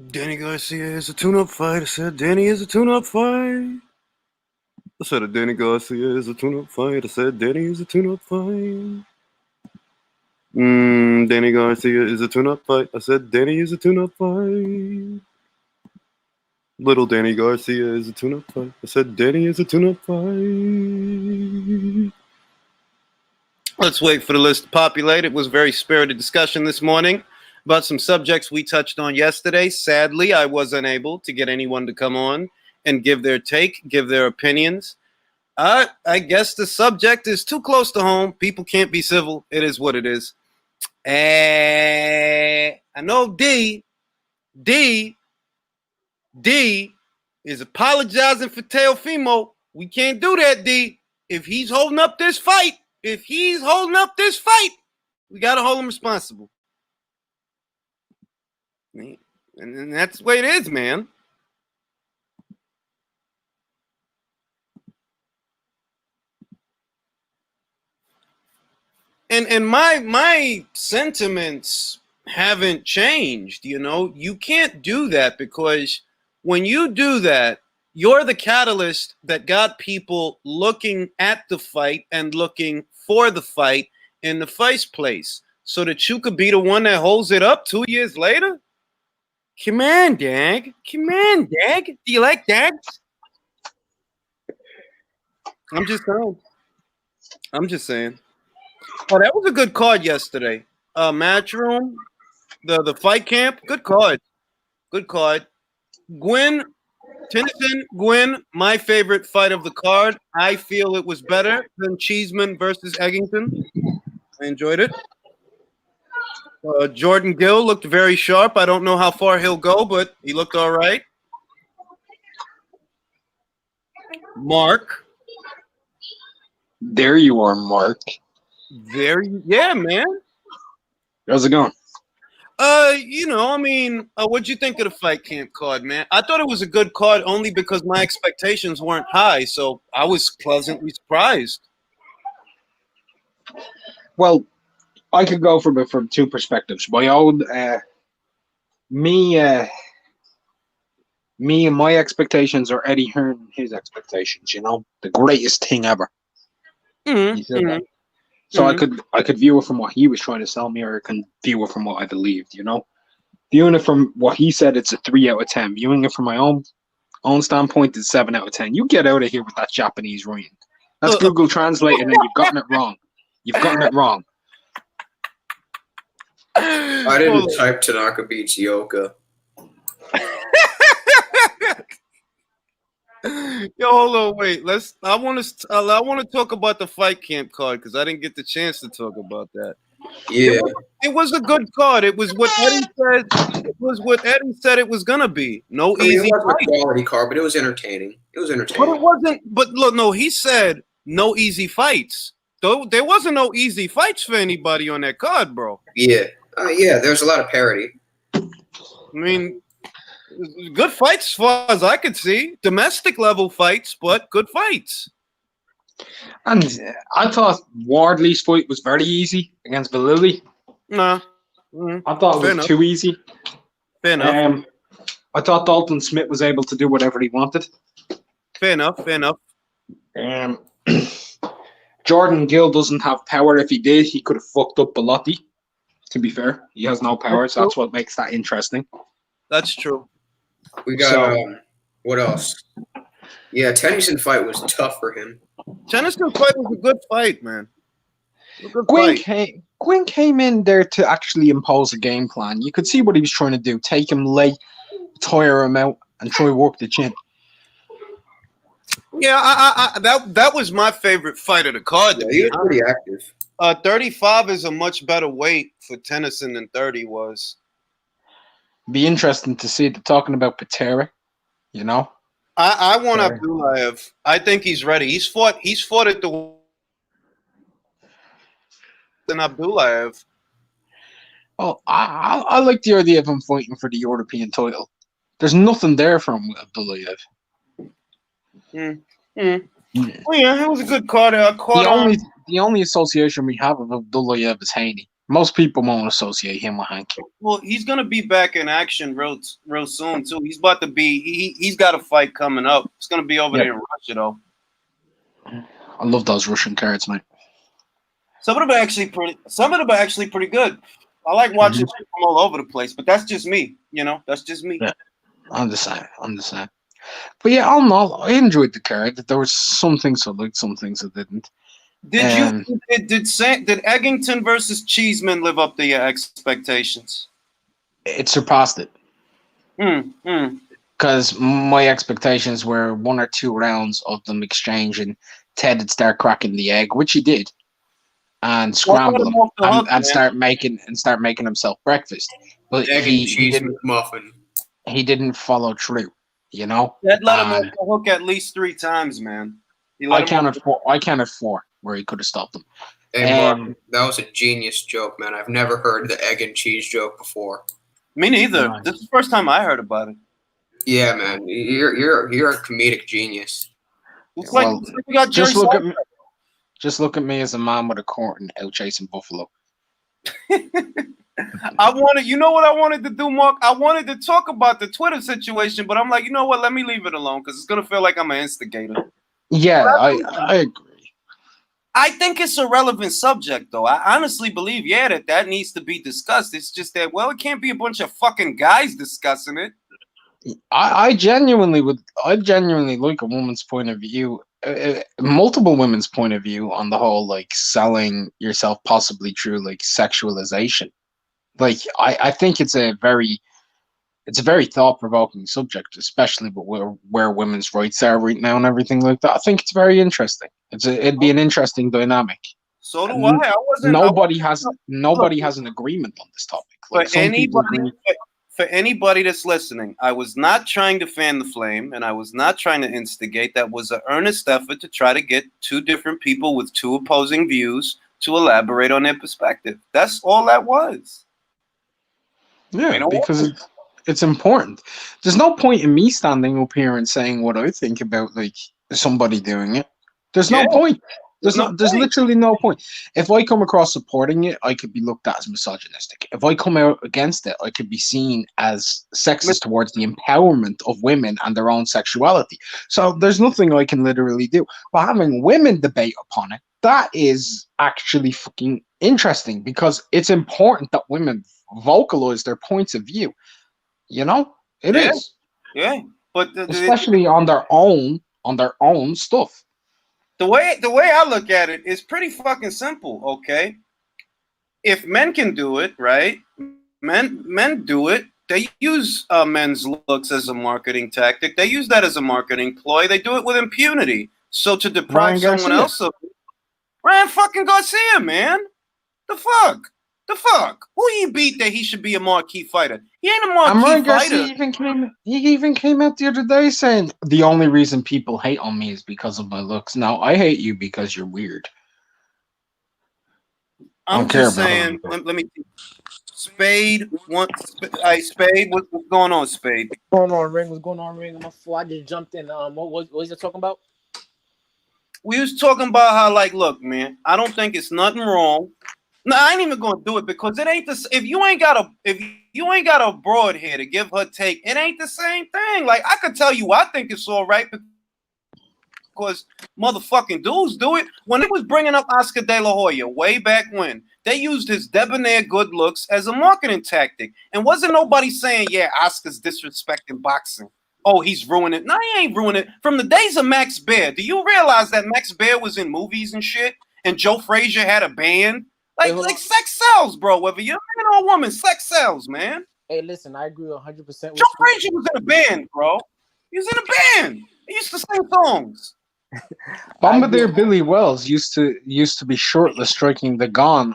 Danny Garcia is a tune-up fight. I said Danny is a tune-up fight. I said Danny Garcia is a tune-up fight. I said Danny is a tune-up fight. Danny Garcia is a tune-up fight. I said Danny is a tune-up fight. Little Danny Garcia is a tune-up fight. I said Danny is a tune-up fight. Let's wait for the list to populate. It was a very spirited discussion this morning about some subjects we touched on yesterday. Sadly, I was unable to get anyone to come on and give their take, give their opinions. I guess the subject is too close to home. People can't be civil. It is what it is. I know D is apologizing for Teofimo. We can't do that, D. If he's holding up this fight, we got to hold him responsible. And that's the way it is, man. And my sentiments haven't changed, you know. You can't do that because when you do that, you're the catalyst that got people looking at the fight and looking for the fight in the first place so that you could be the one that holds it up 2 years later. Come on, Dag. Come on, Dag. Do you like Dags? I'm just saying. Oh, that was a good card yesterday. Matchroom, the fight camp, good card. Tennyson, my favorite fight of the card. I feel it was better than Cheeseman versus Eggington. I enjoyed it. Jordan Gill looked very sharp. I don't know how far he'll go, but he looked all right. Mark. There you are, Mark. Yeah, man. How's it going? What'd you think of the fight camp card, man? I thought it was a good card only because my expectations weren't high, so I was pleasantly surprised. Well, I could go from two perspectives. My own, me and my expectations are Eddie Hearn and his expectations. You know, the greatest thing ever. He said that. So I could view it from what he was trying to sell me, or I can view it from what I believed, you know. Viewing it from what he said, it's a 3 out of 10. Viewing it from my own standpoint, it's 7 out of 10. You get out of here with that Japanese writing. That's Google Translate, and you've gotten it wrong. I didn't type Tanaka beats Yoka. Yo, hold on, wait. I want to talk about the fight camp card because I didn't get the chance to talk about that. Yeah, it was a good card. It was what Eddie said. It was gonna be. Easy. It wasn't a quality card, but it was entertaining. But it wasn't. But look, no, he said no easy fights. Though there wasn't no easy fights for anybody on that card, bro. Yeah, there's a lot of parity. I mean, good fights as far as I could see. Domestic level fights, but good fights. And I thought Wardley's fight was very easy against Vallily. Nah. I thought it was too easy. Fair enough. I thought Dalton Smith was able to do whatever he wanted. Fair enough. Jordan Gill doesn't have power. If he did, he could have fucked up Bellotti. To be fair, he has no power, so that's what makes that interesting. That's true. We got what else? Yeah, Tennyson fight was tough for him. Tennyson fight was a good fight, man. Gwyn came in there to actually impose a game plan. You could see what he was trying to do: take him late, tire him out, and try to work the chin. Yeah, that was my favorite fight of the card. Yeah, he was pretty active. 35 is a much better weight for Tennyson than 30 was. Be interesting to see. They're talking about Patera, you know. I want Abdullayev. I think he's ready. He's fought at the than Abdullayev. Well, I like the idea of him fighting for the European title. There's nothing there for him with Abdullayev. Well, yeah, it was a good card. The only association we have of Abdullayev is Haney. Most people won't associate him with Hank. Well, he's gonna be back in action real soon too. He's about to be. He's got a fight coming up. It's gonna be over there in Russia though. I love those Russian cards, mate. Some of them are actually pretty good. I like watching shit from all over the place, but that's just me. That's just me. Yeah, I'm the same. But yeah, all in all, I enjoyed the card. There was some things I liked, some things I didn't. Did Eggington versus Cheeseman live up to your expectations? It surpassed it. Because my expectations were 1 or 2 rounds of them exchanging. Ted would start cracking the egg, which he did, and scramble him and start making himself breakfast. But egg and cheese McMuffin. He didn't follow through. That let him off the hook at least 3 times, man. I counted 4 where he could have stopped him. Hey, Mark, that was a genius joke, man. I've never heard the egg and cheese joke before. Me neither. This is the first time I heard about it. Yeah, man. You're a comedic genius. It's like we got just look at me as a man with a curtain out chasing buffalo. You know what I wanted to do, Mark? I wanted to talk about the Twitter situation, but I'm like, you know what? Let me leave it alone because it's gonna feel like I'm an instigator. Yeah, I agree. I think it's a relevant subject, though. I honestly believe, that needs to be discussed. It's just that, it can't be a bunch of fucking guys discussing it. I genuinely like a woman's point of view, multiple women's point of view on the whole, like, selling yourself possibly through, like, sexualization. Like, I think it's a very thought-provoking subject, especially where women's rights are right now and everything like that. I think it's very interesting. It'd be an interesting dynamic. So do I. Nobody has an agreement on this topic. Like, for anybody that's listening, I was not trying to fan the flame, and I was not trying to instigate. That was an earnest effort to try to get 2 different people with 2 opposing views to elaborate on their perspective. That's all that was. Yeah, because it's important. There's no point in me standing up here and saying what I think about, like, somebody doing it. There's no point. There's literally no point. If I come across supporting it, I could be looked at as misogynistic. If I come out against it, I could be seen as sexist towards the empowerment of women and their own sexuality. So there's nothing I can literally do. But having women debate upon it, that is actually fucking interesting because it's important that women vocalize their points of view. It is. Yeah, but especially on their own stuff. The way I look at it is pretty fucking simple, okay? If men can do it, right? Men do it. They use men's looks as a marketing tactic. They use that as a marketing ploy. They do it with impunity. So to deprive someone else of it, Ryan fucking Garcia, man. The fuck? Who he beat that he should be a marquee fighter? He ain't a marquee fighter. He even came out the other day saying the only reason people hate on me is because of my looks. Now I hate you because you're weird. I'm just saying. Let me. Spade. Spade. What's going on, Spade? What's going on, Ring? My fault. I just jumped in. What was you talking about? We was talking about how, like, look, man. I don't think it's nothing wrong. No, I ain't even gonna do it because it ain't the. If you ain't got a broad here to give her take, it ain't the same thing. Like, I could tell you, I think it's all right because motherfucking dudes do it. When it was bringing up Oscar De La Hoya way back when, they used his debonair good looks as a marketing tactic, and wasn't nobody saying, "Yeah, Oscar's disrespecting boxing." Oh, he's ruining it. No, he ain't ruining it. From the days of Max Baer, do you realize that Max Baer was in movies and shit, and Joe Frazier had a band? Like sex sells, bro. Whether you're a man or a woman, sex sells, man. Hey, listen, I agree 100% with Joe Frazier was in a band, bro. He was in a band. He used to sing songs. Bombardier Billy Wells used to be shirtless striking the gong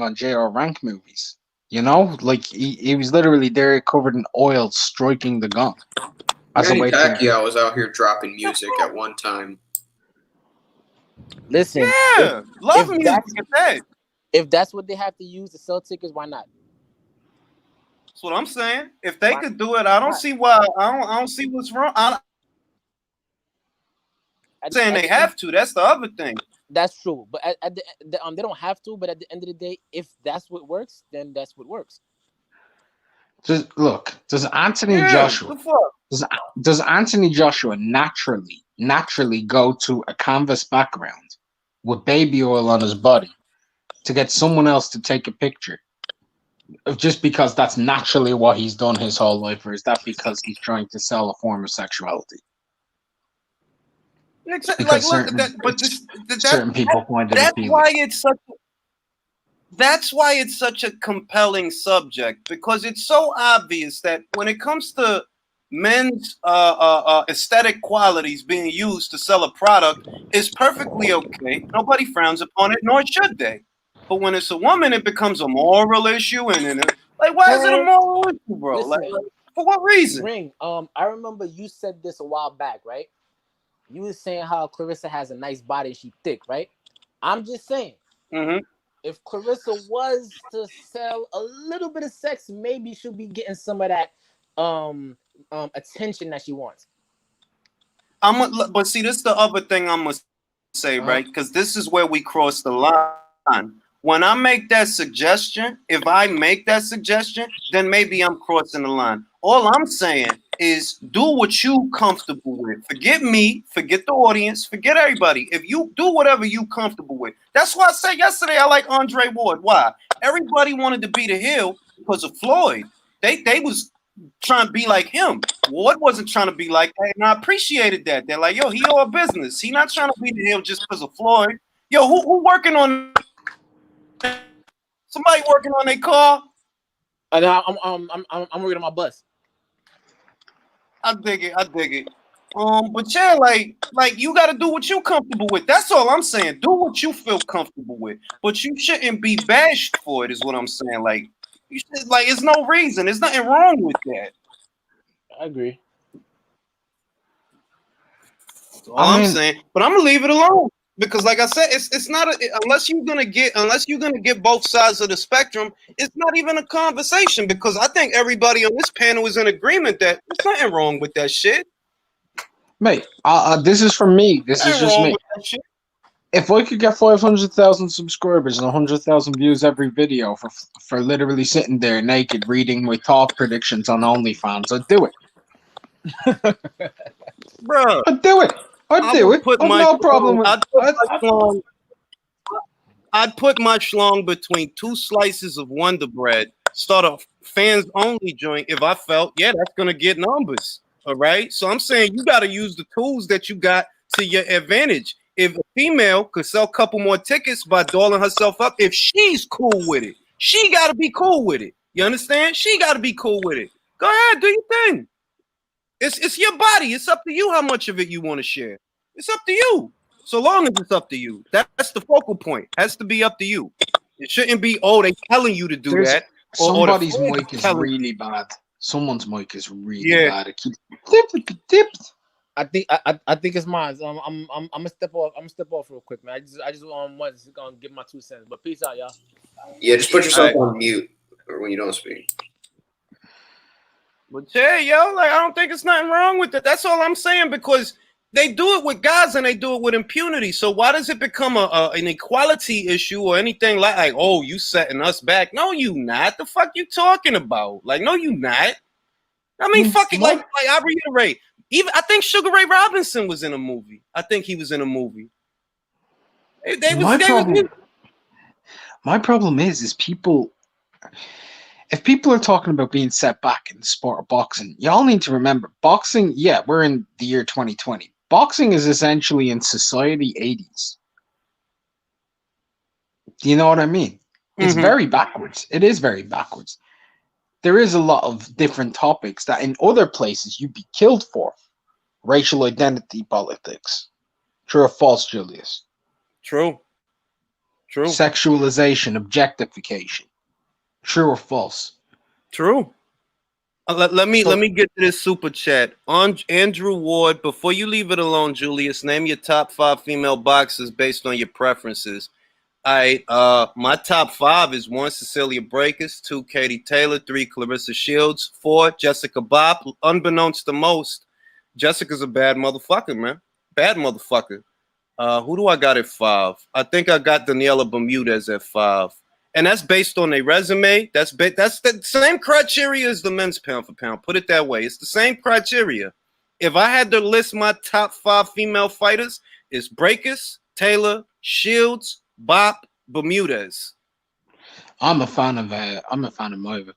on J.R. Rank movies. Like he was literally there covered in oil striking the gong. Pacquiao was out here dropping music at one time. Listen, love music at that. If that's what they have to use to sell tickets, why not? That's what I'm saying. If they could do it, I don't see why. I don't see what's wrong. saying they have to. That's the other thing. That's true, but they don't have to. But at the end of the day, if that's what works, then that's what works. Does Anthony Joshua does Anthony Joshua naturally go to a canvas background with baby oil on his body to get someone else to take a picture? Just because that's naturally what he's done his whole life, or is that because he's trying to sell a form of sexuality? Exactly. Because Like, certain people find it appealing. That's why it's such a compelling subject, because it's so obvious that when it comes to men's aesthetic qualities being used to sell a product, it's perfectly okay. Nobody frowns upon it, nor should they. But when it's a woman, it becomes a moral issue, and like, why is it a moral issue, bro? Listen, like, for what reason? Ring. I remember you said this a while back, right? You were saying how Clarissa has a nice body, she thick, right? I'm just saying, if Clarissa was to sell a little bit of sex, maybe she'll be getting some of that attention that she wants. But see, this is the other thing I'm gonna say, right? Because this is where we cross the line. When I make that suggestion, if I make that suggestion, then maybe I'm crossing the line. All I'm saying is do what you comfortable with. Forget me, forget the audience, forget everybody. If you do whatever you comfortable with. That's why I said yesterday I like Andre Ward. Why? Everybody wanted to be the heel because of Floyd. They was trying to be like him. Ward wasn't trying to be like that, and I appreciated that. They're like, yo, he all business. He not trying to be the heel just because of Floyd. Yo, who working on somebody working on their car? And I'm working on my bus. I dig it. But yeah, like you got to do what you comfortable with. That's all I'm saying. Do what you feel comfortable with, but you shouldn't be bashed for it. Is what I'm saying. Like you should, like, there's no reason. There's nothing wrong with that. I agree. That's all I'm saying. But I'm gonna leave it alone. Because, like I said, it's not unless you're gonna get both sides of the spectrum. It's not even a conversation, because I think everybody on this panel is in agreement that there's nothing wrong with that shit. Mate, this is from me. This is just me. If I could get 500,000 subscribers and 100,000 views every video for literally sitting there naked reading my top predictions on OnlyFans, I'd do it, bro. I'd do it. I'd do it. I've no problem with it. I'd put my schlong between two slices of Wonder Bread, start a fans only joint if I felt, yeah, that's going to get numbers. All right. So I'm saying you got to use the tools that you got to your advantage. If a female could sell a couple more tickets by dolling herself up, if she's cool with it, she got to be cool with it. You understand? She got to be cool with it. Go ahead, do your thing. It's your body. It's up to you how much of it you want to share. It's up to you. So long as it's up to you. That's the focal point. It has to be up to you. It shouldn't be, they telling you to do that. Somebody's mic is really bad. Someone's mic is really bad. It keeps dipped. I think it's mine. So I'm gonna step off. I'm gonna step off real quick, man. I just want to give my 2 cents. But peace out, y'all. Yeah, just put yourself on mute or when you don't speak. But yeah, yo, like, I don't think it's nothing wrong with it. That's all I'm saying, because they do it with guys and they do it with impunity. So why does it become an equality issue or anything like, oh, you setting us back? No, you not. The fuck you talking about? Like, no, you not. I mean, fucking, like I reiterate. Even I think Sugar Ray Robinson was in a movie. I think he was in a movie. My problem is people. If people are talking about being set back in the sport of boxing, y'all need to remember, boxing, yeah, we're in the year 2020. Boxing is essentially in society 80s. Do you know what I mean? It's very backwards. It is very backwards. There is a lot of different topics that in other places you'd be killed for. Racial identity politics. True or false, Julius? True. Sexualization, objectification. True or false? True. Let me get to this super chat. On Andrew Ward, before you leave it alone, Julius, name your top 5 female boxers based on your preferences. My top 5 is 1, Cecilia Breakers, 2, Katie Taylor, 3, Clarissa Shields, 4, Jessica Bopp. Unbeknownst to most, Jessica's a bad motherfucker, man. Bad motherfucker. Who do I got at 5? I think I got Daniela Bermudez at 5. And that's based on a resume. That's the same criteria as the men's pound for pound. Put it that way. It's the same criteria. If I had to list my top 5 female fighters, it's Breakus, Taylor, Shields, Bop, Bermudez. I'm a fan of Maiva.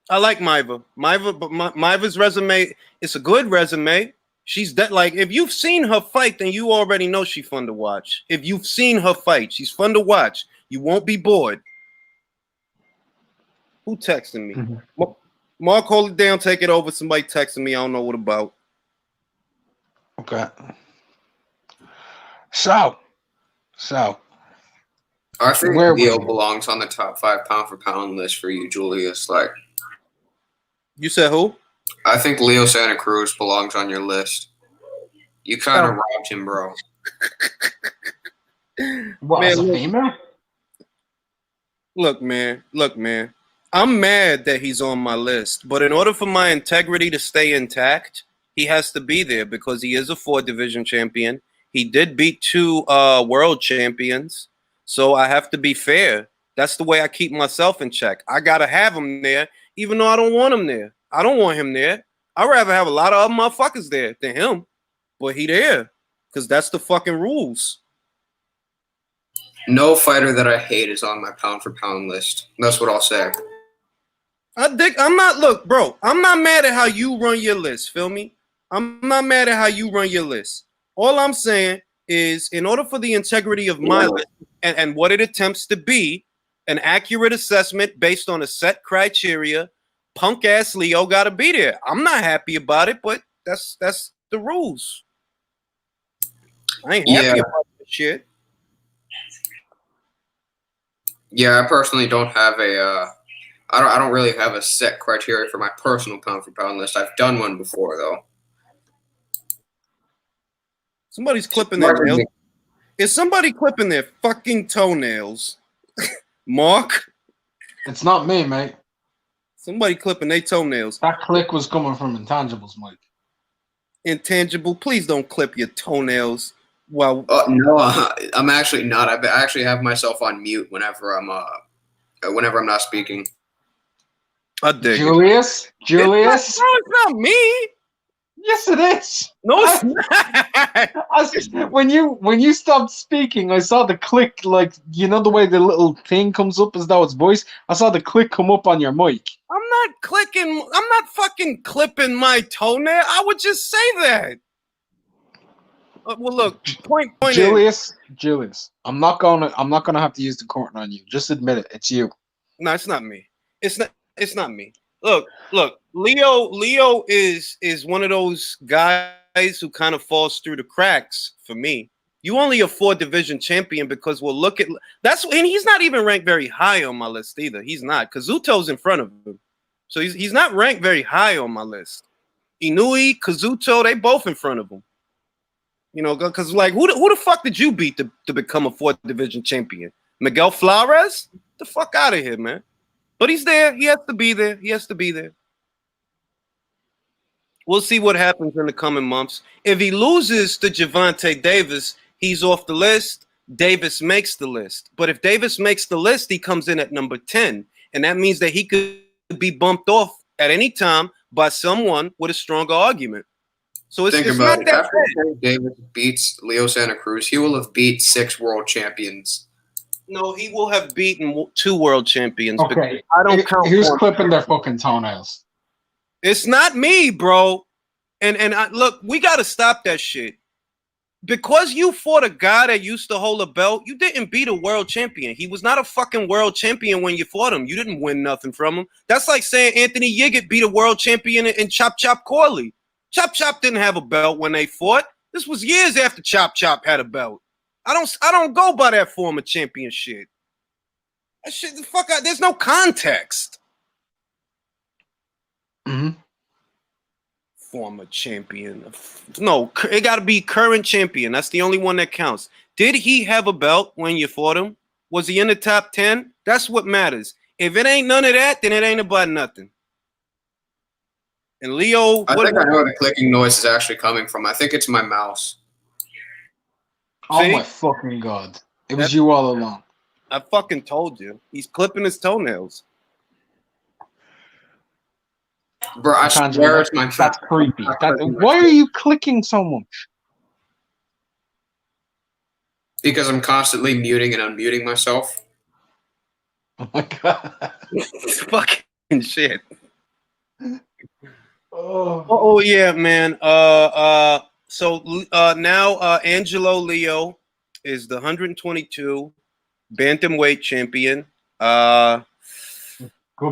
I like Maiva. Maiva's resume, it's a good resume. She's like, if you've seen her fight, then you already know she's fun to watch. If you've seen her fight, she's fun to watch. You won't be bored. Who texting me? Mm-hmm. Mark, hold it down. Take it over. Somebody texting me. I don't know what about. Okay. So. I think Leo belongs on the top 5 pound for pound list for you, Julius. Like, you said who? I think Leo Santa Cruz belongs on your list. You kind of robbed him, bro. What, as a female? Look, man. I'm mad that he's on my list, but in order for my integrity to stay intact, he has to be there because he is a 4-division champion. He did beat 2 world champions, so I have to be fair. That's the way I keep myself in check. I got to have him there, even though I don't want him there. I don't want him there. I'd rather have a lot of other motherfuckers there than him, but he there because that's the fucking rules. No fighter that I hate is on my pound for pound list. That's what I'll say. I'm not mad at how you run your list. Feel me? I'm not mad at how you run your list. All I'm saying is, in order for the integrity of my list and what it attempts to be, an accurate assessment based on a set criteria, punk ass Leo got to be there. I'm not happy about it, but that's the rules. I ain't happy about this shit. Yeah, I personally don't have I don't really have a set criteria for my personal pound for pound list. I've done one before though. Somebody's clipping their nails. Is somebody clipping their fucking toenails? Mark? It's not me, mate. Somebody clipping their toenails. That click was coming from Intangibles, Mike. Intangible, please don't clip your toenails. Well, no, I'm actually not. I actually have myself on mute whenever I'm not speaking. I dig Julius? it. It's not me. Yes, it is. No, it's not. When you stopped speaking, I saw the click, like, you know the way the little thing comes up as though it's voice? I saw the click come up on your mic. I'm not fucking clipping my toenail. I would just say that. Well, look, point Julius, I'm not gonna have to use the court on you. Just admit it. It's you. No, it's not me. It's not me. Look. Leo is one of those guys who kind of falls through the cracks for me. You only a 4-division champion because we'll look at and he's not even ranked very high on my list either. He's not. Kazuto's in front of him, so he's not ranked very high on my list. Inui, Kazuto, they both in front of him. You know, because like who the fuck did you beat to become a 4th-division champion? Miguel Flores? Get the fuck out of here, man. But he's there. He has to be there. We'll see what happens in the coming months. If he loses to Gervonta Davis, he's off the list. Davis makes the list. But if Davis makes the list, he comes in at number 10. And that means that he could be bumped off at any time by someone with a stronger argument. So it's not that after Davis beats Leo Santa Cruz, he will have beat 6 world champions. No, he will have beaten 2 world champions. Okay, I don't count. Who's clipping their fucking toenails? It's not me, bro. And look, we got to stop that shit. Because you fought a guy that used to hold a belt, you didn't beat a world champion. He was not a fucking world champion when you fought him. You didn't win nothing from him. That's like saying Anthony Yiggett beat a world champion in Chop Chop Corley. Chop Chop didn't have a belt when they fought. This was years after Chop Chop had a belt. I don't go by that former champion shit. That shit, the fuck out. There's no context. Mm-hmm. Former champion. No, it got to be current champion. That's the only one that counts. Did he have a belt when you fought him? Was he in the top 10? That's what matters. If it ain't none of that, then it ain't about nothing. And Leo, I think I know where the clicking noise is actually coming from. I think it's my mouse. Oh See? my fucking god! It was you all along. I fucking told you. He's clipping his toenails. Bro, I swear it's my phone. That's creepy. Why are you clicking so much? Because I'm constantly muting and unmuting myself. Oh my god. Fucking shit. Oh. Oh yeah, man. So now Angelo Leo is the 122 bantamweight champion. Good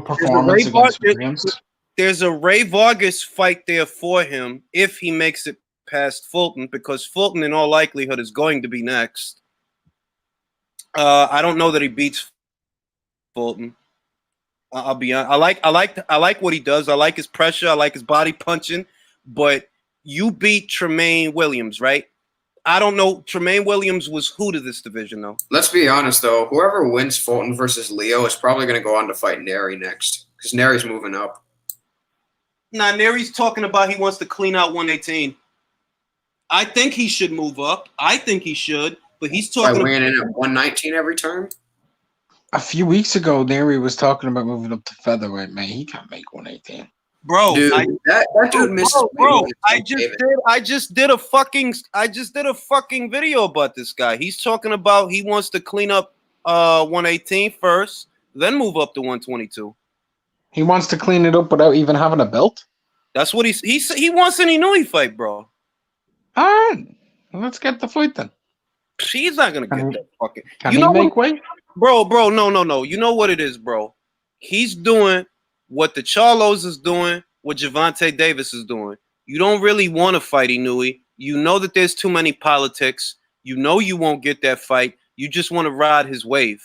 performance against Williams. There's a Ray Vargas fight there for him if he makes it past Fulton, because Fulton in all likelihood is going to be next. I don't know that he beats Fulton. I'll be honest. I like what he does. I like his pressure. I like his body punching. But you beat Tremaine Williams, right? I don't know. Tremaine Williams was who to this division, though? Let's be honest, though. Whoever wins Fulton versus Leo is probably going to go on to fight Neri next, because Neri's moving up. Nah, Neri's talking about he wants to clean out 118. I think he should move up. I think he should, but he's talking by weighing in at 119 every time. A few weeks ago, Neri was talking about moving up to featherweight. Man, he can't make 118. Bro, dude, that dude misses. Bro, I just did a fucking video about this guy. He's talking about he wants to clean up 118 first, then move up to 122. He wants to clean it up without even having a belt? That's what he wants an Inoue fight, bro. All right, let's get the fight then. She's not gonna get that fucking. Can he make weight? Bro, no. You know what it is, bro. He's doing what the Charlos is doing, what Gervonta Davis is doing. You don't really want to fight Inoue. You know that there's too many politics. You know you won't get that fight. You just want to ride his wave.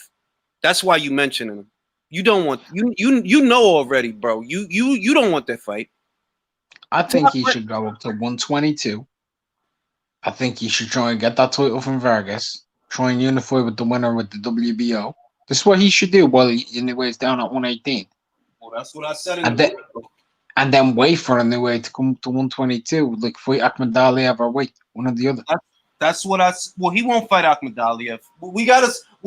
That's why you mentioning him. You don't want you know already, bro. You don't want that fight. I think he should go up to 122. I think he should try and get that title from Vargas. Try and unify with the winner with the WBO. This is what he should do while Inoue's down at 118. Well, that's what I said. And then wait for Inoue to come to 122, like fight Akhmadaliev or wait one or the other. That's what he won't fight Akhmadaliev. We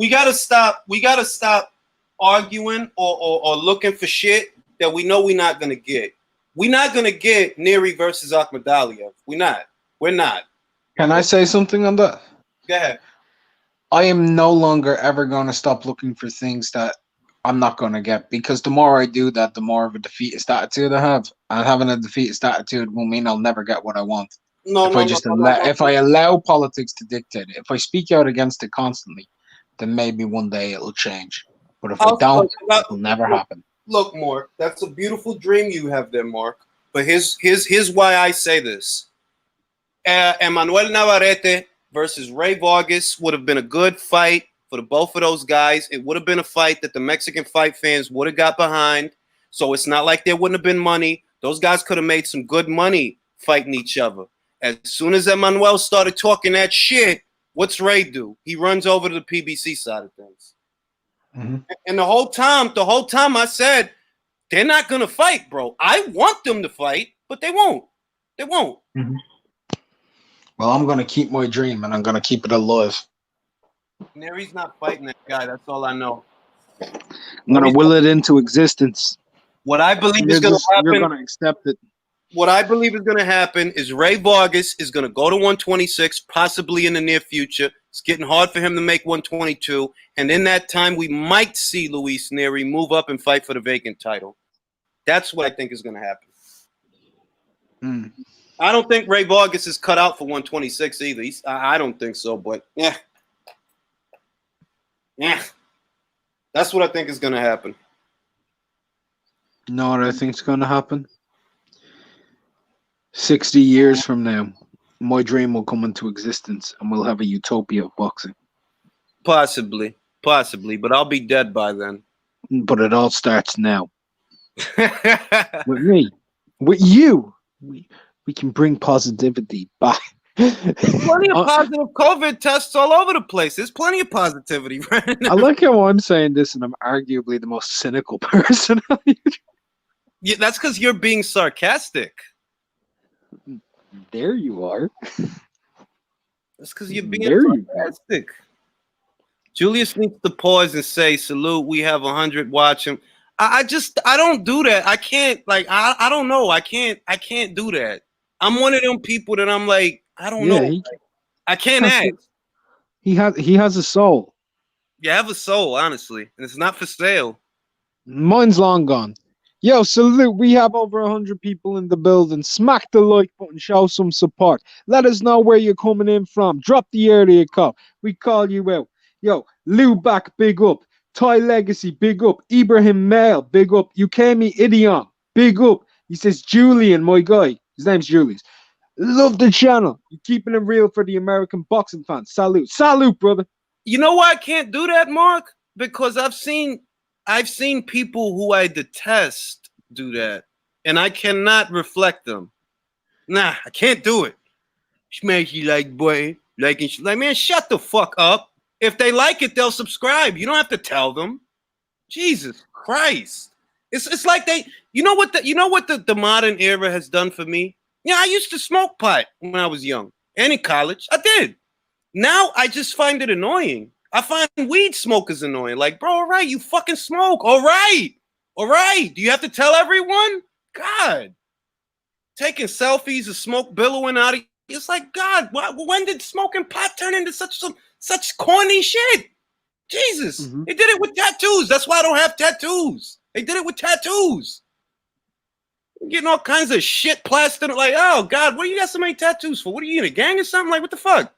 gotta stop arguing or looking for shit that we know we're not gonna get. We're not gonna get Neri versus Akhmadaliev. We're not. Can I say something on that? Go ahead. I am no longer ever going to stop looking for things that I'm not going to get, because the more I do that, the more of a defeatist attitude I have. And having a defeatist attitude will mean I'll never get what I want. If I allow politics to dictate it, if I speak out against it constantly, then maybe one day it'll change. But if I don't, it'll never happen. Look, Mark, that's a beautiful dream you have there, Mark. But here's why I say this. Emmanuel Navarrete versus Ray Vargas would have been a good fight for the both of those guys. It would have been a fight that the Mexican fight fans would have got behind. So it's not like there wouldn't have been money. Those guys could have made some good money fighting each other. As soon as Emmanuel started talking that shit, what's Ray do? He runs over to the PBC side of things. Mm-hmm. And the whole time I said, they're not going to fight, bro. I want them to fight, but they won't. They won't. Mm-hmm. Well, I'm going to keep my dream, and I'm going to keep it alive. Neri's not fighting that guy. That's all I know. I'm going to will it into existence. What I believe is going to happen. You're going to accept it. What I believe is going to happen is Ray Vargas is going to go to 126, possibly in the near future. It's getting hard for him to make 122. And in that time, we might see Luis Neri move up and fight for the vacant title. That's what I think is going to happen. Mm. I don't think Ray Vargas is cut out for 126 either. I don't think so, but yeah. That's what I think is going to happen. You know what I think is going to happen? 60 years from now, my dream will come into existence and we'll have a utopia of boxing. Possibly, but I'll be dead by then. But it all starts now. With me. With you. We can bring positivity back. Plenty of positive COVID tests all over the place. There's plenty of positivity right now. I like how I'm saying this and I'm arguably the most cynical person. Yeah, that's because you're being sarcastic. There you are. That's because you're being There you go. sarcastic. Julius needs to pause and say, salute, we have 100 watching. I don't do that. I can't, like, I don't know. I can't do that. I'm one of them people that I'm like, I don't know. I can't act. He has a soul. You have a soul, honestly, and it's not for sale. Mine's long gone. Yo, salute. We have over 100 people in the building. Smack the like button. Show some support. Let us know where you're coming in from. Drop the area code. We call you out. Yo, Lou back, big up. Ty Legacy, big up. Ibrahim Mail, big up. Ukemi Idiom, big up. He says, Julian, my guy. His name's Julius. Love the channel. You're keeping it real for the American boxing fans. Salute. Salute, brother. You know why I can't do that, Mark? Because I've seen people who I detest do that, and I cannot reflect them. Nah, I can't do it. Smashy like boy, like man, shut the fuck up. If they like it, they'll subscribe. You don't have to tell them. Jesus Christ. It's like you know what the modern era has done for me? Yeah, I used to smoke pot when I was young and in college. I did. Now I just find it annoying. I find weed smokers annoying. Like, bro, all right, you fucking smoke. All right. All right. Do you have to tell everyone? God. Taking selfies of smoke billowing out of you. It's like, God, when did smoking pot turn into such corny shit? Jesus. Mm-hmm. They did it with tattoos. That's why I don't have tattoos. They did it with tattoos. You're getting all kinds of shit plastered. Like, oh, God, what do you got so many tattoos for? What are you in a gang or something? Like, what the fuck?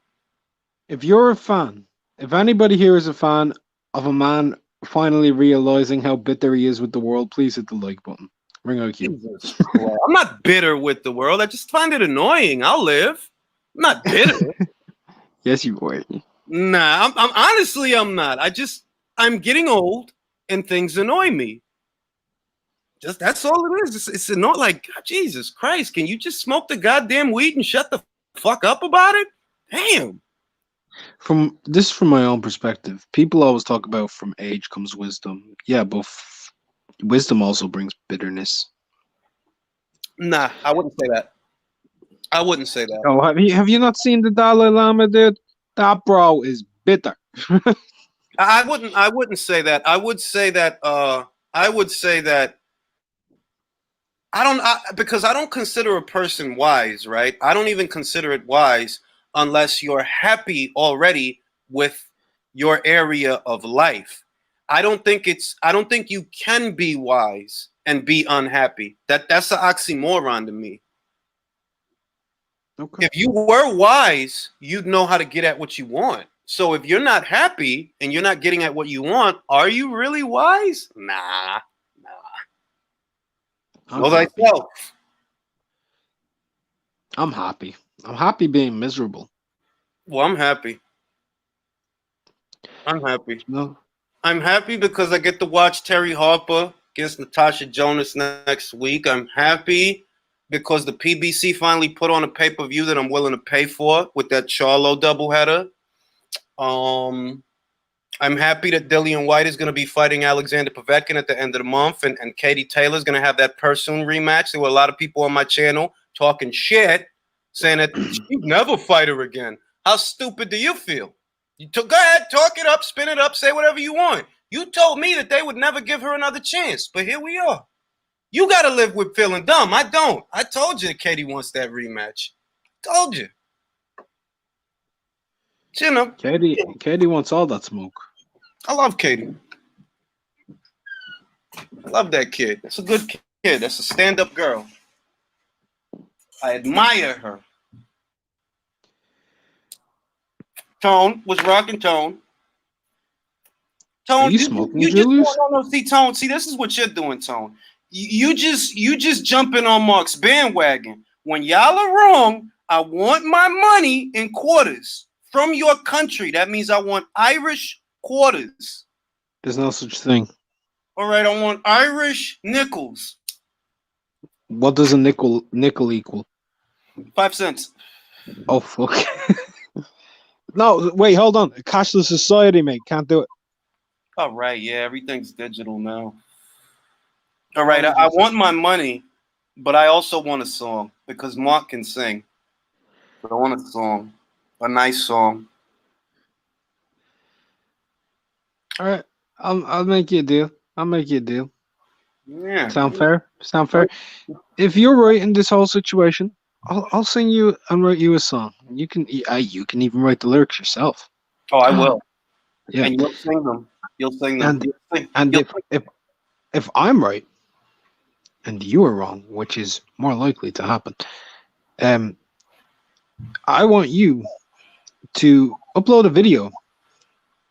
If you're a fan, if anybody here is a fan of a man finally realizing how bitter he is with the world, please hit the like button. Ring out you. I'm not bitter with the world. I just find it annoying. I'll live. I'm not bitter. Yes, you are. Nah, I'm honestly, I'm not. I'm getting old and things annoy me. Just that's all it is. It's not like, Jesus Christ, can you just smoke the goddamn weed and shut the fuck up about it? Damn. From my own perspective, people always talk about from age comes wisdom. Yeah, but wisdom also brings bitterness. Nah, I wouldn't say that. I wouldn't say that. Oh, have you not seen the Dalai Lama, dude? That bro is bitter. I wouldn't say that. I would say that because I don't consider a person wise, right? I don't even consider it wise unless you're happy already with your area of life. I don't think you can be wise and be unhappy. That's an oxymoron to me. Okay. If you were wise, you'd know how to get at what you want. So if you're not happy and you're not getting at what you want, are you really wise? Nah. Know thyself. I'm happy. I'm happy being miserable. Well, I'm happy. No. I'm happy because I get to watch Terry Harper against Natasha Jonas next week. I'm happy because the PBC finally put on a pay-per-view that I'm willing to pay for with that Charlo doubleheader. I'm happy that Dillian White is going to be fighting Alexander Povetkin at the end of the month, and Katie Taylor is going to have that Persoon rematch. There were a lot of people on my channel talking shit, saying that she'd never fight her again. How stupid do you feel? Go ahead, talk it up, spin it up, say whatever you want. You told me that they would never give her another chance, but here we are. You got to live with feeling dumb. I don't. I told you Katie wants that rematch. Told you. You know. Katie wants all that smoke. I love Katie. I love that kid. That's a good kid. That's a stand-up girl. I admire her. Tone was rocking Tone. Tone, Are you smoking, you Julius? just no. See, Tone. See, this is what you're doing, Tone. You just jumping on Mark's bandwagon. When y'all are wrong, I want my money in quarters from your country. That means I want Irish quarters. There's no such thing. All right, I want Irish nickels. What does a nickel equal? 5 cents. Oh, fuck. No, wait, hold on. A cashless society, mate. Can't do it. All right, yeah, everything's digital now. All right, I want my money, but I also want a song because Mark can sing. But I want a song. A nice song. All right, I'll make you a deal. I'll make you a deal. Yeah. Sound fair? Sound fair? If you're right in this whole situation, I'll sing you and write you a song. You can even write the lyrics yourself. Oh, I will. Yeah. And you'll sing them. You'll sing them. And if I'm right and you are wrong, which is more likely to happen, I want you to upload a video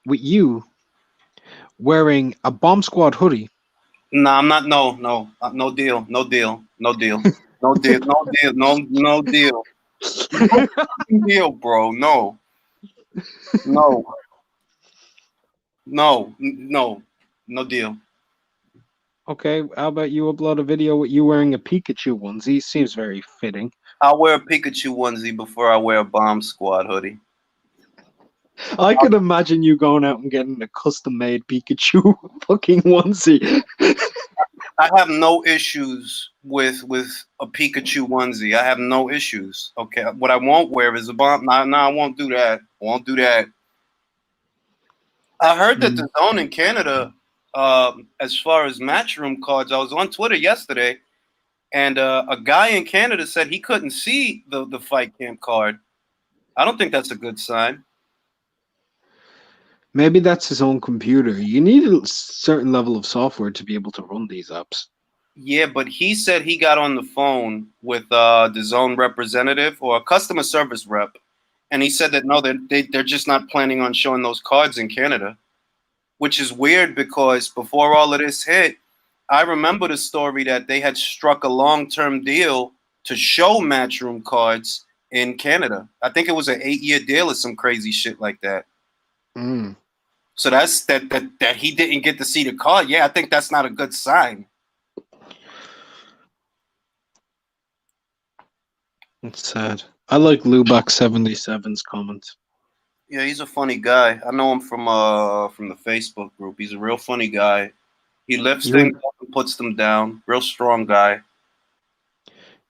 with you wearing a Bomb Squad hoodie. No, I'm not. No deal. No deal. No deal. No deal. No deal. No deal. No deal, bro. No. No deal. Okay, how about you upload a video with you wearing a Pikachu onesie? Seems very fitting. I'll wear a Pikachu onesie before I wear a Bomb Squad hoodie. I could imagine you going out and getting a custom-made Pikachu fucking onesie. I have no issues with a Pikachu onesie. I have no issues. Okay, what I won't wear is a bomb. No, I won't do that. I won't do that. I heard that the zone in Canada, as far as Matchroom cards, I was on Twitter yesterday, and a guy in Canada said he couldn't see the fight camp card. I don't think that's a good sign. Maybe that's his own computer. You need a certain level of software to be able to run these apps. Yeah, but he said he got on the phone with the zone representative or a customer service rep, and he said that no, they're just not planning on showing those cards in Canada, which is weird because before all of this hit, I remember the story that they had struck a long-term deal to show Matchroom cards in Canada. I think it was an 8-year deal or some crazy shit like that. So that's that he didn't get to see the card. Yeah, I think that's not a good sign. It's sad. I like Lubac77's comment. Yeah, he's a funny guy. I know him from the Facebook group. He's a real funny guy. He lifts things up and puts them down. Real strong guy.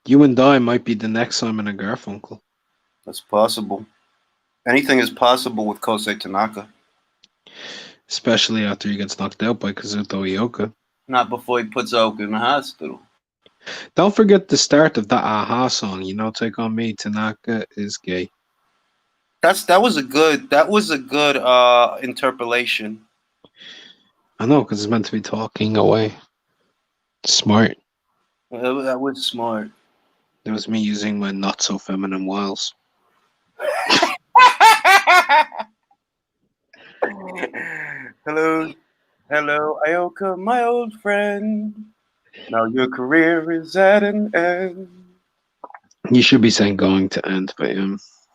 You and I might be the next Simon and Garfunkel. That's possible. Anything is possible with Kosei Tanaka. Especially after he gets knocked out by Kazuto Yoka. Not before he puts Oka in the hospital. Don't forget the start of that Aha song. You know, Take On Me, Tanaka is gay. That was a good interpolation. I know, because it's meant to be talking away. Smart. That was smart. It was me using my not so feminine wiles. Hello, Ioka, my old friend. Now your career is at an end. You should be saying going to end, but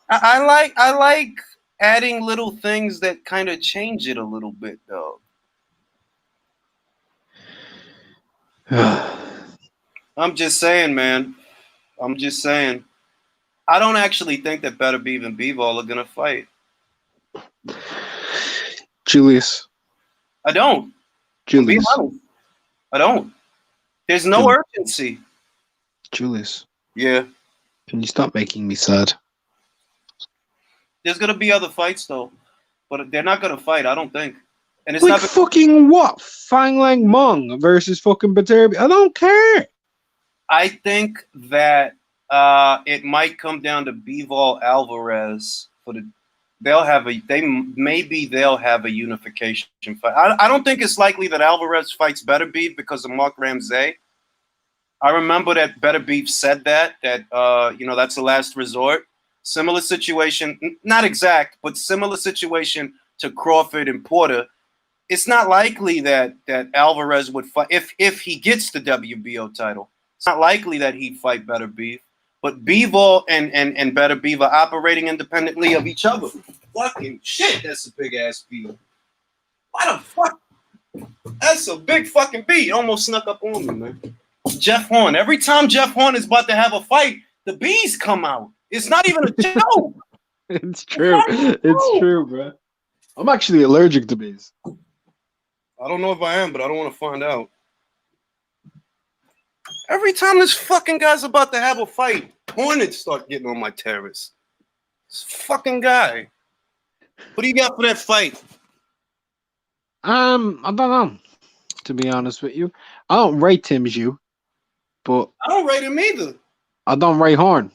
I like adding little things that kind of change it a little bit, though. I'm just saying, man. I'm just saying. I don't actually think that Better Beef and Bivol are gonna fight. Julius. I don't. Julius. I don't. There's no urgency. Julius. Yeah. Can you stop making me sad? There's gonna be other fights though, but they're not gonna fight. I don't think. And it's like not fucking what? Fang Lang Mong versus fucking Baterbi. I don't care. I think that it might come down to Bivol Alvarez for the. They'll have a unification fight. I don't think it's likely that Alvarez fights Better Beef because of Mark Ramsey. I remember that Better Beef said that that's the last resort. Similar situation, not exact, but similar situation to Crawford and Porter. It's not likely that Alvarez would fight if he gets the WBO title. It's not likely that he'd fight Better Beef. But Bivol and Better Beef are operating independently of each other. Fucking shit, that's a big ass beat. What the fuck? That's a big fucking beat. It almost snuck up on me, man. Jeff Horn. Every time Jeff Horn is about to have a fight, the bees come out. It's not even a joke. It's true. It's true, bro. I'm actually allergic to bees. I don't know if I am, but I don't want to find out. Every time this fucking guy's about to have a fight, hornets start getting on my terrace. This fucking guy. What do you got for that fight? I don't know. To be honest with you, I don't rate Tim Zhu, but I don't rate him either. I don't rate Horn.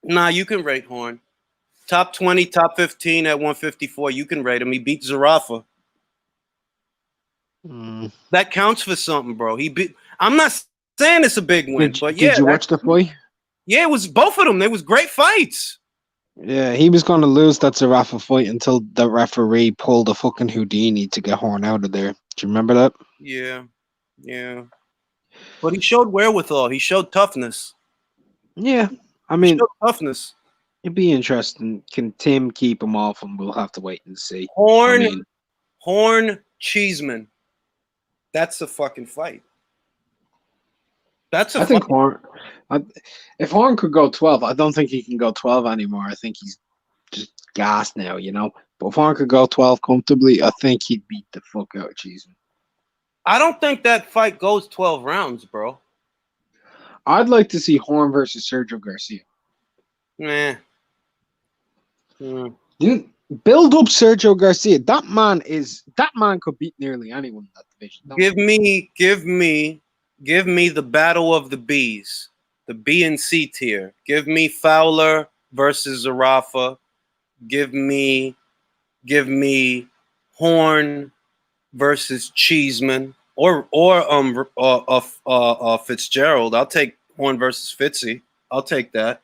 Nah, you can rate Horn. Top 20, top 15 at 154. You can rate him. He beat Zarafa. That counts for something, bro. He beat. I'm not saying it's a big win, but yeah. Did you watch the fight? Yeah, it was both of them. They was great fights. Yeah, he was going to lose that Zarafa fight until the referee pulled a fucking Houdini to get Horn out of there. Do you remember that? Yeah. But he showed wherewithal. He showed toughness. Yeah, I mean, toughness. It'd be interesting. Can Tim keep him off? And we'll have to wait and see. Horn Cheeseman. That's a fucking fight. I think Horn. If Horn could go 12, I don't think he can go 12 anymore. I think he's just gassed now, you know. But if Horn could go 12 comfortably, I think he'd beat the fuck out of Cheeseman. I don't think that fight goes 12 rounds, bro. I'd like to see Horn versus Sergio Garcia. Nah. Build up Sergio Garcia. That man could beat nearly anyone in that division. Give me the battle of the Bs, the B and C tier. Give me Fowler versus Zarafa. Give me Horn versus Cheeseman or Fitzgerald. I'll take Horn versus Fitzy. I'll take that.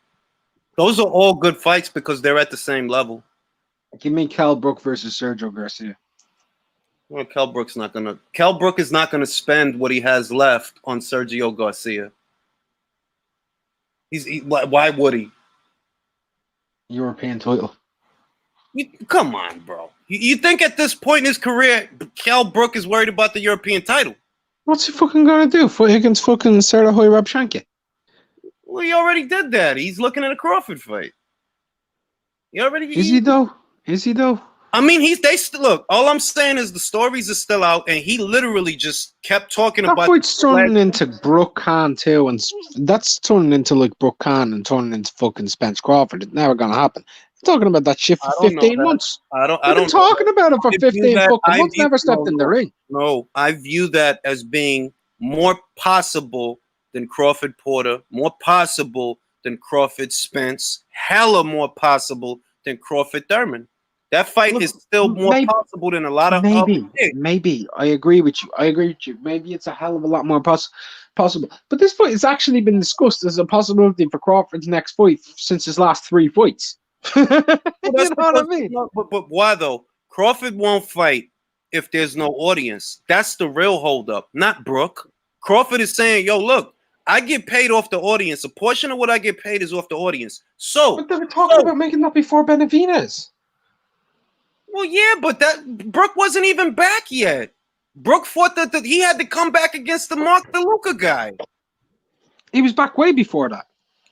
Those are all good fights because they're at the same level. Give me Kell Brook versus Sergio Garcia. Well, Kell Brook is not gonna spend what he has left on Sergio Garcia. Why would he? European title. Come on, bro. You think at this point in his career, Kell Brook is worried about the European title? What's he fucking gonna do? Fight against fucking Serdahoy Rabshanka? Well, he already did that. He's looking at a Crawford fight. Is he though? I mean, look. All I'm saying is the stories are still out, and he literally just kept talking about. That fight's turning into Brook Khan too, and that's turning into like Brook Khan and turning into fucking Spence Crawford. It's never gonna happen. I'm talking about that shit for 15 months. I've been talking about it for 15 fucking months. Never stepped in the ring. No, I view that as being more possible than Crawford Porter, more possible than Crawford Spence, hella more possible than Crawford Thurman. That fight is still more possible than a lot of maybe. I agree with you. Maybe it's a hell of a lot more possible. But this fight has actually been discussed as a possibility for Crawford's next fight since his last 3 fights. You know what I mean? But why though? Crawford won't fight if there's no audience. That's the real holdup, not Brook. Crawford is saying, yo, look, I get paid off the audience. A portion of what I get paid is off the audience. But they were talking about making that before Benavidez. Well, yeah, but Brook wasn't even back yet. Brook fought that he had to come back against the Mark DeLuca guy. He was back way before that.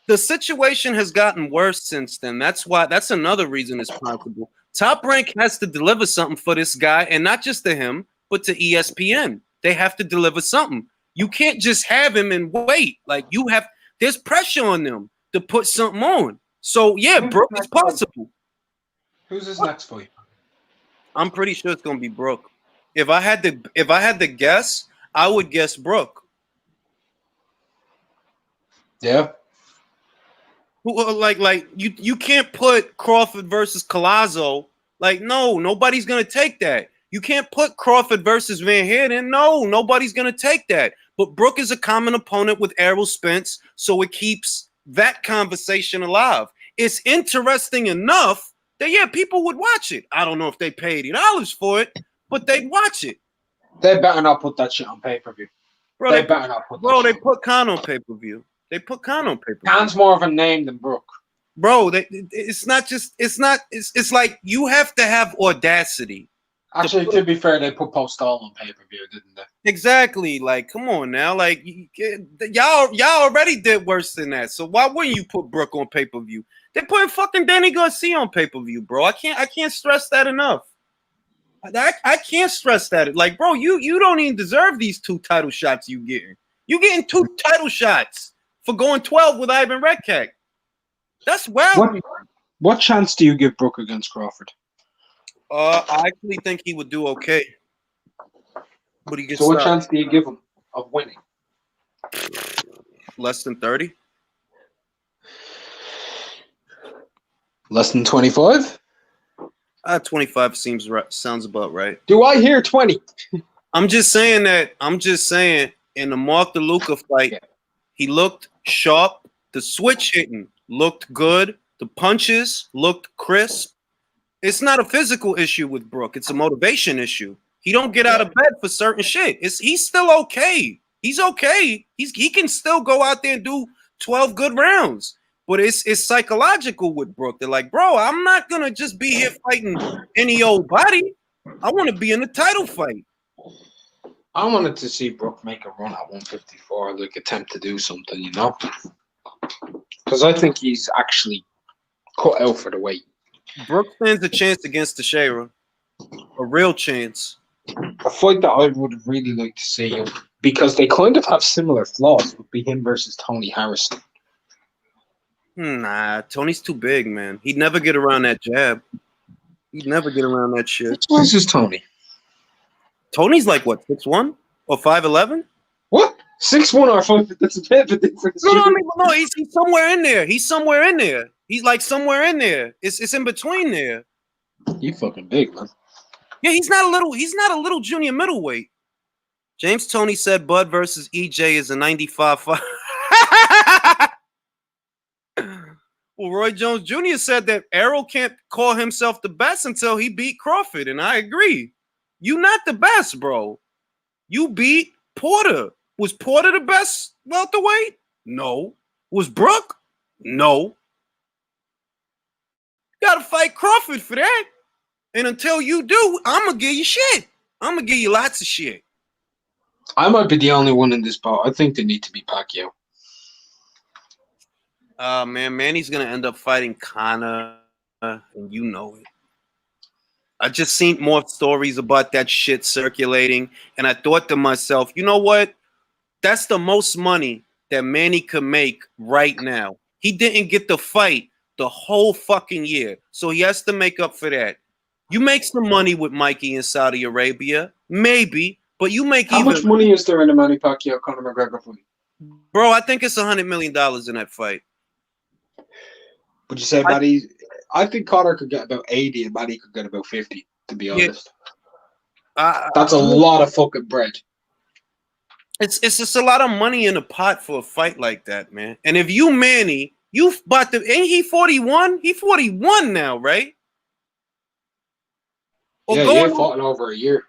The situation has gotten worse since then. That's another reason it's possible. Top Rank has to deliver something for this guy, and not just to him, but to ESPN. They have to deliver something. You can't just have him and wait. Like there's pressure on them to put something on. So yeah, Brook is possible. Who's his next fight? I'm pretty sure it's gonna be Brook. If I had to guess, I would guess Brook. Yeah. Like you can't put Crawford versus Collazo. Like, no, nobody's gonna take that. You can't put Crawford versus Van Heerden. No, nobody's gonna take that. But Brook is a common opponent with Errol Spence, so it keeps that conversation alive. It's interesting enough that yeah, people would watch it. I don't know if they paid $80 for it, but they'd watch it. They better not put that shit on pay-per-view. Bro, they better not put that shit. They put Khan on pay-per-view. Khan's more of a name than Brook. Bro, it's like you have to have audacity. Actually, to be fair, they put Postal on pay-per-view, didn't they? Exactly. Like, come on now. Like, y'all already did worse than that. So why wouldn't you put Brook on pay-per-view? They're putting fucking Danny Garcia on pay-per-view, bro. I can't stress that enough. I can't stress that. Like, bro, you don't even deserve these 2 title shots you getting. You getting 2 title shots for going 12 with Ivan Redkach. That's wild. What chance do you give Brook against Crawford? I actually think he would do okay. But he gets so what chance do you give him of winning? Less than 30. Less than 25? 25 sounds about right. Do I hear 20? I'm just saying in the Mark DeLuca fight, he looked sharp. The switch hitting looked good. The punches looked crisp. It's not a physical issue with Brook. It's a motivation issue. He don't get out of bed for certain shit. He's still okay. He's okay. He can still go out there and do 12 good rounds. But it's psychological with Brook. They're like, bro, I'm not gonna just be here fighting any old body. I want to be in a title fight. I wanted to see Brook make a run at 154, like attempt to do something, you know? Because I think he's actually cut out for the weight. Brook stands a chance against Teixeira. A real chance. A fight that I would really like to see, because they kind of have similar flaws, would be him versus Tony Harrison. Nah, Tony's too big, man. He'd never get around that jab. He'd never get around that shit. Which one's is Tony? Tony's like what, 6'1" or 5'11"? What? 6'1" or 5'? That's a bit of a difference. No, he's somewhere in there. He's somewhere in there. He's like somewhere in there. It's in between there. You fucking big, man. Yeah, he's not a little junior middleweight. James Toney said Bud versus EJ is a 95 fight. Well, Roy Jones Jr. said that Errol can't call himself the best until he beat Crawford, and I agree. You not the best, bro. You beat Porter. Was Porter the best welterweight? No. Was Brook? No. You gotta fight Crawford for that. And until you do, I'm gonna give you shit. I'm gonna give you lots of shit. I might be the only one in this bout. I think they need to be Pacquiao. Man, Manny's gonna end up fighting Conor, and you know it. I just seen more stories about that shit circulating, and I thought to myself, you know what? That's the most money that Manny could make right now. He didn't get to fight the whole fucking year, so he has to make up for that. You make some money with Mikey in Saudi Arabia, maybe, but you make How much money is there in the Manny Pacquiao Conor McGregor fight? Bro, I think it's $100 million in that fight. Would you say Manny? I think Conor could get about 80 and Manny could get about 50, to be honest. That's a lot of fucking bread. It's just a lot of money in a pot for a fight like that, man. And if you Manny, you about to, ain't he 41? He 41 now, right? Or yeah, he fought in over a year.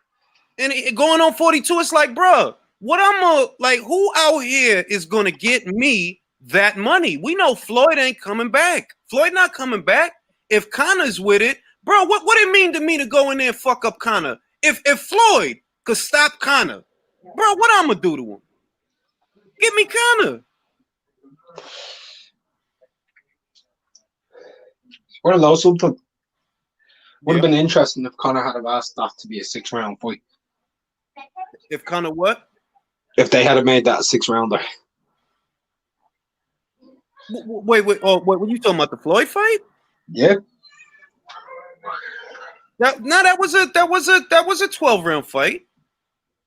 And going on 42, it's like, bro, who out here is gonna get me that money? We know Floyd ain't coming back. Floyd not coming back. If Conor's with it, bro, what it mean to me to go in there and fuck up Conor? If Floyd could stop Conor, bro, what I'm gonna do to him? Give me Conor. What a something. Would have been interesting if Conor had asked that to be a 6-round fight. If Conor what? If they had made that a 6-rounder. Wait. Oh, what were you talking about? The Floyd fight? Yeah. That was a 12-round fight.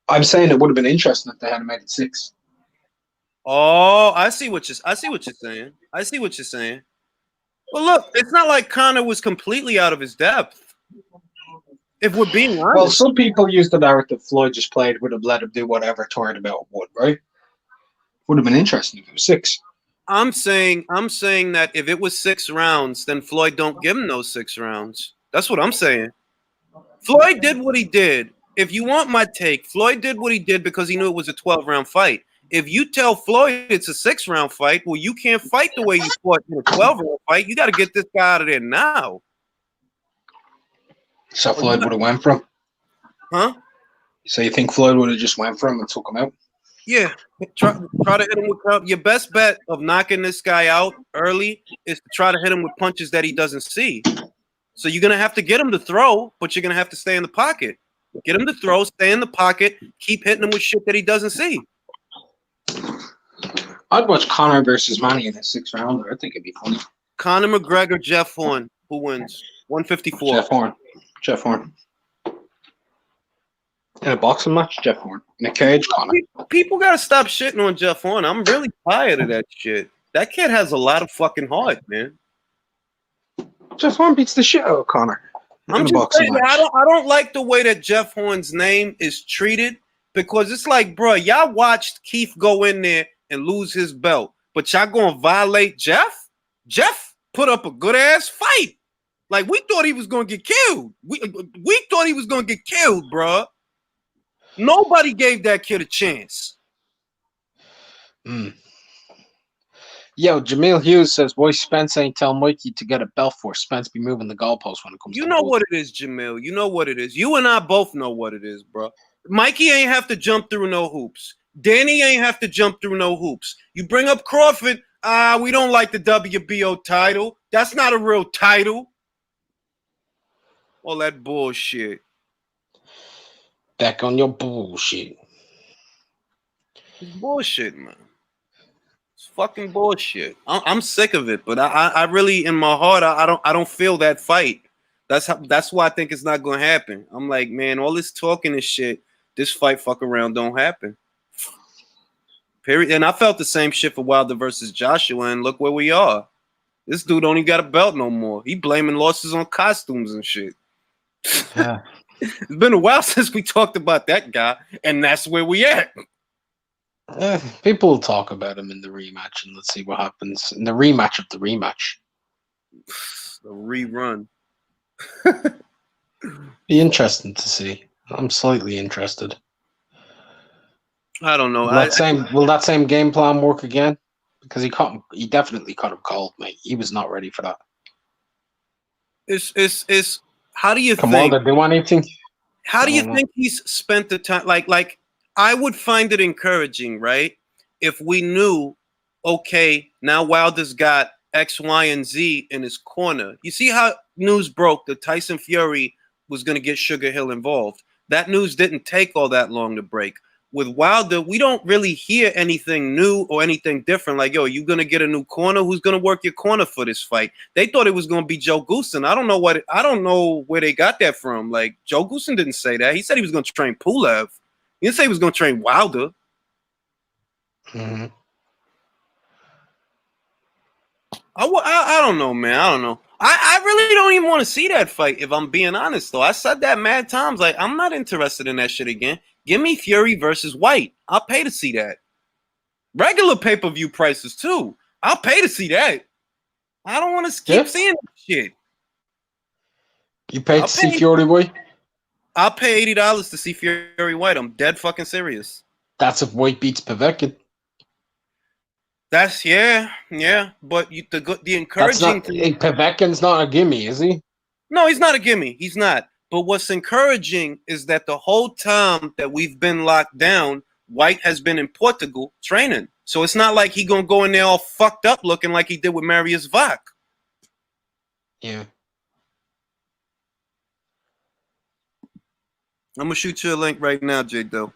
I'm saying it would have been interesting if they had made it 6. Oh, I see what you're saying. Well, look, it's not like Conor was completely out of his depth. If we're being honest. Well, some people use the narrative Floyd just played, would have let him do whatever, torn him out, would, right? Would have been interesting if it was 6. I'm saying that if it was 6 rounds, then Floyd don't give him those 6 rounds. That's what I'm saying. Floyd did what he did. If you want my take, Floyd did what he did because he knew it was a 12-round fight. If you tell Floyd it's a 6-round fight, well, you can't fight the way you fought in a 12-round fight. You got to get this guy out of there now. So Floyd would have went from? Huh? So you think Floyd would have just went for him and took him out? Yeah. Try to hit him with your best bet of knocking this guy out early is to try to hit him with punches that he doesn't see. So you're going to have to get him to throw, but you're going to have to stay in the pocket. Get him to throw, stay in the pocket, keep hitting him with shit that he doesn't see. I'd watch Conor versus Manny in a 6-rounder. I think it'd be funny. Conor McGregor, Jeff Horn. Who wins? 154. Jeff Horn. In a boxing match, Jeff Horn. In a cage, Connor. People gotta stop shitting on Jeff Horn. I'm really tired of that shit. That kid has a lot of fucking heart, man. Jeff Horn beats the shit out of Connor. I'm just saying, I don't like the way that Jeff Horn's name is treated, because it's like, bro, y'all watched Keith go in there and lose his belt, but y'all gonna violate Jeff? Jeff put up a good ass fight. Like, we thought he was gonna get killed. We thought he was gonna get killed, bro. Nobody gave that kid a chance. Yo, Jamil Hughes says, "Boy, Spence ain't tell Mikey to get a belt for. Spence be moving the goalposts when it comes." You know what it is, Jamil. You know what it is. You and I both know what it is, bro. Mikey ain't have to jump through no hoops. Danny ain't have to jump through no hoops. You bring up Crawford. We don't like the WBO title. That's not a real title. All that bullshit. Back on your bullshit. It's bullshit, man. It's fucking bullshit. I'm sick of it, but I really, in my heart, I don't feel that fight. That's why I think it's not gonna happen. I'm like, man, all this talking and shit, this fight fuck around don't happen. Period. And I felt the same shit for Wilder versus Joshua, and look where we are. This dude don't even got a belt no more. He blaming losses on costumes and shit. Yeah. It's been a while since we talked about that guy, and that's where we at. People will talk about him in the rematch, and let's see what happens in the rematch of the rematch. The rerun. Be interesting to see. I'm slightly interested. I don't know. Will that same game plan work again? Because he definitely caught him cold, mate. He was not ready for that. It's how do you Come think? on, do anything? How do you think he's spent the time? Like I would find it encouraging, right? If we knew, okay, now Wilder's got X, Y, and Z in his corner. You see how news broke that Tyson Fury was going to get Sugar Hill involved. That news didn't take all that long to break. With Wilder, we don't really hear anything new or anything different. Like, yo, you gonna get a new corner? Who's gonna work your corner for this fight? They thought it was gonna be Joe Goosen. I don't know where they got that from. Like, Joe Goosen didn't say that. He said he was gonna train Pulev. He didn't say he was gonna train Wilder. Mm-hmm. I don't know, man. I don't know. I really don't even want to see that fight, if I'm being honest, though. I said that mad times. Like, I'm not interested in that shit again. Give me Fury versus White. I'll pay to see that. Regular pay-per-view prices, too. I'll pay to see that. I don't want to keep seeing that shit. You paid to see Fury White? I'll pay $80 to see Fury White. I'm dead fucking serious. That's if White beats Povetkin. That's, yeah. But the encouraging thing... Povetkin's not a gimme, is he? No, he's not a gimme. He's not. But what's encouraging is that the whole time that we've been locked down, White has been in Portugal training. So it's not like he gonna go in there all fucked up looking like he did with Marius Vach. Yeah. I'm gonna shoot you a link right now, J-Do.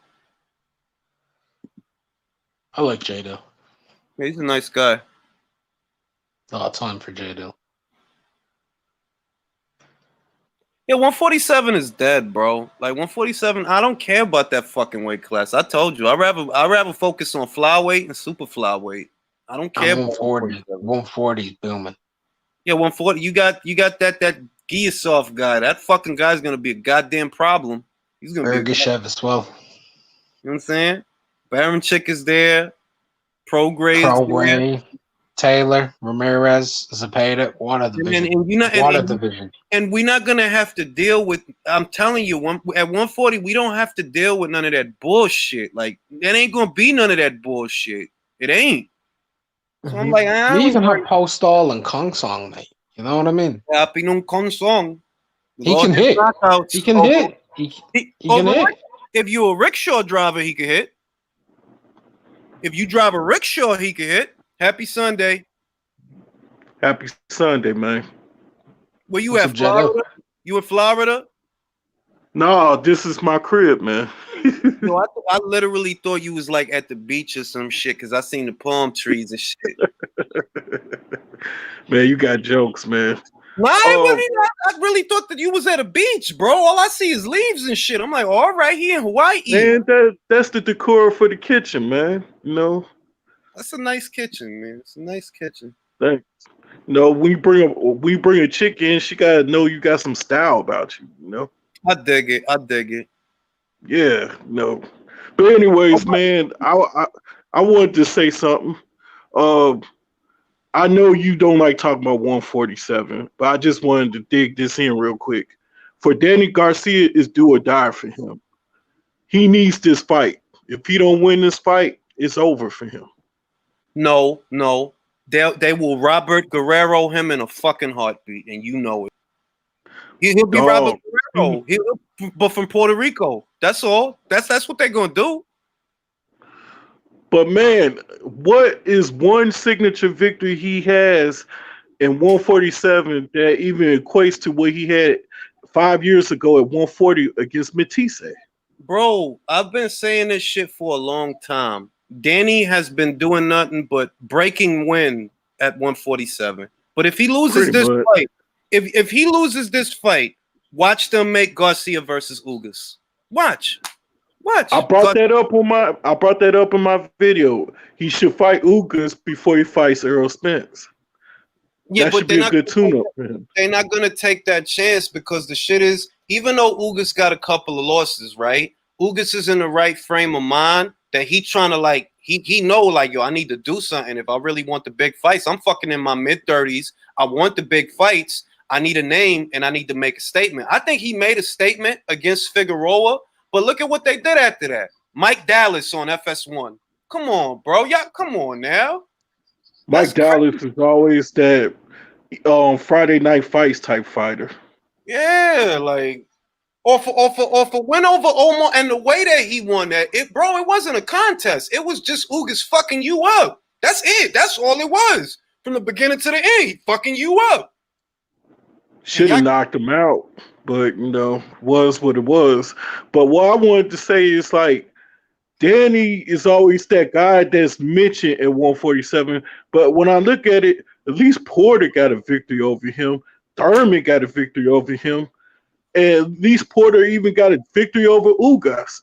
I like J-Do. Yeah, he's a nice guy. Oh, time for J-Do. Yeah, 147 is dead, bro. Like 147, I don't care about that fucking weight class. I told you, I'd rather focus on flyweight and super flyweight. I don't care. 140. 140 is booming. Yeah, 140. You got that Giasov guy. That fucking guy's gonna be a goddamn problem. He's gonna be Ergashev as well. You know what I'm saying? Baronchik is there. Prograis. Taylor, Ramirez, Zepeda, what a division. And we're not going to have to deal with, I'm telling you, at 140, we don't have to deal with none of that bullshit. Like, it ain't going to be none of that bullshit. It ain't. So I'm like, we even have Postall and Kong Song, mate. You know what I mean? Kong Song. He can hit. He can hit. He can hit. If you're a rickshaw driver, he can hit. If you drive a rickshaw, he can hit. Happy Sunday. Happy Sunday, man. Where you at, Florida? You in Florida? No, this is my crib, man. No, I literally thought you was like at the beach or some shit because I seen the palm trees and shit. Man, you got jokes, man. I really thought that you was at a beach, bro. All I see is leaves and shit. I'm like, all right, here in Hawaii. Man, that's the decor for the kitchen, man. You know. That's a nice kitchen, man. It's a nice kitchen. Thanks. You know, when we bring a chick in, she gotta know you got some style about you. You know. I dig it. Yeah. No. But anyways, man, I wanted to say something. I know you don't like talking about 147, but I just wanted to dig this in real quick. For Danny Garcia, is do or die for him. He needs this fight. If he don't win this fight, it's over for him. No. They will Robert Guerrero him in a fucking heartbeat, and you know it. He'll be Robert Guerrero. But from Puerto Rico. That's all. That's what they're gonna do. But man, what is one signature victory he has in 147 that even equates to what he had 5 years ago at 140 against Matisse? Bro, I've been saying this shit for a long time. Danny has been doing nothing but breaking wind at 147. But if he loses fight, if he loses this fight, watch them make Garcia versus Ugas. Watch. I brought that up in my video. He should fight Ugas before he fights Errol Spence. Yeah, that but should be a good tune-up for him. They're not gonna take that chance because the shit is, even though Ugas got a couple of losses, right? Ugas is in the right frame of mind that he trying to he know like, yo, I need to do something if I really want the big fights. I'm fucking in my mid-30s. I want the big fights. I need a name and I need to make a statement. I think he made a statement against Figueroa, but look at what they did after that. Mike Dallas on FS1. Come on, bro. Yeah, come on now. Mike Dallas is always that Friday night fights type fighter. Yeah, like off a win over Omar, and the way that he won that, it wasn't a contest. It was just Ugas fucking you up. That's it. That's all it was. From the beginning to the end, he fucking you up. Should have knocked him out, but was what it was. But what I wanted to say is like, Danny is always that guy that's mentioned at 147. But when I look at it, at least Porter got a victory over him. Thurman got a victory over him. And at least Porter even got a victory over Ugas.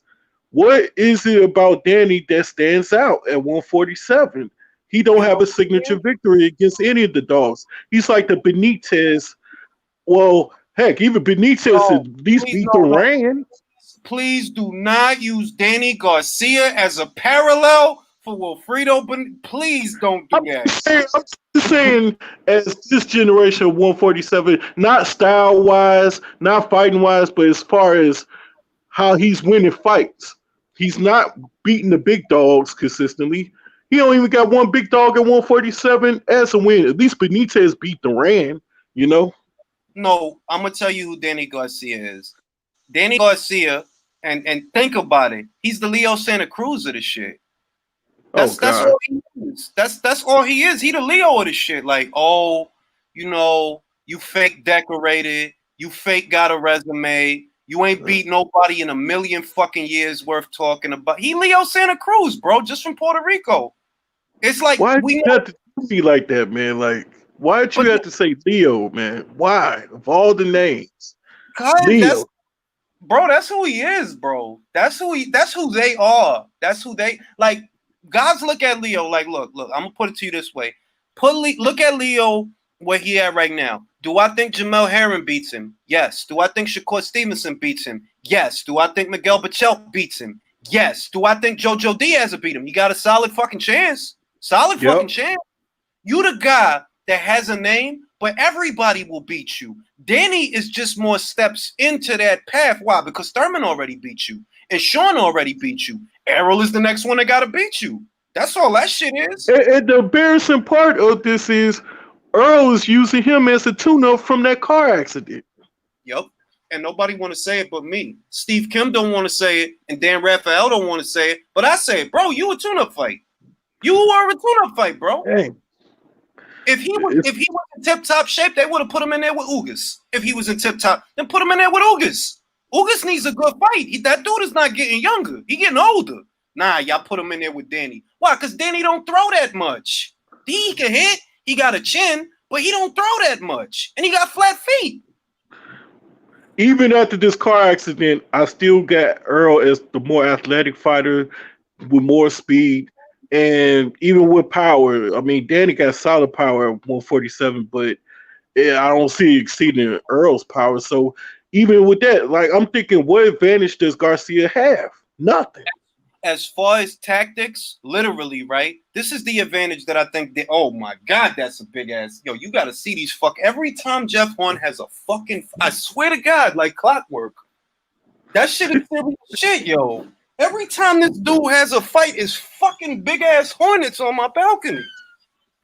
What is it about Danny that stands out at 147? He don't have a signature victory against any of the dogs. He's like the Benitez. Well, heck, even Benitez at least beat Duran. Please do not use Danny Garcia as a parallel for Wilfredo. Please don't do that. I'm just saying, as this generation of 147, not style-wise, not fighting-wise, but as far as how he's winning fights. He's not beating the big dogs consistently. He don't even got one big dog at 147 as a win. At least Benitez beat Duran, No, I'm going to tell you who Danny Garcia is. Danny Garcia, and think about it, he's the Leo Santa Cruz of the shit. That's all he is. That's all he is. He the Leo of the shit. Like, you fake decorated, you fake got a resume, you ain't beat nobody in a million fucking years worth talking about. He Leo Santa Cruz, bro, just from Puerto Rico. It's like, why you have to be like that, man? Like, why did you have to say Leo, man? Why? Of all the names, Leo. Bro, that's who he is, bro. That's who they are. That's who they like. Guys look at Leo like, look, I'm gonna put it to you this way. Look at Leo where he at right now. Do I think Jamel Herring beats him? Yes. Do I think Shakur Stevenson beats him? Yes. Do I think Miguel Bachel beats him? Yes. Do I think Jojo Diaz will beat him? You got a solid fucking chance. Fucking chance. You the guy that has a name, but everybody will beat you. Danny is just more steps into that path. Why? Because Thurman already beat you. And Sean already beat you. Errol is the next one that got to beat you. That's all that shit is. And the embarrassing part of this is Earl is using him as a tune-up from that car accident. Yep. And nobody want to say it but me. Steve Kim don't want to say it, and Dan Raphael don't want to say it, but I say it. Bro, you a tune-up fight. You were a tune-up fight, bro. Dang. If he was in tip-top shape, they would have put him in there with Ugas. If he was in tip-top, then put him in there with Ugas. Ugas needs a good fight. That dude is not getting younger. He getting older. Nah, y'all put him in there with Danny. Why? Because Danny don't throw that much. He can hit. He got a chin, but he don't throw that much, and he got flat feet. Even after this car accident, I still got Earl as the more athletic fighter with more speed, and even with power. I mean, Danny got solid power at 147, but I don't see it exceeding Earl's power. So even with that, like I'm thinking, what advantage does Garcia have? Nothing. As far as tactics, literally, right? This is the advantage that I think that, oh my God, that's a big ass. Yo, you got to see these every time Jeff Horn has a fucking, I swear to God, like clockwork. That shit is serious shit, yo. Every time this dude has a fight, is fucking big ass hornets on my balcony.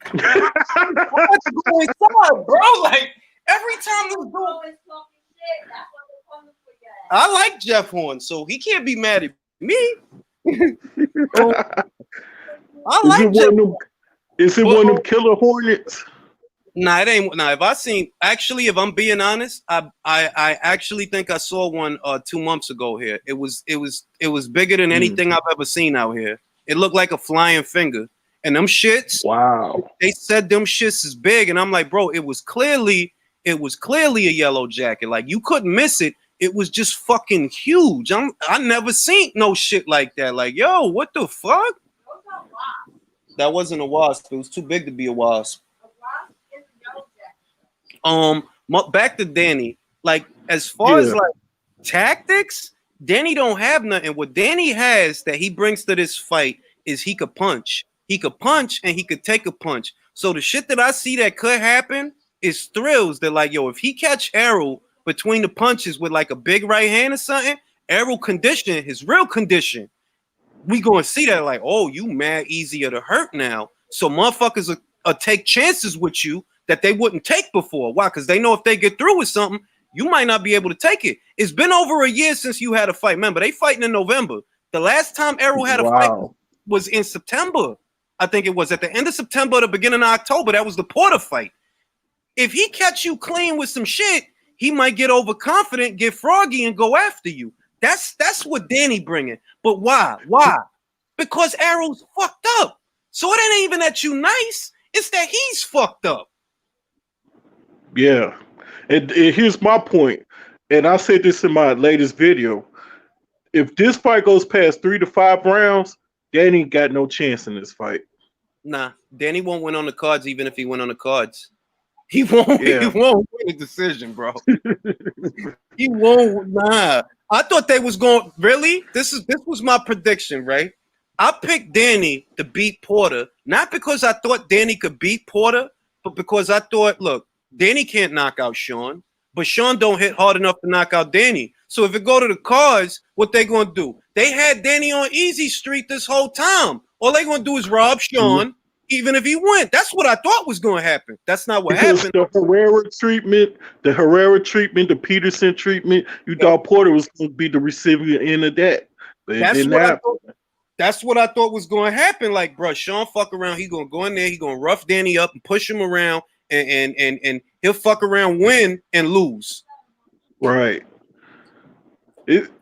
I have to go inside, bro. Like, every time this dude. I like Jeff Horn, so he can't be mad at me. I like Is it one of them killer hornets? Nah, it ain't. Nah, if I'm being honest, I actually think I saw one 2 months ago here. It was bigger than anything I've ever seen out here. It looked like a flying finger. And them shits, wow. They said them shits is big, and I'm like, bro, it was clearly a yellow jacket. Like, you couldn't miss it. It was just fucking huge. I never seen no shit like that. Like, yo, what the fuck? That wasn't a wasp. It was too big to be a wasp. Back to Danny. Like, as far as like tactics, Danny don't have nothing. What Danny has that he brings to this fight is he could punch. He could punch and he could take a punch. So the shit that I see that could happen is thrills. That like, yo, if he catch Errol between the punches with like a big right hand or something, Errol condition, his real condition, we gonna see that like, oh, you mad easier to hurt now. So motherfuckers will take chances with you that they wouldn't take before. Why? Because they know if they get through with something, you might not be able to take it. It's been over a year since you had a fight. Remember, they fighting in November. The last time Errol had a fight was in September. I think it was at the end of September or the beginning of October. That was the Porter fight. If he catch you clean with some shit, he might get overconfident, get froggy, and go after you. That's what Danny bringing. But why? Why? Because Errol's fucked up. So it ain't even that you nice. It's that he's fucked up. Yeah. And here's my point. And I said this in my latest video. If this fight goes past 3 to 5 rounds, Danny got no chance in this fight. Nah, Danny won't win on the cards, even if he went on the cards. He won't. Yeah. He won't win a decision, bro. He won't. Nah. I thought they was going. Really? This was my prediction, right? I picked Danny to beat Porter, not because I thought Danny could beat Porter, but because I thought, look, Danny can't knock out Sean, but Sean don't hit hard enough to knock out Danny. So if it go to the cards, what they gonna do? They had Danny on easy street this whole time. All they gonna do is rob Sean, even if he went. That's what I thought was gonna happen. That's not what happened. The Herrera treatment, the Peterson treatment, you thought Porter was gonna be the recipient end of that. But that's what I thought was gonna happen. Like, bro, Sean fuck around. He gonna go in there. He gonna rough Danny up and push him around, and he'll fuck around, win and lose. Right.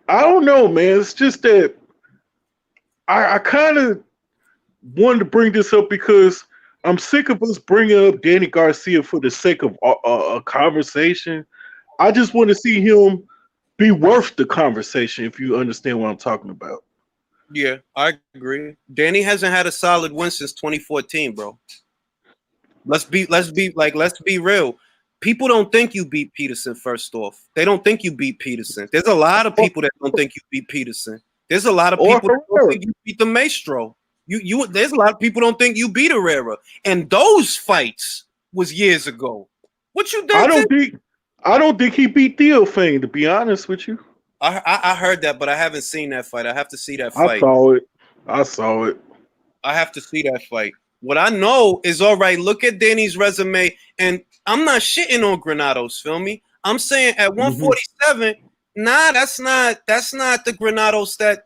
I don't know, man. It's just that I kind of wanted to bring this up because I'm sick of us bringing up Danny Garcia for the sake of a conversation. I just want to see him be worth the conversation, if you understand what I'm talking about. Yeah, I agree. Danny hasn't had a solid win since 2014, bro. Let's be real. People don't think you beat Peterson. First off, they don't think you beat Peterson. There's a lot of people that don't think you beat Peterson. There's a lot of people that don't think you beat the Maestro. There's a lot of people don't think you beat Herrera. And those fights was years ago. What you think? I don't think he beat Theophane, to be honest with you. I heard that, but I haven't seen that fight. I have to see that fight. I saw it. I have to see that fight. What I know is, all right, look at Danny's resume, and I'm not shitting on Granados, feel me? I'm saying at 147, nah, that's not the Granados that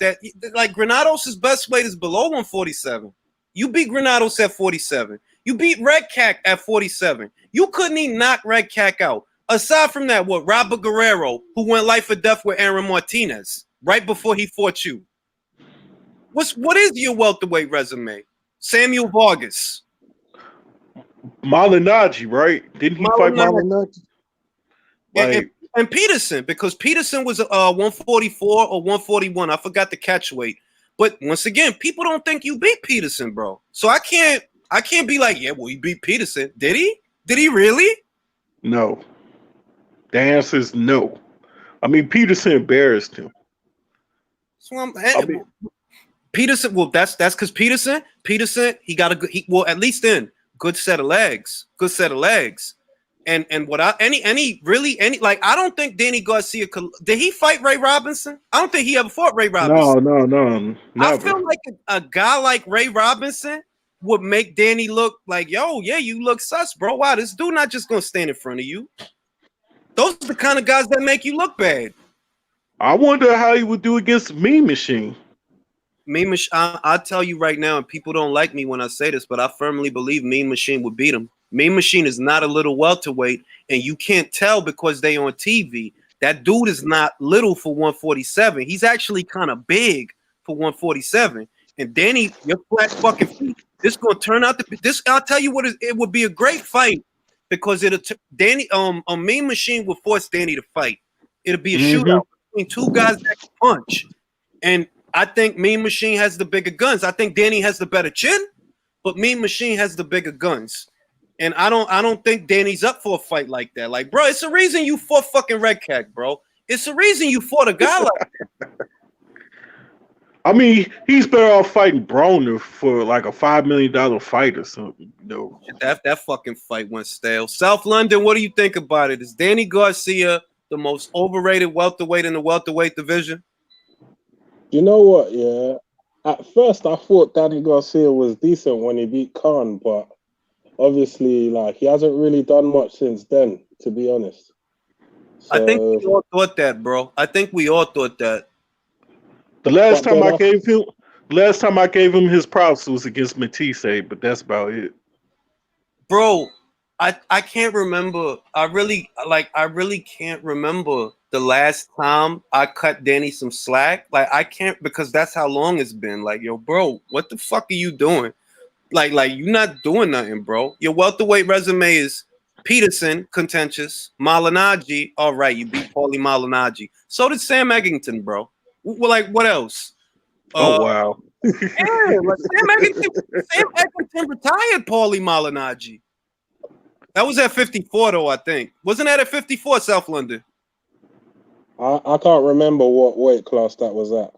like Granados' best weight is below 147. You beat Granados at 47. You beat Red Cack at 47. You couldn't even knock Red Cack out. Aside from that, Robert Guerrero, who went life or death with Aaron Martinez right before he fought you. What is your welterweight resume? Samuel Vargas. Malignaggi, right? Didn't he fight Malignaggi? And Peterson, because Peterson was 144 or 141. I forgot the catch weight. But once again, people don't think you beat Peterson, bro. So I can't be like, yeah, well, he beat Peterson. Did he? Did he really? No. The answer is no. I mean, Peterson embarrassed him. So Peterson, well, that's because Peterson, he got a good, at least then, good set of legs. And what I I don't think Danny Garcia did he fight Ray Robinson? I don't think he ever fought Ray Robinson. No, never. I feel like a guy like Ray Robinson would make Danny look like, yo, yeah, you look sus, bro. Wow, this dude not just gonna stand in front of you. Those are the kind of guys that make you look bad. I wonder how he would do against Mean Machine. Mean Machine, I'll tell you right now, and people don't like me when I say this, but I firmly believe Mean Machine would beat him. Mean Machine is not a little welterweight, and you can't tell because they on TV. That dude is not little for 147. He's actually kind of big for 147. And Danny, your flat fucking feet, this gonna turn out to be this. I'll tell you what, it would be a great fight because a Mean Machine would force Danny to fight. It'll be a shootout between two guys that can punch. And I think Mean Machine has the bigger guns. I think Danny has the better chin, but Mean Machine has the bigger guns. And I don't think Danny's up for a fight like that. Like, bro, it's the reason you fought fucking Red Cat, bro. It's the reason you fought a guy like that. I mean, he's better off fighting Broner for like a $5 million fight or something. No, that fucking fight went stale. South London, what do you think about it? Is Danny Garcia the most overrated welterweight in the welterweight division? You know what? Yeah, at first I thought Danny Garcia was decent when he beat Khan, but obviously, like, he hasn't really done much since then, to be honest. So, I think we all thought that, bro. The last time I gave him his props was against Matisse, but that's about it. Bro, I can't remember. I really can't remember the last time I cut Danny some slack. Like, I can't, because that's how long it's been. Like, yo, bro, what the fuck are you doing? Like you're not doing nothing, bro. Your welterweight resume is Peterson, contentious. Malignaggi, all right, you beat Paulie Malignaggi. So did Sam Eggington, bro. Well, like, what else? Wow. Yeah, like Sam Eggington retired Paulie Malignaggi. That was at 54, though, I think. Wasn't that at 54, South London? I can't remember what weight class that was at.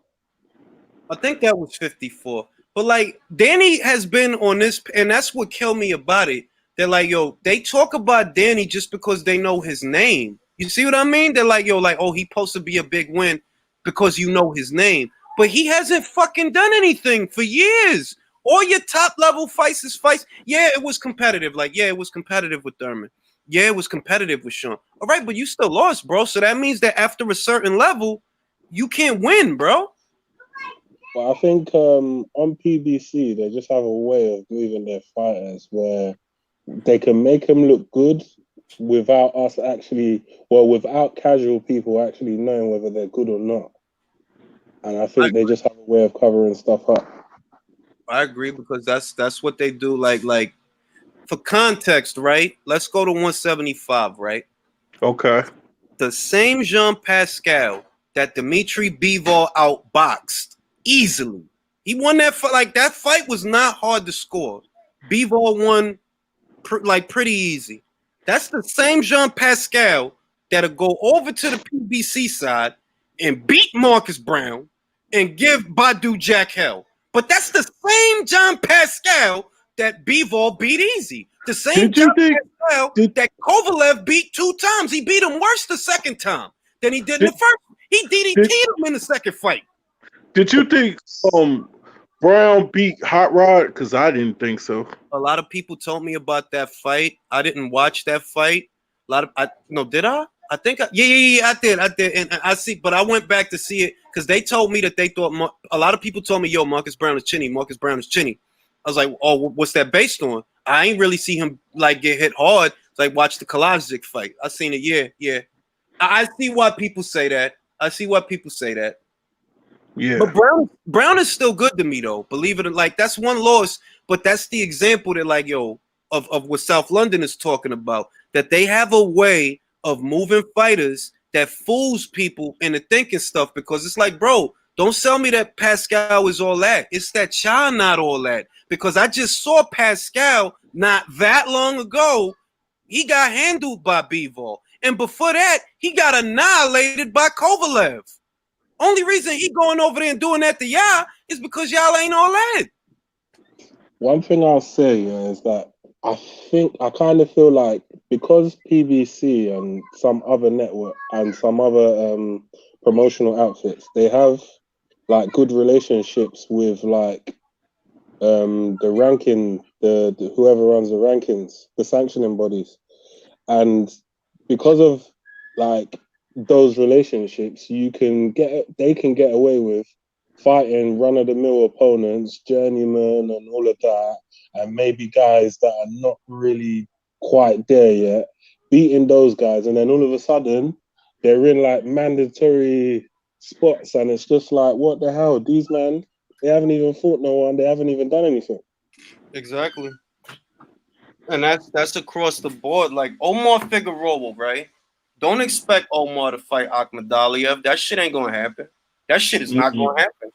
I think that was 54. But, like, Danny has been on this, and that's what killed me about it. They're like, yo, they talk about Danny just because they know his name. You see what I mean? They're like, yo, like, oh, he's supposed to be a big win because you know his name. But he hasn't fucking done anything for years. All your top-level fights is fights. Yeah, it was competitive. Like, yeah, it was competitive with Thurman. Yeah, it was competitive with Sean. All right, but you still lost, bro. So that means that after a certain level, you can't win, bro. Well, I think on PBC, they just have a way of moving their fighters where they can make them look good without us actually, well, without casual people actually knowing whether they're good or not. And I think they just have a way of covering stuff up. I agree, because that's what they do. Like for context, right? Let's go to 175, right? Okay. The same Jean Pascal that Dimitri Bivol outboxed easily. He won that fight. Like, that fight was not hard to score. Bivol won pretty easy. That's the same Jean Pascal that'll go over to the PBC side and beat Marcus Brown and give Badu Jack hell. But that's the same John Pascal that Bivol beat easy. The same John Pascal that Kovalev beat 2 times. He beat him worse the second time than he did in the first. He DDT'd him in the second fight. Did you think Brown beat Hot Rod? Because I didn't think so. A lot of people told me about that fight. I didn't watch that fight. Did I? I think, I did. And I see, but I went back to see it because they told me that they thought, a lot of people told me, yo, Marcus Brown is chinny. I was like, oh, what's that based on? I ain't really see him like get hit hard. It's like, watch the Kalajic fight. I seen it, yeah. I see why people say that. Yeah. But Brown is still good to me, though. Believe it or not, like, that's one loss, but that's the example that, like, yo, of what South London is talking about, that they have a way of moving fighters that fools people into thinking stuff, because it's like, bro, don't sell me that Pacquiao is all that. It's that y'all not all that. Because I just saw Pacquiao not that long ago. He got handled by Bivol. And before that, he got annihilated by Kovalev. Only reason he going over there and doing that to y'all is because y'all ain't all that. One thing I'll say is that I kind of feel like because PBC and some other network and some other promotional outfits, they have like good relationships with like the ranking, the whoever runs the rankings, the sanctioning bodies, and because of like those relationships, they can get away with fighting run-of-the-mill opponents, journeymen and all of that, and maybe guys that are not really quite there yet, beating those guys, and then all of a sudden they're in like mandatory spots, and it's just like, what the hell? These men, they haven't even fought no one, they haven't even done anything. Exactly. And that's across the board. Like Omar Figueroa, right? Don't expect Omar to fight Akhmadaliev. That shit ain't gonna happen. That shit is not gonna happen.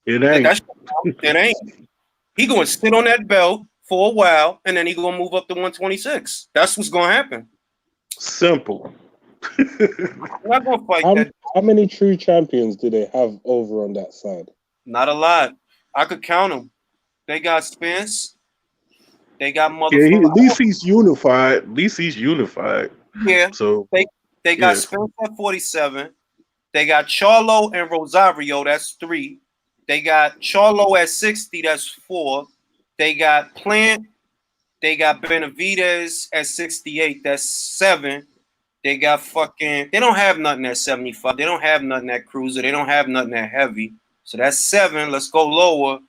It ain't. It ain't. He gonna sit on that belt for a while, and then he gonna move up to 126. That's what's gonna happen. Simple. I'm not gonna fight that. How many true champions do they have over on that side? Not a lot. I could count them. They got Spence. They got motherfuckers. Yeah, at least he's unified. At least he's unified. Yeah. So they got Spence at 47. They got Charlo and Rosario. That's 3. They got Charlo at 60. That's 4. They got Plant. They got Benavidez at 68. That's 7. They got fucking. They don't have nothing at 75. They don't have nothing at cruiser. They don't have nothing at heavy. So that's 7. Let's go lower.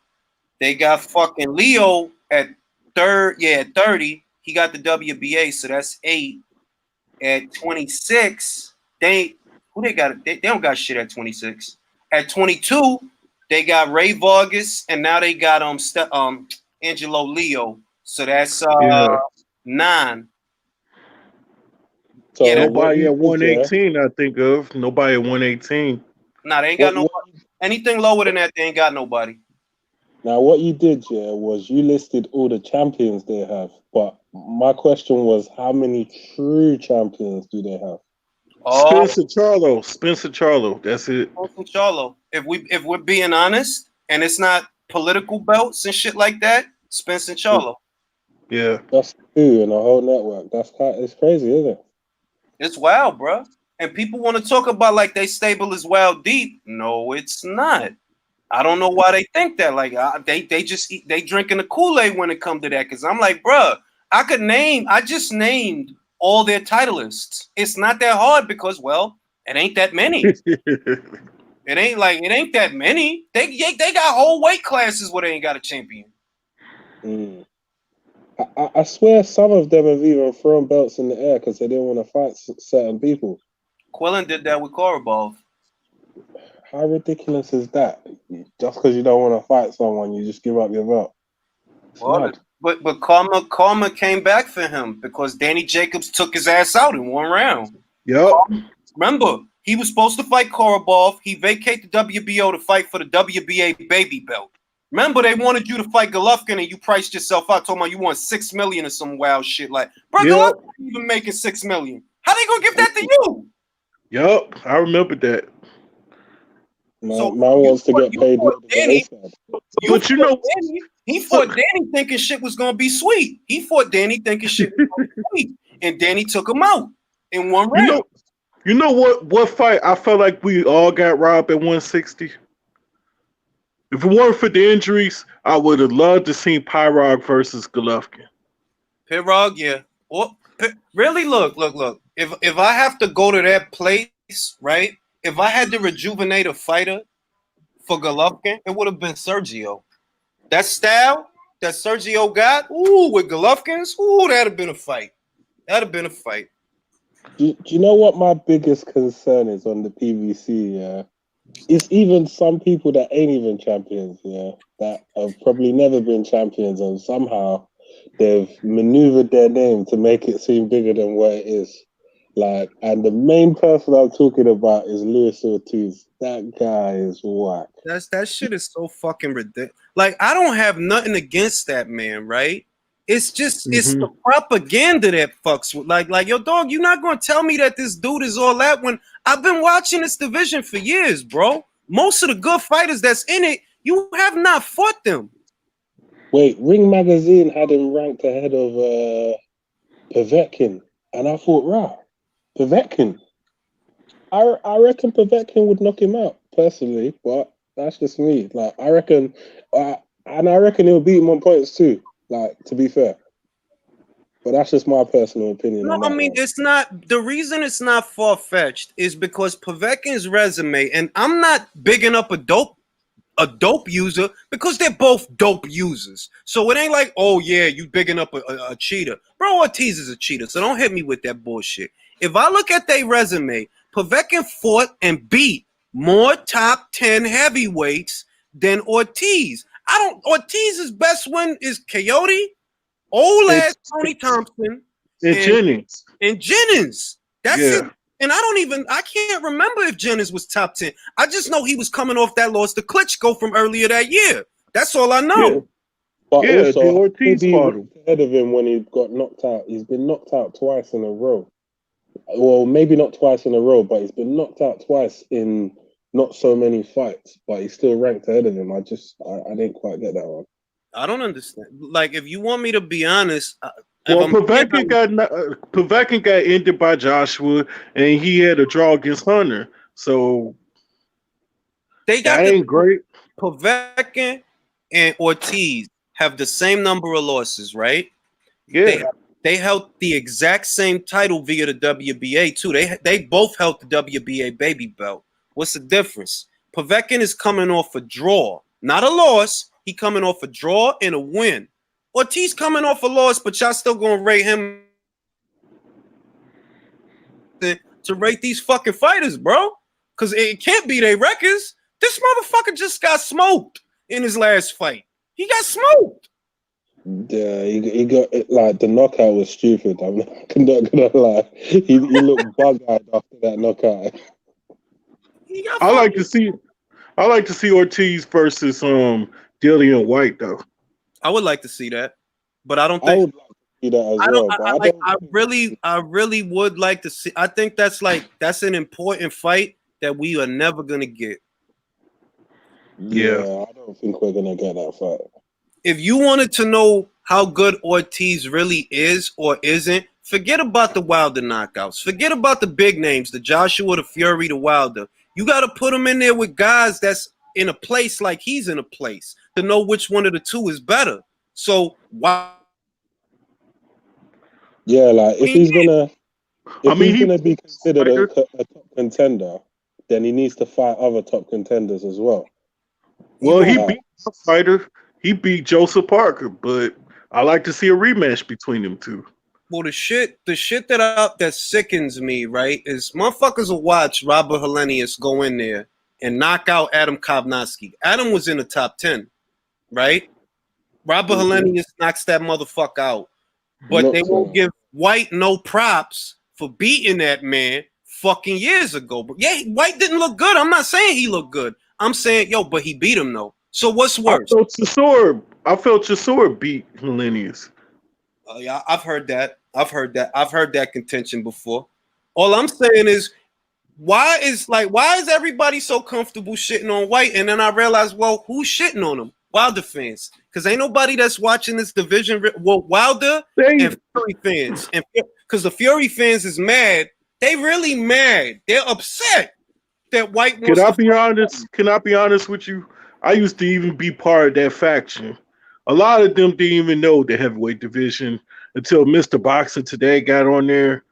They got fucking Leo at 30. He got the WBA, so that's 8. At 26, they don't got shit at 26. At 22, they got Ray Vargas, and now they got Angelo Leo. So that's 9. So yeah, nobody at 118, I think of. Nobody at 118. Nah, they ain't got nobody. Anything lower than that, they ain't got nobody. Now, what you did, was you listed all the champions they have, but my question was, how many true champions do they have? Spencer Charlo. That's it. Spencer Charlo. If we're being honest, and it's not political belts and shit like that, Spencer Charlo. Yeah. That's 2 in a whole network. It's crazy, isn't it? It's wild, bro. And people want to talk about like they stable is wild deep. No, it's not. I don't know why they think that. Like they drinking the Kool-Aid when it comes to that. Because I'm like, bruh, I just named all their titleists. It's not that hard because, well, it ain't that many. It ain't that many. They got whole weight classes where they ain't got a champion. I swear some of them have even thrown belts in the air because they didn't want to fight certain people. Quillen did that with Korobov. How ridiculous is that? Just because you don't want to fight someone, you just give up your belt. But karma came back for him because Danny Jacobs took his ass out in 1 round. Yep. Remember, he was supposed to fight Korobov. He vacated the WBO to fight for the WBA baby belt. Remember, they wanted you to fight Golovkin and you priced yourself out, talking about you want $6 million or some wild shit. Like, bro, Golovkin ain't even making $6 million. How they gonna give that to you? Yep, I remember that. So man wants to get paid. Danny, he fought Danny thinking shit was gonna be sweet. He fought Danny thinking shit was gonna be sweet, and Danny took him out in 1 round. You know what fight I felt like we all got robbed at 160? If it weren't for the injuries, I would have loved to see Pyrog versus Golovkin. Pirog, yeah. Really? Look. If I have to go to that place, right? If I had to rejuvenate a fighter for Golovkin, it would have been Sergio. That style that Sergio got, with Golovkin's, that'd have been a fight. Do you know what my biggest concern is on the PVC? Yeah, it's even some people that ain't even champions. Yeah, that have probably never been champions, and somehow they've maneuvered their name to make it seem bigger than what it is. Like, and the main person I'm talking about is Luis Ortiz. That guy is whack. That shit is so fucking ridiculous. Like, I don't have nothing against that man, right? It's just it's the propaganda that fucks with. Like, yo, dog, you're not gonna tell me that this dude is all that when I've been watching this division for years, bro. Most of the good fighters that's in it, you have not fought them. Wait, Ring Magazine had him ranked ahead of Povetkin, and I thought, right, Povetkin. I reckon Povetkin would knock him out personally, but that's just me. Like, I reckon, and I reckon he'll beat him on points too. Like, to be fair, but that's just my personal opinion. No, I mean, it's not. The reason it's not far fetched is because Povetkin's resume, and I'm not bigging up a dope user because they're both dope users. So it ain't like, oh yeah, you bigging up a cheater. Bro, Ortiz is a cheater, so don't hit me with that bullshit. If I look at their resume, Povetkin fought and beat more top 10 heavyweights than Ortiz. Ortiz's best win is Coyote, old ass Tony Thompson, and Jennings. And Jennings. That's it. And I can't remember if Jennings was top 10. I just know he was coming off that loss to Klitschko from earlier that year. That's all I know. Yeah. But also, the Ortiz model ahead of him when he got knocked out. He's been knocked out twice in a row. Well, maybe not twice in a row, but he's been knocked out twice in not so many fights. But he's still ranked ahead of him. I didn't quite get that one. I don't understand. Like, if you want me to be honest, Povetkin got ended by Joshua, and he had a draw against Hunter. So that ain't great. Povetkin and Ortiz have the same number of losses, right? Yeah. They held the exact same title via the WBA too. They both held the WBA baby belt. What's the difference? Povetkin is coming off a draw, not a loss. He coming off a draw and a win. Ortiz coming off a loss, but y'all still gonna rate him to rate these fucking fighters, bro. Because it can't be their records. This motherfucker just got smoked in his last fight. He got smoked. Yeah, he got like the knockout was stupid. I'm not gonna lie. He looked bug-eyed after that knockout. I like to see Ortiz versus Dillian White though. I would like to see that, but I don't think I would like to see that as well. I really would like to see. I think that's an important fight that we are never gonna get. Yeah, I don't think we're gonna get that fight. If you wanted to know how good Ortiz really is or isn't, forget about the Wilder knockouts. Forget about the big names, the Joshua, the Fury, the Wilder. You got to put him in there with guys that's in a place like he's in a place to know which one of the two is better. So why? Yeah, like if he's gonna be considered a top contender, then he needs to fight other top contenders as well. Well, he beat a fighter. He beat Joseph Parker, but I like to see a rematch between them two. Well, the shit that sickens me, right, is motherfuckers will watch Robert Helenius go in there and knock out Adam Kovnowski. Adam was in the top 10, right? Robert Helenius knocks that motherfucker out. But they won't give White no props for beating that man fucking years ago. But yeah, White didn't look good. I'm not saying he looked good. I'm saying, but he beat him though. So what's worse? I felt Chisora beat Helenius. Oh yeah, I've heard that. I've heard that contention before. All I'm saying is, why is everybody so comfortable shitting on White? And then I realized, well, who's shitting on him? Wilder fans. Because ain't nobody that's watching this division. Well, Wilder and Fury fans. And because the Fury fans is mad. They really mad. They're upset that White wants Can I be honest with you? I used to even be part of that faction. A lot of them didn't even know the heavyweight division until Mr. Boxer Today got on there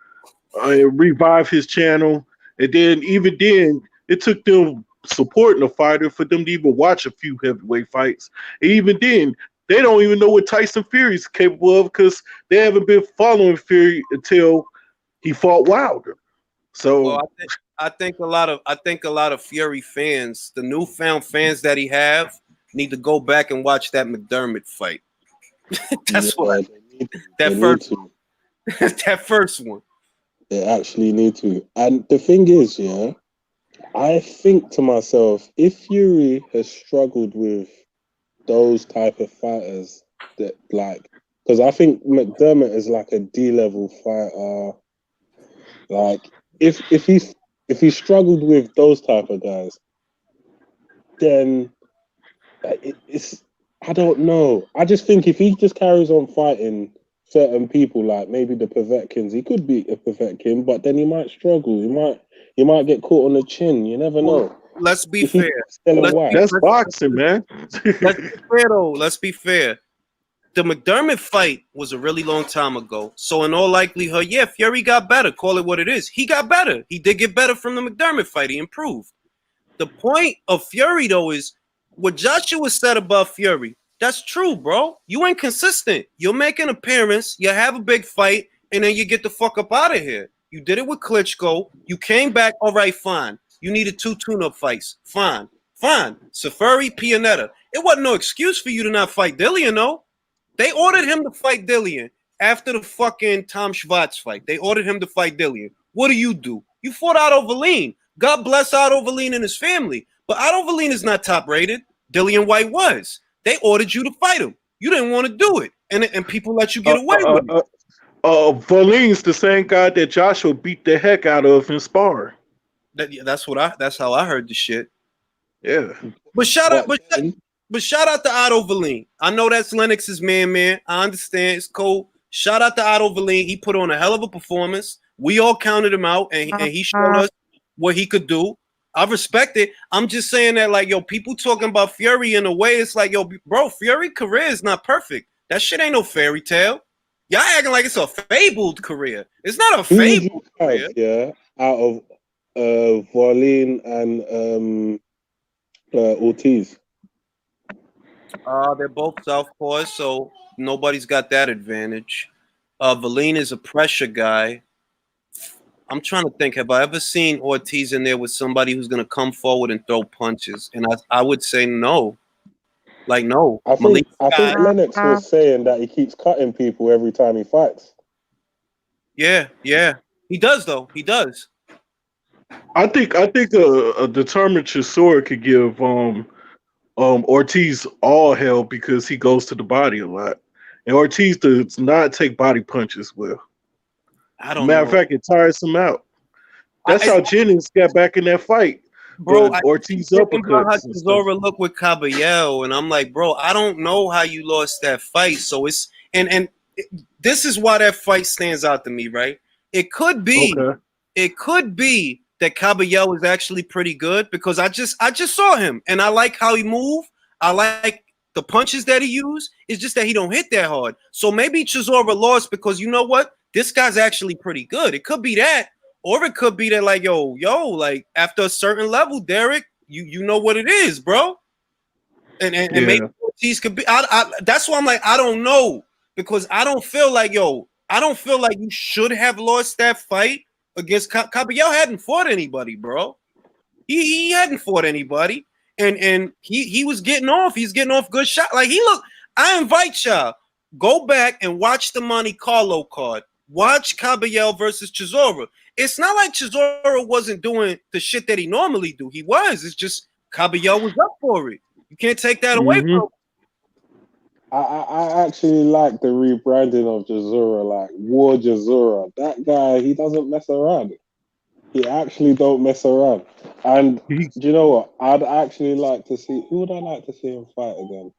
and revived his channel. And then even then, it took them supporting a fighter for them to even watch a few heavyweight fights. And even then, they don't even know what Tyson Fury is capable of because they haven't been following Fury until he fought Wilder. So I think a lot of Fury fans, the newfound fans that he have, need to go back and watch that McDermott fight. That's what That first one. That first one. They actually need to. And the thing is, yeah, I think to myself, if Fury has struggled with those type of fighters that like, because I think McDermott is like a D-level fighter. Like, if he struggled with those type of guys, then it's I don't know. I just think if he just carries on fighting certain people, like maybe the Povetkins, he could beat a Povetkin, but then he might struggle. He might get caught on the chin. You never know. Let's be fair. That's boxing, man. Let's be fair, though. Let's be fair. The McDermott fight was a really long time ago. So in all likelihood, yeah, Fury got better. Call it what it is. He got better. He did get better from the McDermott fight. He improved. The point of Fury, though, is what Joshua said about Fury. That's true, bro. You ain't consistent. You'll make an appearance, you have a big fight, and then you get the fuck up out of here. You did it with Klitschko. You came back, all right, fine. You needed 2 tune-up fights. Fine. Safari, Pianetta. It wasn't no excuse for you to not fight Dillian, though. They ordered him to fight Dillian after the fucking Tom Schwartz fight. They ordered him to fight Dillian. What do? You fought Otto Verleen. God bless Otto Verleen and his family. But Otto Verleen is not top rated. Dillian White was. They ordered you to fight him. You didn't want to do it. And people let you get away with it. Verleen's the same guy that Joshua beat the heck out of in sparring. That's how I heard the shit. Yeah. But shout out to Otto Verleen. I know that's Lennox's man. I understand. It's cool. Shout out to Otto Verleen. He put on a hell of a performance. We all counted him out, and he showed us what he could do. I respect it. I'm just saying that, like, yo, people talking about Fury in a way, it's like, yo, bro, Fury career is not perfect. That shit ain't no fairy tale. Y'all acting like it's a fabled career. It's not a fabled career. Yeah, out of Verleen and Ortiz. They're both southpaws, so nobody's got that advantage. Verleen is a pressure guy. I'm trying to think, have I ever seen Ortiz in there with somebody who's going to come forward and throw punches? And I would say no. Like, no. I think Lennox was saying that he keeps cutting people every time he fights. Yeah. He does, though. He does. I think a determined Chisora could give Ortiz all hell because he goes to the body a lot. And Ortiz does not take body punches well. I don't Matter know. of fact, it tires him out. That's how Jennings got back in that fight. Bro, Ortiz uppercuts. How Chisora look with Caballero, and I'm like, bro, I don't know how you lost that fight. So it's and this is why that fight stands out to me, right? It could be that Caballero is actually pretty good because I just saw him and I like how he moved. I like the punches that he used. It's just that he don't hit that hard. So maybe Chisora lost because you know what? This guy's actually pretty good. It could be that, or it could be that, like, yo, like after a certain level, Derek, you know what it is, bro. And maybe Ortiz could be. That's why I'm like, I don't know because I don't feel like you should have lost that fight against Caballero. Hadn't fought anybody, bro. He hadn't fought anybody, and he was getting off. He's getting off good shot. Like I invite y'all go back and watch the Monte Carlo card. Watch Caballero versus Chisora. It's not like Chisora wasn't doing the shit that he normally do. He was. It's just Caballero was up for it. You can't take that away from him. I actually like the rebranding of Chisora, like War Chisora. That guy, he doesn't mess around. He actually don't mess around. And do you know what? I'd actually like to see. Who would I like to see him fight again?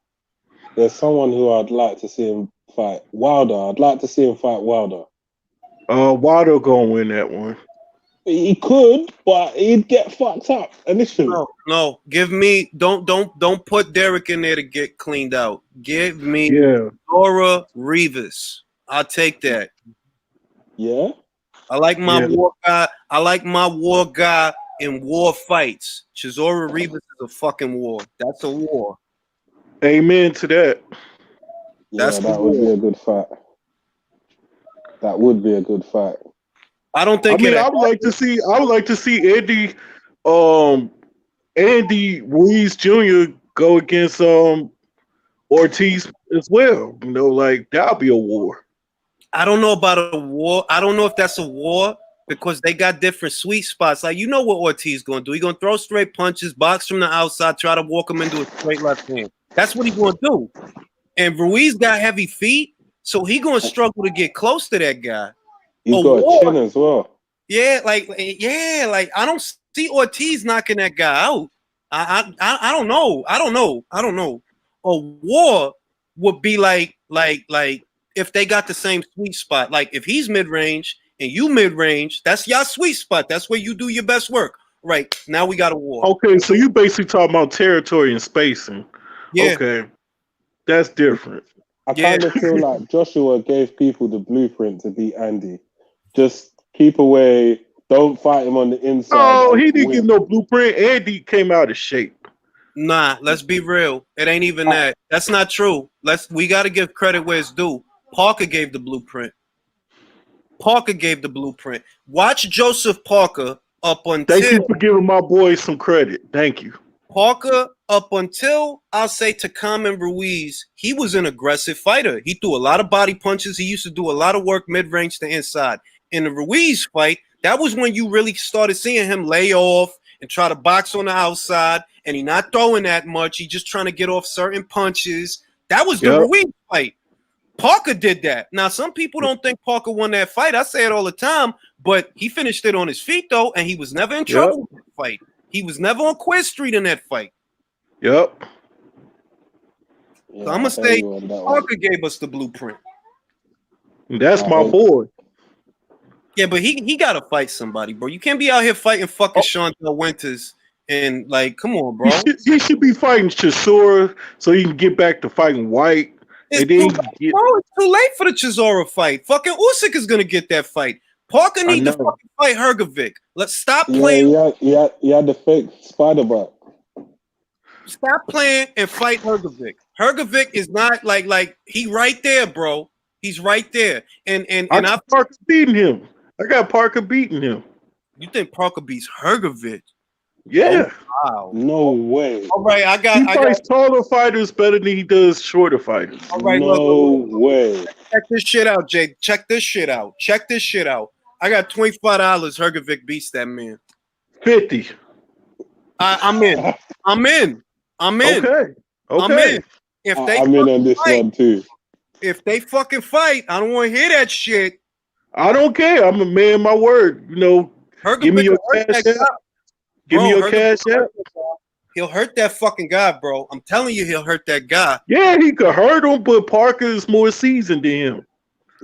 There's someone who I'd like to see him fight. Wilder. I'd like to see him fight Wilder. Wilder gonna win that one. He could, but he'd get fucked up initially. No. Give me don't put Derek in there to get cleaned out. Give me Dora Rivas. I'll take that. Yeah. I like my war guy. I like my war guy in war fights. Chisora Rivas is a fucking war. That's a war. Amen to that. Yeah, that would be a good fight. That would be a good fight. I don't think. I would like to see Andy Ruiz Jr. go against Ortiz as well. You know, like that'll be a war. I don't know about a war. I don't know if that's a war because they got different sweet spots. Like, you know what Ortiz going to do. He's going to throw straight punches, box from the outside, try to walk him into a straight left hand. That's what he's going to do. And Ruiz got heavy feet, so he going to struggle to get close to that guy. He's got a chin as well. Yeah, like I don't see Ortiz knocking that guy out. I don't know. A war would be like if they got the same sweet spot. Like if he's mid range and you mid range, that's your sweet spot. That's where you do your best work. Right now we got a war. Okay, so you basically talking about territory and spacing. Yeah. Okay, that's different. I kind of feel like Joshua gave people the blueprint to beat Andy. Just keep away. Don't fight him on the inside. Oh, he didn't give no blueprint. Andy came out of shape. Nah, let's be real. It ain't even that. That's not true. We got to give credit where it's due. Parker gave the blueprint. Watch Joseph Parker up until. Thank you for giving my boy some credit. Thank you. Parker, up until I'll say Takam Ruiz, he was an aggressive fighter. He threw a lot of body punches. He used to do a lot of work mid-range to inside. In the Ruiz fight, that was when you really started seeing him lay off and try to box on the outside, and he not throwing that much. He just trying to get off certain punches. That was the Ruiz fight. Parker did that. Now, some people don't think Parker won that fight. I say it all the time, but he finished it on his feet, though, and he was never in trouble with that fight. He was never on Quiz Street in that fight. Yep. So I'm going to say Parker gave us the blueprint. That's my boy. Yeah, but he got to fight somebody, bro. You can't be out here fighting fucking Chantel Winters and, like, come on, bro. He should be fighting Chisora so he can get back to fighting White. It's too late for the Chisora fight. Fucking Usyk is going to get that fight. Parker need to fucking fight Hrgovic. Let's stop playing. Yeah, he had the fake spider bite. Stop playing and fight Hrgovic. Hrgovic is not like he right there, bro. He's right there. And Parker beating him. I got Parker beating him. You think Parker beats Hrgovic? Yeah. Oh, wow. No way. All right, He fights taller fighters better than he does shorter fighters. All right, no way. Check this shit out, Jay. Check this shit out. I got $25. Hrgovic beats that man. 50. I'm in. Okay. I'm in. I'm in. I'm in on this one too. If they fucking fight, I don't want to hear that shit. I don't care. I'm a man of my word. You know, give me your cash out. Give me your cash out. He'll hurt that fucking guy, bro. I'm telling you, he'll hurt that guy. Yeah, he could hurt him, but Parker is more seasoned than him.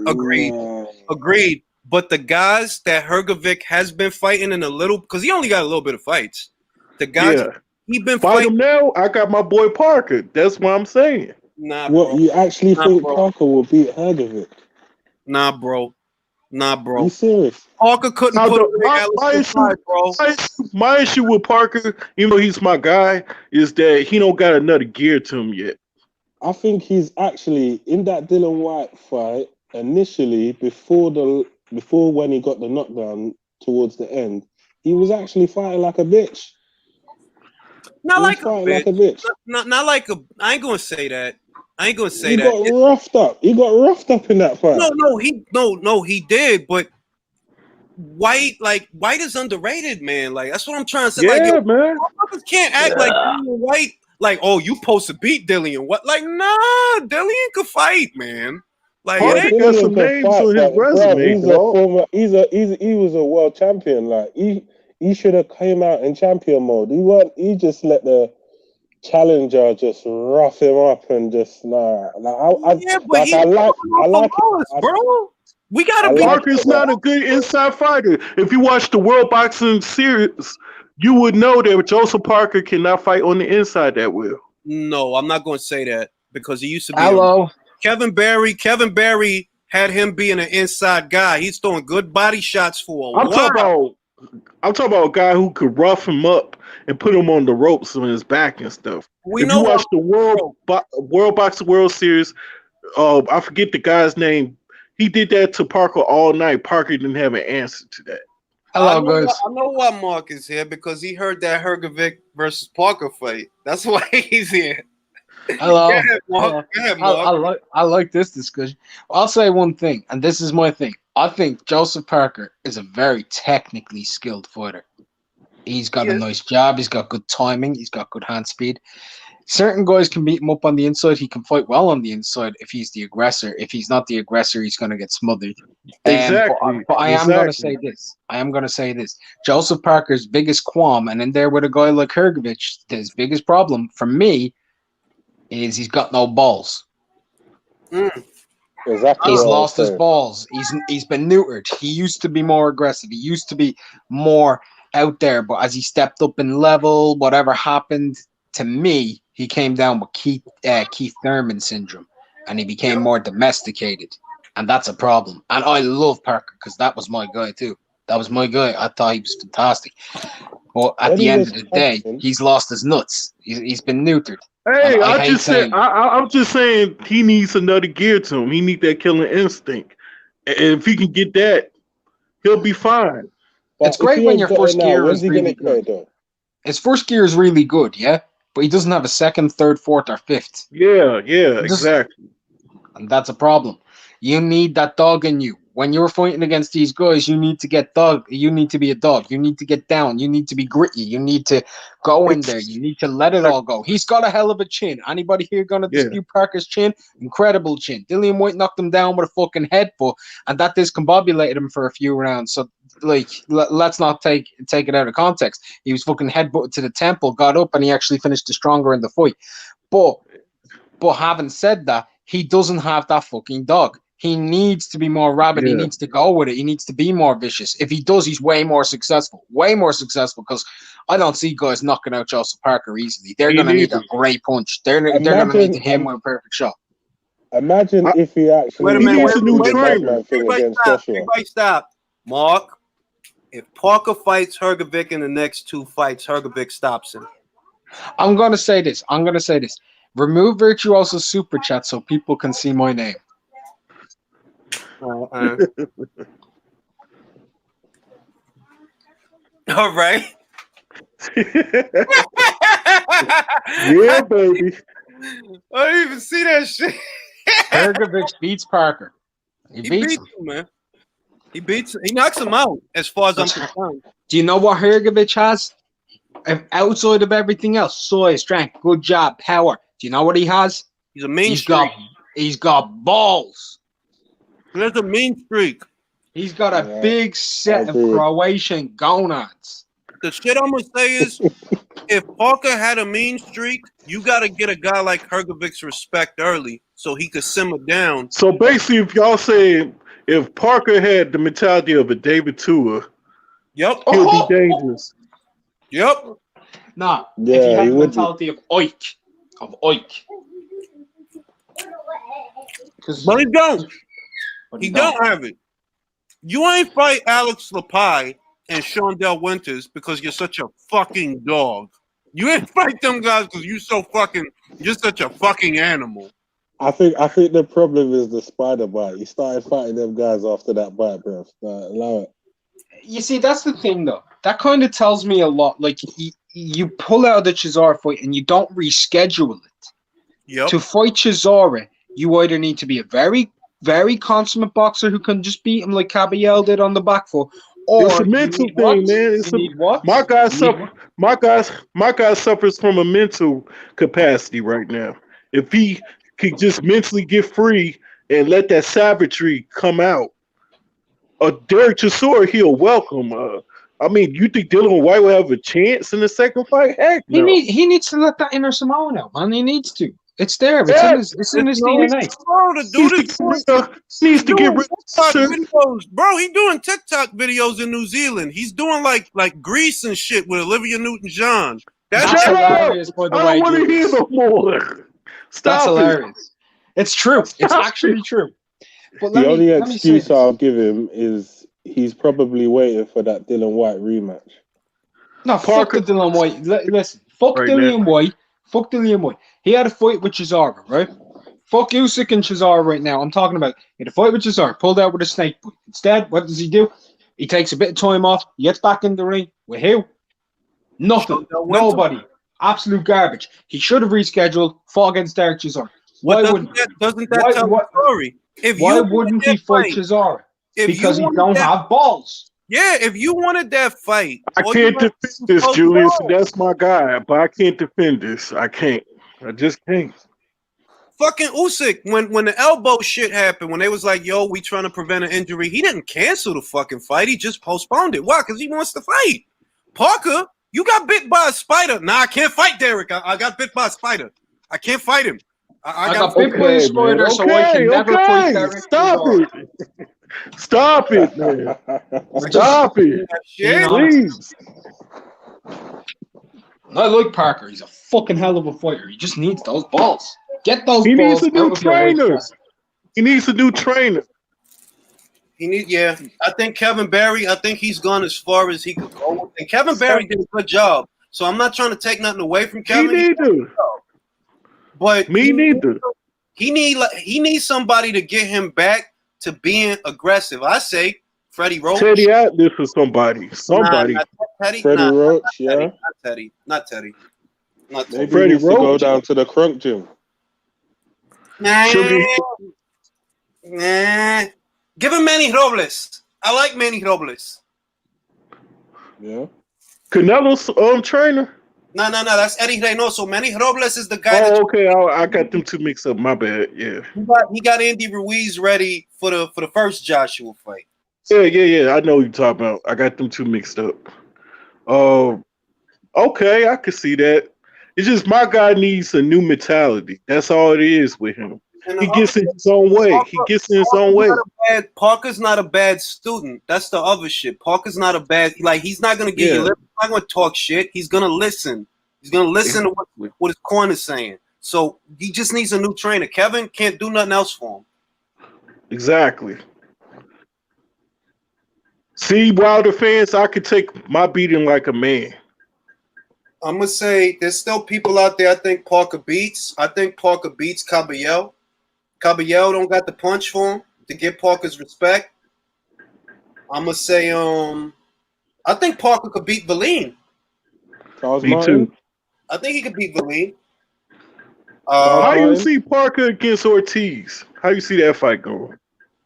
Agreed. But the guys that Hrgovic has been fighting in a little, because he only got a little bit of fights. The guys he been fighting now. I got my boy Parker. That's what I'm saying. Nah, what bro. you actually think Parker will beat Hrgovic? Nah, bro. You serious? Parker couldn't put my issue with Parker, even though he's my guy, is that he don't got another gear to him yet. I think he's actually in that Dylan White fight initially before when he got the knockdown towards the end. He was actually fighting like a bitch. Not like a bitch. Not like a. I ain't gonna say that. He got roughed up. He got roughed up in that fight. No, he did. But White is underrated, man. Like that's what I'm trying to say. Yeah, man. Motherfuckers can't act like Dillian White. Like, oh, you supposed to beat Dillian. What? Like, nah, Dillian could fight, man. Like, he got some names on his resume. He was a world champion. Like, he should have came out in champion mode. He just let the challenger just rough him up and just I like it, bro. We gotta be. Parker's not a good inside fighter. If you watch the World Boxing Series, you would know that Joseph Parker cannot fight on the inside that well. No, I'm not going to say that because he used to be. Kevin Barry had him being an inside guy. He's throwing good body shots for a while. I'm talking about a guy who could rough him up and put him on the ropes on his back and stuff. If you watch the World Boxing World Series, I forget the guy's name. He did that to Parker all night. Parker didn't have an answer to that. Hello, guys. I know why Mark is here because he heard that Hrgovic versus Parker fight. That's why he's here. Hello. Go ahead, Mark. Go ahead, Mark. I like this discussion. I'll say one thing, and this is my thing. I think Joseph Parker is a very technically skilled fighter. He's got a nice jab. He's got good timing. He's got good hand speed. Certain guys can beat him up on the inside. He can fight well on the inside if he's the aggressor. If he's not the aggressor, he's going to get smothered. Exactly. But I am going to say this. Joseph Parker's biggest qualm, and in there with a guy like Hrgovic, his biggest problem for me is he's got no balls. Exactly. He's lost his balls. He's been neutered. He used to be more aggressive. He used to be more out there. But as he stepped up in level, whatever happened to me, he came down with Keith Thurman syndrome, and he became more domesticated, and that's a problem. And I love Parker because that was my guy too. That was my guy. I thought he was fantastic. But at the end of the day, he's lost his nuts. He's been neutered. Hey, I'm just saying he needs another gear to him. He needs that killing instinct. And if he can get that, he'll be fine. But it's great when your first gear is really good. good. His first gear is really good, yeah? But he doesn't have a second, third, fourth, or fifth. Yeah, exactly. And that's a problem. You need that dog in you. When you're fighting against these guys, you need to get dog. You need to be a dog. You need to get down. You need to be gritty. You need to go in there. You need to let it all go. He's got a hell of a chin. Anybody here going to dispute Parker's chin? Incredible chin. Dillian White knocked him down with a fucking headbutt, and that discombobulated him for a few rounds. So, like, let's not take it out of context. He was fucking headbutted to the temple, got up, and he actually finished the stronger in the fight. But having said that, he doesn't have that fucking dog. He needs to be more rabid. He needs to go with it. He needs to be more vicious. If he does, he's way more successful. Way more successful, because I don't see guys knocking out Joseph Parker easily. They're going to need a great punch. They're going to need to hit him with a perfect shot. Imagine if he actually... Wait a minute. Everybody stop. Mark, if Parker fights Hrgovic in the next two fights, Hrgovic stops him. I'm going to say this. Remove Virtuoso's super chat so people can see my name. All right. Yeah, baby. I didn't even see that shit. Hrgovic beats Parker. He beats him, man. He knocks him out, as far as I'm concerned. Do you know what Hrgovic has? Outside of everything else, size, strength, good job, power. Do you know what he has? He's a mean streak. He's got balls. There's a mean streak. He's got a big set of Croatian gonads. The shit I'm gonna say is, if Parker had a mean streak, you gotta get a guy like Hrgovic's respect early so he could simmer down. So basically, if y'all say if Parker had the mentality of a David Tua, he'll be dangerous. Yep. Nah. If he had the mentality of Oik. But he don't. He don't have it. You ain't fight Alex Lepai and Shondell Winters because you're such a fucking dog. You ain't fight them guys because you're such a fucking animal. I think the problem is the spider bite. He started fighting them guys after that bite, bro. Allow it. You see, that's the thing, though. That kind of tells me a lot. Like, you pull out the Chisora fight and you don't reschedule it. Yep. To fight Chisora, you either need to be a very, very consummate boxer who can just beat him like Caballel did on the back foot, or it's a mental thing, man. My guy suffers from a mental capacity right now. If he could just mentally get free and let that savagery come out, Derek Chisora, he'll welcome. You think Dylan White will have a chance in the second fight? Heck no. He needs to let that inner Samoan out, man. He needs to. It's there. It's in his DNA. Needs to get rid of videos. Bro, he doing TikTok videos in New Zealand. He's doing like Grease and shit with Olivia Newton-John. That's hilarious, by the way. I don't want to hear no more. That's hilarious. It's true. It's actually true. But the only excuse I'll give him is he's probably waiting for that Dylan White rematch. No, fuck the Dylan White. Listen, fuck Dylan White. Fuck Dillian White. He had a fight with Chisora, right? Fuck Usyk and Chisora right now. I'm talking about he had a fight with Chisora, pulled out with a snake bite. Instead, what does he do? He takes a bit of time off. He gets back in the ring with who? Nothing. Nobody. Absolute garbage. He should have rescheduled, fought against Derek Chisora. Why doesn't that tell the story? Why wouldn't he fight Chisora? Because he don't have balls. Yeah, if you wanted that fight, I can't defend this, Julius. That's my guy, but I can't defend this. I can't. I just can't. Fucking Usyk, when the elbow shit happened, when they was like, "Yo, we trying to prevent an injury," he didn't cancel the fucking fight. He just postponed it. Why? Because he wants to fight. Parker, you got bit by a spider. Nah, I can't fight Derek. I got bit by a spider. I can't fight him. I got bit by a spider, so I can never fight Derek. Stop it. Stop it, man. Stop it. Please. I like Parker. He's a fucking hell of a fighter. He just needs those balls. Get those balls. He needs a new trainer. He needs a new trainer. I think Kevin Barry, I think he's gone as far as he could go. And Kevin Barry did a good job. So I'm not trying to take nothing away from Kevin. Me neither. But me neither. He needs somebody to get him back to being aggressive. I say Freddie Roach. Teddy Atlas or somebody. Somebody. Freddie Roach, Not Teddy. Maybe Freddie Roach. Go down to the Crunk gym. Nah. Give him Manny Robles. I like Manny Robles. Yeah. Canelo's trainer? No. That's Eddie Reynoso. Manny Robles is the guy. Oh, okay. I got them two mixed up. My bad. Yeah. He got Andy Ruiz ready for the first Joshua fight. Yeah. I know what you're talking about. I got them two mixed up. Okay, I can see that. It's just my guy needs a new mentality. That's all it is with him. He gets in his own way. Parker's not a bad student. That's the other shit. Parker's not a bad, he's not going to get you lip. He's not going to talk shit. He's going to listen. He's going to listen to what his corner's saying. So he just needs a new trainer. Kevin can't do nothing else for him. Exactly. See, Wilder fans, I could take my beating like a man. I'm going to say there's still people out there I think Parker beats. I think Parker beats Caballero. Caballero don't got the punch for him to get Parker's respect. I'm going to say I think Parker could beat Valine. Me too. I think he could beat Valine. How you see Parker against Ortiz? How you see that fight going?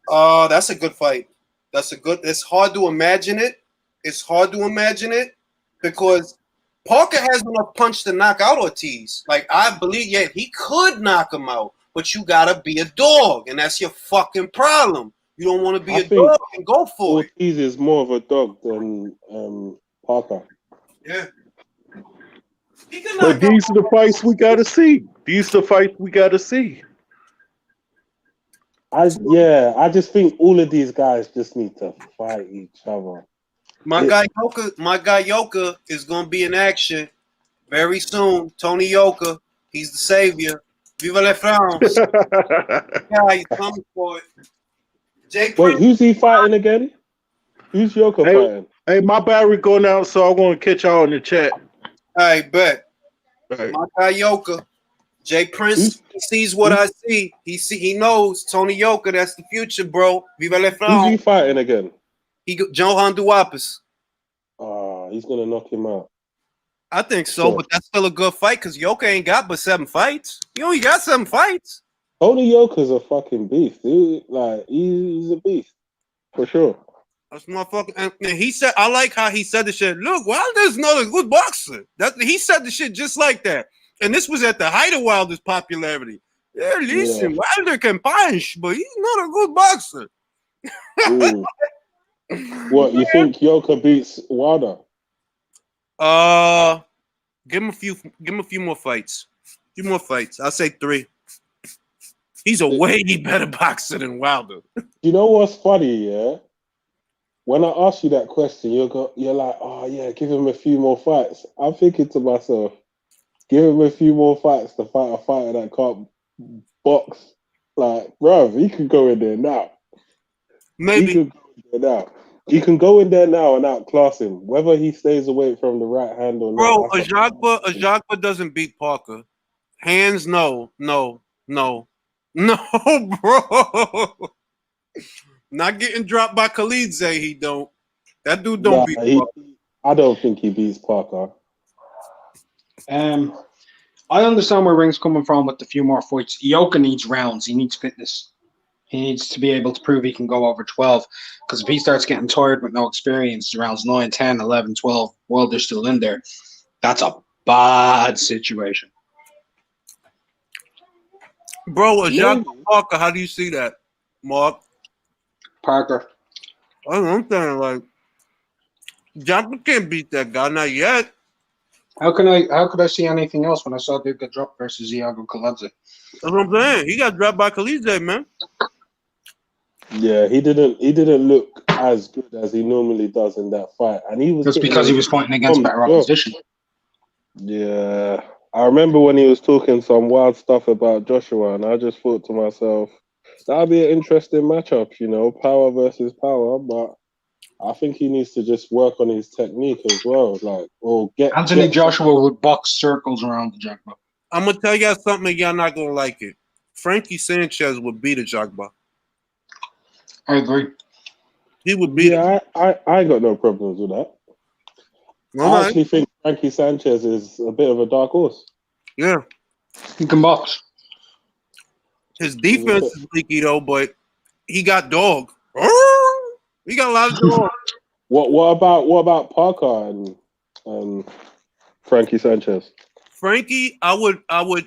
That's a good fight. It's hard to imagine it. Because Parker has enough punch to knock out Ortiz. I believe, he could knock him out, but you gotta be a dog, and that's your fucking problem. You don't want to be a dog and go for it. Ortiz is more of a dog than Parker. Yeah. But these are the fights we gotta see. I just think all of these guys just need to fight each other. My guy Yoka is gonna be in action very soon. Tony Yoka, he's the savior. Viva la France! Yeah, he's coming for it. Wait, who's he fighting again? Who's Yoka fighting? Hey, my battery going out, so I want to catch y'all in the chat. I bet. Right. My guy Yoka, Jay Prince, he sees what I see. He knows Tony Yoka. That's the future, bro. Viva la France! Who's he fighting again? Johan Dubois. He's gonna knock him out. I think so, but that's still a good fight because Yoka ain't got but 7 fights. He only got 7 fights. Tony Yoka's a fucking beast, dude. He's a beast for sure. That's motherfucking. And he said, I like how he said the shit. Look, Wilder's not a good boxer. He said the shit just like that. And this was at the height of Wilder's popularity. Yeah, listen, Wilder can punch, but he's not a good boxer. What, you think Yoka beats Wilder? Give him a few more fights. I'll say 3. He's a way better boxer than Wilder. You know what's funny, yeah? When I ask you that question, you're like, oh yeah, give him a few more fights. I'm thinking to myself, give him a few more fights to fight a fighter that can't box. Bruv, he can go in there now. Maybe. He can go in there now and outclass him, whether he stays away from the right hand or not. Bro, Ajagba doesn't beat Parker. Hands, no, bro. Not getting dropped by Khalidze, he don't. That dude don't beat Parker. I don't think he beats Parker. I understand where Ring's coming from with the few more fights. Yoka needs rounds. He needs fitness. He needs to be able to prove he can go over 12. Because if he starts getting tired with no experience, rounds 9, 10, 11, 12, while they're still in there, that's a bad situation. Bro, Jacques Parker, how do you see that, Mark? Parker. I'm saying, like, Jacques can't beat that guy, not yet. How could I see anything else when I saw Duke get dropped versus Iago Kaladze? That's what I'm saying. He got dropped by Khalid, man. Yeah, he didn't look as good as he normally does in that fight, and he was just because he was fighting against better opposition. Yeah, I remember when he was talking some wild stuff about Joshua, and I just thought to myself, that'd be an interesting matchup, you know, power versus power. But I think he needs to just work on his technique as well, like, or get Anthony Joshua would box circles around the Jagba. I'm gonna tell y'all something, and y'all not gonna like it. Frankie Sanchez would beat a Jagba. I agree. He would beat. Yeah, I ain't got no problems with that. I actually think Frankie Sanchez is a bit of a dark horse. Yeah, he can box. His defense is leaky though, but he got dog. He got a lot of dog. What about Parker and Frankie Sanchez? Frankie, I would,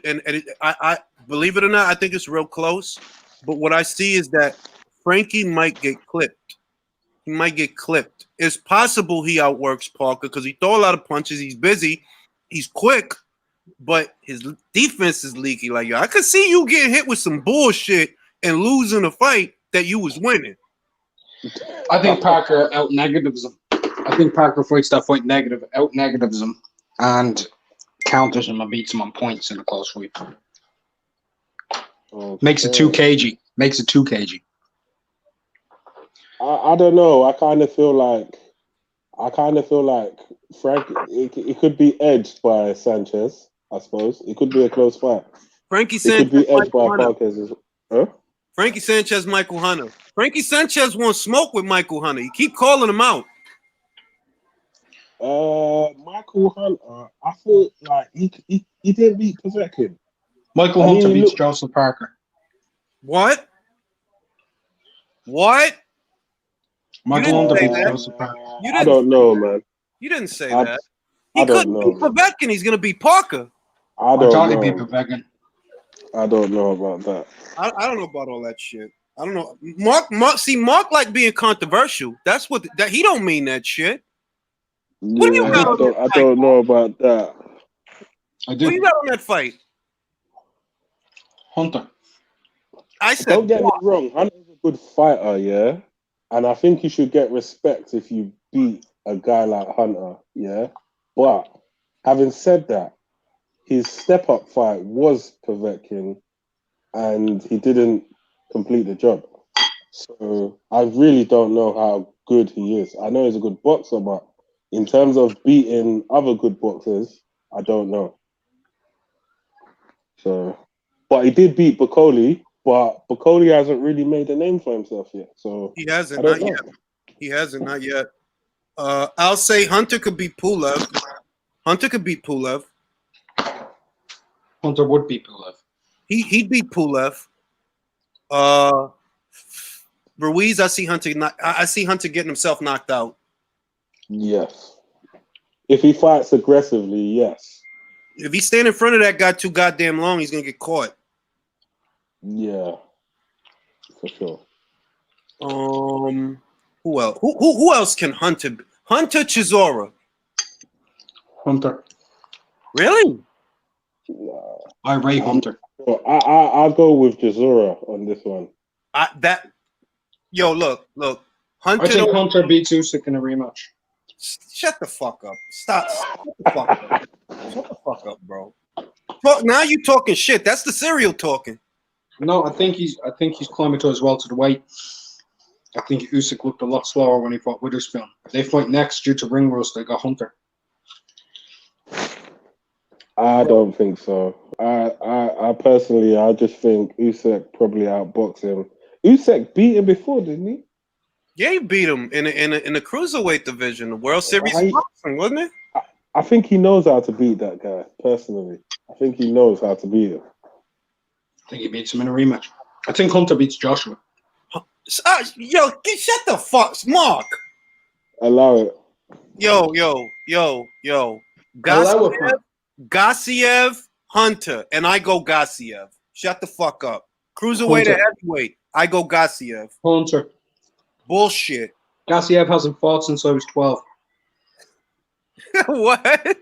and I believe it or not, I think it's real close. But what I see is that Frankie might get clipped. He might get clipped. It's possible he outworks Parker because he throw a lot of punches. He's busy. He's quick, but his defense is leaky. Like, yo, I could see you getting hit with some bullshit and losing a fight that you was winning. I think Parker out negatives him. I think Parker fights that fight negative, out negatives him, and counters him and beats him on points in a close fight. Okay. Makes it 2 kg. Makes it 2 kg. I don't know. I kind of feel like Frank. It could be edged by Sanchez. I suppose it could be a close fight. Frankie Sanchez could be edged by Parker. Huh? Frankie Sanchez, Michael Hunter. Frankie Sanchez won't smoke with Michael Hunter. You keep calling him out. Michael Hunter. I thought like he didn't beat Povetkin. Michael Hunter beats Joseph Parker. What? Michael Hunter beats Joseph Parker. I don't know, man. You didn't say that. He couldn't beat Povetkin. He's gonna beat Parker. I don't know. Beat Povetkin. I don't know about that. I don't know about all that shit. I don't know. Mark like being controversial. That's what that he don't mean that shit. Yeah, what do you got I don't know about that. What do you got on that fight? Hunter. I said don't get me wrong, Hunter's a good fighter, yeah. And I think you should get respect if you beat a guy like Hunter, yeah. But having said that, his step-up fight was Povetkin, and he didn't complete the job. So I really don't know how good he is. I know he's a good boxer, but in terms of beating other good boxers, I don't know. So, but he did beat Bacoli, but Bacoli hasn't really made a name for himself yet. So he hasn't, not yet. He hasn't, not yet. I'll say Hunter could beat Pulev. Hunter could beat Pulev. Hunter would beat Pulev. He'd beat Pulev. Ruiz, I see Hunter getting himself knocked out. Yes. If he fights aggressively, yes. If he stand in front of that guy too goddamn long, he's gonna get caught. Yeah, for sure. Who else? Who else can Hunter? Hunter Chisora. Hunter. Really? I rate Hunter. I'll go with Chisora on this one. Look. Hunter. I think Hunter beats Usyk in a rematch. Shut the fuck up. Stop. Shut the fuck up. Shut the fuck up, bro. Now you talking shit. That's the serial talking. No, I think he's climatized well to the weight. I think Usyk looked a lot slower when he fought Witherspoon. If they fight next due to ring rust, they got Hunter. I don't think so. I personally, I just think Usyk probably outboxed him. Usyk beat him before, didn't he? Yeah, he beat him in the cruiserweight division, the World Series of boxing, wasn't it? I think he knows how to beat that guy, personally. I think he knows how to beat him. I think he beats him in a rematch. I think Hunter beats Joshua. Yo, shut the fuck, Mark. Allow it. Yo. Allow it, man. Garcia, Hunter, and I go Garcia. Shut the fuck up. Cruiserweight to heavyweight, I go Garcia. Hunter. Bullshit. Garcia hasn't fought since I was 12. What?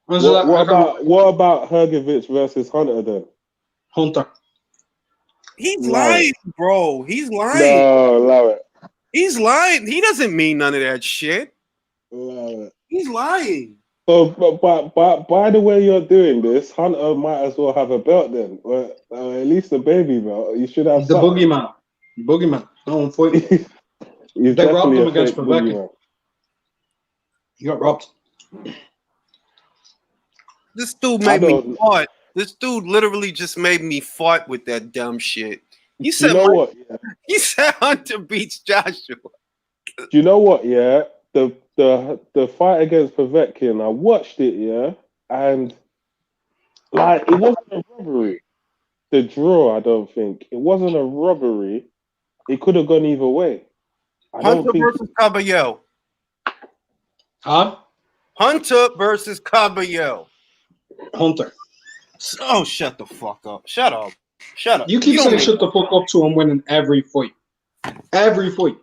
What about Hrgovic versus Hunter then? Hunter. He's lying, bro. He's lying. No, allow it. He's lying. He doesn't mean none of that shit. Allow it. He's lying. So, but by the way you're doing this, Hunter might as well have a belt then, or at least a baby belt. You should have the something. boogeyman. No one fighting. They robbed him against Pacquiao. He got robbed. This dude made me fart. This dude literally just made me fart with that dumb shit. He said, what? Yeah. He said Hunter beats Joshua. Do you know what? Yeah, the fight against Pacquiao, I watched it. Yeah, and like it wasn't a robbery. The draw, I don't think it wasn't a robbery. It could have gone either way. Hunter versus Caballero. Huh? Hunter versus Caballero. Hunter. Oh, shut the fuck up. Shut up. You keep saying shut the fuck up to him winning every fight. Every fight.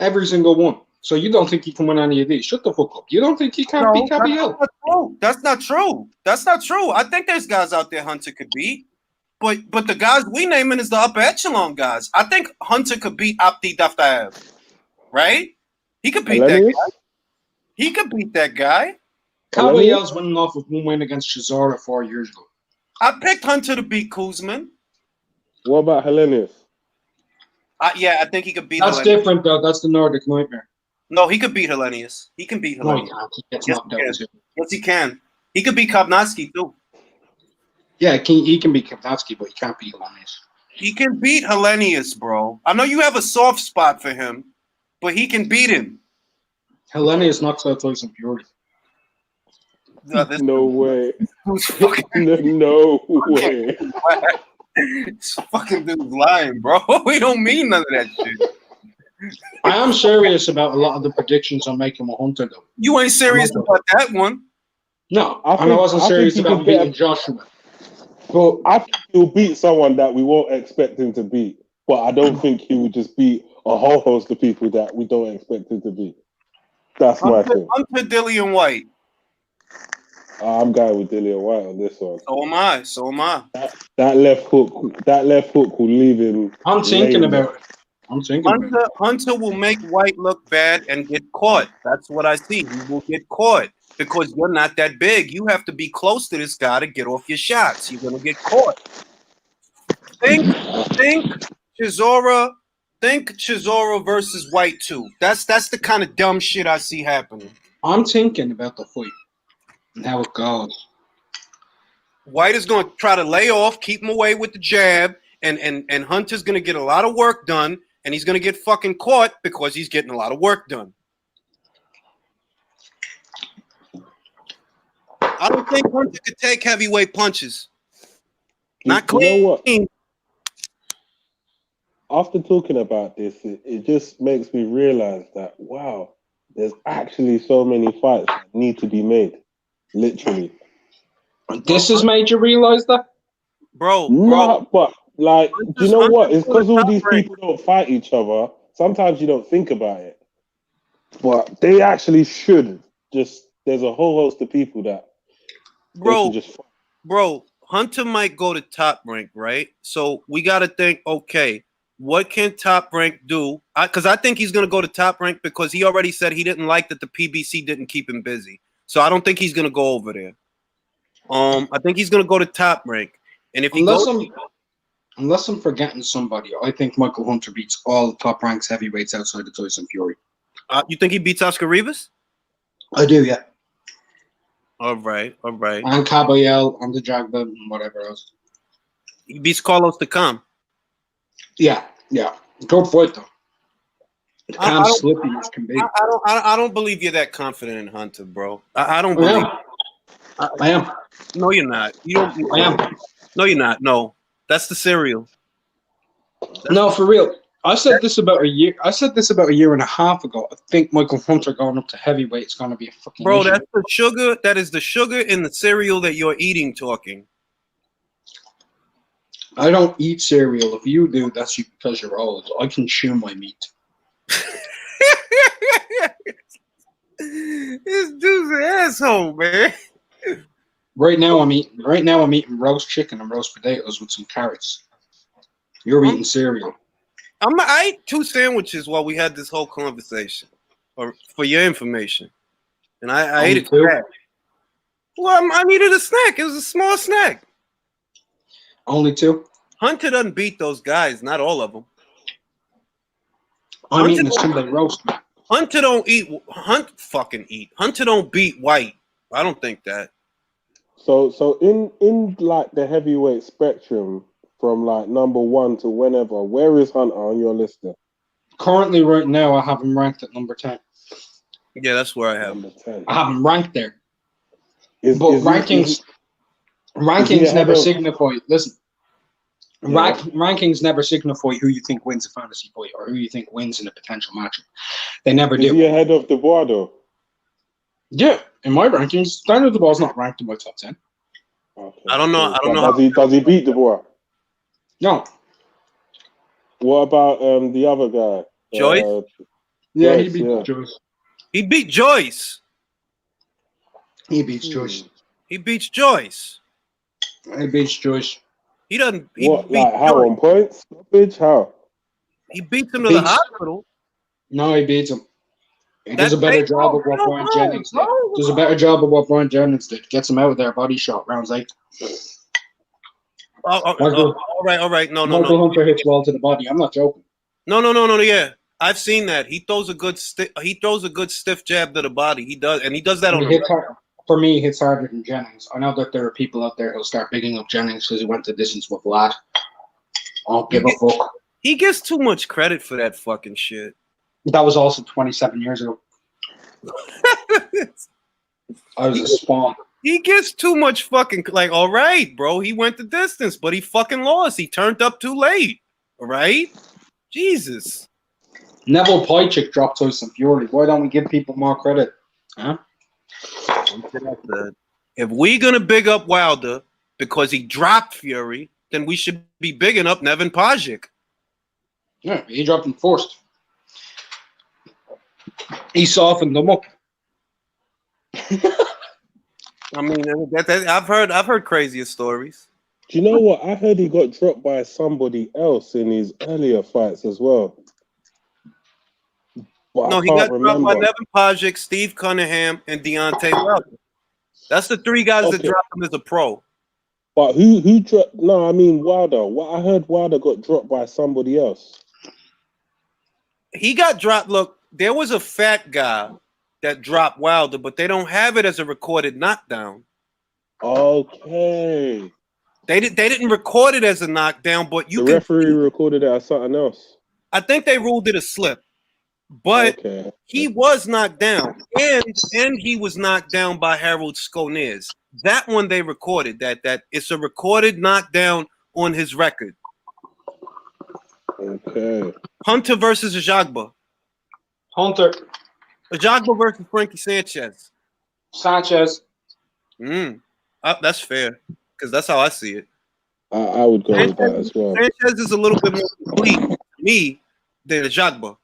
Every single one. So you don't think he can win any of these. Shut the fuck up. You don't think he can beat Caballero? That's not true. That's not true. I think there's guys out there Hunter could beat. But the guys we naming is the upper echelon guys. I think Hunter could beat Abdi Daftaev. Right? He could beat that guy. He could beat that guy. Caballero's winning off of one win against Chisora 4 years ago. I picked Hunter to beat Kuzman. What about Hellenius? Yeah, I think he could beat That's Hellenius. Different, though. That's the Nordic Nightmare. No, he could beat Hellenius. He can beat Hellenius. No, he gets knocked out too. Yes, he can. He could beat Kovnatski, too. Yeah, he can beat Kovnatski, but he can't beat Hellenius. He can beat Hellenius, bro. I know you have a soft spot for him, but he can beat him. Hellenius knocks out Tyson Fury. No way. No way. This fucking dude's lying, bro. We don't mean none of that shit. I am serious about a lot of the predictions I'm making with Hunter, though. You ain't serious about that one. No, I wasn't serious about beating Joshua. But I think he'll beat someone that we won't expect him to beat. But I don't think he will just beat a whole host of people that we don't expect him to beat. That's my thing. Hunter, Dillian White. I'm going with Dillian White on this one. So am I. That left hook will leave him. I'm thinking about it. Hunter will make White look bad and get caught. That's what I see. He will get caught because you're not that big. You have to be close to this guy to get off your shots. You're gonna get caught. Think Chisora. Think Chisora versus White too. That's the kind of dumb shit I see happening. I'm thinking about the fight and how it goes. White is going to try to lay off, keep him away with the jab, and Hunter's going to get a lot of work done, and he's going to get fucking caught because he's getting a lot of work done. I don't think Hunter could take heavyweight punches. Not clean. You know what? After talking about this, it just makes me realize that, wow, there's actually so many fights that need to be made. Literally. This has made you realize that? Bro. But, like, do you know what? It's because all these people don't fight each other. Sometimes you don't think about it. But they actually should. Just, there's a whole host of people that Bro, just fight. Bro, Hunter might go to Top Rank, right? So we got to think, okay, what can Top Rank do? Because I think he's going to go to Top Rank because he already said he didn't like that the PBC didn't keep him busy. So I don't think he's going to go over there. I think he's going to go to Top Rank. And if unless I'm forgetting somebody, I think Michael Hunter beats all Top Rank's heavyweights outside of Tyson Fury. You think he beats Oscar Rivas? I do, yeah. All right. And Caballero and the Jagba and whatever else. He beats Carlos Takam. Yeah. Good fight, though. Kind of slippy as can be. I don't believe you're that confident in Hunter, bro. I don't believe. I am. No, you're not. You don't. I am. No, you're not. No, that's the cereal. No, for real. I said this about a year. I said this about a year and a half ago. I think Michael Hunter going up to heavyweight is going to be a fucking bro. issue. That's the sugar. That is the sugar in the cereal that you're eating. Talking. I don't eat cereal. If you do, that's because you're old. I can chew my meat. This dude's an asshole, man. Right now, I'm eating roast chicken and roast potatoes with some carrots. You're eating cereal. I ate 2 sandwiches while we had this whole conversation, or for your information, and I ate it fast. Well, I needed a snack. It was a small snack. Only 2. Hunter doesn't beat those guys. Not all of them. I'm eating a Sunday roast, man. Hunter don't eat. Hunter don't beat White. I don't think that. So in like the heavyweight spectrum, from like number 1 to whenever, where is Hunter on your list there? Currently, right now, I have him ranked at number 10. Yeah, that's where I have him. Number 10. I have him ranked there. Rankings never signify. Listen, rankings never signify who you think wins a fantasy fight or who you think wins in a potential matchup. They never do. Is he ahead of Dubois though? Yeah, in my rankings, Daniel Dubois is not ranked in my top 10. Okay. I don't know. Does he beat Dubois? No. What about the other guy? Joyce? Yeah, Joyce, he beat Joyce. He beat Joyce. He beats Joyce. He beats Joyce. He beats Joyce. He doesn't. What? Like how on points? Bitch, how? He beats him to the hospital. No, he beats him. He does a better job of what Brian Jennings did. Does a better job of what Brian Jennings did. Gets him out of there, body shot, rounds 8. All right. No. Michael Hunter hits well to the body. I'm not joking. No. Yeah, I've seen that. He throws a good stiff jab to the body. He does, and he does that for me, he hits harder than Jennings. I know that there are people out there who'll start bigging up Jennings because he went the distance with Vlad. I don't give a fuck. He gets too much credit for that fucking shit. That was also 27 years ago. I was a spawn. He gets too much fucking, like, all right, bro. He went the distance, but he fucking lost. He turned up too late. All right? Jesus. Neville Pajcik dropped Tyson Fury. Why don't we give people more credit? Huh? If we're going to big up Wilder because he dropped Fury, then we should be bigging up Nevin Pajcik. Yeah, he dropped him first. He softened them up. I mean, I've heard crazier stories. Do you know what? I heard he got dropped by somebody else in his earlier fights as well. But No, he got dropped by Nevin Pajcik, Steve Cunningham, and Deontay Wilder. That's the 3 guys that dropped him as a pro. But who dropped? No, I mean Wilder. What I heard, Wilder got dropped by somebody else. He got dropped. Look, there was a fat guy that dropped Wilder, but they don't have it as a recorded knockdown. Okay. They didn't record it as a knockdown, but the referee recorded it as something else. I think they ruled it a slip. But he was knocked down, and he was knocked down by Harold Skonez. That one they recorded. That it's a recorded knockdown on his record. Okay. Hunter versus Ajagba. Hunter. Ajagba versus Frankie Sanchez. Sanchez. That's fair, because that's how I see it. I would go with that as well. Sanchez is a little bit more complete to me than Ajagba.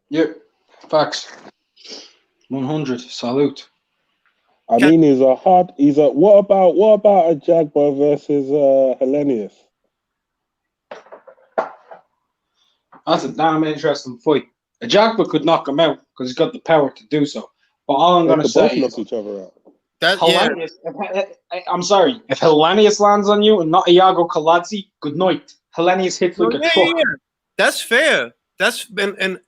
Yep, facts. 100. Salute. I mean, what about a Jagba versus Hellenius? That's a damn interesting fight. A Jagba could knock him out because he's got the power to do so. But all I'm going to say is knock each other out. I'm sorry. If Hellenius lands on you and not Iago Kaladze, good night. Hellenius hits like a truck. Yeah. That's fair. And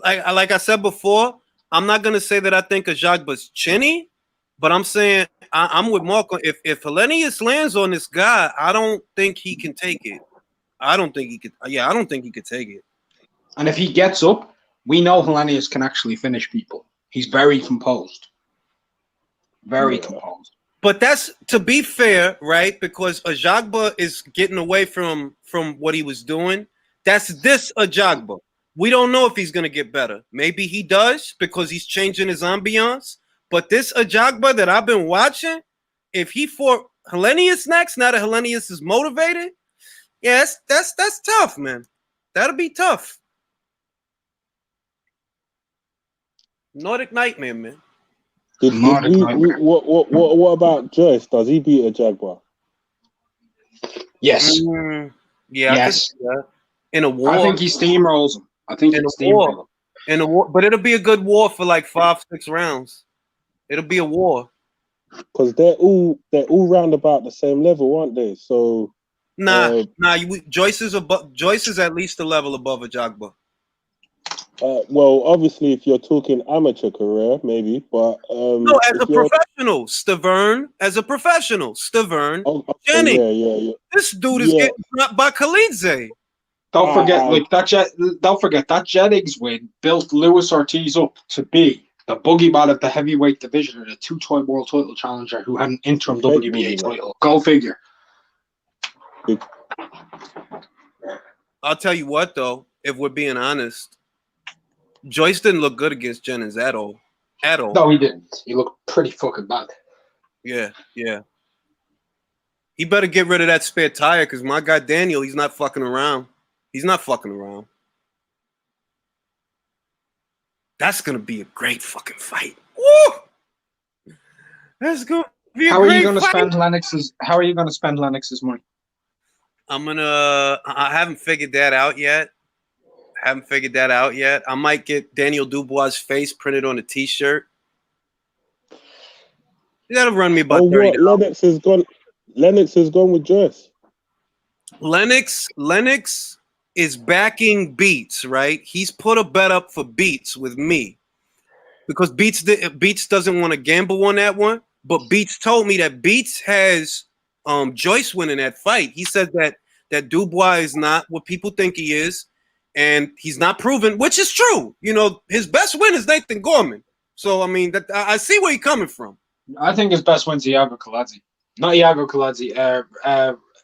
like I said before, I'm not gonna say that I think Ajagba's chinny, but I'm saying I'm with Marco. If Hellenius lands on this guy, I don't think he can take it. I don't think he could. Yeah, I don't think he could take it. And if he gets up We know Hellenius can actually finish people. He's very composed. Very composed. But that's, to be fair, right? Because Ajagba is getting away from what he was doing. That's this Ajagba. We don't know if he's going to get better. Maybe he does because he's changing his ambiance. But this Ajagba that I've been watching, if he fought Hellenius next, now that Hellenius is motivated, yes, that's tough, man. That'll be tough. Nordic Nightmare, man. What about Joyce? Does he beat a Jaguar? Yes. Yeah. Yes. In a war. I think he steamrolls him. In a war. But it'll be a good war for like 5-6 rounds. It'll be a war. Because they're all round about the same level, aren't they? So Joyce is at least a level above Ajagba. Well, obviously, if you're talking amateur career, maybe, but no, as a professional, Stavern. Jennings. Yeah. This dude is getting dropped by Khalidze. Don't forget that Jennings win built Luis Ortiz up to be the boogeyman of the heavyweight division and a 2-time world title challenger who had an interim WBA title. Go figure. I'll tell you what, though, if we're being honest, Joyce didn't look good against Jennings at all. No, he didn't. He looked pretty fucking bad. Yeah. He better get rid of that spare tire because my guy Daniel, he's not fucking around. That's gonna be a great fucking fight. Woo! That's gonna be How are you gonna spend Lennox's money? I haven't figured that out yet. I might get Daniel Dubois' face printed on a t-shirt. That'll run me about $30. Lennox has gone with Joyce. Lennox is backing Beats, right? He's put a bet up for Beats with me because Beats doesn't want to gamble on that one. But Beats told me that Beats has Joyce winning that fight. He said that Dubois is not what people think he is, and he's not proven, which is true. You know, his best win is Nathan Gorman. So I mean, I see where he's coming from. I think his best win's Iago Kaladze. Not Iago Kaladze,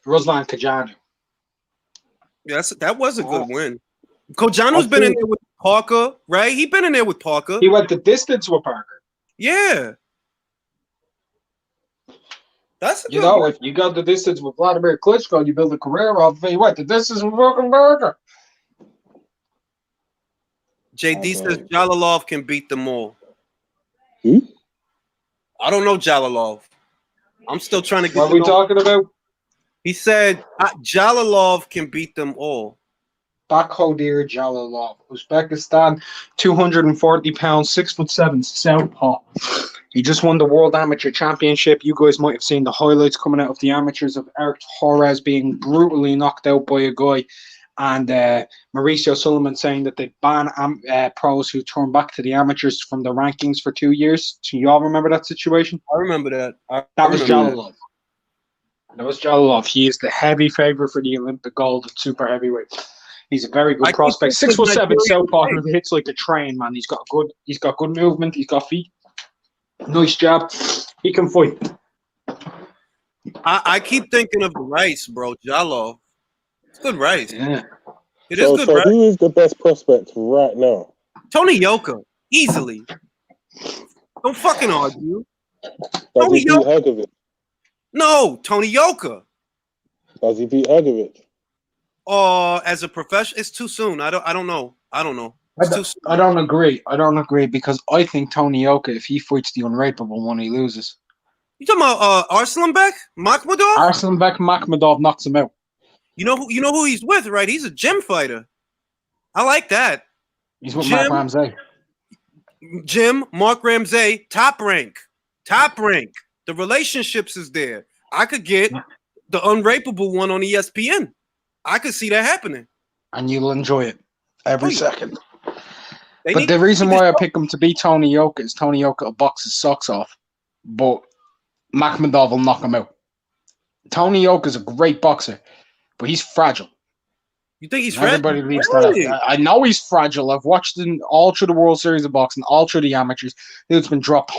Ruslan Kajanu. Yeah, that was a good win. Kojanu's been in there with Parker, right? He's been in there with Parker. He went the distance with Parker. Yeah. That's a good one. If you got the distance with Vladimir Klitschko, you build a career off of. He went the distance with fucking Parker. JD says Jalolov can beat them all. Who? I don't know Jalolov. I'm still trying to get. What are we talking about? He said Jalolov can beat them all. Bakhtir Jalolov, Uzbekistan, 240 pounds, 6'7", southpaw. He just won the World Amateur Championship. You guys might have seen the highlights coming out of the amateurs of Eric Torres being brutally knocked out by a guy, and Mauricio Sullivan saying that they ban pros who turn back to the amateurs from the rankings for 2 years. Do you all remember that situation? I remember that. That was Jalolov. That was Jalolov. He is the heavy favorite for the Olympic gold at super heavyweight. He's a very good prospect. 6'7" southpaw who hits like a train, man. He's got good movement. He's got feet. Nice jab. He can fight. I keep thinking of the rice, bro. Jalolov. It's good rice. Yeah. It is good rice. Who is the best prospect right now? Tony Yoka. Easily. Don't fucking argue. Does he beat Hrgovic? No, Tony Yoka. Does he beat Hrgovic? As a professional, it's too soon. I don't know. It's too soon. I don't agree because I think Tony Yoka, if he fights the unrapeable one, he loses. You talking about Arslanbek Makhmudov? Arslanbek Makhmudov knocks him out. You know who he's with, right? He's a gym fighter. I like that. He's with Mark Ramsey. Mark Ramsey, top rank. The relationships is there. I could get the unrapeable one on ESPN. I could see that happening. And you'll enjoy it every second. But the reason why I pick him to beat Tony Yoka is Tony Yoka will box his socks off, but Makhmudov will knock him out. Tony Yoka is a great boxer, but he's fragile. You think he's fragile? Everybody leaves that. I know he's fragile. I've watched him all through the World Series of Boxing, all through the amateurs. Dude's been dropped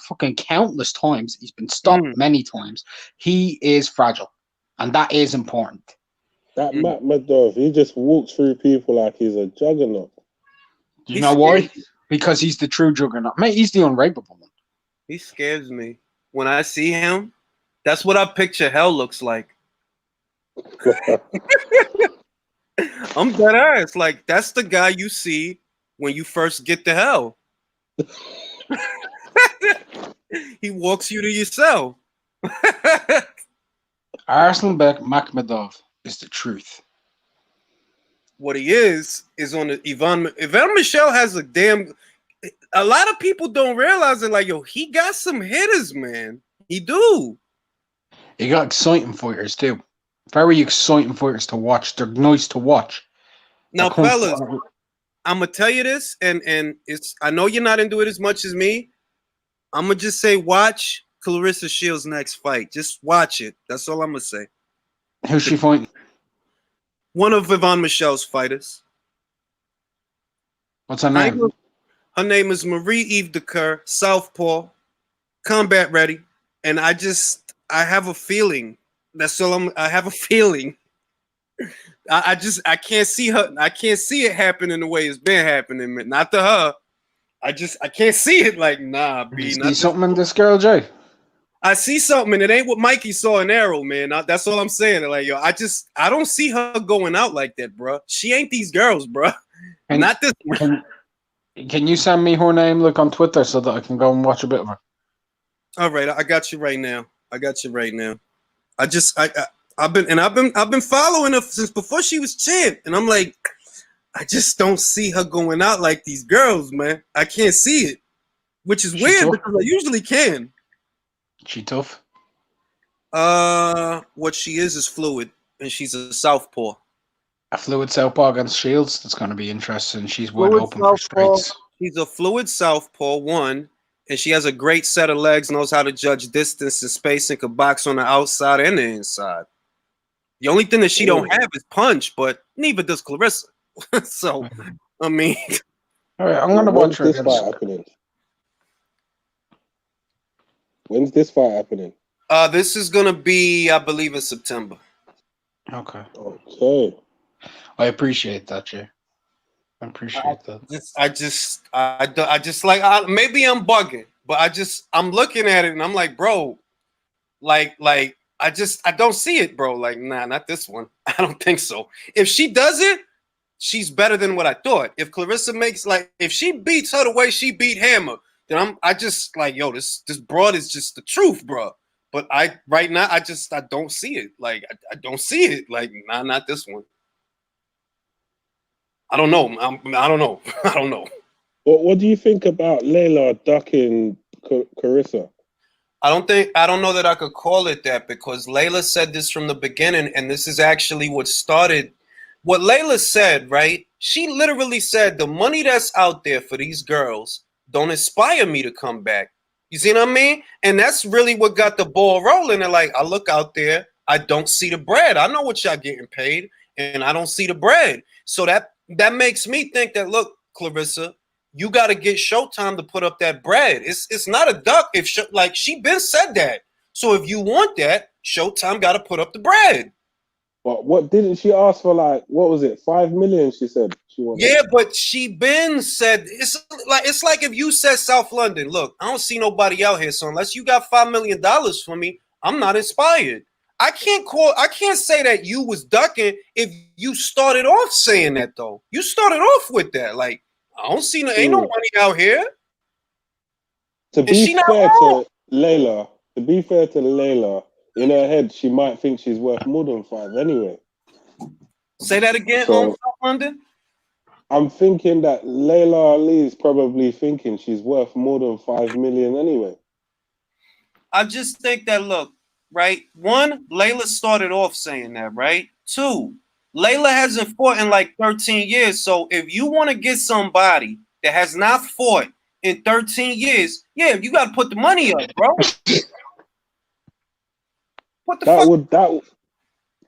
fucking countless times. He's been stopped many times. He is fragile, and that is important. That Matt Madov, he just walks through people like he's a juggernaut. You know why? Because he's the true juggernaut. Mate, he's the unrapeable one. He scares me. When I see him, that's what I picture hell looks like. I'm dead ass. Like, that's the guy you see when you first get to hell. He walks you to yourself. Arslan Makhmedov is the truth. What he is on the Ivan Michel has a lot of people don't realize it. Like, yo, he got some hitters, man. He do. He got exciting fighters too. Very exciting fighters to watch. They're nice to watch. Now, fellas, I'm gonna tell you this, and it's, I know you're not into it as much as me. I'm gonna just say, watch Clarissa Shields' next fight. Just watch it. That's all I'm gonna say. Who's she fighting? One of Ivan Michel's fighters. What's her name? Her name is Marie-Eve Decoeur, Southpaw, combat ready. And I have a feeling. That's all I have a feeling. I can't see her. I can't see it happening the way it's been happening. Not to her. I can't see it. Like, nah, B. You see something in this girl, Jay? I see something, and it ain't what Mikey saw in Arrow, man. That's all I'm saying. Like, yo, I don't see her going out like that, bro. She ain't these girls, bro. Not this one. Can you send me her name, look, on Twitter, so that I can go and watch a bit of her? All right, I got you right now. I've been following her since before she was champ, and I'm like, I just don't see her going out like these girls, man. I can't see it, which is weird because I usually can. She tough? What she is fluid, and she's a southpaw. A fluid southpaw against Shields? That's going to be interesting. She's wide open for straights. She's a fluid southpaw, one, and she has a great set of legs, knows how to judge distance and space, and can box on the outside and the inside. The only thing that she don't have is punch, but neither does Clarissa. So, I mean... All right, I'm going to watch her. When's this fight happening? When's this fight happening? This is going to be, I believe, in September. Okay. Okay. I appreciate that, Jay. I appreciate that. I just like, maybe I'm bugging, but I'm looking at it and I'm like, bro, like I don't see it, bro. Like, nah, not this one. I don't think so. If she does it, she's better than what I thought. If Clarissa if she beats her the way she beat Hammer, then I just like, yo, this broad is just the truth, bro. But right now, I don't see it. Like, I don't see it. Like, nah, not this one. I don't know. I don't know. I don't know. What do you think about Layla ducking Clarissa? I don't know that I could call it that, because Layla said this from the beginning, and this is actually what started. What Layla said, right? She literally said, the money that's out there for these girls don't inspire me to come back. You see what I mean? And that's really what got the ball rolling. And like, I look out there, I don't see the bread. I know what y'all getting paid, and I don't see the bread. So that makes me think that, look, Clarissa, you got to get Showtime to put up that bread. It's not a duck. She been said that. So if you want that, Showtime got to put up the bread. But what didn't she ask for? Like, what was it? 5 million? She said she wanted. Yeah, but she been said it's like if you said South London, look, I don't see nobody out here, so unless you got $5 million for me, I'm not inspired. I can't say that you was ducking if you started off saying that, though. You started off with that. Like, I don't see ain't no money out here. To be fair to Layla, in her head, she might think she's worth more than 5 anyway. Say that again, South London? I'm thinking that Layla Ali is probably thinking she's worth more than 5 million anyway. I just think that, look, right? 1, Layla started off saying that, right? 2, Layla hasn't fought in like 13 years. So if you want to get somebody that has not fought in 13 years, yeah, you got to put the money up, bro.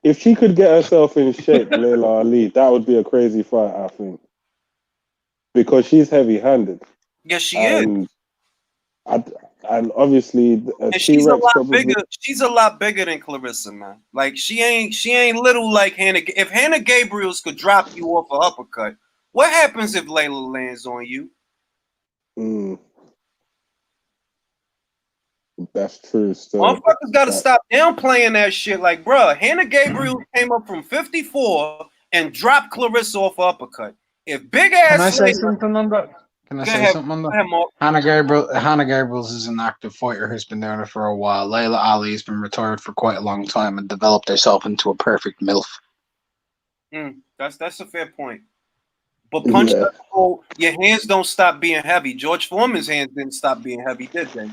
if she could get herself in shape, Layla Ali, that would be a crazy fight, I think, because she's heavy-handed. Yes, she is. And obviously, and she's a lot bigger. She's a lot bigger than Clarissa, man. Like she ain't little like Hannah. If Hannah Gabriels could drop you off an uppercut, what happens if Layla lands on you? That's true. Still, motherfuckers got to stop downplaying that shit. Like, bro, Hannah Gabriel came up from 54 and dropped Clarissa off an uppercut. If big ass, can I say something on that? Can I say something on that? Hannah Gabriels is an active fighter who's been doing it for a while. Layla Ali has been retired for quite a long time and developed herself into a perfect MILF. That's a fair point. But punch your hands don't stop being heavy. George Foreman's hands didn't stop being heavy, did they?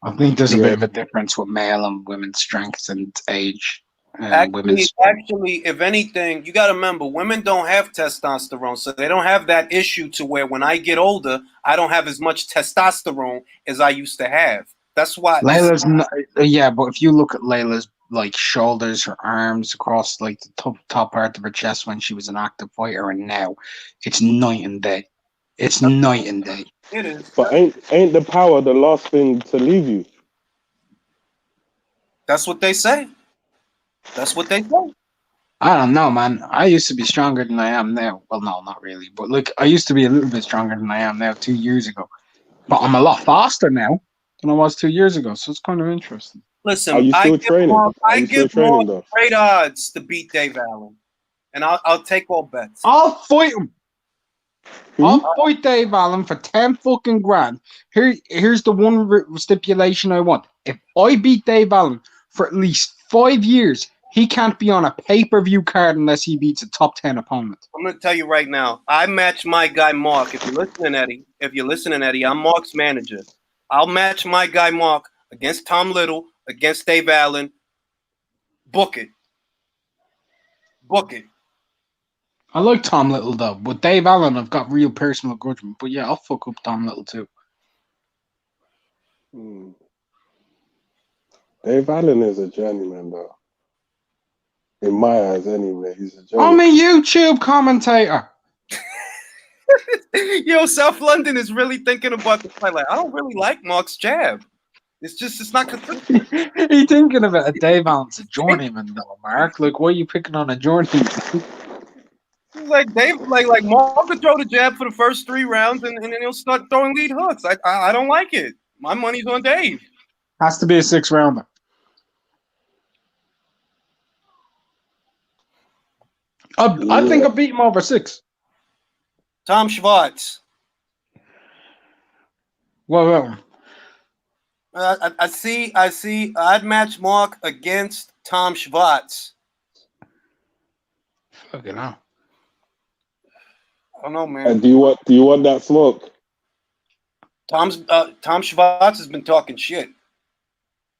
I think there's a bit of a difference with male and women's strength and age. Actually, if anything, you got to remember, women don't have testosterone, so they don't have that issue to where when I get older, I don't have as much testosterone as I used to have. That's why. Layla's but if you look at Layla's like shoulders, her arms across like the top part of her chest when she was an active fighter, and now it's night and day. It's night and day. It is. But ain't the power the last thing to leave you? That's what they say. That's what they say. I don't know, man. I used to be stronger than I am now. Well, no, not really. But like, I used to be a little bit stronger than I am now 2 years ago. But I'm a lot faster now than I was 2 years ago. So it's kind of interesting. Listen, are you still training? I give more great odds to beat Dave Allen. And I'll take all bets. I'll fight him. I'll fight Dave Allen for 10 fucking grand. Here's the one stipulation I want. If I beat Dave Allen for at least 5 years, he can't be on a pay-per-view card unless he beats a top 10 opponent. I'm going to tell you right now. I match my guy Mark. If you're listening, Eddie, I'm Mark's manager. I'll match my guy Mark against Tom Little, against Dave Allen. Book it. I like Tom Little though. With Dave Allen, I've got real personal grudge. But yeah, I'll fuck up Tom Little too. Dave Allen is a journeyman though. In my eyes, anyway, he's a journeyman. I'm a YouTube commentator. Yo, South London is really thinking about the fight. Like, I don't really like Mark's jab. It's not consistent. He's thinking about it. Dave Allen's a journeyman though, Mark. Like, why are you picking on a journeyman? Like Dave, like Mark could throw the jab for the first 3 rounds, and then he'll start throwing lead hooks. I don't like it. My money's on Dave. Has to be a 6-rounder. I think I beat him over 6. Tom Schwartz. Well. I see. I'd match Mark against Tom Schwartz. Fucking hell. I don't know, man. And do you want that smoke? Tom Schwartz has been talking shit.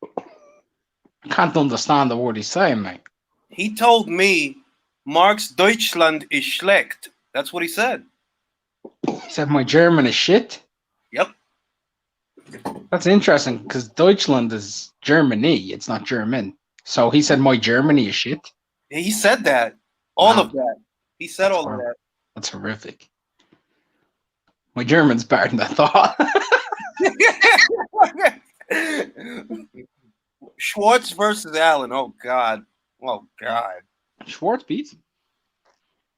I can't understand the word he's saying, mate. He told me Mark's Deutschland is schlecht. That's what he said. He said my German is shit? Yep. That's interesting, because Deutschland is Germany. It's not German. So he said my Germany is shit? He said that. All of that. He said all of that. That's horrific. My German's better than I thought. Schwartz versus Allen. Oh God. Schwartz beats him.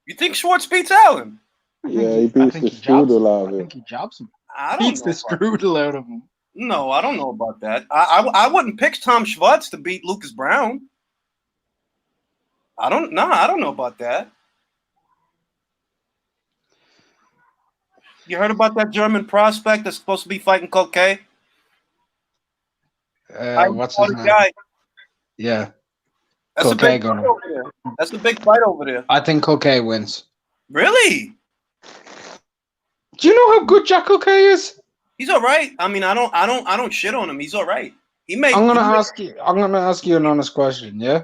You think Schwartz beats Allen? Yeah, he beats the strudel out of him. I think he jobs him. Beats the strudel out of him. No, I don't know about that. I wouldn't pick Tom Schwartz to beat Lucas Brown. I don't know about that. You heard about that German prospect that's supposed to be fighting Koke? What's his name? Guy. Yeah. That's a big fight over there. That's a big fight over there. I think Koke wins. Really? Do you know how good Jack Koke is? He's all right. I mean, I don't shit on him. He's all right. I'm gonna ask you an honest question, yeah?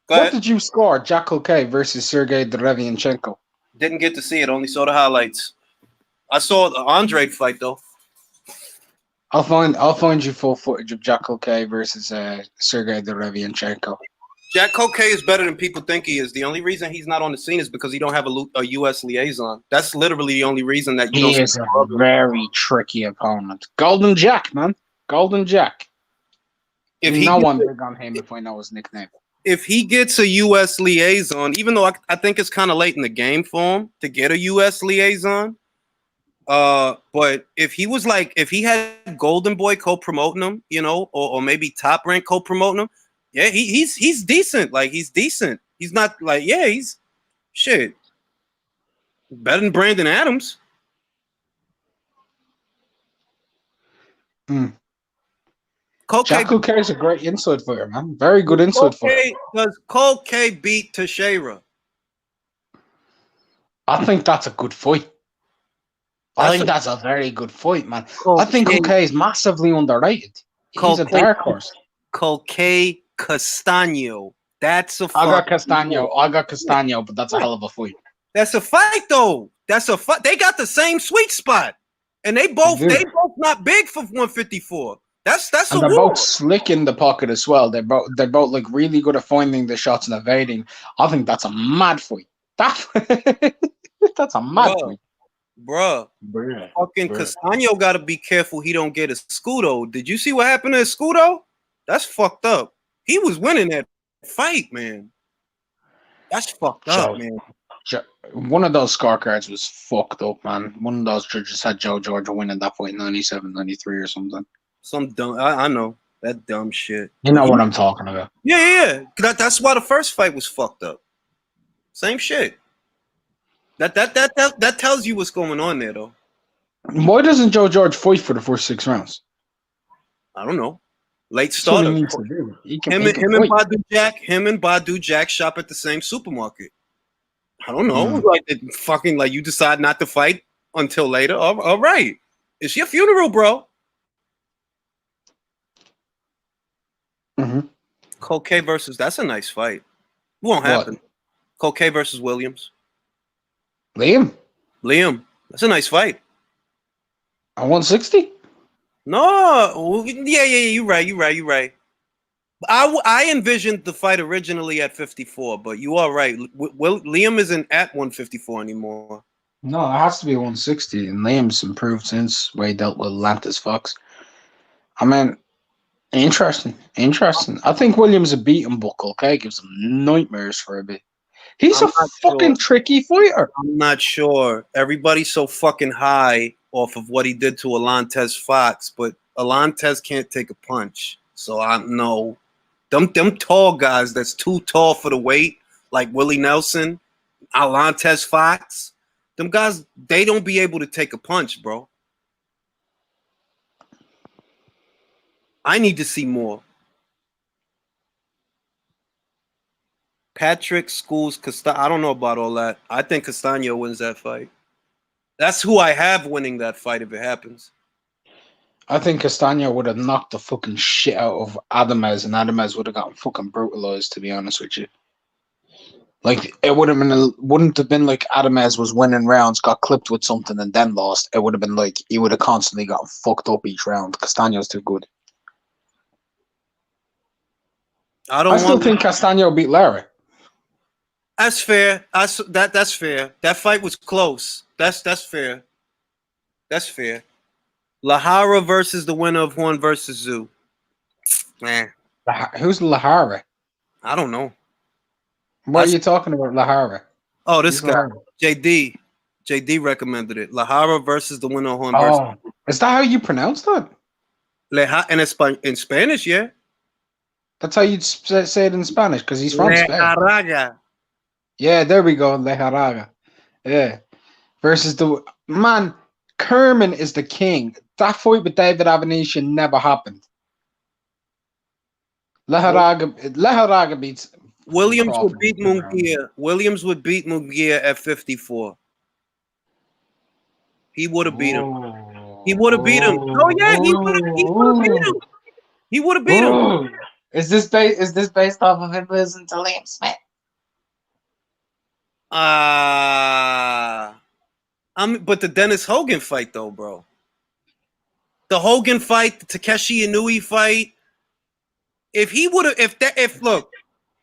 What did you score, Jack Koke versus Sergey Derevianchenko? Didn't get to see it. Only saw the highlights. I saw the Andre fight though. I'll find you full footage of Jack O'Kay versus Sergey Derevianchenko. Jack Kokay is better than people think he is. The only reason he's not on the scene is because he don't have a U.S. liaison. That's literally the only reason that you don't. He is a very tricky opponent. Golden Jack, man. Golden Jack. No one big on him if I know his nickname. If he gets a U.S. liaison, even though I think it's kind of late in the game for him to get a U.S. liaison, but if he had Golden Boy co-promoting him, you know, or maybe Top Rank co-promoting him, yeah, he's decent. Like, he's decent. He's not like, yeah, he's shit. Better than Brandon Adams. Jack O'Kay is a great inside fighter, man. Very good inside fighter. Does Kokay beat Teixeira? I think that's a good fight. I think that's a very good fight, man. I think Kokay is massively underrated. He's a dark horse. Kokay Castaño. That's a fight. I got Castaño, but that's a hell of a fight. That's a fight, though. That's a fight. They got the same sweet spot, and they both not big for 154. That's and they're both slick in the pocket as well. They're both like really good at finding the shots and evading. I think that's a mad fight. That's a mad fight. Bruh. Fucking Castaño got to be careful he don't get a Scudo. Did you see what happened to Scudo? That's fucked up. He was winning that fight, man. That's fucked up, man. One of those scorecards was fucked up, man. One of those judges had Joe Georgia winning that fight in 97, 93 or something. Some dumb, I know. That dumb shit. You know what I'm talking about. Yeah. That's why the first fight was fucked up. Same shit. That tells you what's going on there, though. Why doesn't Joe George fight for the first 6 rounds? I don't know. Late starter. Him and Badu Jack shop at the same supermarket. I don't know. Like you decide not to fight until later. All right. It's your funeral, bro. Kokay versus, that's a nice fight. Won't happen. Kokay versus Williams. Liam, that's a nice fight. At 160? No, yeah, you're right. I envisioned the fight originally at 54, but you are right. Liam isn't at 154 anymore. No, it has to be 160, and Liam's improved since he dealt with Lantis Fox. I mean, interesting. I think Williams a beaten book, okay? Gives him nightmares for a bit. He's a fucking tricky fighter. I'm not sure. Everybody's so fucking high off of what he did to Alantez Fox, but Alantez can't take a punch. So I know them tall guys that's too tall for the weight, like Willie Nelson, Alantez Fox, them guys, they don't be able to take a punch, bro. I need to see more. Patrick Schools Castaño. I don't know about all that. I think Castaño wins that fight. That's who I have winning that fight if it happens. I think Castaño would have knocked the fucking shit out of Adamez, and Adamez would have gotten fucking brutalized, to be honest with you. Like, it wouldn't have been like Adamez was winning rounds, got clipped with something, and then lost. It would have been like he would have constantly gotten fucked up each round. Castaño's too good. I still think Castaño beat Larry. That's fair. That's fair. That fight was close. That's fair. That's fair. Lahara versus the winner of Horn versus Zoo. Man. Who's Lahara? I don't know. What are you talking about, Lahara? Oh, this guy. Lahara? JD recommended it. Lahara versus the winner of Horn versus Zoo. Is that how you pronounce that? In Spanish, yeah. That's how you say it in Spanish, because he's from Spain. Yeah, there we go. Lejaraga. Yeah. Versus the man, Kerman is the king. That fight with David Avenetian never happened. Lejaraga beats Williams Crawford would beat Munguia. Williams would beat Munguia at 54. He would have beat him. He would have beat him. Oh yeah, he would have beat him. He would have beat him. Is this based off of him losing to Liam Smith? But the Dennis Hogan fight though, bro. the Hogan fight, the Takeshi Inoue fight. If he would have,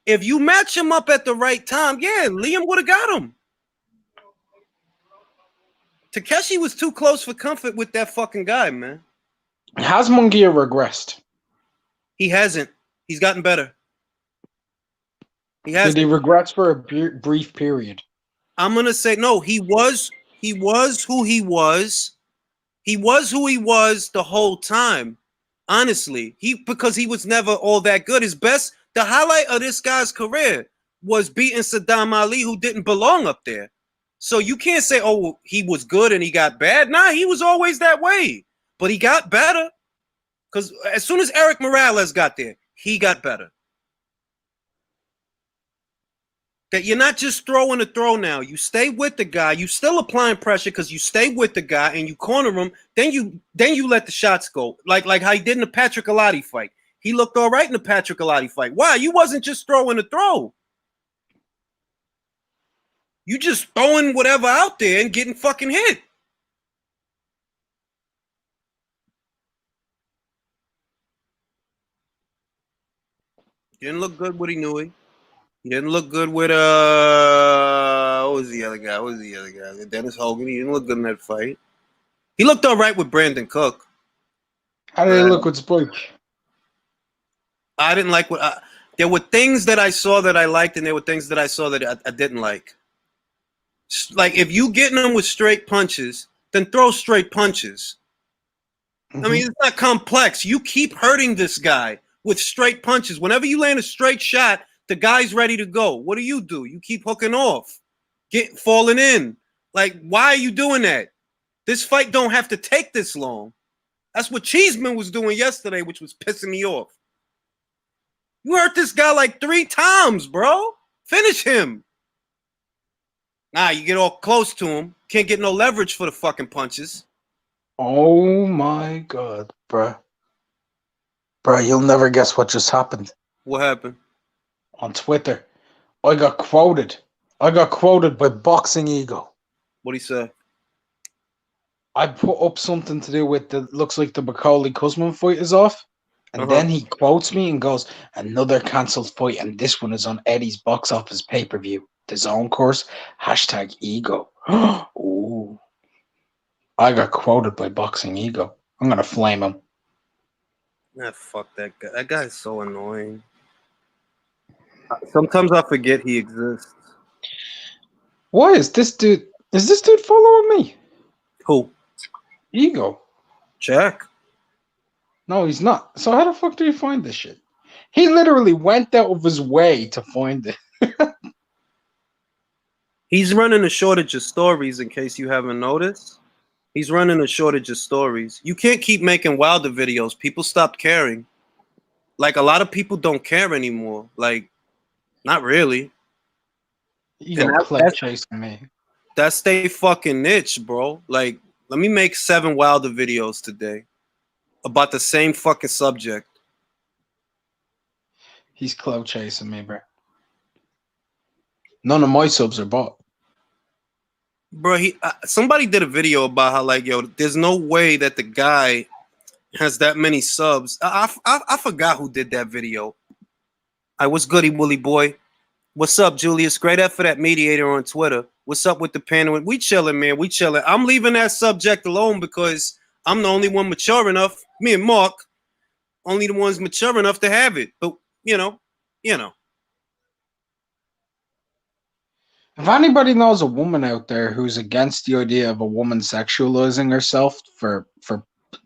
if you match him up at the right time, yeah, Liam would have got him. Takeshi was too close for comfort with that fucking guy, man. Has Munguia regressed? He hasn't. He's gotten better. He has. Did he regress for a brief period? I'm gonna say no. He was who he was. He was who he was the whole time. Honestly, because he was never all that good. The highlight of this guy's career was beating Saddam Ali, who didn't belong up there. So you can't say, oh, he was good and he got bad. Nah, he was always that way. But he got better. Because as soon as Eric Morales got there, he got better. That you're not just throwing a throw now. You stay with the guy. You still applying pressure because you stay with the guy and you corner him. Then you let the shots go. Like how he did in the Patrick-Ali fight. He looked all right in the Patrick-Ali fight. Why? You wasn't just throwing a throw. You just throwing whatever out there and getting fucking hit. Didn't look good with Inoue. He didn't look good with what was the other guy? Dennis Hogan. He didn't look good in that fight. He looked all right with Brandon Cook. How did he look with Spike? I didn't like there were things that I saw that I liked, and there were things that I saw that I didn't like. Like, if you getting them with straight punches, then throw straight punches. I mean, it's not complex. You keep hurting this guy with straight punches. Whenever you land a straight shot, the guy's ready to go. What do? You keep hooking off, falling in. Like, why are you doing that? This fight don't have to take this long. That's what Cheeseman was doing yesterday, which was pissing me off. You hurt this guy like 3 times, bro. Finish him. Nah, you get all close to him. Can't get no leverage for the fucking punches. Oh my God, bruh. Bruh, you'll never guess what just happened. What happened? On Twitter. I got quoted. By Boxing Ego. What'd he say? I put up something to do with looks like the Macaulay Kuzman fight is off. And then he quotes me and goes, another cancelled fight, and this one is on Eddie's box office pay-per-view. The Zone course. #ego. Ooh. I got quoted by Boxing Ego. I'm going to flame him. Nah, fuck that guy. That guy's so annoying. Sometimes I forget he exists. Why is this dude following me? Who? Ego. Check. No, he's not. So how the fuck do you find this shit? He literally went out of his way to find it. He's running a shortage of stories, in case you haven't noticed. He's running a shortage of stories. You can't keep making Wilder videos. People stopped caring. Like, a lot of people don't care anymore. Like, not really. You got clout chasing me. That's their fucking niche, bro. Like, let me make 7 Wilder videos today about the same fucking subject. He's clout chasing me, bro. None of my subs are bought. Bro, somebody did a video about how, like, yo, there's no way that the guy has that many subs. I forgot who did that video. What's goody, Wooly boy? What's up, Julius? Great effort at Mediator on Twitter. What's up with the panel? We chilling, man. We chilling. I'm leaving that subject alone because I'm the only one mature enough. Me and Mark, only the ones mature enough to have it. But, you know. If anybody knows a woman out there who's against the idea of a woman sexualizing herself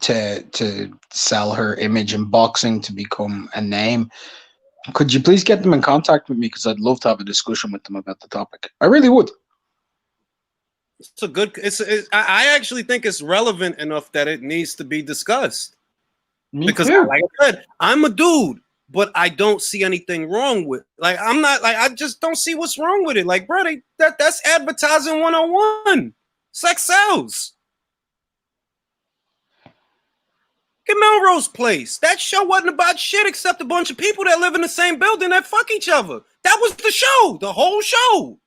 to sell her image in boxing to become a name, could you please get them in contact with me? Because I'd love to have a discussion with them about the topic. I really would. I actually think it's relevant enough that it needs to be discussed. Me because too. Like I said, I'm a dude, but I don't see anything wrong with it. Like, I'm not like, I just don't see what's wrong with it. Like, bro, that's advertising 101. Sex sells. Look at Melrose Place. That show wasn't about shit except a bunch of people that live in the same building that fuck each other. That was the show. The whole show.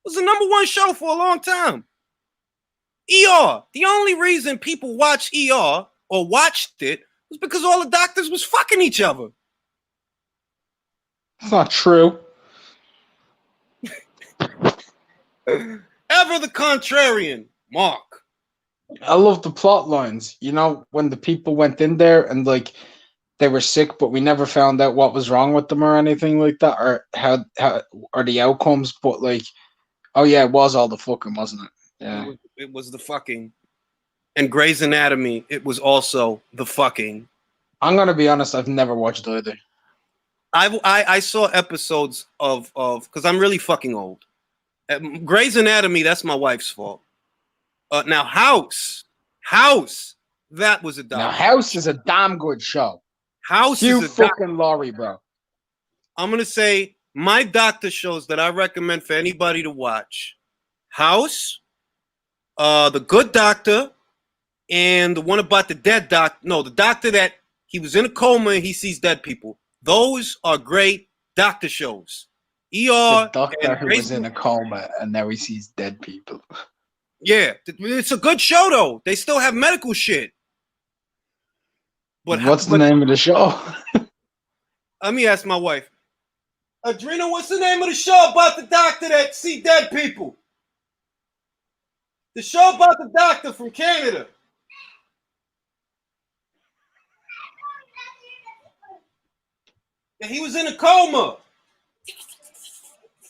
It was the #1 show for a long time. ER. The only reason people watch ER, or watched it was because all the doctors was fucking each other. It's not true. Ever the contrarian, Mark. I love the plot lines. You know, when the people went in there and like they were sick, but we never found out what was wrong with them or anything like that, or how or the outcomes. But like, oh yeah, it was all the fucking, wasn't it? Yeah, It was the fucking. And Grey's Anatomy, it was also the fucking. I'm gonna be honest, I've never watched either. I saw episodes of because I'm really fucking old. Grey's Anatomy, that's my wife's fault. Now House, that was a Now House is a damn good show. House Hugh is a fucking Laurie, bro. I'm gonna say my doctor shows that I recommend for anybody to watch: House, The Good Doctor, and the one about the dead doctor. No, the doctor that he was in a coma and he sees dead people. Those are great doctor shows. The doctor who was in a coma and now he sees dead people. Yeah, it's a good show though. They still have medical shit. But what's the name of the show? Let me ask my wife. Adrena, what's the name of the show about the doctor that see dead people? The show about the doctor from Canada. And he was in a coma.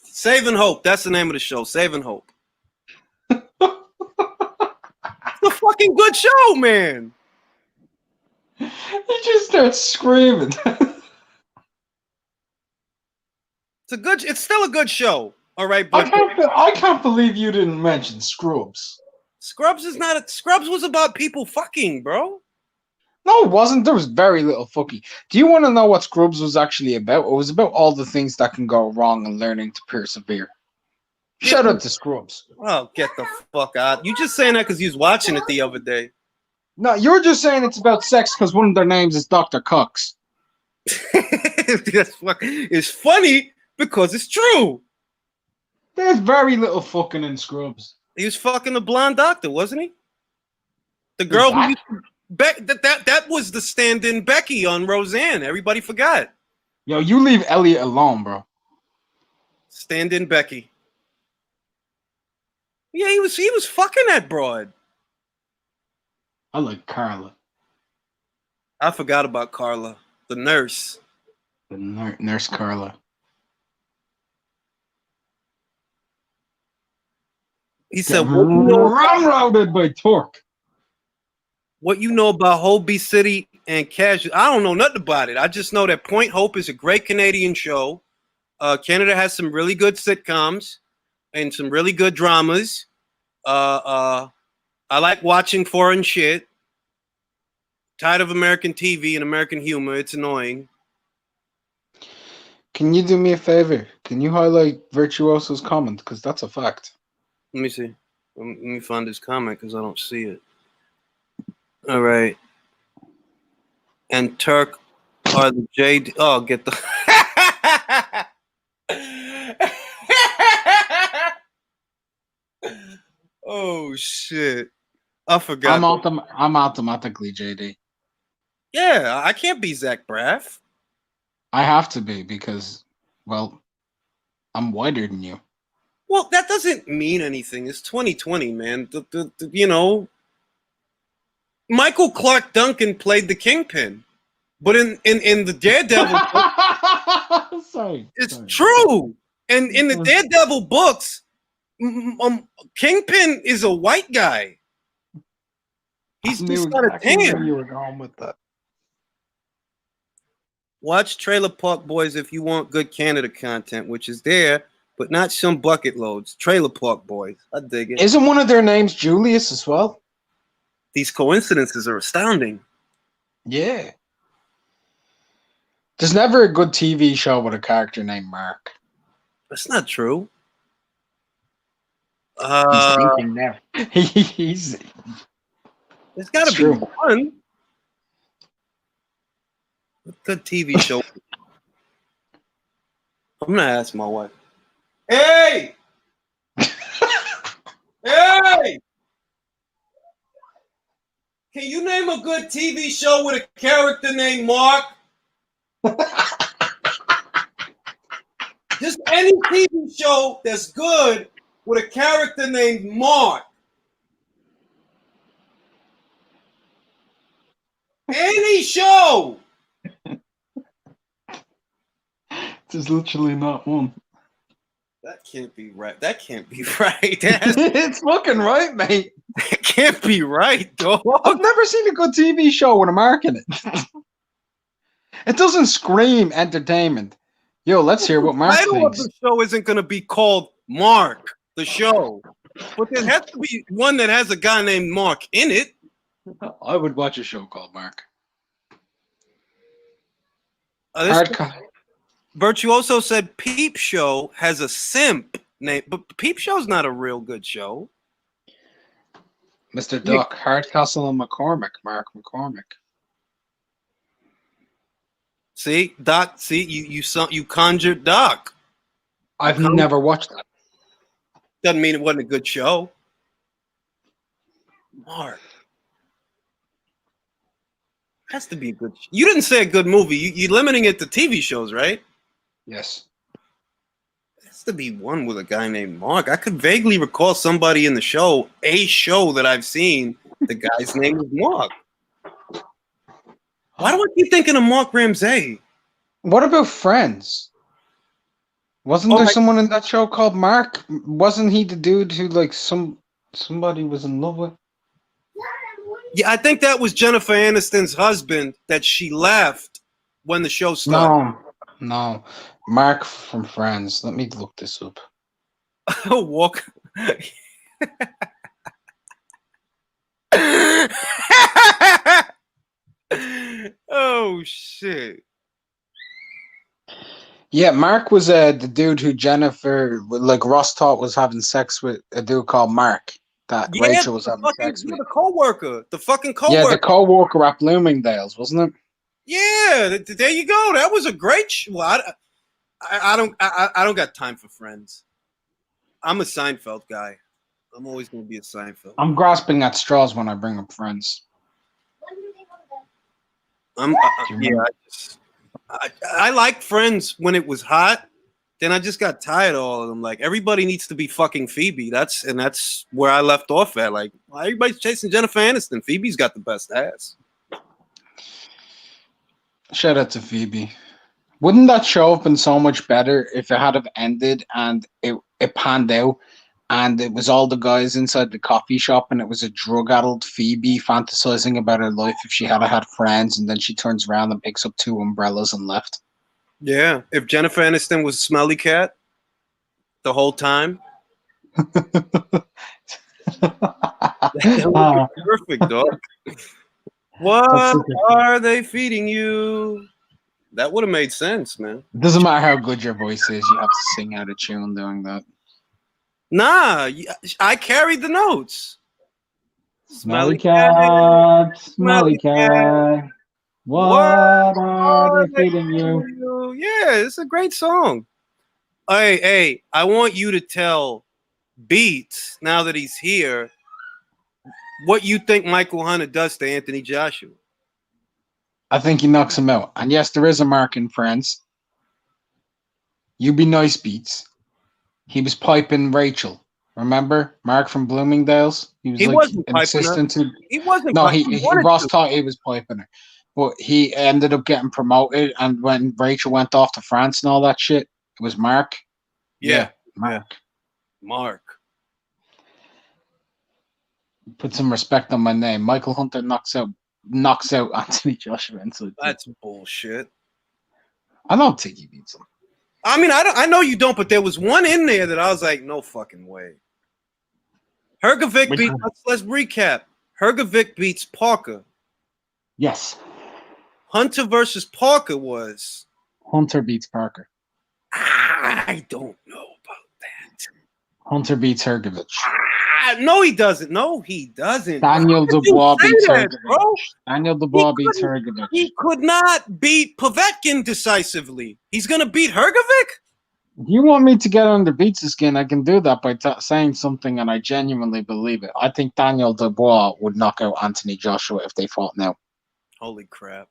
Saving Hope. That's the name of the show. Saving Hope. It's a fucking good show, man. He just starts screaming. It's still a good show. All right, but I can't believe you didn't mention Scrubs. Scrubs is not Scrubs was about people fucking, bro. No, it wasn't. There was very little fucking. Do you want to know what Scrubs was actually about? It was about all the things that can go wrong and learning to persevere. Shout out to Scrubs. Oh, get the fuck out. You just saying that because you was watching it the other day. No, you're just saying it's about sex because one of their names is Dr. Cox. It's funny because it's true. There's very little fucking in Scrubs. He was fucking the blonde doctor, wasn't he? The girl who that was the stand-in Becky on Roseanne. Everybody forgot. Yo, you leave Elliot alone, bro. Stand-in Becky. Yeah, he was fucking that broad. I like Carla. I forgot about Carla, the nurse. The nurse Carla. He said, "Railroaded by Tawk." What you know about Hobie City and Casual? I don't know nothing about it. I just know that Point Hope is a great Canadian show. Canada has some really good sitcoms and some really good dramas. I like watching foreign shit. Tired of American TV and American humor. It's annoying. Can you do me a favor? Can you highlight Virtuoso's comment? Because that's a fact. Let me see. Let me find his comment because I don't see it. All right. And Turk are the JD. Oh, get the. Oh shit! I forgot. I'm automatically JD. Yeah, I can't be Zach Braff. I have to be because, well, I'm whiter than you. Well, that doesn't mean anything. It's 2020, man. You know, Michael Clark Duncan played the Kingpin, but in the Daredevil, it's true. And in the Daredevil books, Kingpin is a white guy. He's just got a tan. You were going with that. Watch Trailer Park Boys if you want good Canada content, which is there, but not some bucket loads. Trailer Park Boys. I dig it. Isn't one of their names Julius as well? These coincidences are astounding. Yeah. There's never a good TV show with a character named Mark. That's not true. He's thinking now. There's got to be one. A good TV show. I'm gonna ask my wife. Hey! Hey! Can you name a good TV show with a character named Mark? Just any TV show that's good with a character named Mark. Any show. There's literally not one. That can't be right. That can't be right. It's fucking right, mate. That can't be right, dog. I've never seen a good TV show with a mark in it. It doesn't scream entertainment. Yo, let's hear what Mark thinks. The title of thinks. the show isn't going to be called Mark, the show. But there has to be one that has a guy named Mark in it. I would watch a show called Mark. Virtuoso said Peep Show has a simp name, but Peep Show's not a real good show. Mr. Duck, Hardcastle and McCormick, Mark McCormick. See, Doc. See, you conjured Doc. I've never watched that. Doesn't mean it wasn't a good show. Mark. Has to be a good. You didn't say a good movie. You're limiting it to TV shows, right? Yes. Has to be one with a guy named Mark. I could vaguely recall somebody in the show, a show that I've seen. The guy's name is Mark. Why do I keep thinking of Mark Ramsey? What about Friends? Wasn't there someone in that show called Mark? Wasn't he the dude who like somebody was in love with? Yeah, I think that was Jennifer Aniston's husband that she left when the show started. No. Mark from Friends. Let me look this up. Walk. Oh shit. Yeah, Mark was the dude who Jennifer, like Ross thought was having sex with a dude called Mark. That Rachel was having sex with. The co-worker. The fucking co-worker. Yeah, the co-worker at Bloomingdale's, wasn't it? Yeah, there you go. That was a great show. I don't got time for Friends. I'm a Seinfeld guy. I'm always going to be a Seinfeld. I'm grasping at straws when I bring up Friends. I liked Friends when it was hot. Then I just got tired of all of them. Like, everybody needs to be fucking Phoebe. That's where I left off at. Like, everybody's chasing Jennifer Aniston. Phoebe's got the best ass. Shout out to Phoebe. Wouldn't that show have been so much better if it had have ended and it panned out and it was all the guys inside the coffee shop and it was a drug-addled Phoebe fantasizing about her life if she had friends, and then she turns around and picks up 2 umbrellas and left? Yeah, if Jennifer Aniston was Smelly Cat the whole time. That would be perfect, dog. What are they feeding you? That would have made sense, man. It doesn't matter how good your voice is, you have to sing out of tune doing that. Nah, I carried the notes. Smelly cat, smelly cat. What are they feeding you? Yeah, it's a great song. Hey, I want you to tell Beats, now that he's here, what you think Michael Hunter does to Anthony Joshua. I think he knocks him out. And yes, there is a Mark in Friends. You be nice, Beats. He was piping Rachel. Remember? Mark from Bloomingdale's? He wasn't insistent to. He wasn't. No, Ross thought he was piping her. But he ended up getting promoted, and when Rachel went off to France and all that shit, it was Mark. Yeah. Mark. Put some respect on my name. Michael Hunter knocks out Anthony Joshua. That's bullshit. I don't think he beats him. I mean, I know you don't, but there was one in there that I was like, no fucking way. Hergovic beats. Let's recap. Hergovic beats Parker. Yes. Hunter versus Parker was. Hunter beats Parker. I don't know about that. Hunter beats Hergovic. No, he doesn't. No, he doesn't. Daniel Dubois beats Hergovic. Daniel Dubois beats Hergovic. He could not beat Povetkin decisively. He's going to beat Hergovic? If you want me to get under Beats' skin, I can do that by saying something, and I genuinely believe it. I think Daniel Dubois would knock out Anthony Joshua if they fought now. Holy crap.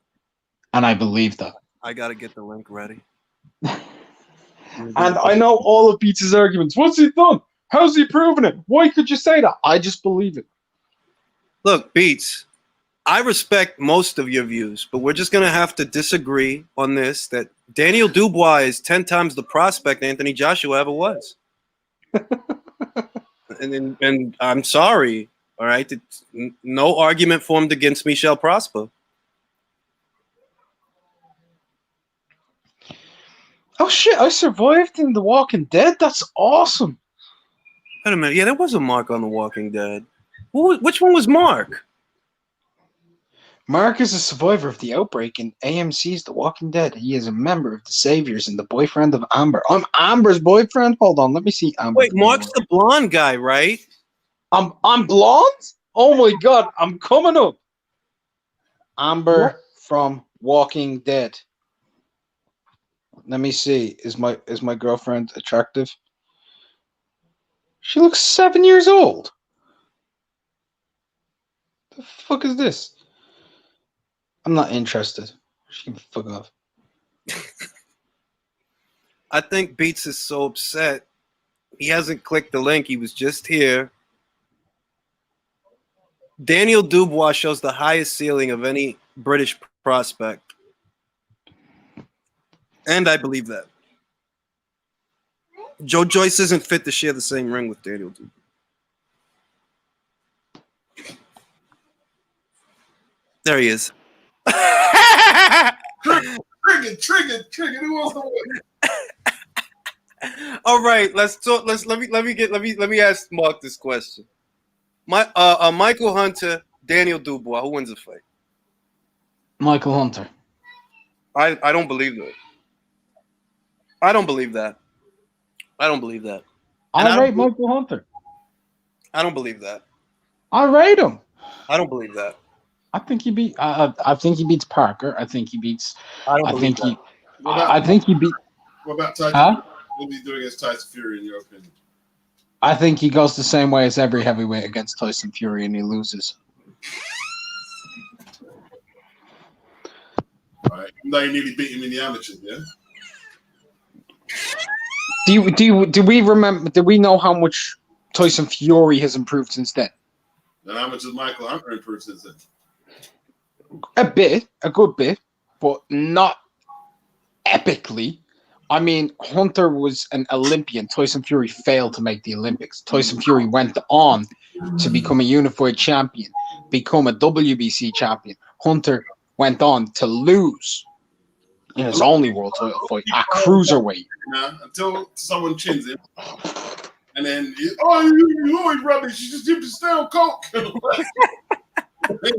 And I believe that. I got to get the link ready. And I know all of Beats' arguments. What's he done? How's he proven it? Why could you say that? I just believe it. Look, Beats, I respect most of your views, but we're just going to have to disagree on this, that Daniel Dubois is 10 times the prospect Anthony Joshua ever was. and I'm sorry, all right? No argument formed against me shall prosper. Oh, shit, I survived in The Walking Dead? That's awesome. Wait a minute. Yeah, there was a Mark on The Walking Dead. Which one was Mark? Mark is a survivor of the outbreak in AMC's The Walking Dead. He is a member of the Saviors and the boyfriend of Amber. I'm Amber's boyfriend? Hold on, let me see Amber. Wait, Mark's the blonde guy, right? I'm blonde? Oh my god, I'm coming up. Amber from Walking Dead. Let me see. Is my girlfriend attractive? She looks 7 years old. The fuck is this? I'm not interested. She can fuck off. I think Beats is so upset. He hasn't clicked the link. He was just here. Daniel Dubois shows the highest ceiling of any British prospect. And I believe that. Joyce isn't fit to share the same ring with Daniel Dubois. There he is. Triggered. Who wants to win? All right, let's talk. Let me ask Mark this question. Michael Hunter, Daniel Dubois, who wins the fight? Michael Hunter. I don't believe that. I don't believe that. I rate Michael Hunter. I don't believe that. I rate him. I don't believe that. I think he beat. I think he beats Parker. I think he beats. I think he beat. What about Tyson? Huh? What did he do against Tyson Fury, in your opinion? I think he goes the same way as every heavyweight against Tyson Fury, and he loses. All right. Now you nearly beat him in the amateurs, yeah? Do we remember? Do we know how much Tyson Fury has improved since then? And how much has Michael Hunter improved since then? A good bit, but not epically. I mean, Hunter was an Olympian. Tyson Fury failed to make the Olympics. Tyson Fury went on to become a unified champion, become a WBC champion. Hunter went on to lose in his only world title fight at cruiserweight. Until someone chins him. And then, you always rubbish. You just stay on coke.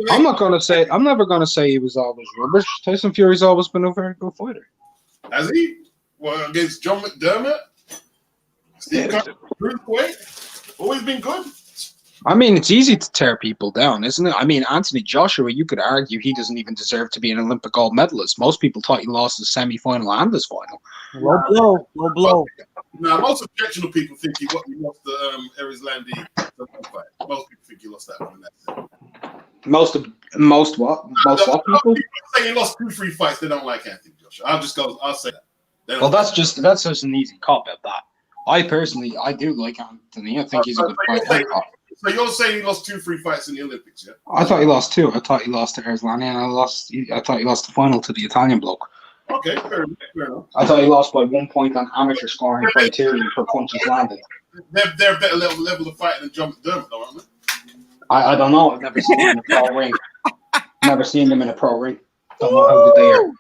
I'm never gonna say he was always rubbish. Tyson Fury's always been a very good fighter. Has he? Well, against John McDermott, Steve Cruiserweight, always been good. I mean, it's easy to tear people down, isn't it? I mean, Anthony Joshua, you could argue he doesn't even deserve to be an Olympic gold medalist. Most people thought he lost the semi-final and his final. Low blow. Now, most objectionable people think he lost the Erizlandi fight. Most people think he lost that one. Most what? Most what people? People say he lost 2 free fights. They don't like Anthony Joshua. I'll say that. Well, that's just an easy cop at that. I do like Anthony. I think he's a good fighter. So you're saying he lost 2 free fights in the Olympics, yeah? I thought he lost 2. I thought he lost to Erzlani, and I thought he lost the final to the Italian bloke. Okay, fair enough. I thought he lost by 1 point on amateur scoring criteria per punches landed. They're a better level of fighting than John McDermott, though, aren't they? I don't know. I've never seen him in a pro ring. Never seen them in a pro ring. Don't know how good they are.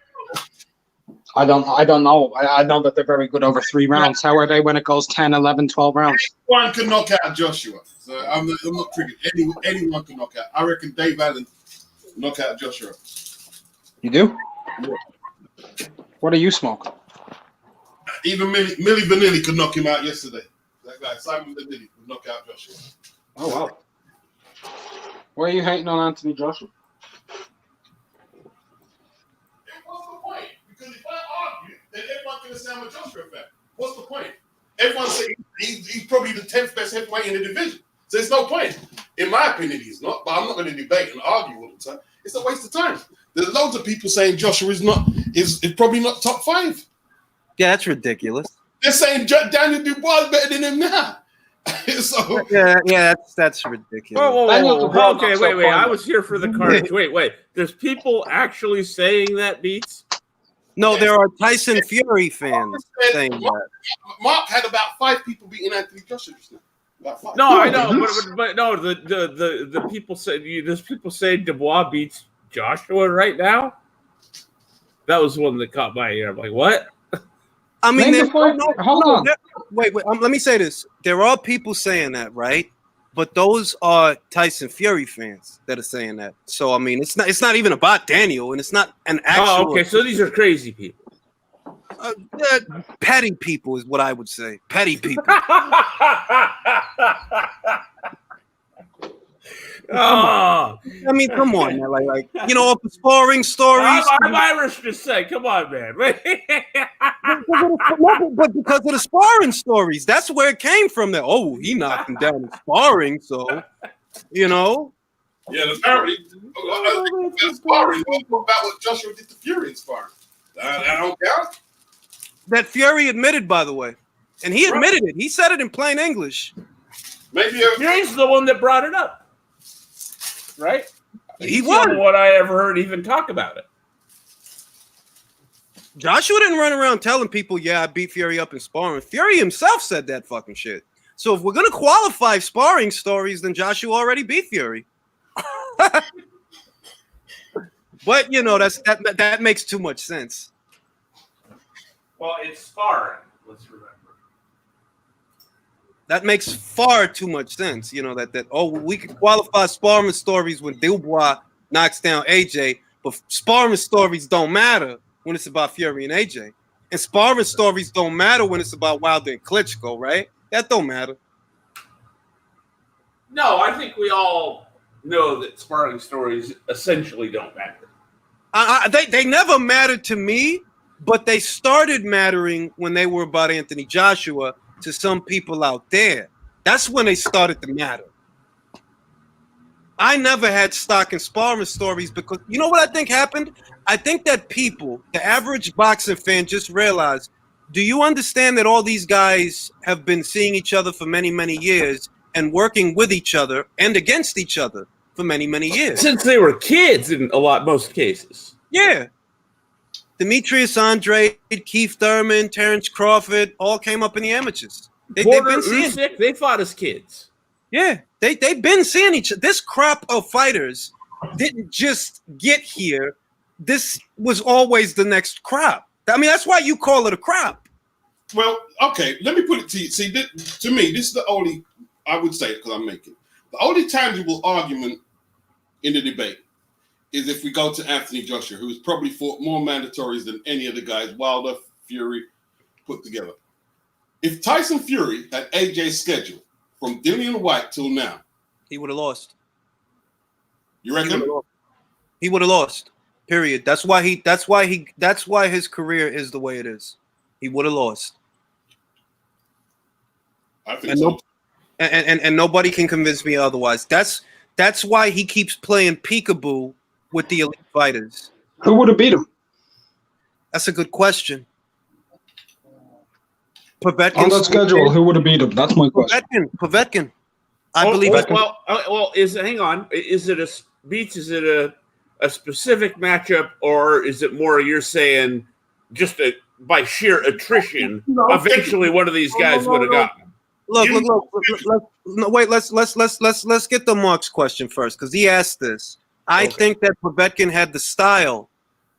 I don't know. I know that they're very good over 3 rounds. How are they when it goes 10, 11, 12 rounds? Anyone can knock out Joshua. So I'm not triggered. Anyone can knock out. I reckon Dave Allen knock out Joshua. You do? Yeah. What do you smoke? Even Millie Vanilli could knock him out yesterday. That guy, Simon Vanilli, could knock out Joshua. Oh, wow. Why are you hating on Anthony Joshua? What's the point? Because if I argue, then everyone's going to say I'm a Joshua fan. What's the point? Everyone says he's probably the 10th best heavyweight in the division. So there's no point. In my opinion, he's not. But I'm not going to debate and argue all the time. It's a waste of time. There's loads of people saying Joshua is probably not top 5. Yeah, that's ridiculous. They're saying Daniel Dubois is better than him now. So yeah, that's ridiculous. Whoa. Okay, wait. I was here for the carnage. Wait. There's people actually saying that, Beats? No, there are Tyson Fury fans saying that. Mark had about 5 people beating Anthony Joshua just now. No, I know, but no, the people say there's people saying Dubois beats Joshua right now. That was one that caught my ear. I'm like, what? I mean, hold on. Wait. Let me say this. There are people saying that, right? But those are Tyson Fury fans that are saying that. So I mean, it's not even about Daniel, and it's not an actual. Oh, okay. So these are crazy people. Petty people is what I would say. Petty people. I mean, come on, man. Like the sparring stories. I'm Irish to say, come on, man. But because of the sparring stories, that's where it came from. That he knocked him down in sparring, so Yeah, apparently, sparring was about what Joshua did to Fury in sparring. I don't count. That Fury admitted, by the way, and he admitted it. He said it in plain English. Maybe Fury's the one that brought it up. Right? He was the one I ever heard even talk about it. Joshua didn't run around telling people, I beat Fury up in sparring. Fury himself said that fucking shit. So if we're going to qualify sparring stories, then Joshua already beat Fury. But, that makes too much sense. Well, it's sparring. Let's remember. That makes far too much sense. We can qualify sparring stories when Dubois knocks down AJ, but sparring stories don't matter when it's about Fury and AJ. And sparring stories don't matter when it's about Wilder and Klitschko, right? That don't matter. No, I think we all know that sparring stories essentially don't matter. They never mattered to me, but they started mattering when they were about Anthony Joshua to some people out there. That's when they started to matter. I never had stock in sparring stories because you know what I think happened? I think that people, the average boxing fan, just realized, do you understand that all these guys have been seeing each other for many, many years and working with each other and against each other for many, many years? Since they were kids in most cases. Yeah. Demetrius Andrade, Keith Thurman, Terrence Crawford all came up in the amateurs. They've been seeing Usyk, they fought as kids. Yeah, they've been seeing each other. This crop of fighters didn't just get here. This was always the next crop. I mean, that's why you call it a crop. Well, okay, let me put it to you. See, to me, this is the only, I would say, because I'm making, the only tangible argument in the debate is if we go to Anthony Joshua, who's probably fought more mandatories than any of the guys, Wilder, Fury, put together. If Tyson Fury had AJ's schedule from Dillian White till now, he would have lost. You reckon? He would have lost. Period. That's why his career is the way it is. He would have lost. I think so. And nobody can convince me otherwise. That's why he keeps playing peekaboo with the elite fighters. Who would have beat him? That's a good question. Povetkin. On that schedule, who would have beat him? That's my question. Povetkin. I believe. Hang on. Is it a specific matchup, or is it more you're saying just by sheer attrition? Eventually, one of these guys would have gotten him. Look. Wait. Let's get the Mark's question first because he asked this. I think that Povetkin had the style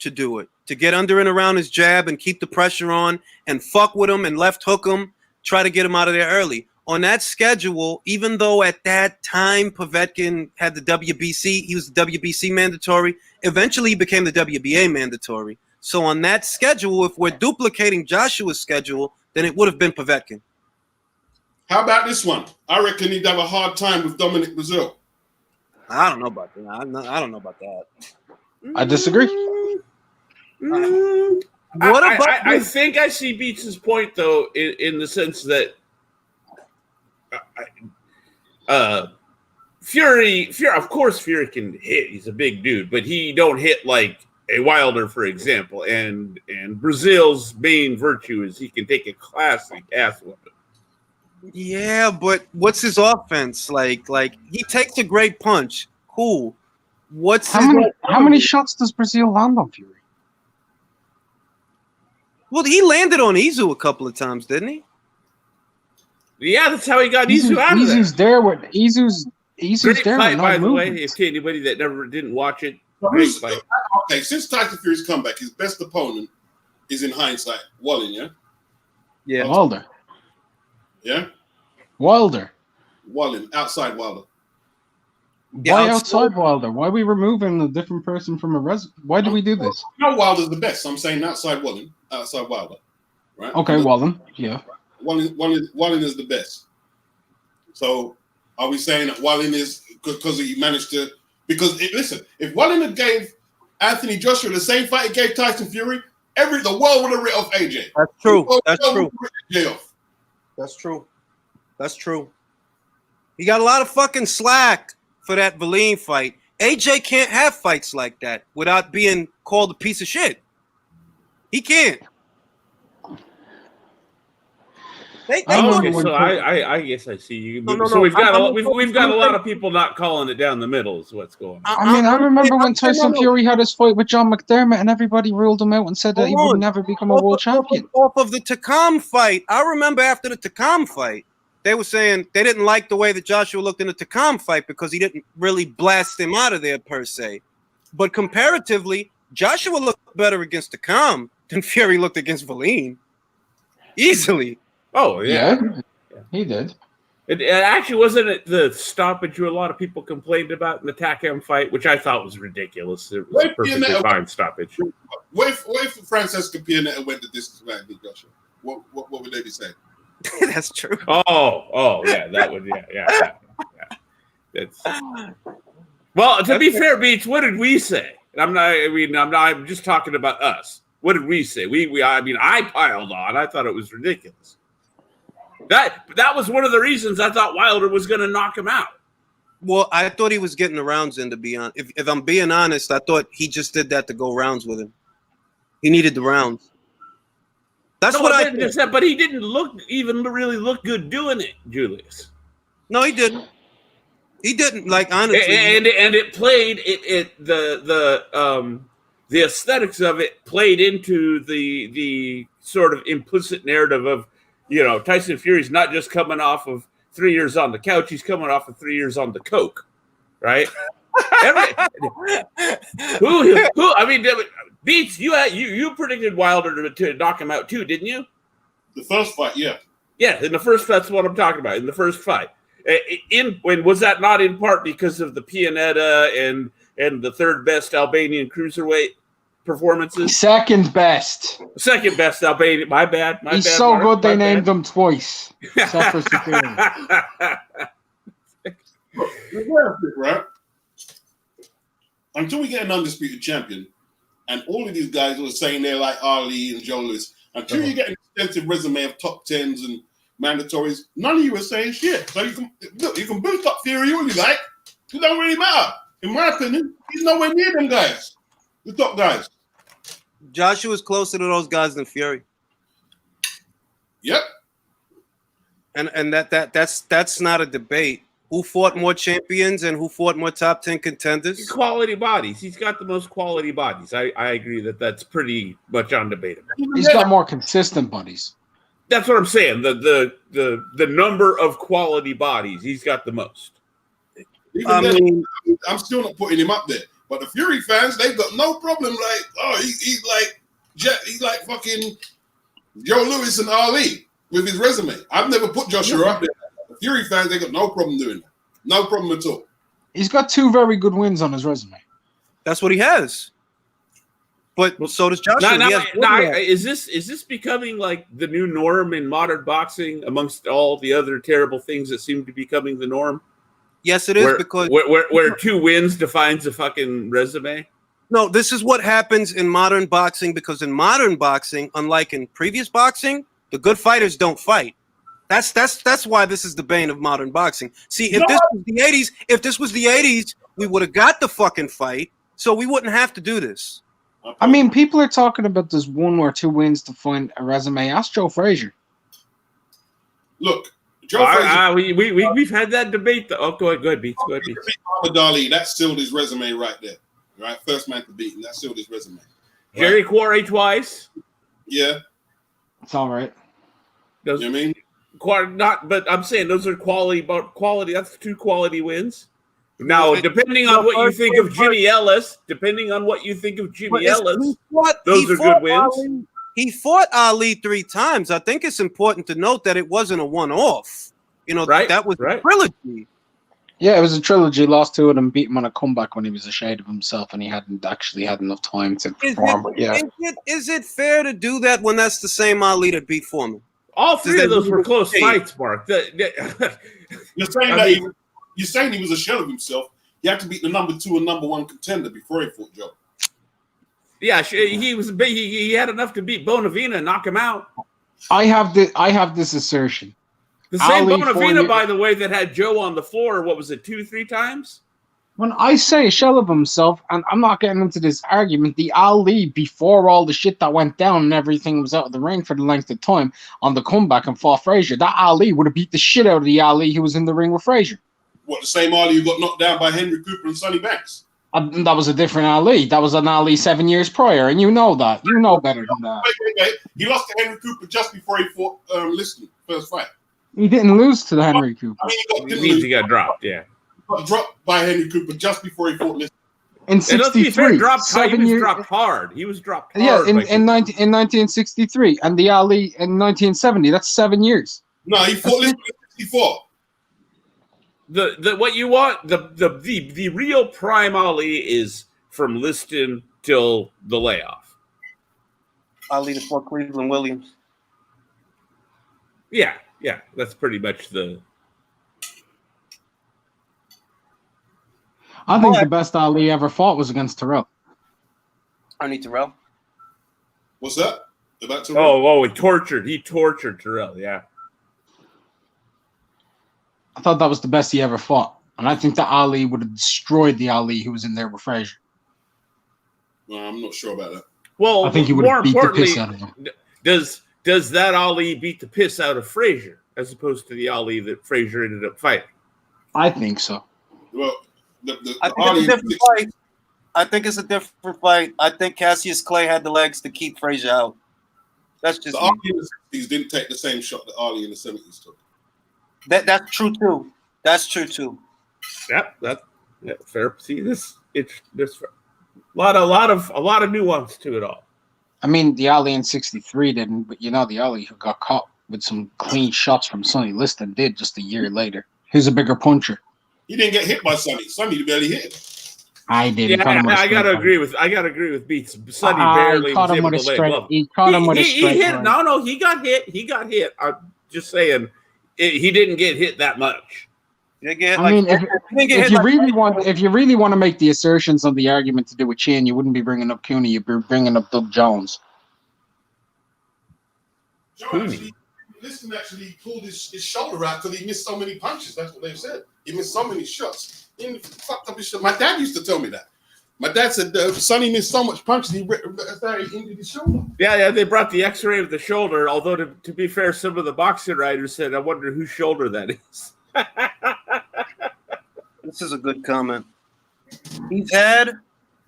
to do it, to get under and around his jab and keep the pressure on and fuck with him and left hook him, try to get him out of there early. On that schedule, even though at that time Povetkin had the WBC, he was the WBC mandatory, eventually he became the WBA mandatory. So on that schedule, if we're duplicating Joshua's schedule, then it would have been Povetkin. How about this one? I reckon he'd have a hard time with Dominic Brazil. I don't know about that. I don't know about that. I disagree. I think I see Beats' point though, in the sense that Fury, of course, Fury can hit. He's a big dude, but he don't hit like a Wilder, for example. And Brazil's main virtue is he can take a classic ass whooping. Yeah, but what's his offense like? Like he takes a great punch. Cool. How many shots does Brazil land on Fury? Well, he landed on Izu a couple of times, didn't he? Yeah, that's how he got Izu out of there. Izu's there with Izu's great there. Fight, with no by the way, movement. if to anybody that never didn't watch it, great fight. Okay, since Tyson Fury's comeback, his best opponent is in hindsight Wallin, yeah? Yeah. Wilder. Yeah? Wilder. Wallin, outside Wilder. Why outside Wilder? Why are we removing a different person from a Why do we do this? No, Wilder's the best. I'm saying outside Wallin, outside Wilder. Right? Okay, Wallin. Yeah. Wallin is the best. So are we saying that Wallin is because he managed to? Because listen, if Wallin had gave Anthony Joshua the same fight he gave Tyson Fury, the world would have written off AJ. That's true. That's true. That's true. That's true. He got a lot of fucking slack for that Valine fight. AJ can't have fights like that without being called a piece of shit. He can't. I guess I see you. So we've got a lot of people not calling it down the middle is what's going on. I remember when Tyson Fury had his fight with John McDermott and everybody ruled him out and said that he would never become a world champion. Off of the Takam fight, I remember after the Takam fight, they were saying they didn't like the way that Joshua looked in the Takam fight because he didn't really blast him out of there per se. But comparatively, Joshua looked better against Takam than Fury looked against Valine. Easily. Oh, yeah. He did. It actually wasn't the stoppage a lot of people complained about in the Takam fight, which I thought was ridiculous. It was a perfectly fine stoppage. What if Francesca Pianetta went the distance back to Joshua? What would they be saying? That's true. Oh, yeah, that would, yeah. That's well. To be fair, Beats, what did we say? I'm just talking about us. What did we say? I piled on. I thought it was ridiculous. That was one of the reasons I thought Wilder was going to knock him out. Well, I thought he was getting the rounds in, to be honest. If I'm being honest, I thought he just did that to go rounds with him. He needed the rounds. That's what I said. But he didn't really look good doing it, Julius. No, he didn't. He didn't. Like, honestly, and it played the aesthetics of it played into the sort of implicit narrative of, Tyson Fury's not just coming off of 3 years on the couch; he's coming off of 3 years on the coke, right? Beats, you predicted Wilder to knock him out too, didn't you? The first fight, yeah. Yeah, in the first, that's what I'm talking about. In the first fight, was that not in part because of the Pianetta and the third best Albanian cruiserweight performances? Second best Albanian. My bad. He's so good they named him twice. Right? Until we get an undisputed champion, and all of these guys were saying they're like Ali and Joe Louis, until you get an extensive resume of top tens and mandatories, none of you are saying shit. So you can boost up Fury all you like. It don't really matter. In my opinion, he's nowhere near them guys, the top guys. Joshua's closer to those guys than Fury. Yep. And that's not a debate. Who fought more champions and who fought more top 10 contenders? Quality bodies. He's got the most quality bodies. I agree that's pretty much undebatable. He's got more consistent bodies. That's what I'm saying. The number of quality bodies, he's got the most. I'm still not putting him up there. But the Fury fans, they've got no problem. Like, he's like fucking Joe Louis and Ali with his resume. I've never put Joshua up there. The Fury fans, they got no problem doing that. No problem at all. He's got 2 very good wins on his resume. That's what he has. But so does Joshua. Is this becoming like the new norm in modern boxing amongst all the other terrible things that seem to be becoming the norm? Yes, it is, because where 2 wins defines a fucking resume. No, this is what happens in modern boxing, because in modern boxing, unlike in previous boxing, the good fighters don't fight. That's why this is the bane of modern boxing. See, if this was the 80s, we would have got the fucking fight, so we wouldn't have to do this. I mean, people are talking about there's 1 or 2 wins to find a resume. Ask Joe Frazier. Look, Joe Frazier. We've had that debate. Though. Oh, go ahead, Beats. Go ahead, Beats. Muhammad Ali, that sealed his resume right there. Right, first man to beat him. That sealed his resume. Right? Jerry Quarry twice. Yeah, it's all right. You know what I mean? But I'm saying those are quality. That's 2 quality wins. Now, depending on what you think of Jimmy Ellis, those are good wins. He fought Ali 3 times. I think it's important to note that it wasn't a one-off. You know, that was a trilogy. Yeah, it was a trilogy. Lost 2 of them, beat him on a comeback when he was ashamed of himself and he hadn't actually had enough time to perform. Is it fair to do that when that's the same Ali that beat Foreman? All 3 of those were close fights, Mark. You're saying he was a shell of himself. He had to beat the number 2 and number 1 contender before he fought Joe. Yeah, he had enough to beat Bonavina and knock him out. I have this assertion. The same Bonavina, by the way, that had Joe on the floor, what was it, 2-3 times? When I say a shell of himself, and I'm not getting into this argument, the Ali, before all the shit that went down and everything was out of the ring for the length of time, on the comeback and fought Frazier, that Ali would have beat the shit out of the Ali who was in the ring with Frazier. What, the same Ali who got knocked down by Henry Cooper and Sonny Banks? That was a different Ali. That was an Ali 7 years prior, and you know that. You know better than that. Wait. He lost to Henry Cooper just before he fought Liston, first fight. He didn't lose to the Henry Cooper. He got dropped, yeah. He got dropped by Henry Cooper just before he fought Liston. In 63, he was dropped hard. He was dropped hard. Yeah, in 1963, and the Ali in 1970. That's 7 years. No, he fought Liston in 64. What you want the real prime Ali is from Liston till the layoff. Ali before Cleveland Williams. Yeah, that's pretty much the. I think the best Ali ever fought was against Terrell. Ernie Terrell. What's that about Terrell? He tortured Terrell. Yeah. I thought that was the best he ever fought. And I think that Ali would have destroyed the Ali who was in there with Frazier. Well, I'm not sure about that. Well, I think he would have beat the piss out of him. Does that Ali beat the piss out of Frazier as opposed to the Ali that Frazier ended up fighting? I think so. Well, I think it's a different fight. I think Cassius Clay had the legs to keep Frazier out. That's just the Ali in the 60s didn't take the same shot that Ali in the 70s took. That's true too. That's true too. Yep, that's fair. See, there's a lot of nuance to it all. I mean, the Ali in 63 didn't, but the Ali who got caught with some clean shots from Sonny Liston did just a year later. Who's a bigger puncher? He didn't get hit by Sonny. Sonny barely hit him. I did. Yeah, I gotta agree with Beats. Sonny barely was able to lay glove. He caught him with a straight. He hit. No, he got hit. I'm just saying, he didn't get hit that much. If you really want to make the assertions of the argument to do with Chin, you wouldn't be bringing up Cooney. You'd be bringing up Doug Jones. Liston actually pulled his shoulder out because he missed so many punches. That's what they said. He missed so many shots. He fucked up his shot. My dad used to tell me that. My dad said Sonny missed so much punches he injured his shoulder. Yeah, they brought the X-ray of the shoulder. Although to be fair, some of the boxing writers said, "I wonder whose shoulder that is." This is a good comment. He's had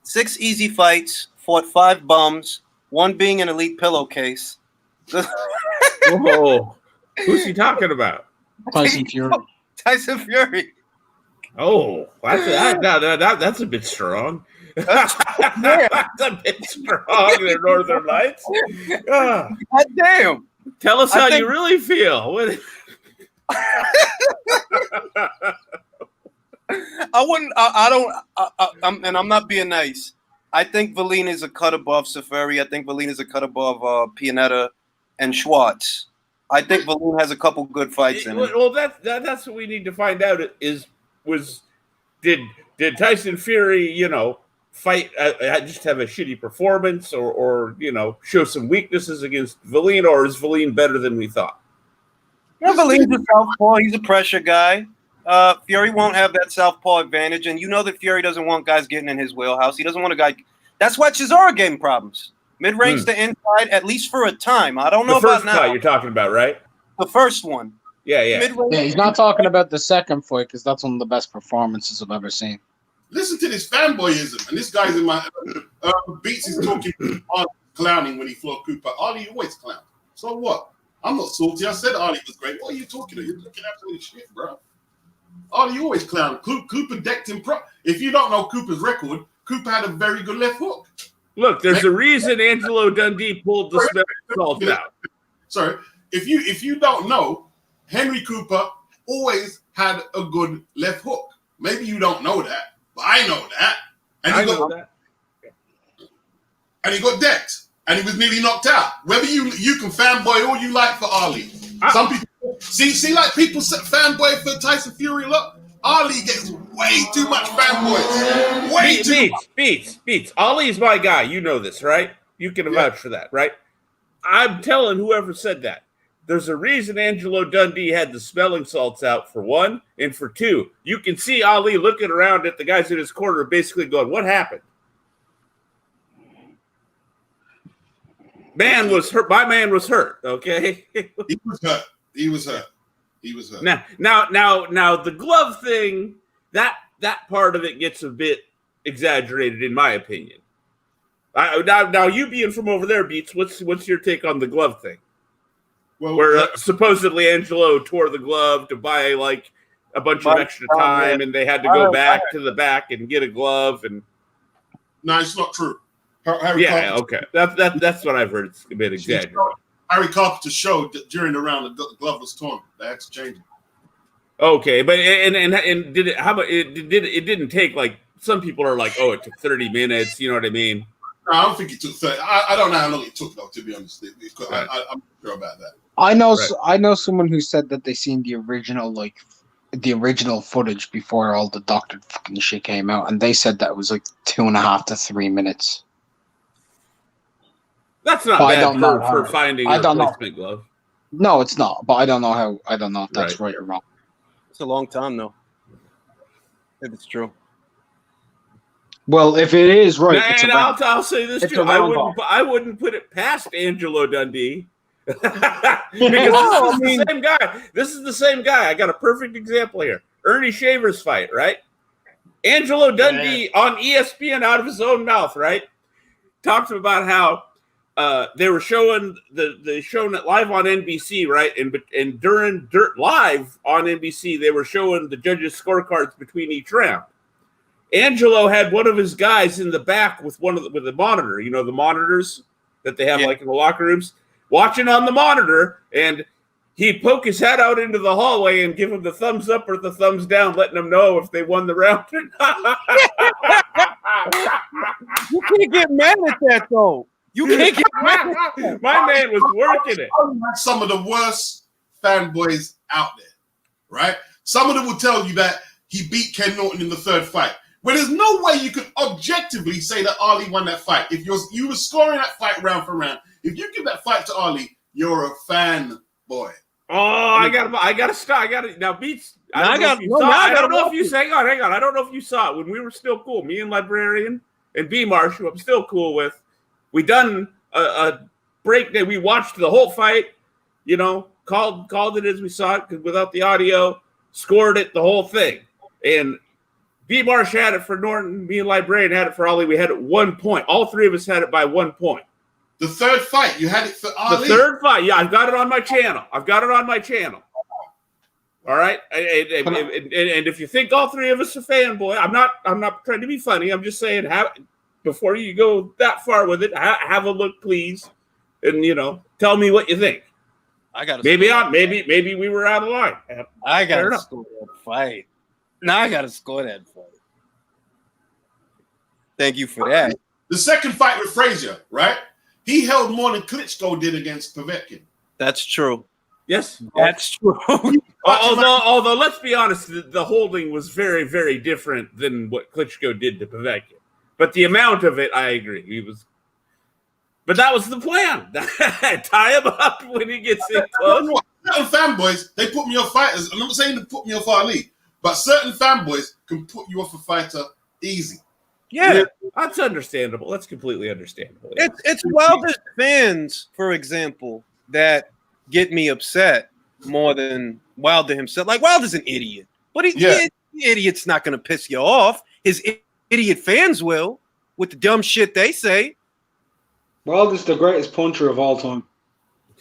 6 easy fights, fought 5 bums, 1 being an elite pillowcase. Whoa, who's he talking about? Tyson Fury. Tyson Fury. Oh, that's a bit strong. That's a bit strong. They're Northern Lights. God damn. Tell us how you really feel. I'm not being nice. I think Valine is a cut above Safari. I think Valine is a cut above Pianetta and Schwartz. I think Valine has a couple good fights in it. Well, that's what we need to find out. Did Tyson Fury, fight, just have a shitty performance, or show some weaknesses against Valine, or is Valine better than we thought? Yeah, Valine's a southpaw. He's a pressure guy. Fury won't have that southpaw advantage, and you know that Fury doesn't want guys getting in his wheelhouse. He doesn't want a guy. That's why Chisora gave him problems. Mid-range to inside, at least for a time. I don't know the about first now. fight you're talking about, right? The first one. Yeah. Yeah, he's not talking about the second fight because that's one of the best performances I've ever seen. Listen to this fanboyism, and this guy's in my Beats is talking clowning when he fought Cooper. Ali always clown. So what? I'm not salty. I said Ali was great. What are you talking about? You're looking absolutely shit, bro. Ali always clown. Cooper decked him. If you don't know Cooper's record, Cooper had a very good left hook. Look, there's a reason Angelo Dundee pulled the salt out. Sorry, if you don't know, Henry Cooper always had a good left hook. Maybe you don't know that, but I know that. And I know that. And he got decked, and he was nearly knocked out. Whether you can fanboy all you like for Ali. Some people see like people fanboy for Tyson Fury a lot. Ali gets way too much fanboys. Way too much. Beats. Ali's my guy. You know this, right? You can vouch for that, right? I'm telling whoever said that. There's a reason Angelo Dundee had the smelling salts out, for one, and for two, you can see Ali looking around at the guys in his corner, basically going, "What happened?" Man was hurt. My man was hurt. Okay, he was hurt. He was hurt. Now, the glove thing, that part of it gets a bit exaggerated, in my opinion. Now, you being from over there, Beats, what's your take on the glove thing? Well, where supposedly Angelo tore the glove to buy like a bunch of extra time, and they had to go back to the back and get a glove. And no, it's not true. Okay, that's what I've heard. It's a bit exaggerated. Harry Carpenter showed that during the round the glove was torn. They had to change it. Okay, but and did it? How about it? It didn't take like some people are like, oh, it took 30 minutes. You know what I mean? No, I don't think it took 30. I don't know how long it took though. To be honest, Right. I'm not sure about that. I know someone who said that they seen the original footage before all the doctored fucking shit came out, and they said that it was like 2.5 to 3 minutes. That's not bad for finding a replacement glove. No, it's not. But I don't know if that's right or wrong. It's a long time though. If it's true. Well, if it is right, and I'll say this too: I wouldn't put it past Angelo Dundee because this is the same guy. This is the same guy. I got a perfect example here: Ernie Shaver's fight, right? Angelo Dundee on ESPN out of his own mouth, right? Talks about how they were showing it live on NBC, right? And during live on NBC, they were showing the judges' scorecards between each round. Angelo had one of his guys in the back with the monitor, the monitors that they have like in the locker rooms, watching on the monitor, and he'd poke his head out into the hallway and give him the thumbs up or the thumbs down, letting them know if they won the round or not. You can't get mad at that though. You can't get mad at that. My man was working it. Some of the worst fanboys out there, right? Some of them will tell you that he beat Ken Norton in the third fight. Well, there's no way you can objectively say that Ali won that fight. If you were scoring that fight round for round, if you give that fight to Ali, you're a fan boy. Oh, I gotta stop. Now Beats. I don't know if you hang on. I don't know if you saw it when we were still cool. Me and Librarian and B Marsh, who I'm still cool with. We done a break that we watched the whole fight. Called it as we saw it because without the audio, scored it the whole thing. And B Marsh had it for Norton. Me and Librarian had it for Ali. We had it 1 point. All three of us had it by 1 point. The third fight, you had it for Ali? The third fight, yeah, I've got it on my channel. All right? And if you think all three of us are fanboy, I'm not trying to be funny. I'm just saying, before you go that far with it, have a look, please. And, tell me what you think. Maybe we were out of line. I got to score that fight. Now I got to score that fight. Thank you for that. The second fight with Frazier, right? He held more than Klitschko did against Povetkin. That's true. Yes, that's true. although let's be honest, the holding was very, very different than what Klitschko did to Povetkin. But the amount of it, I agree. But that was the plan. Tie him up when he gets in close. Certain fanboys, they put me off fighters. I'm not saying to put me off Ali, but certain fanboys can put you off a fighter easy. Yeah, that's understandable. That's completely understandable. Yeah. It's Wilder's fans, for example, that get me upset more than Wilder himself. Like, Wilder's an idiot. But the idiot's not going to piss you off. His idiot fans will, with the dumb shit they say. Wilder's the greatest puncher of all time.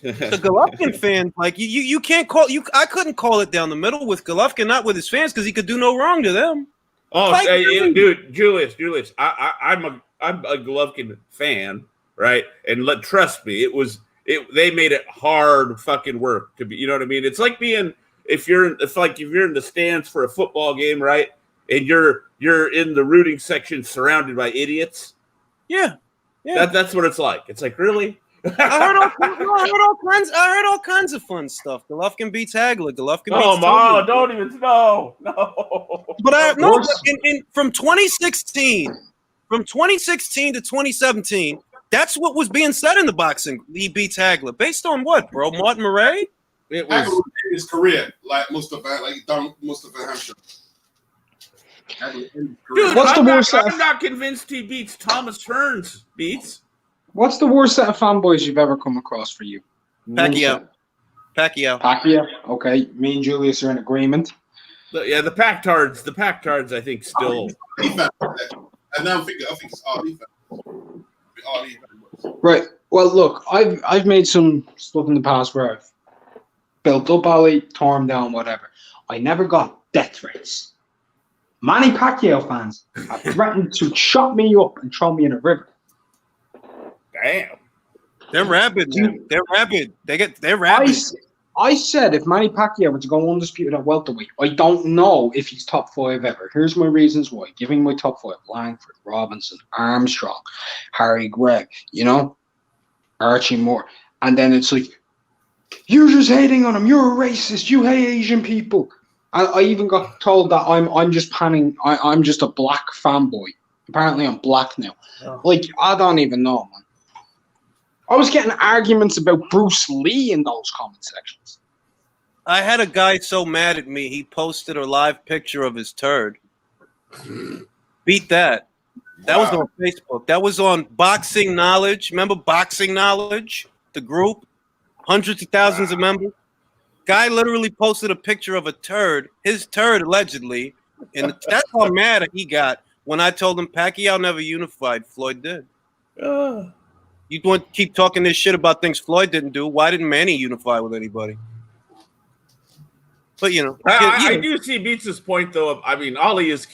The Golovkin fans, like, you can't call you. I couldn't call it down the middle with Golovkin, not with his fans, because he could do no wrong to them. Oh, like, dude, Julius, I'm a Golovkin fan, right? And trust me, they made it hard fucking work to be. You know what I mean? It's like if you're in the stands for a football game, right? And you're in the rooting section surrounded by idiots. Yeah. That's what it's like. It's like, really? I heard all kinds of fun stuff. Golovkin beats Hagler. Golovkin beats Tony. Don't even know. No. But from 2016 to 2017, that's what was being said in the boxing. He beats Hagler. Based on what, bro? Martin Murray? It was Hagler in his career, like Mustafa, like he done Mustafa Hampshire. Dude, I'm not convinced he beats Thomas Hearns. What's the worst set of fanboys you've ever come across for you? Pacquiao. Okay, me and Julius are in agreement. The Pactards. The Pactards, I think, still. And now I think it's Ali. Right. Well, look, I've made some stuff in the past where I've built up Ali, tore him down, whatever. I never got death threats. Manny Pacquiao fans have threatened to chop me up and throw me in a river. Damn. They're rabid, dude. They're rabid. They're rabid. I said if Manny Pacquiao were to go undisputed at welterweight, I don't know if he's top 5 ever. Here's my reasons why. Giving my top 5: Langford, Robinson, Armstrong, Harry Gregg, Archie Moore. And then it's like, you're just hating on him. You're a racist. You hate Asian people. I even got told that I'm just panning. I'm just a black fanboy. Apparently I'm black now. Oh. Like, I don't even know, man. I was getting arguments about Bruce Lee in those comment sections. I had a guy so mad at me, he posted a live picture of his turd. Beat that. That was on Facebook. That was on Boxing Knowledge. Remember Boxing Knowledge? The group? Hundreds of thousands of members. Guy literally posted a picture of a turd, his turd allegedly, and that's how mad he got when I told him Pacquiao never unified. Floyd did. You want to keep talking this shit about things Floyd didn't do. Why didn't Manny unify with anybody? But, I do see Beats' point, though. I mean, Ali is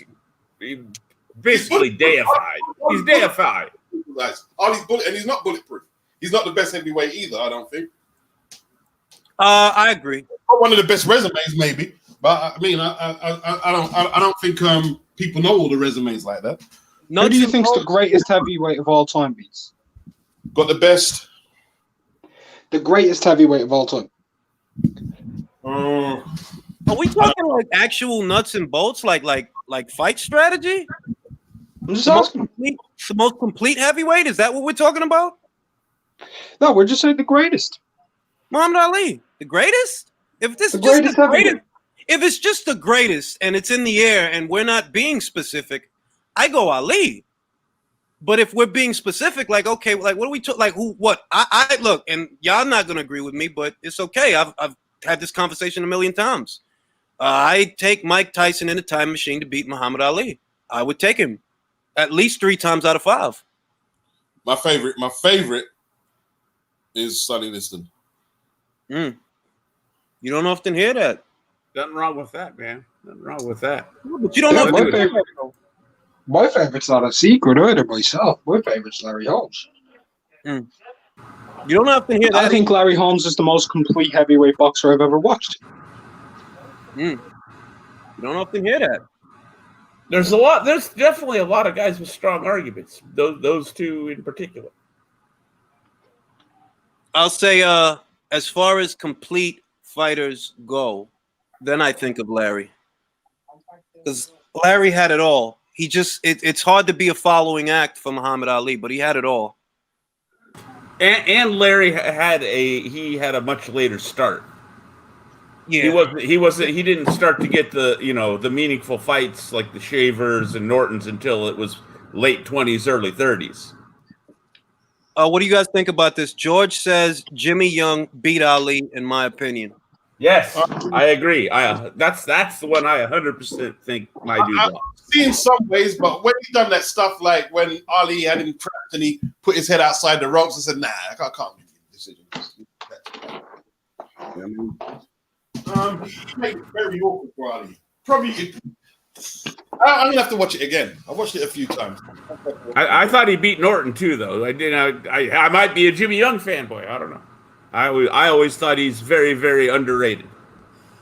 basically deified. He's deified. Ali's bullet, and he's not bulletproof. He's not the best heavyweight either, I don't think. I agree. One of the best resumes, maybe. But, I mean, I don't think people know all the resumes like that. Who do you think is the greatest heavyweight of all time, Beats? Got the best. The greatest heavyweight of all time. Are we talking like actual nuts and bolts, like fight strategy? I'm just asking. The most complete heavyweight? Is that what we're talking about? No, we're just saying the greatest. Muhammad Ali, the greatest? If this is just the greatest, if it's just the greatest and it's in the air and we're not being specific, I go Ali. But if we're being specific, like, okay, like what are we talking? Like who? What? I look, and y'all not gonna agree with me, but it's okay. I've had this conversation a million times. I take Mike Tyson in a time machine to beat Muhammad Ali. I would take him at least 3 times out of 5. My favorite is Sonny Liston. You don't often hear that. Nothing wrong with that, man. Nothing wrong with that. But you don't know. My favorite's not a secret either myself. My favorite's Larry Holmes. You don't often hear that. I think Larry Holmes is the most complete heavyweight boxer I've ever watched. You don't often hear that. There's definitely a lot of guys with strong arguments. Those two in particular. I'll say, as far as complete fighters go, then I think of Larry. Because Larry had it all. he just it's hard to be a following act for Muhammad Ali, but he had it all. And Larry had a much later start. Yeah, he didn't start to get the the meaningful fights like the Shavers and Nortons until it was late 20s, early 30s. What do you guys think about this? George says Jimmy Young beat Ali, in my opinion. Yes, I agree. That's the one I 100% think my dude I've seen some ways, but when he done that stuff, like when Ali had him trapped and he put his head outside the ropes and said, "Nah, I can't make a decision." He made it very awkward for Ali. Probably, I'm gonna have to watch it again. I watched it a few times. I thought he beat Norton too, though. I might be a Jimmy Young fanboy. I don't know. I always thought he's very, very underrated.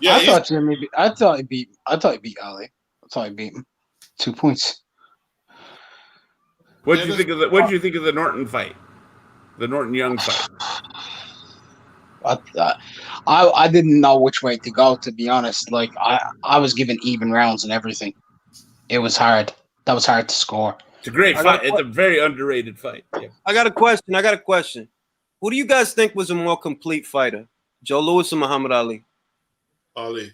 Yeah, I thought he beat Ali. I thought he beat him 2 points. What did you think of the Norton fight? The Norton Young fight. I didn't know which way to go, to be honest. Like I was given even rounds and everything. It was hard. That was hard to score. It's a great fight. It's a very underrated fight. Yeah. I got a question. Who do you guys think was a more complete fighter, Joe Louis or Muhammad Ali? Ali.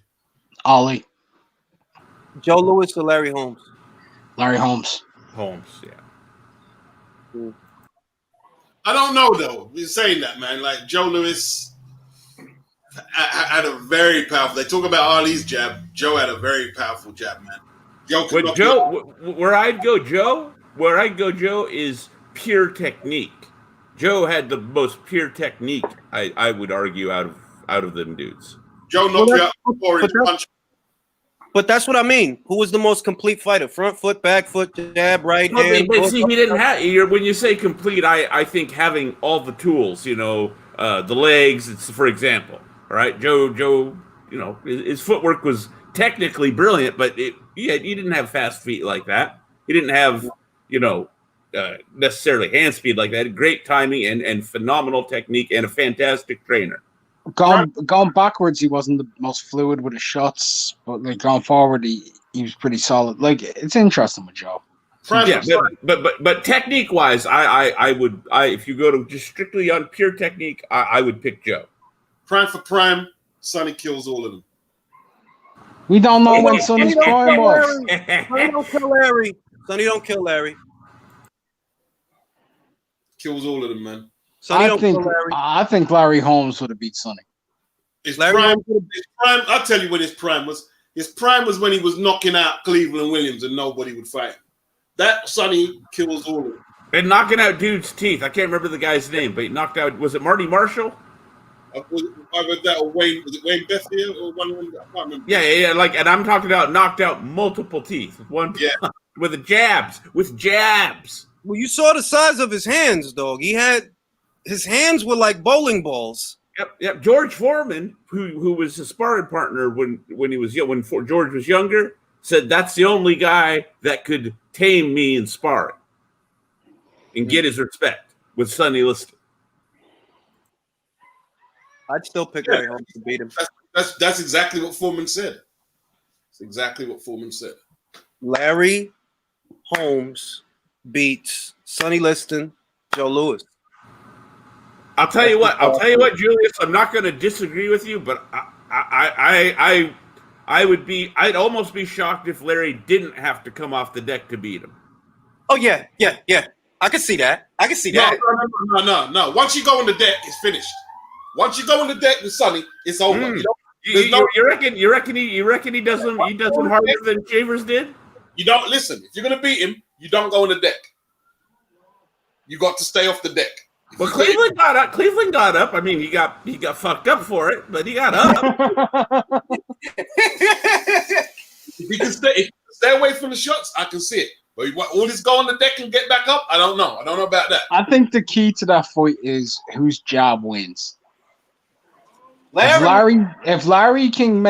Joe Louis or Larry Holmes? Larry Holmes. Holmes, yeah. I don't know though. You're saying that, man. Like Joe Louis had a very powerful. They talk about Ali's jab. Joe had a very powerful jab, man. Where I'd go, Joe is pure technique. Joe had the most pure technique, I would argue, out of them dudes. Joe knocked you out before his punch. But that's what I mean. Who was the most complete fighter? Front foot, back foot, jab, right hand. But see, he didn't have. When you say complete, I think having all the tools. The legs. It's for example. All right, Joe. His footwork was technically brilliant, but he didn't have fast feet like that. He didn't have necessarily hand speed like that. Great timing and phenomenal technique and a fantastic trainer. Going backwards, he wasn't the most fluid with his shots, but like going forward, he was pretty solid. Like it's interesting with Joe. Yeah, but technique wise, I would if you go to just strictly on pure technique, I would pick Joe. Prime for prime, Sonny kills all of them. We don't know when Sonny's prime was. Sonny don't kill Larry. Sonny don't kill Larry. Kills all of them, man. I think Larry Holmes would have beat Sonny. His prime. I'll tell you when his prime was. His prime was when he was knocking out Cleveland Williams and nobody would fight him. That Sonny kills all of them. And knocking out dudes' teeth. I can't remember the guy's name, but he knocked out. Was it Marty Marshall? Was it Wayne Bethia or one of them? I can't remember. Yeah. And I'm talking about knocked out multiple teeth with with jabs. Well, you saw the size of his hands, dog. His hands were like bowling balls. Yep. George Foreman, who was his sparring partner when George was younger, said that's the only guy that could tame me in sparring and get his respect with Sonny Liston. I'd still pick Larry Holmes to beat him. That's exactly what Foreman said. It's exactly what Foreman said. Larry Holmes beats Sonny Liston, Joe Louis. I'll tell you what, Julius. I'm not going to disagree with you, but I'd almost be shocked if Larry didn't have to come off the deck to beat him. Oh yeah. I can see that. No. Once you go on the deck, it's finished. Once you go on the deck with Sonny, it's over. You reckon he does him harder than Shavers did? You don't listen. If you're going to beat him, you don't go on the deck. You got to stay off the deck. Well, Cleveland got up. I mean, he got fucked up for it, but he got up. If he can stay away from the shots, I can see it. But all this go on the deck and get back up, I don't know. I don't know about that. I think the key to that fight is whose jab wins. If Larry can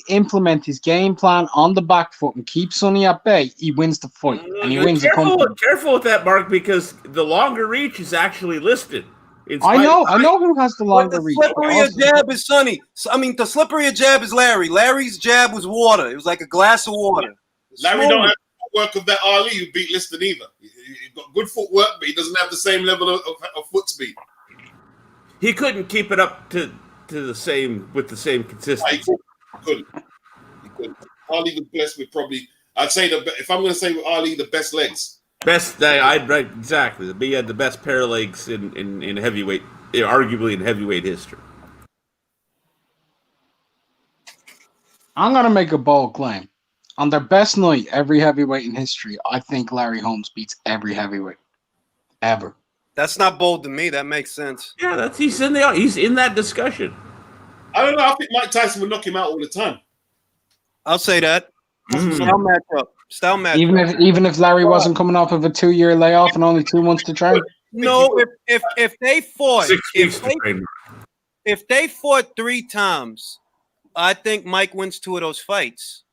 implement his game plan on the back foot and keep Sonny at bay, he wins the fight and he wins the company. Careful with that, Mark, because the longer reach is actually listed. I know who has the longer reach. The slipperier jab is Sonny. The slipperier jab is Larry. Larry's jab was water. It was like a glass of water. Larry don't have footwork of that Ali who beat Liston either. He got good footwork, but he doesn't have the same level of foot speed. He couldn't keep it up to the same consistency. He couldn't. Ali was blessed with probably. I'd say if I'm going to say with Ali, the best legs. Exactly. He had the best pair of legs in heavyweight, arguably in heavyweight history. I'm gonna make a bold claim. On their best night, every heavyweight in history, I think Larry Holmes beats every heavyweight ever. That's not bold to me. That makes sense. Yeah, he's in that discussion. I don't know. I think Mike Tyson would knock him out all the time. I'll say that. Style matchup. Even if Larry wasn't coming off of a 2-year layoff and only 2 months to train. No, if they fought, if they fought 3 times, I think Mike wins 2 of those fights.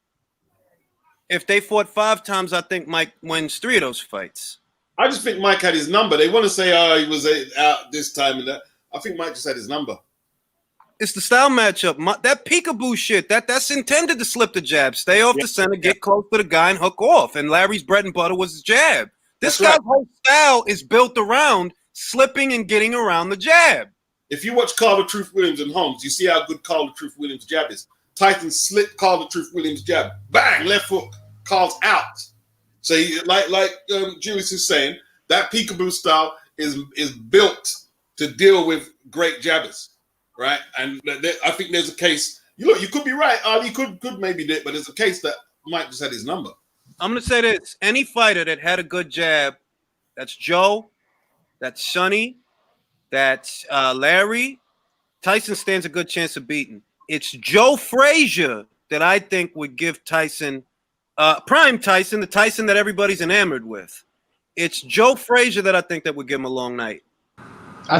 If they fought 5 times, I think Mike wins 3 of those fights. I just think Mike had his number. They want to say, he was out this time and that. I think Mike just had his number. It's the style matchup. That peekaboo shit, that's intended to slip the jab. Stay off the center, get close to the guy, and hook off. And Larry's bread and butter was his jab. This guy's whole style is built around slipping and getting around the jab. If you watch Carl the Truth Williams and Holmes, you see how good Carl the Truth Williams' jab is. Tyson slipped Carl the Truth Williams' jab. Bang, left hook. Carl's out. So like Joyce is saying, that peekaboo style is built to deal with great jabbers. Right, and I think there's a case. You could be right. Ali could maybe do it, but there's a case that Mike just had his number. I'm gonna say this: any fighter that had a good jab, that's Joe, that's Sonny, that's Larry. Tyson stands a good chance of beating. It's Joe Frazier that I think would give Tyson, prime Tyson, the Tyson that everybody's enamored with. It's Joe Frazier that I think that would give him a long night. I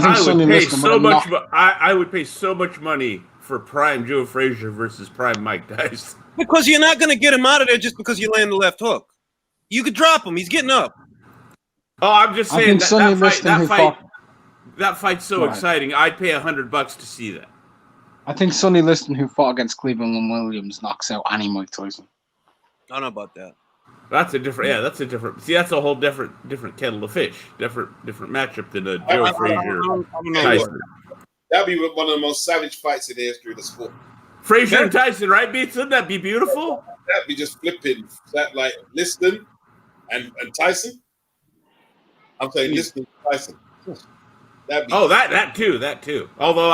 would pay so much money for prime Joe Frazier versus prime Mike Tyson. Because you're not going to get him out of there just because you land the left hook. You could drop him. He's getting up. Oh, I'm just saying that fight's so exciting. I'd pay $100 to see that. I think Sonny Liston, who fought against Cleveland Williams, knocks out any Mike Tyson. I don't know about that. That's a different. See, that's a whole different kettle of fish. Different matchup than a Joe Frazier Tyson. That'd be one of the most savage fights in the history of the sport. Frazier and Tyson, right, Beats? Wouldn't that be beautiful? That'd be just flipping. That like Liston and Tyson. I'm saying Liston and Tyson. That too. Although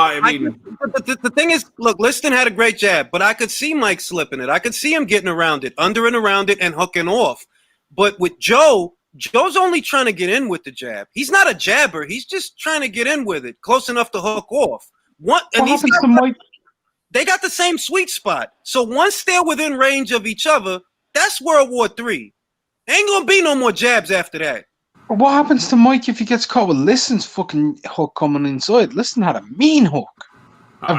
the thing is, look, Liston had a great jab, but I could see Mike slipping it. I could see him getting around it, under and around it, and hooking off. But with Joe's only trying to get in with the jab. He's not a jabber. He's just trying to get in with it, close enough to hook off. They got the same sweet spot. So once they're within range of each other, that's World War III. Ain't gonna be no more jabs after that. What happens to Mike if he gets caught with Liston's fucking hook coming inside? Liston had a mean hook. And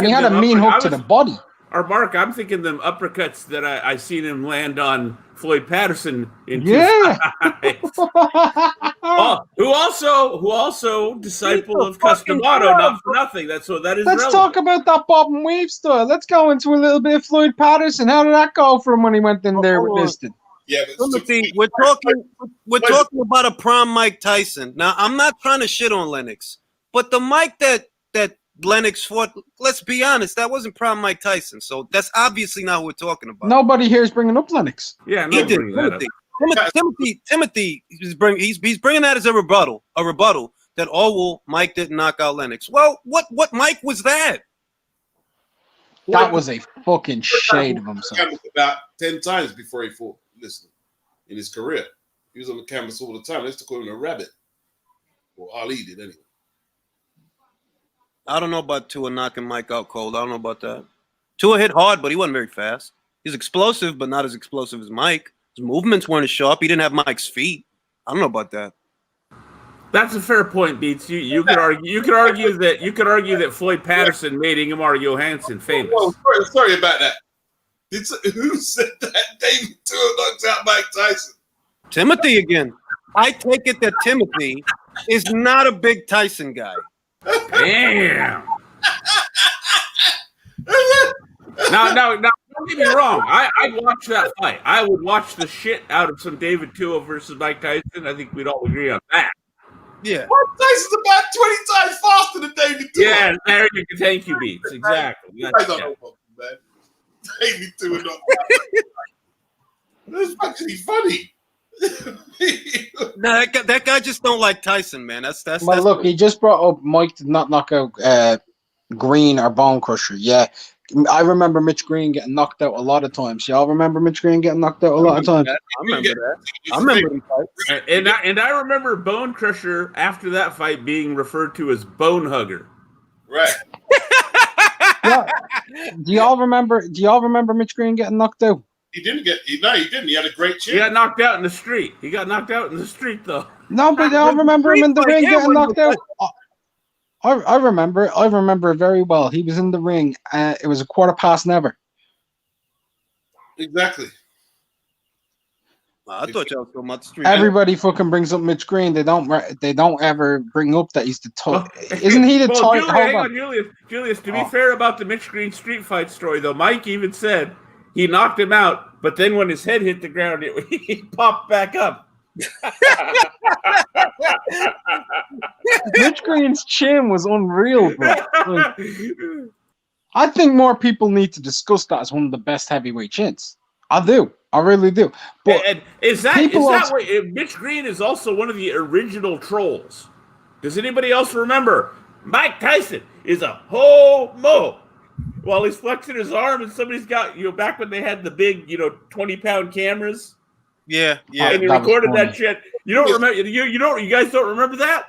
he had a mean hook to the body. Or Mark, I'm thinking them uppercuts that I seen him land on Floyd Patterson in who also disciple of Customato, not for nothing. That is Let's talk about that bob and weave style. Let's go into a little bit of Floyd Patterson. How did that go for him when he went in there with Liston? Yeah, Timothy, we're talking about a prime Mike Tyson. Now, I'm not trying to shit on Lennox, but the Mike that Lennox fought, let's be honest, that wasn't prime Mike Tyson. So that's obviously not what we're talking about. Nobody here is bringing up Lennox. Yeah, he did. Timothy he's bringing that as a rebuttal that Mike didn't knock out Lennox. Well, what Mike was that? That was a fucking shade of himself. About 10 times before he fought Liston in his career. He was on the canvas all the time. They used to call him a rabbit. Well, Ali did anyway. I don't know about Tua knocking Mike out cold. I don't know about that. Tua hit hard, but he wasn't very fast. He's explosive, but not as explosive as Mike. His movements weren't as sharp. He didn't have Mike's feet. I don't know about that. That's a fair point, Beats. You could argue that Floyd Patterson made Ingemar Johansson famous. Oh, sorry about that. Who said that? David Tua knocks out Mike Tyson. Timothy again. I take it that Timothy is not a big Tyson guy. Damn. Now, don't get me wrong. I'd watch that fight. I would watch the shit out of some David Tua versus Mike Tyson. I think we'd all agree on that. Yeah. Mike Tyson's about 20 times faster than David Tua. Yeah, there you go. Thank you, Beats. Exactly. You guys don't know what, man. David Tua not. That's actually funny. No, that guy just don't like Tyson, man. Well, look, he just brought up Mike did not knock out Green or Bone Crusher. Yeah, I remember Mitch Green getting knocked out a lot of times. Y'all remember Mitch Green getting knocked out a lot of times? I remember that. I remember that. And I remember Bone Crusher after that fight being referred to as Bone Hugger. Right. Yeah. Do y'all remember Mitch Green getting knocked out? He didn't. He had a great chin. He got knocked out in the street. Though. No, but y'all remember him in the ring getting knocked out. I remember very well. He was in the ring. It was 9:15. Exactly. I thought y'all were talking about the street. Everybody fucking brings up Mitch Green. They don't ever bring up that he's the top. Isn't he the top? Hang on, Julius. To be fair about the Mitch Green street fight story, though, Mike even said he knocked him out, but then when his head hit the ground, he popped back up. Mitch Green's chin was unreal, bro. Like, I think more people need to discuss that as one of the best heavyweight chins. I do. I really do. But and is that why Mitch Green is also one of the original trolls? Does anybody else remember Mike Tyson is a homo? While he's flexing his arm and somebody's got, back when they had the big, 20-pound cameras. Yeah. And he recorded that shit. You don't remember? You guys don't remember that?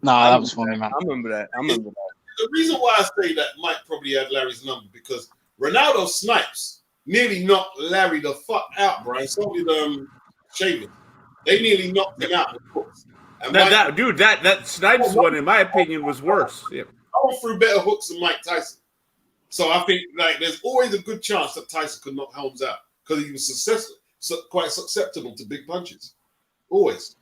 Nah, that was funny, man. I remember that. The reason why I say that Mike probably had Larry's number because Ronaldo Snipes nearly knocked Larry the fuck out, bro. And so did Shaven. They nearly knocked him out, of course. And that Snipes one, in my opinion, was worse. Yeah. I went through better hooks than Mike Tyson. So I think there's always a good chance that Tyson could knock Holmes out because he was quite susceptible to big punches. Always.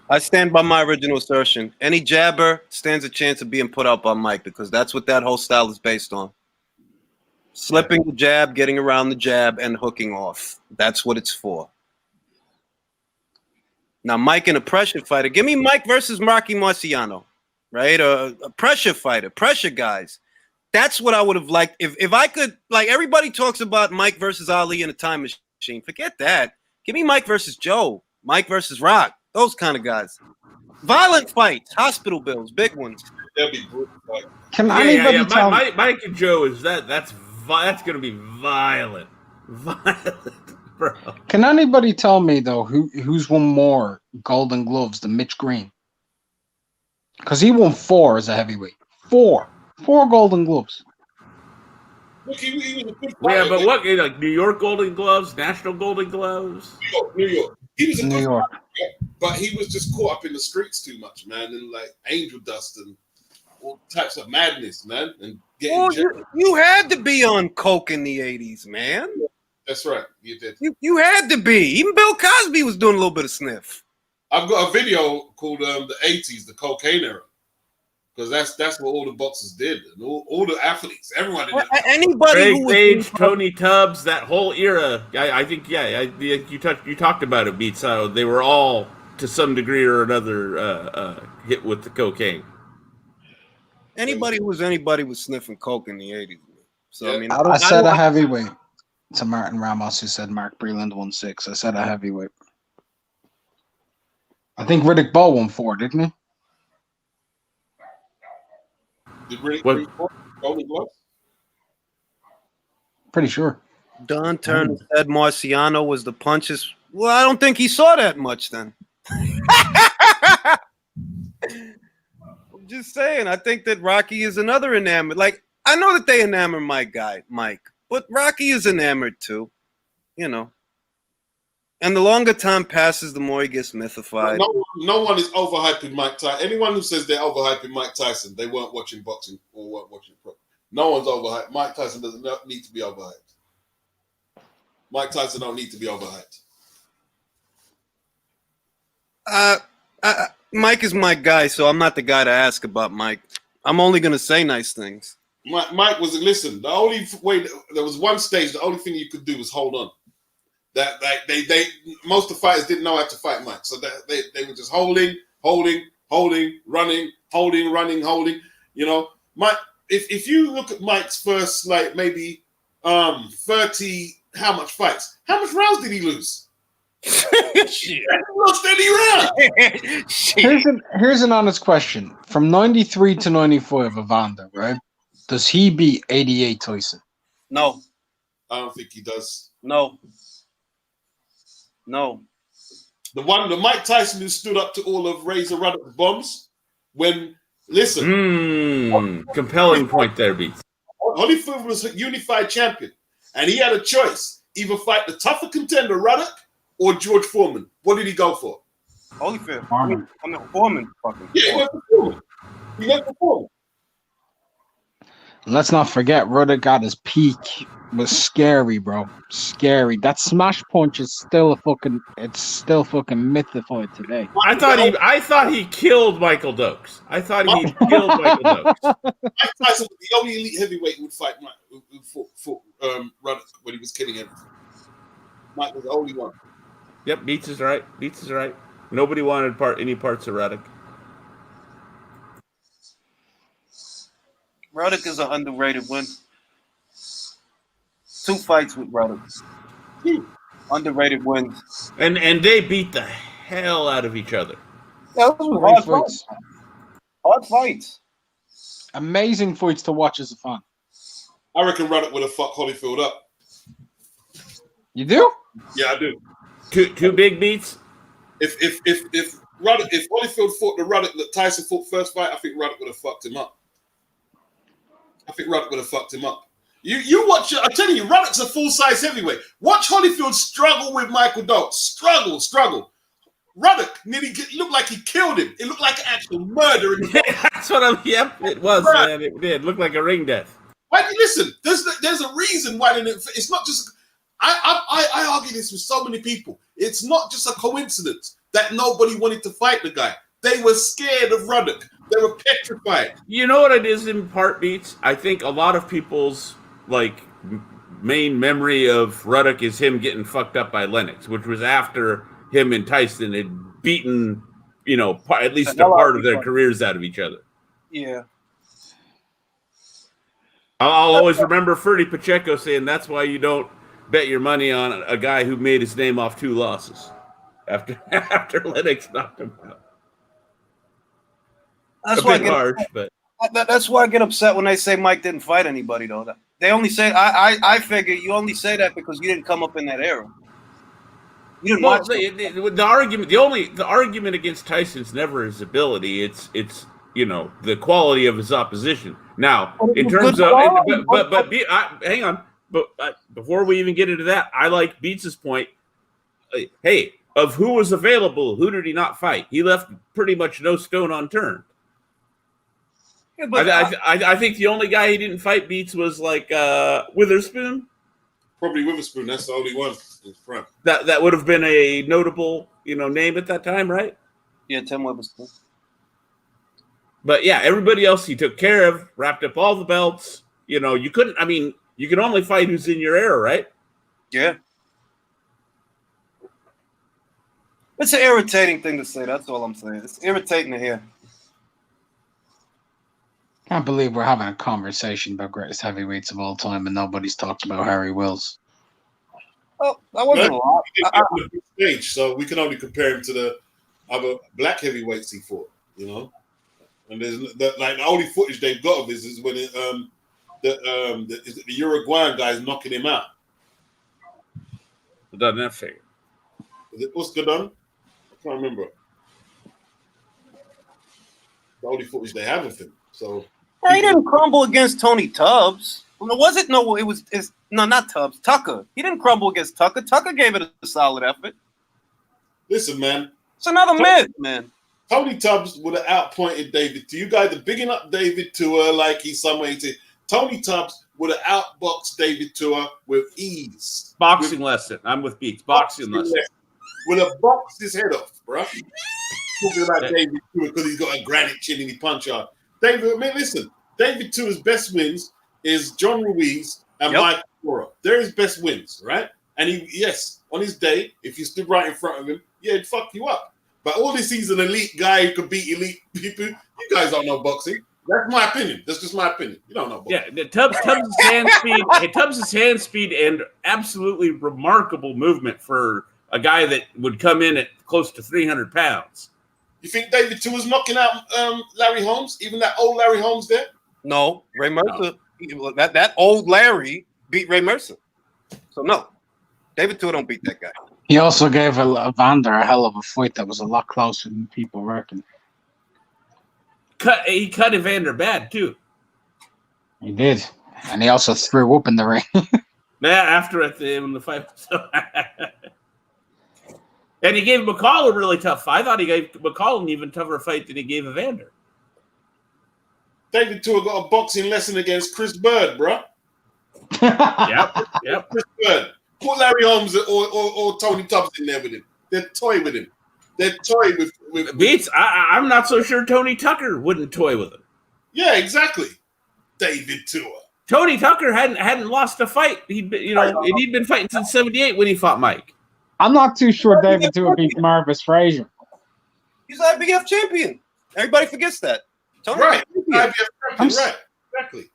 I stand by my original assertion. Any jabber stands a chance of being put out by Mike because that's what that whole style is based on. Slipping the jab, getting around the jab, and hooking off. That's what it's for. Now, Mike in a pressure fighter. Give me Mike versus Rocky Marciano, right? A pressure fighter, pressure guys. That's what I would have liked. If I could, everybody talks about Mike versus Ali in a time machine. Forget that. Give me Mike versus Joe, Mike versus Rock, those kind of guys. Violent fights, hospital bills, big ones. That'd be brutal. Can anybody tell me? Mike and Joe is that's going to be violent, bro. Can anybody tell me though who's won more Golden Gloves than Mitch Green? Because he won 4 as a heavyweight. 4 Golden Gloves. Look, he was a good fighter. Yeah, but what? New York Golden Gloves, National Golden Gloves. New York. He was a New York. Fighter, but he was just caught up in the streets too much, man, and angel dust and all types of madness, man, and getting. You had to be on coke in the 80s, man. That's right. You did. You had to be. Even Bill Cosby was doing a little bit of sniff. I've got a video called the 80s, the cocaine era. Because that's what all the boxers did, and all the athletes, everyone. Anybody who was Tony Tubbs, that whole era. I think you talked about it, Beats. They were all to some degree or another hit with the cocaine. Anybody who was anybody was sniffing coke in the 80s. So I mean, I said a heavyweight to Martin Ramos, who said Mark Breland won 6. I said a heavyweight. I think Riddick Bowe won 4, didn't he? Did Riddick Golden Gloves? Pretty sure. Don Turner said Marciano was the punches. Well, I don't think he saw that much then. I'm just saying. I think that Rocky is another enamored. I know that they enamor Mike, but Rocky is enamored too. And the longer time passes, the more he gets mythified. No one is overhyping Mike Tyson. Anyone who says they're overhyping Mike Tyson, they weren't watching boxing or weren't watching pro. No one's overhyped. Mike Tyson doesn't need to be overhyped. Mike Tyson don't need to be overhyped. Mike is my guy, so I'm not the guy to ask about Mike. I'm only going to say nice things. Mike was listen. The only way there was one stage. The only thing you could do was hold on. That like they most of the fighters didn't know how to fight Mike, so that they were just holding, running, holding. You know, Mike. If you look at Mike's first like maybe 30 how much rounds did he lose? He lost any round. Here's an honest question. From 93 to 95 Evander, right? Does he beat 88 Tyson? No. I don't think he does. No. The Mike Tyson who stood up to all of Razor Ruddock's bombs when compelling point there, Beats. Holyfield was a unified champion, and he had a choice: either fight the tougher contender Ruddock or George Foreman. What did he go for? Holyfield. Foreman. Foreman. Fucking. Yeah, he went for Foreman. Let's not forget, Ruddock at his peak was scary, bro. Scary. That smash punch is still mythified today. I thought he killed Michael Dokes. Mike Tyson was the only elite heavyweight who would fight Mike, who fought Ruddock when he was killing everything. Mike was the only one. Yep, Beats is right. Nobody wanted any parts of Ruddock. Ruddock is an underrated win. 2 fights with Ruddock. Underrated wins. And they beat the hell out of each other. Yeah, those were hard fights. Hard fights. Amazing fights to watch as a fan. I reckon Ruddock would have fucked Holyfield up. You do? Yeah, I do. Two big beats? If Holyfield fought the Ruddock that Tyson fought first fight, I think Ruddock would have fucked him up. You watch, I'm telling you, Ruddock's a full-size heavyweight. Watch Holyfield struggle with Michael Dokes. Struggle. Ruddock looked like he killed him. It looked like an actual murder. That's what it was, man. It did. Look like a ring death. Listen, there's a reason why it's not just, I argue this with so many people. It's not just a coincidence that nobody wanted to fight the guy. They were scared of Ruddock. They were petrified. You know what it is in part, Beats? I think a lot of people's main memory of Ruddock is him getting fucked up by Lennox, which was after him and Tyson had beaten, at least a part of their careers out of each other. Yeah. I'll always remember Ferdy Pacheco saying that's why you don't bet your money on a guy who made his name off 2 losses after Lennox knocked him out. That's why I get upset when they say Mike didn't fight anybody, though. They only say I figure you only say that because you didn't come up in that era. You didn't watch the argument against Tyson's never his ability. It's the quality of his opposition. Now, in terms of hang on, but before we even get into that, I like Beats' point. Hey, of who was available, who did he not fight? He left pretty much no stone unturned. Yeah, but I think the only guy he didn't fight, Beats, was Witherspoon. Probably Witherspoon. That's the only one in front. That would have been a notable, name at that time, right? Yeah, Tim Witherspoon. But yeah, everybody else he took care of, wrapped up all the belts. You can only fight who's in your era, right? Yeah. It's an irritating thing to say. That's all I'm saying. It's irritating to hear. Can't believe we're having a conversation about greatest heavyweights of all time and nobody's talked about Harry Wills. Oh, that wasn't a lot. Stage, so we can only compare him to the other black heavyweights he fought, And there's the only footage they've got of this is when the Uruguayan guy's knocking him out. Done that figure. Is it Oscar done? I can't remember. The only footage they have of him. So he didn't crumble against Tony Tubbs. Was it? No, it's not Tubbs. Tucker. He didn't crumble against Tucker. Tucker gave it a solid effort. Listen, man. It's another myth, man. Tony Tubbs would have outpointed David. To you guys are bigging up David Tua like he's somewhere to. Tony Tubbs would have outboxed David Tua with ease. Boxing lesson. I'm with Beats. Boxing lesson. Would have boxed his head off, bro. Talking about David Tua because he's got a granite chin and he punch hard. Listen. David Tua's best wins is John Ruiz and Mike Cora. They're his best wins, right? And on his day, if you stood right in front of him, he'd fuck you up. But all this, he's an elite guy who could beat elite people. You guys don't know boxing. That's my opinion. That's just my opinion. You don't know boxing. Yeah, Tubbs' hand speed. Tubbs' hand speed and absolutely remarkable movement for a guy that would come in at close to 300 pounds. You think David Two was knocking out Larry Holmes? Even that old Larry Holmes there? No, Ray Mercer. That old Larry beat Ray Mercer. So no, David Two don't beat that guy. He also gave Evander a hell of a fight that was a lot closer than people reckon. He cut Evander bad too. He did, and he also threw up in the ring. Yeah, after in the fight. And he gave McCall a really tough fight. I thought he gave McCall an even tougher fight than he gave Evander. David Two got a boxing lesson against Chris Bird, bro. Yep. Chris Bird. Put Larry Holmes or Tony Tubbs in there with him. They're toy with him. They're toy with Beats. I'm not so sure Tony Tucker wouldn't toy with him. Yeah, exactly. David Tua. Tony Tucker hadn't lost a fight. He'd been fighting since '78 when he fought Mike. I'm not too sure David Tua beat Marvis Frazier. He's an IBF champion. Everybody forgets that. Tony Right. IBF champion, right. Exactly.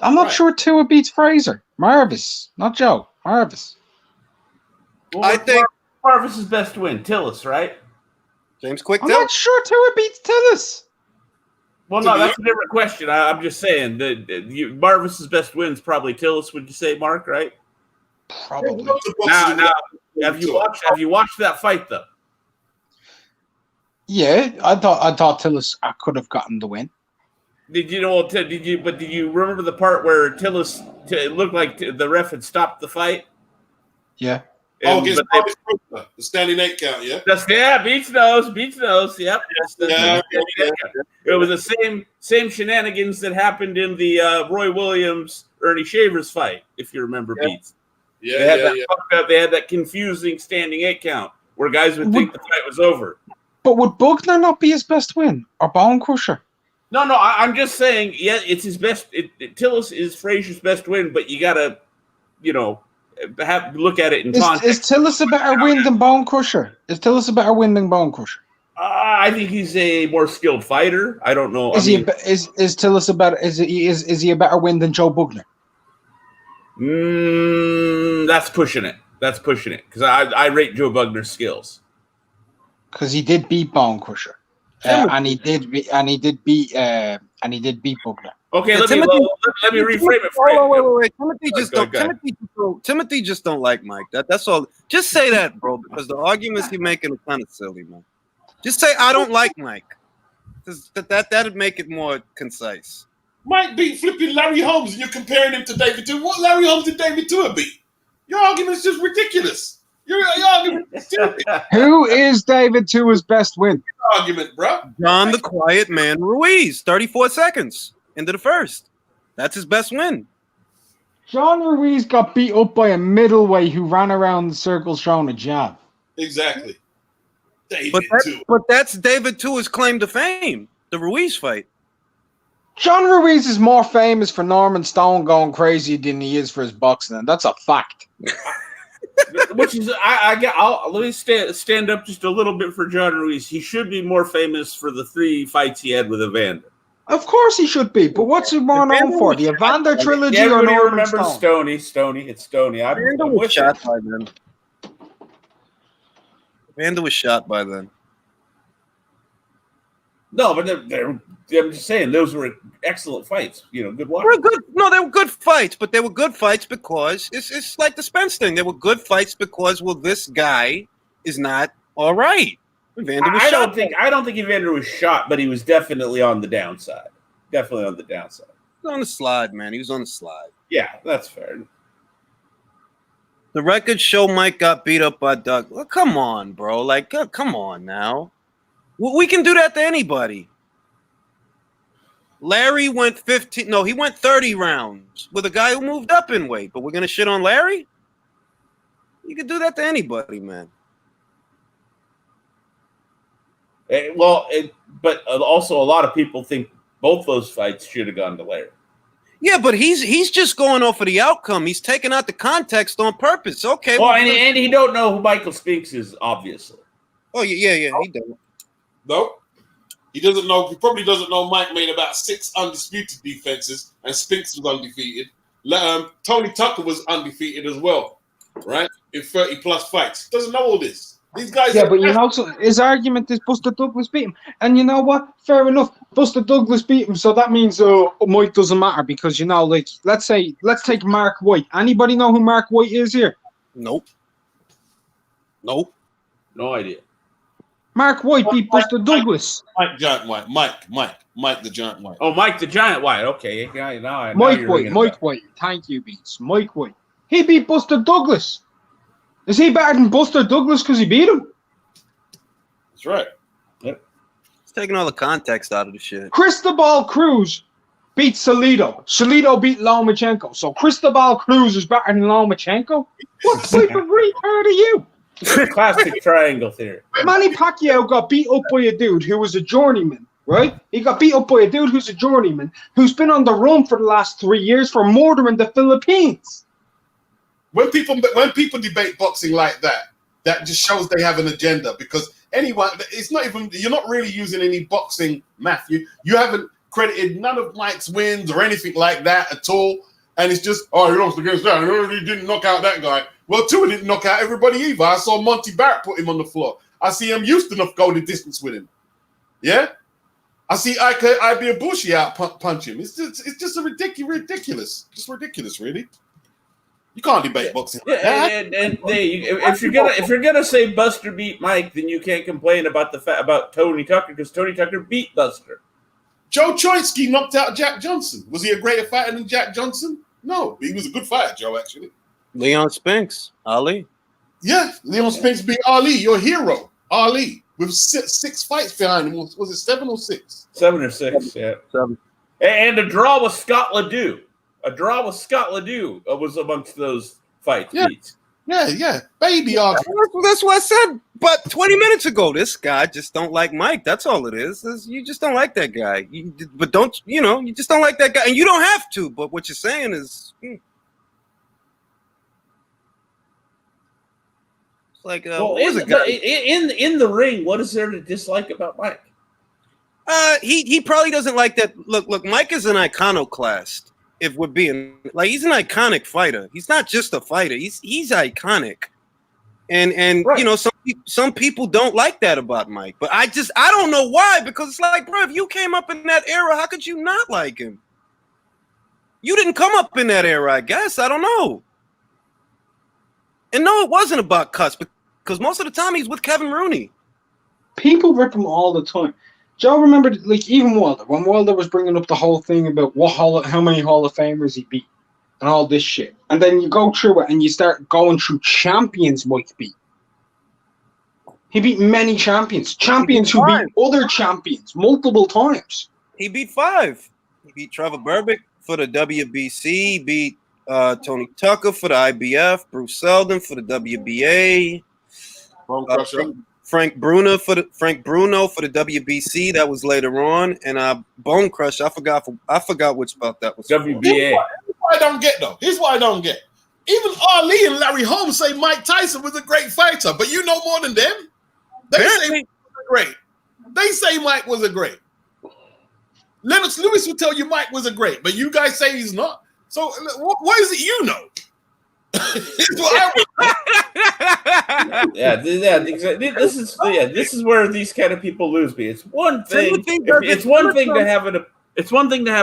I'm not sure Tua beats Frazier. Marvis, not Joe. Marvis. Well, I think Marvis's best win, Tillis, right? James Quick. I'm not sure Tua beats Tillis. Well, no, that's a different question. I'm just saying that Marvis's best win is probably Tillis. Would you say, Mark? Right? Probably. Now, have you watched that fight though? Yeah, I thought Tillis could have gotten the win. Did you remember the part where Tillis? It looked like the ref had stopped the fight. Yeah. Against the standing 8 count, yeah? Beach nose, yep. It was the same shenanigans that happened in the Roy Williams Ernie Shavers fight, if you remember, Beats. Yeah. They had that confusing standing 8 count where guys would think the fight was over. But would Bugner not be his best win or Bone Crusher? No, I'm just saying, it's his best. Tillis is Frazier's best win, but you gotta, look at it in context. Is Tillis a better win than Bone Crusher? Is Tillis a better win than Bone Crusher? I think he's a more skilled fighter. I don't know. Is Tillis a better? Is he a better win than Joe Bugner? That's pushing it. Because I rate Joe Bugner's skills. Because he did beat Bone Crusher, and he did beat Bugner. Okay, let me reframe it for you. Wait. Timothy just don't like Mike. That's all. Just say that, bro, because the arguments you're making are kind of silly, man. Just say I don't like Mike. That'd make it more concise. Mike beat flipping Larry Holmes, and you're comparing him to David Tua. What Larry Holmes did David Tua beat? Your argument's just ridiculous. Your argument is stupid. Who is David Tua's best win? Argument, bro. John the Quiet Man Ruiz, 34 seconds into the first. That's his best win. John Ruiz got beat up by a middleweight who ran around the circle throwing a jab. Exactly. But that's David Tua's claim to fame, the Ruiz fight. John Ruiz is more famous for Norman Stone going crazy than he is for his boxing, and that's a fact. Which is, let me stand up just a little bit for John Ruiz. He should be more famous for the 3 fights he had with Evander. Of course he should be, but what's he more known for? The Evander trilogy or Norman Stone? Stony. It's Stony. Evander was shot by then. Evander was shot by then. No, but I'm just saying those were excellent fights. Good watch. They were good fights, but they were good fights because it's like the Spence thing. They were good fights because this guy is not all right. Evander was shot. I don't think Evander was shot, but he was definitely on the downside. He was on the slide, man. He was on the slide. Yeah, that's fair. The records show Mike got beat up by Doug. Well, come on, bro. Like, come on now. We can do that to anybody. Larry went 30 rounds with a guy who moved up in weight, but we're going to shit on Larry? You can do that to anybody, man. But also a lot of people think both those fights should have gone to Larry. Yeah, but he's just going off of the outcome. He's taking out the context on purpose. Okay. Well, and he don't know who Michael Spinks is, obviously. Oh yeah, he doesn't. No, he doesn't know. He probably doesn't know Mike made about 6 undisputed defenses, and Spinks was undefeated. Tony Tucker was undefeated as well, right? In 30 plus fights. Doesn't know all this. These guys. Yeah, but you know, so his argument is Buster Douglas beat him, and you know what? Fair enough. Buster Douglas beat him, so that means Mike doesn't matter because you know, like, let's take Mark White. Anybody know who Mark White is here? Nope. No idea. Mark White beat Buster Douglas. Mike Giant White. Mike the Giant White. Oh, Mike the Giant White. Okay, Mike White. Thank you, Beats. Mike White. He beat Buster Douglas. Is he better than Buster Douglas because he beat him? That's right. Yep. He's taking all the context out of the shit. Cristobal Cruz beat Salido. Salido beat Lomachenko. So Cristobal Cruz is better than Lomachenko? What type of retard are you? Classic triangle theory. Manny Pacquiao got beat up by a dude who was a journeyman, right? He got beat up by a dude who's a journeyman who's been on the run for the last 3 years for murdering the Philippines. When people debate boxing like that, that just shows they have an agenda because anyone, it's not even, you're not really using any boxing math. You haven't credited none of Mike's wins or anything like that at all. And it's just, oh, he lost against that. He didn't knock out that guy. Well, Tua didn't knock out everybody either. I saw Monty Barrett put him on the floor. I see him Houston go the distance with him. Yeah? I see Ibushi out punch him. It's just a ridiculous. Just ridiculous, really. You can't debate boxing. Yeah, and if you're gonna say Buster beat Mike, then you can't complain about about Tony Tucker because Tony Tucker beat Buster. Joe Choitsky knocked out Jack Johnson. Was he a greater fighter than Jack Johnson? No, he was a good fighter, Joe. Actually, Leon Spinks, Ali. Yeah, Leon Spinks beat Ali, your hero, Ali, with 6 fights behind him. Was it 7 or 6? 7 or 6, yeah. 7. And a draw with Scott Ledoux. Was amongst those fights. Yeah. Baby argument. That's what I said. But 20 minutes ago, this guy just don't like Mike. That's all it is. You just don't like that guy. You just don't like that guy, and you don't have to. But what you're saying is, it's like, in the ring, what is there to dislike about Mike? He probably doesn't like that. Look, Mike is an iconoclast. If we're being like, he's an iconic fighter. He's not just a fighter. He's iconic, and right. You know, some people don't like that about Mike. But I don't know why, because it's like, bro, if you came up in that era, how could you not like him? You didn't come up in that era, I guess. I don't know. And no, it wasn't about cuss, because most of the time he's with Kevin Rooney. People rip him all the time. Joe remembered, like, even Wilder, when Wilder was bringing up the whole thing about how many Hall of Famers he beat and all this shit. And then you go through it and you start going through champions Mike beat. He beat many champions who beat other champions multiple times. He beat 5. He beat Trevor Berbick for the WBC. He beat Tony Tucker for the IBF. Bruce Seldon for the WBA. Frank Bruno for the WBC. That was later on, and Bone Crusher. I forgot which bout that was. WBA. Here's what I don't get though. Here's what I don't get. Even Ali and Larry Holmes say Mike Tyson was a great fighter, but you know more than them. They say Mike was great. They say Mike was a great. Lennox Lewis will tell you Mike was a great, but you guys say he's not. So what is it you know? This is where these kind of people lose me. It's one thing to have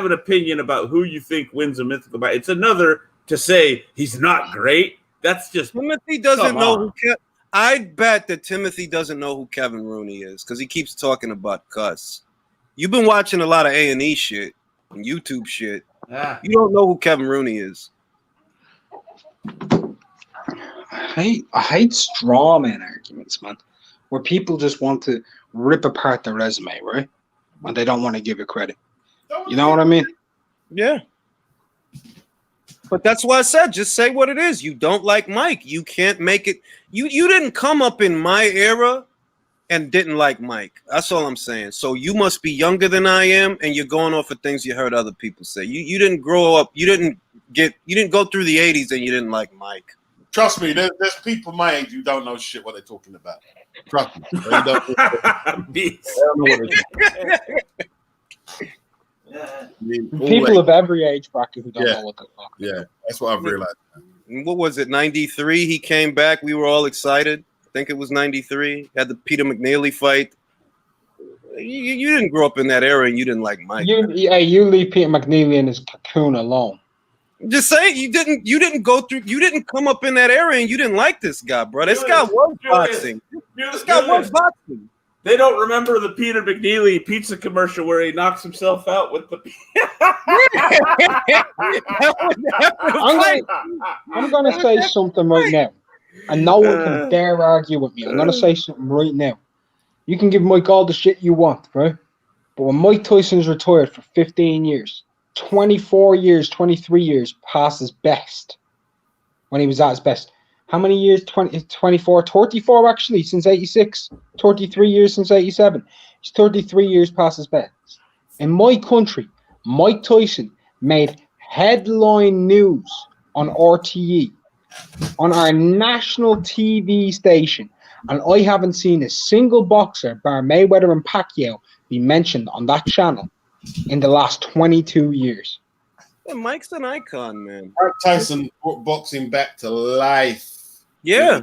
an opinion about who you think wins a mythical fight. It's another to say he's not great. That's just Timothy doesn't know who. I bet that Timothy doesn't know who Kevin Rooney is because he keeps talking about cuss. You've been watching a lot of A&E shit and YouTube shit. You don't know who Kevin Rooney is. I hate straw man arguments, man, where people just want to rip apart their resume, right? And they don't want to give it credit. You know what I mean? Yeah. But that's why I said, just say what it is. You don't like Mike. You can't make it. You didn't come up in my era and didn't like Mike. That's all I'm saying. So you must be younger than I am, and you're going off of things you heard other people say. You didn't grow up. You didn't go through the 80s, and you didn't like Mike. Trust me, there's people my age who don't know shit what they're talking about. Trust me. They don't know what People of every age bracket who don't know what they're talking about. Yeah, that's what I've realized. What was it, 93? He came back. We were all excited. I think it was 93. Had the Peter McNeely fight. You didn't grow up in that era, and you didn't like Mike. You leave Peter McNeely in his cocoon alone. Just saying, you didn't come up in that era, and you didn't like this guy, bro. This guy was boxing. This guy was boxing. They don't remember the Peter McNeely pizza commercial where he knocks himself out with the. I'm going to say something right now, and no one can dare argue with me. I'm going to say something right now. You can give Mike all the shit you want, right? But when Mike Tyson's retired for 15 years, 24 years, 23 years past his best, when he was at his best. How many years? 24, 34 actually, since 86. 33 years since 87. He's 33 years past his best. In my country, Mike Tyson made headline news on RTE, on our national TV station, and I haven't seen a single boxer, bar Mayweather and Pacquiao, be mentioned on that channel in the last 22 years. Yeah, Mike's an icon, man. Mike Tyson brought boxing back to life. Yeah.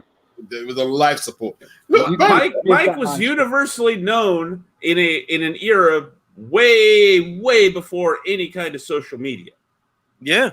It was a life support. Look, Mike was universally known in an era way before any kind of social media. Yeah.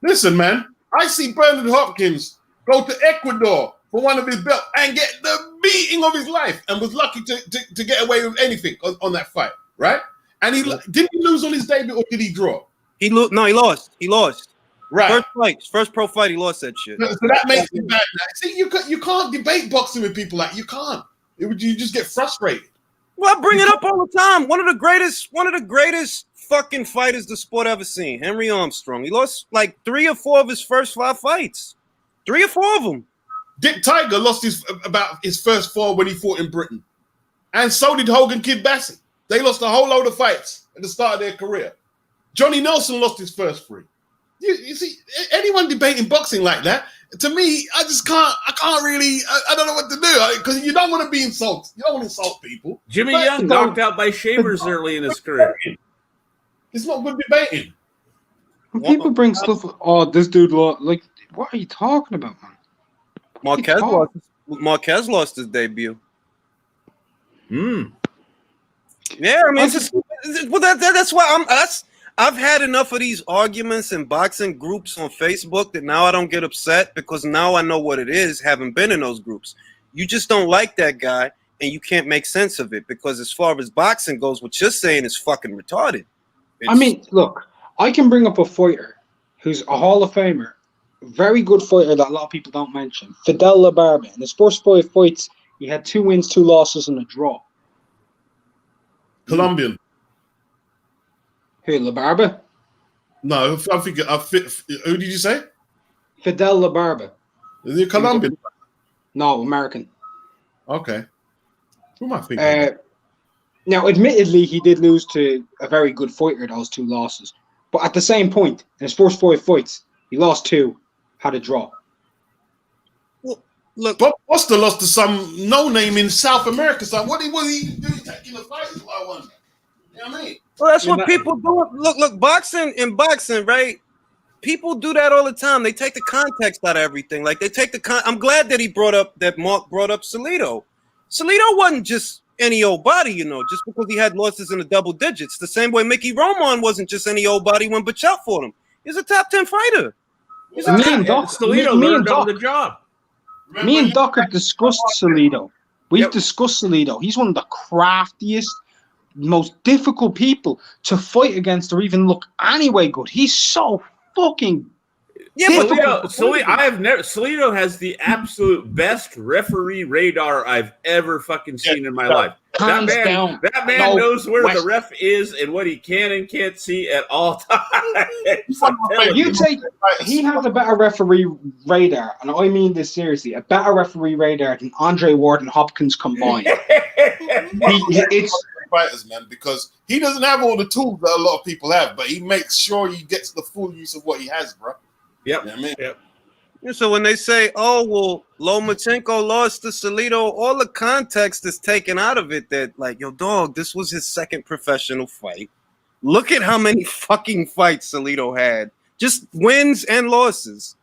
Listen, man, I see Bernard Hopkins go to Ecuador for one of his belts and get the beating of his life, and was lucky to get away with anything on that fight, right? And didn't he lose on his debut, or did he draw? He lost. He lost. Right. First pro fight, he lost that shit. So that makes it bad. See, you can't debate boxing with people like you can't. You just get frustrated. Well, I bring it up all the time. One of the greatest fucking fighters the sport ever seen, Henry Armstrong. He lost like 3 or 4 of his first 5 fights. 3 or 4 of them. Dick Tiger lost his first 4 when he fought in Britain, and so did Hogan Kid Bassett. They lost a whole load of fights at the start of their career. Johnny Nelson lost his first 3. You see, anyone debating boxing like that, to me, I can't really, I don't know what to do, because you don't want to be insulted. You don't want to insult people. Jimmy Young knocked out by Shavers early in his career. It's not good debating. When people bring stuff, this dude, like, what are you talking about, man? Marquez lost his debut. Yeah, I mean, that's why I've had enough of these arguments and boxing groups on Facebook that now I don't get upset, because now I know what it is, having been in those groups. You just don't like that guy, and you can't make sense of it, because as far as boxing goes, what you're saying is fucking retarded. I mean, look, I can bring up a fighter who's a Hall of Famer, very good fighter that a lot of people don't mention, Fidel LaBarba. In his first 5 fights, he had 2 wins, 2 losses, and a draw. Colombian. Who, LaBarba? No, I'm thinking. Who did you say? Fidel LaBarba. Is he Colombian? No, American. Okay. Who am I thinking? Now, admittedly, he did lose to a very good fighter, those 2 losses. But at the same point, in his first 5 fights, he lost 2, had a draw. Well, look, Bob Foster lost to some no-name in South America. So what was he doing taking the fight? I wonder. You know what I mean? Well, that's what people do. Look, boxing, right? People do that all the time. They take the context out of everything. Like, they take I'm glad that Mark brought up Salido. Salido wasn't just any old body, just because he had losses in the double digits. The same way Mickey Roman wasn't just any old body when Bachel fought him. He's a top 10 fighter. Me and Doc learned on the job. Me and Doc have discussed Salido. We've discussed Salido. He's one of the craftiest, most difficult people to fight against or even look anyway good. He's so fucking Salido has the absolute best referee radar I've ever fucking seen in my life. Hands down. That man knows where the ref is and what he can and can't see at all times. You'd say he has a better referee radar, and I mean this seriously, a better referee radar than Andre Ward and Hopkins combined. It's fighters, man, because he doesn't have all the tools that a lot of people have, but he makes sure he gets the full use of what he has, bro. Yep. You know what I mean? Yep. So when they say, "Oh, well, Lomachenko lost to Salido," all the context is taken out of it. That like, yo, dog, this was his second professional fight. Look at how many fucking fights Salido had, just wins and losses,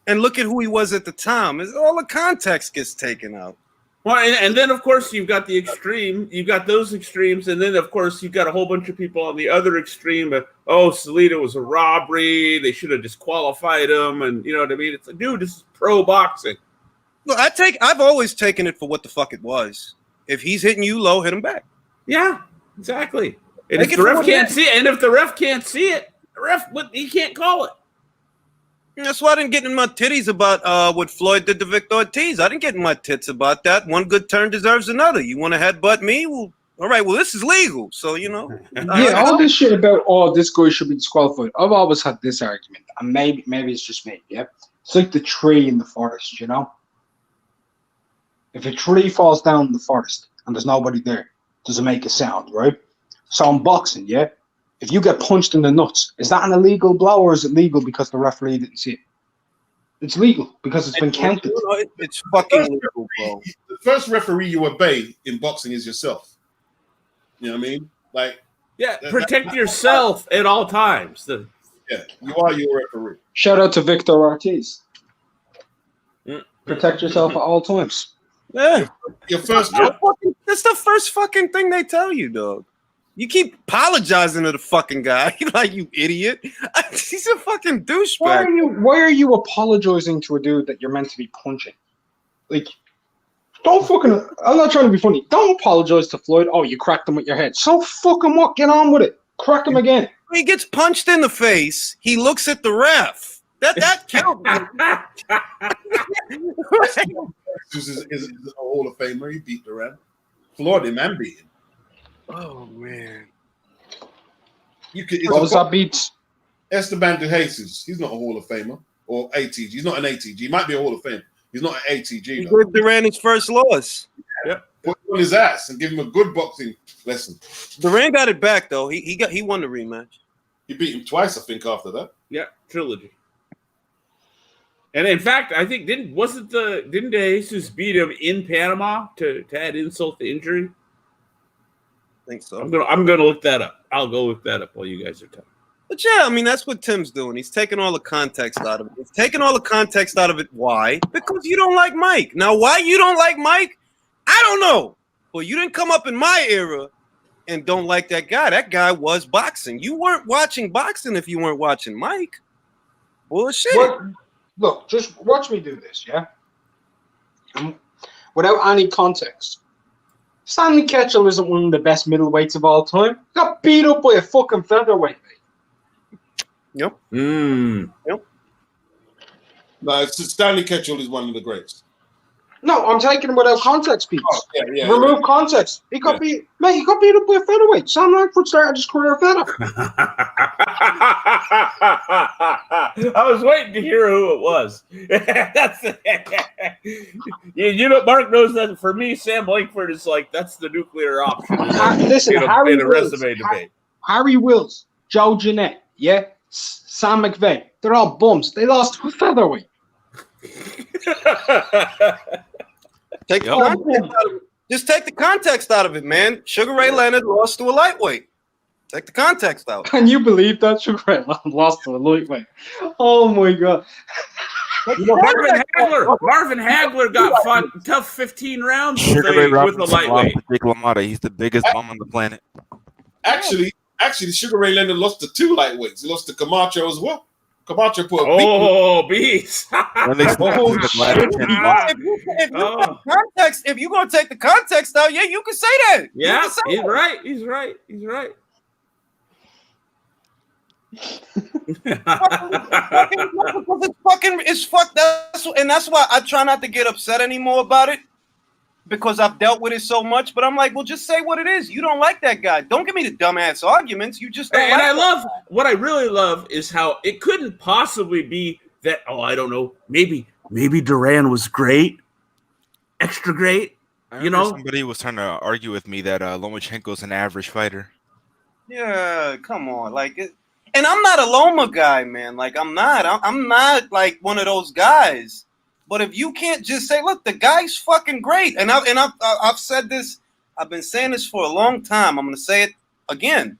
and look at who he was at the time. All the context gets taken out. Well, and then of course you've got the extreme. You've got those extremes, and then of course you've got a whole bunch of people on the other extreme. Salido was a robbery. They should have disqualified him, and you know what I mean. It's like, dude, this is pro boxing. Look, I've always taken it for what the fuck it was. If he's hitting you low, hit him back. Yeah, exactly. And if the ref can't see it, the ref he can't call it. That's why I didn't get in my titties about what Floyd did to Victor Ortiz. I didn't get in my tits about that. One good turn deserves another. You want to headbutt me? Well, all right. Well, this is legal, so you know. Yeah, all this shit about this guy should be disqualified. I've always had this argument, and maybe it's just me. Yeah, it's like the tree in the forest. You know, if a tree falls down in the forest and there's nobody there, does it make a sound, right? So in boxing, yeah. If you get punched in the nuts, is that an illegal blow or is it legal because the referee didn't see it? It's legal because it's been counted. It's fucking legal, bro. The first referee you obey in boxing is yourself. You know what I mean? Like, yeah, protect yourself at all times. Yeah, you are your referee. Shout out to Victor Ortiz. Protect yourself at all times. Yeah, your first. That's the first fucking thing they tell you, dog. You keep apologizing to the fucking guy, like, you idiot. He's a fucking douchebag. Why are you apologizing to a dude that you're meant to be punching? Like, don't fucking. I'm not trying to be funny. Don't apologize to Floyd. Oh, you cracked him with your head. So fucking what? Get on with it. Crack him again. He gets punched in the face. He looks at the ref. That killed me. is a Hall of Famer. He beat the ref. Floored him and beat him. Oh man! What was that beat? Esteban de Jesus. He's not a Hall of Famer or ATG. He's not an ATG. He might be a Hall of Fame. He's not an ATG. He gave Duran his first loss. Yep. Put him on his ass and give him a good boxing lesson. Duran got it back though. He won the rematch. He beat him twice, I think, after that. Yeah, trilogy. And in fact, I think didn't De Jesus beat him in Panama to add insult to injury? I think so. I'm gonna look that up. I'll go look that up while you guys are talking. But yeah, I mean that's what Tim's doing. He's taking all the context out of it. He's taking all the context out of it. Why? Because you don't like Mike. Now, why you don't like Mike? I don't know. Well, you didn't come up in my era and don't like that guy. That guy was boxing. You weren't watching boxing if you weren't watching Mike. Bullshit. Look, just watch me do this, yeah? Without any context. Stanley Ketchel isn't one of the best middleweights of all time. Got beat up by a fucking featherweight, mate. Yep. Yep. No, Stanley Ketchel is one of the greats. No, I'm taking him without context, Pete. Oh, yeah, Remove context. He got beat. Mate, he got beat up by a featherweight. Sam Langford started his career feather. I was waiting to hear who it was. That's you know, Mark knows that for me, Sam Langford is like that's the nuclear option. Listen, Harry in a Wills, resume debate. Harry Wills, Joe Jeanette, yeah, Sam McVeigh. They're all bums. They lost to a featherweight. Take the context out of it. Just take the context out of it, man. Sugar Ray Leonard lost to a lightweight. Take the context out. Can you believe that Sugar Ray Leonard lost to a lightweight? Oh my god. Marvin Hagler got fought tough 15 rounds with a lightweight. Dick LaMotta, he's the biggest bum on the planet. Actually, Sugar Ray Leonard lost to two lightweights. He lost to Camacho as well. Camacho put a beast. If you're gonna take the context out, yeah, you can say that. Yeah, he's right. He's right. It's fucked. And that's why I try not to get upset anymore about it. because I've dealt with it so much. But I'm like, well, just say what it is. You don't like that guy. Don't give me the dumbass arguments. You just don't and like I that love guy. what I really love is how it couldn't possibly be that. Oh, I don't know. Maybe Duran was great, extra great. You know, somebody was trying to argue with me that Lomachenko's an average fighter. Yeah, come on, like, and I'm not a Loma guy, man. Like, I'm not like one of those guys. But if you can't just say, look, the guy's fucking great, and I've said this, I've been saying this for a long time. I'm gonna say it again.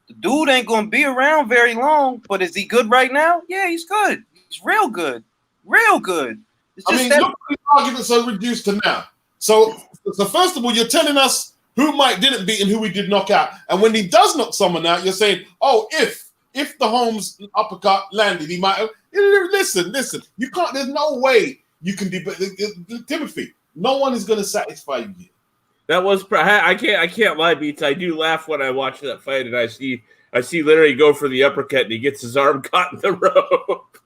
The dude ain't gonna be around very long, but is he good right now? Yeah, he's good. He's real good, real good. It's just look at the arguments are reduced to now. So first of all, you're telling us who Mike didn't beat and who he did knock out. And when he does knock someone out, you're saying, oh, if the Holmes uppercut landed, he might have. Listen. You can't. There's no way you can debate Timothy. No one is going to satisfy you here. that was. I can't lie, Beats. I do laugh when I watch that fight, and I see literally go for the uppercut, and he gets his arm caught in the rope.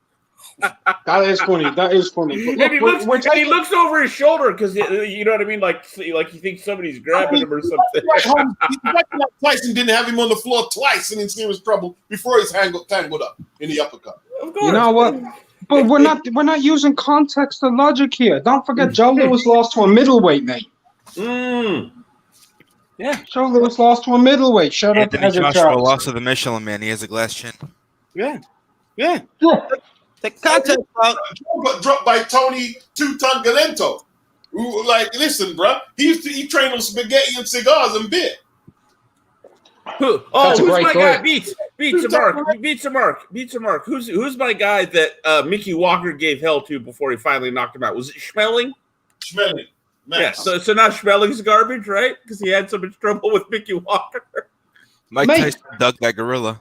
That is funny. That is funny. But look, he looks over his shoulder because you know what I mean, like he thinks somebody's grabbing him or something. Like Tyson didn't have him on the floor twice and in serious trouble before he's tangled up in the uppercut. Of course. You know what? But we're not using context and logic here. Don't forget, Joe Lewis lost to a middleweight, mate. Yeah, Joe Lewis lost to a middleweight. Shut up, Anthony Ezra Joshua Charles. lost to the Michelin Man. He has a glass chin. yeah. The context dropped by Tony 2-Ton Galento. Like, listen, bro, he trained on spaghetti and cigars and beer. Who's my guy? Beats a mark. Who's my guy that Mickey Walker gave hell to before he finally knocked him out? Was it Schmeling? Schmeling. Yeah, so now Schmeling's garbage, right? Because he had so much trouble with Mickey Walker. Mike Tyson dug that gorilla.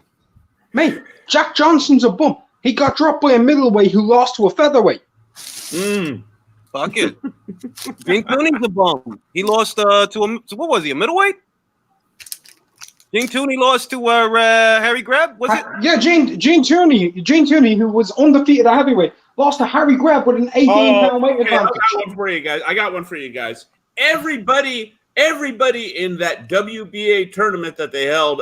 Mate, Jack Johnson's a bum. He got dropped by a middleweight who lost to a featherweight. Fuck it. Gene Tooney's a bum. He lost to what was he, a middleweight? Gene Tooney lost to Harry Greb, was it? Yeah, Gene Tooney, who was undefeated at heavyweight, lost to Harry Greb with an 18-pound weight advantage. I got one for you guys. Everybody in that WBA tournament that they held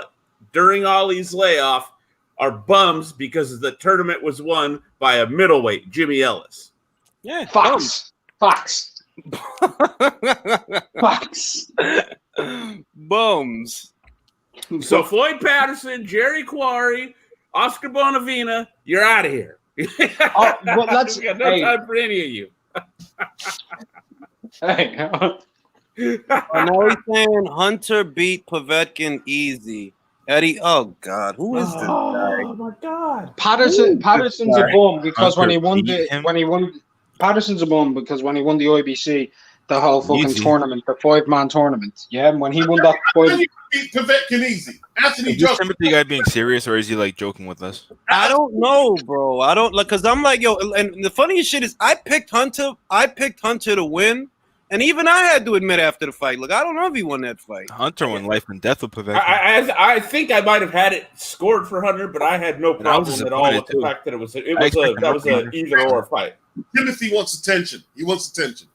during Ali's layoff are bums because the tournament was won by a middleweight, Jimmy Ellis. Yeah, Fox. Bums. So Floyd Patterson, Jerry Quarry, Oscar Bonavina, you're out of here. Well, let's. We got no time for any of you. Hey. I know he's saying Hunter beat Povetkin easy. Eddie, oh God, who is this guy? Oh my God, Patterson's a bum because when he won Patterson's a bum because when he won the IBC, the whole fucking tournament, the 5-man tournament. Yeah, when he won that fight. Beat Povetkin easy. Anthony Is this Timothy guy being serious or is he like joking with us? I don't know, bro. I don't like because I'm like, yo, and the funniest shit is I picked Hunter to win. And even I had to admit after the fight, look, I don't know if he won that fight. Hunter won life and death with Povetkin. I think I might have had it scored for Hunter, but I had no problem at all with the fact that it was an either or fight. Timothy wants attention. He wants attention.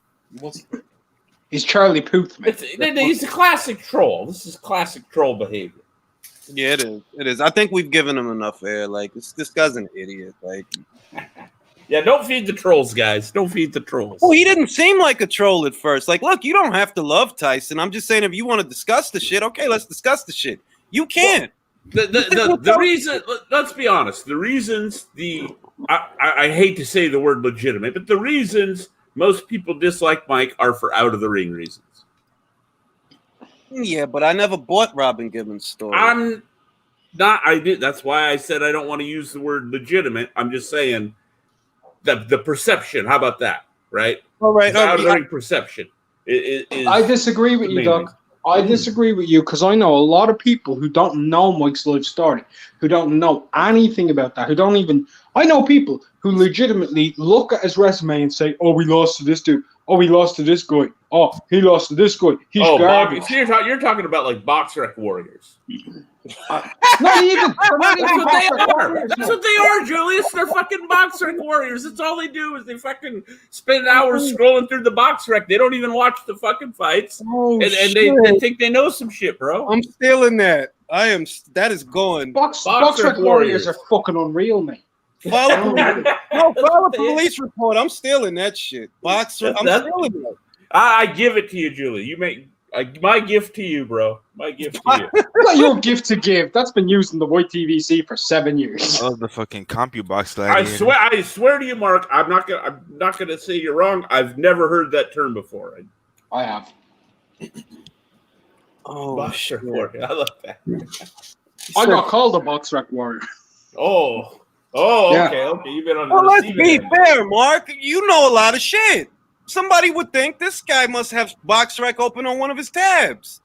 He's Charlie Puth, man. He's a classic troll. This is classic troll behavior. Yeah, it is. It is. I think we've given him enough air. Like this guy's an idiot. Like. Yeah, don't feed the trolls, guys. Don't feed the trolls. Oh, he didn't seem like a troll at first. Like, look, you don't have to love Tyson. I'm just saying if you want to discuss the shit, okay, let's discuss the shit. You can. The reason, let's be honest, the reasons I hate to say the word legitimate, but the reasons most people dislike Mike are for out of the ring reasons. Yeah, but I never bought Robin Gibbons' story. I did. That's why I said I don't want to use the word legitimate. I'm just saying the perception. How about that? Right? All right. Out of the ring perception. I disagree with you, Doug. I disagree with you because I know a lot of people who don't know Mike's life story, who don't know anything about that, I know people who legitimately look at his resume and say, oh, we lost to this dude. Oh, we lost to this guy. Oh, he lost to this guy. He's garbage. You're talking about like box rec warriors. Not even. That's what they are. That's what they are, Julius. They're fucking box rec warriors. That's all they do is they fucking spend hours scrolling through the box rec. They don't even watch the fucking fights. And they think they know some shit, bro. I'm stealing that. That is going. Box rec warriors are fucking unreal, mate. Follow the police report. I'm stealing that shit. I'm stealing that. I give it to you, Julie. You make my gift to you, bro. My gift to you. Not your gift to give. That's been used in the white TVC for 7 years. Oh, the fucking CompuBox I swear to you, Mark. I'm not gonna say you're wrong. I've never heard that term before. I have. Oh, shit. I love that. I got called a box rec warrior. Oh, yeah. Okay. You've been on the Well, let's receiving be end. fair, Mark. You know a lot of shit. Somebody would think this guy must have box rec open on one of his tabs.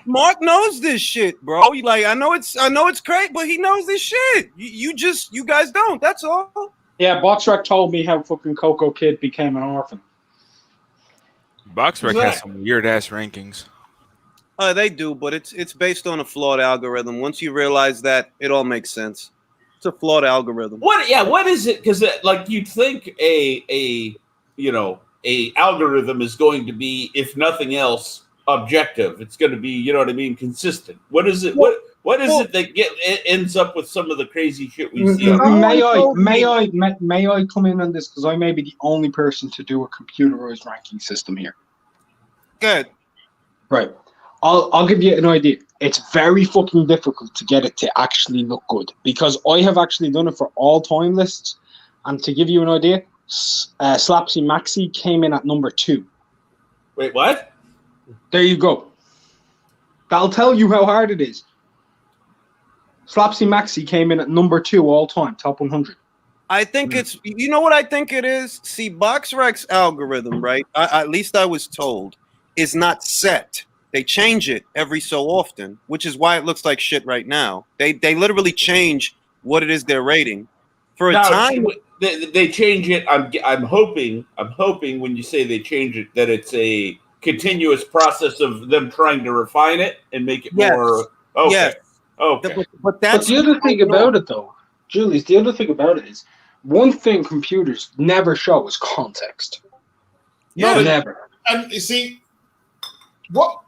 Mark knows this shit, bro. Like I know it's great, but he knows this shit. You guys don't. That's all. Yeah, box rec told me how fucking Coco Kid became an orphan. Box rec has some weird ass rankings. They do, but it's based on a flawed algorithm. Once you realize that, it all makes sense. It's a flawed algorithm. What is it? Because like you'd think a algorithm is going to be, if nothing else, objective. It's going to be, you know what I mean, consistent. What is it? What is it that ends up with some of the crazy shit we see? May I come in on this because I may be the only person to do a computerized ranking system here. Good. Right. I'll give you an idea. It's very fucking difficult to get it to actually look good because I have actually done it for all time lists. And to give you an idea, Slapsy Maxi came in at number 2. Wait, what? There you go. That'll tell you how hard it is. Slapsy Maxi came in at number 2 all time, top 100. I think it's, you know what I think it is? See, BoxRec's algorithm, right? At least I was told, is not set. They change it every so often, which is why it looks like shit right now. They literally change what it is they're rating. For a time, they change it. I'm hoping when you say they change it that it's a continuous process of them trying to refine it and make it more. Okay. Yes. Okay. But the other thing about it, though, Julius, the other thing about it is one thing computers never show is context. Yeah, never. And you see, what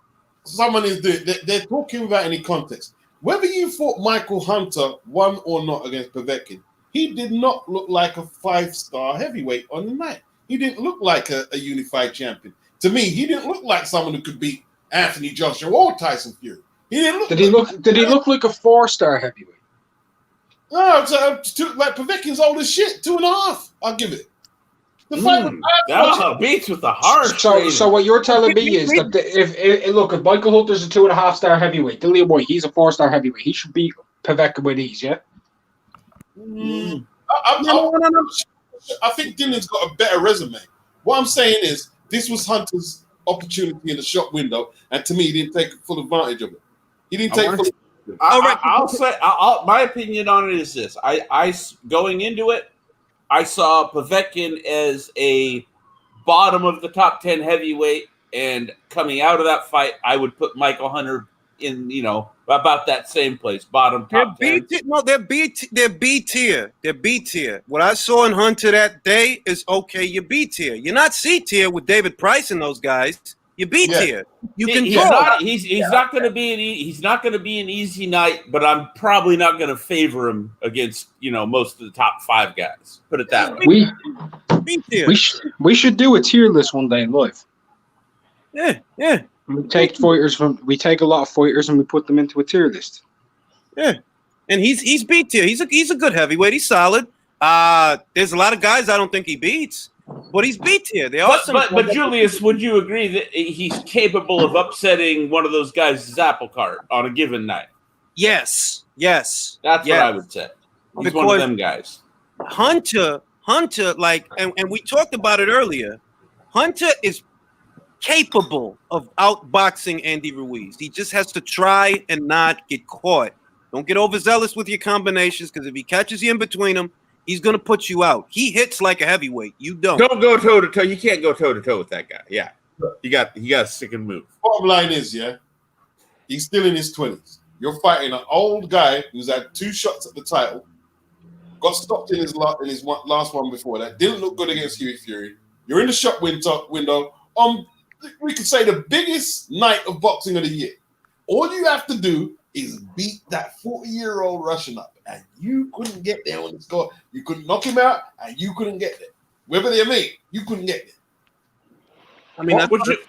someone is doing, they're talking without any context. Whether you thought Michael Hunter won or not against Povetkin, he did not look like a 5-star heavyweight on the night. He didn't look like a unified champion. To me, he didn't look like someone who could beat Anthony Joshua or Tyson Fury. He didn't look. Did he look like a 4-star heavyweight? No, like Povetkin's old as shit. 2.5. I'll give it. The fight was beats with the hard. So what you're telling me is that if Michael Hunter's a 2.5-star heavyweight, Dillian White, he's a 4-star heavyweight. He should beat Povetkin with ease, yeah. I think Dylan's got a better resume. What I'm saying is, this was Hunter's opportunity in the shop window, and to me, he didn't take full advantage of it. He didn't take full. I'll say my opinion on it is this: I going into it, I saw Povetkin as a bottom of the top 10 heavyweight, and coming out of that fight, I would put Michael Hunter in, about that same place, bottom top 10. They're B tier. They're B tier. What I saw in Hunter that day is okay. You're B tier. You're not C tier with David Price and those guys. You're B tier. You can. He's not going to be an easy night, but I'm probably not going to favor him against most of the top 5 guys. Put it that way. We should do a tier list one day live. Yeah. We take a lot of fighters and we put them into a tier list. Yeah, and he's B tier. He's a good heavyweight. He's solid. There's a lot of guys I don't think he beats, but he's B tier. But Julius, would you agree that he's capable of upsetting one of those guys' apple cart on a given night? Yes. That's what I would say. He's one of them guys. Hunter, like, and we talked about it earlier. Hunter is capable of outboxing Andy Ruiz. He just has to try and not get caught. Don't get overzealous with your combinations, because if he catches you in between them, he's going to put you out. He hits like a heavyweight. You don't. Don't go toe-to-toe. You can't go toe-to-toe with that guy. Yeah. You got to stick and move. Bottom line is, He's still in his 20s. You're fighting an old guy who's had 2 shots at the title, got stopped in his last one before that, didn't look good against Huey Fury. You're in the shop window on, we could say, the biggest night of boxing of the year. All you have to do is beat that 40-year-old Russian up, and you couldn't get there on the score. You couldn't knock him out, and you couldn't get there. Whether they're me, you couldn't get there. I mean,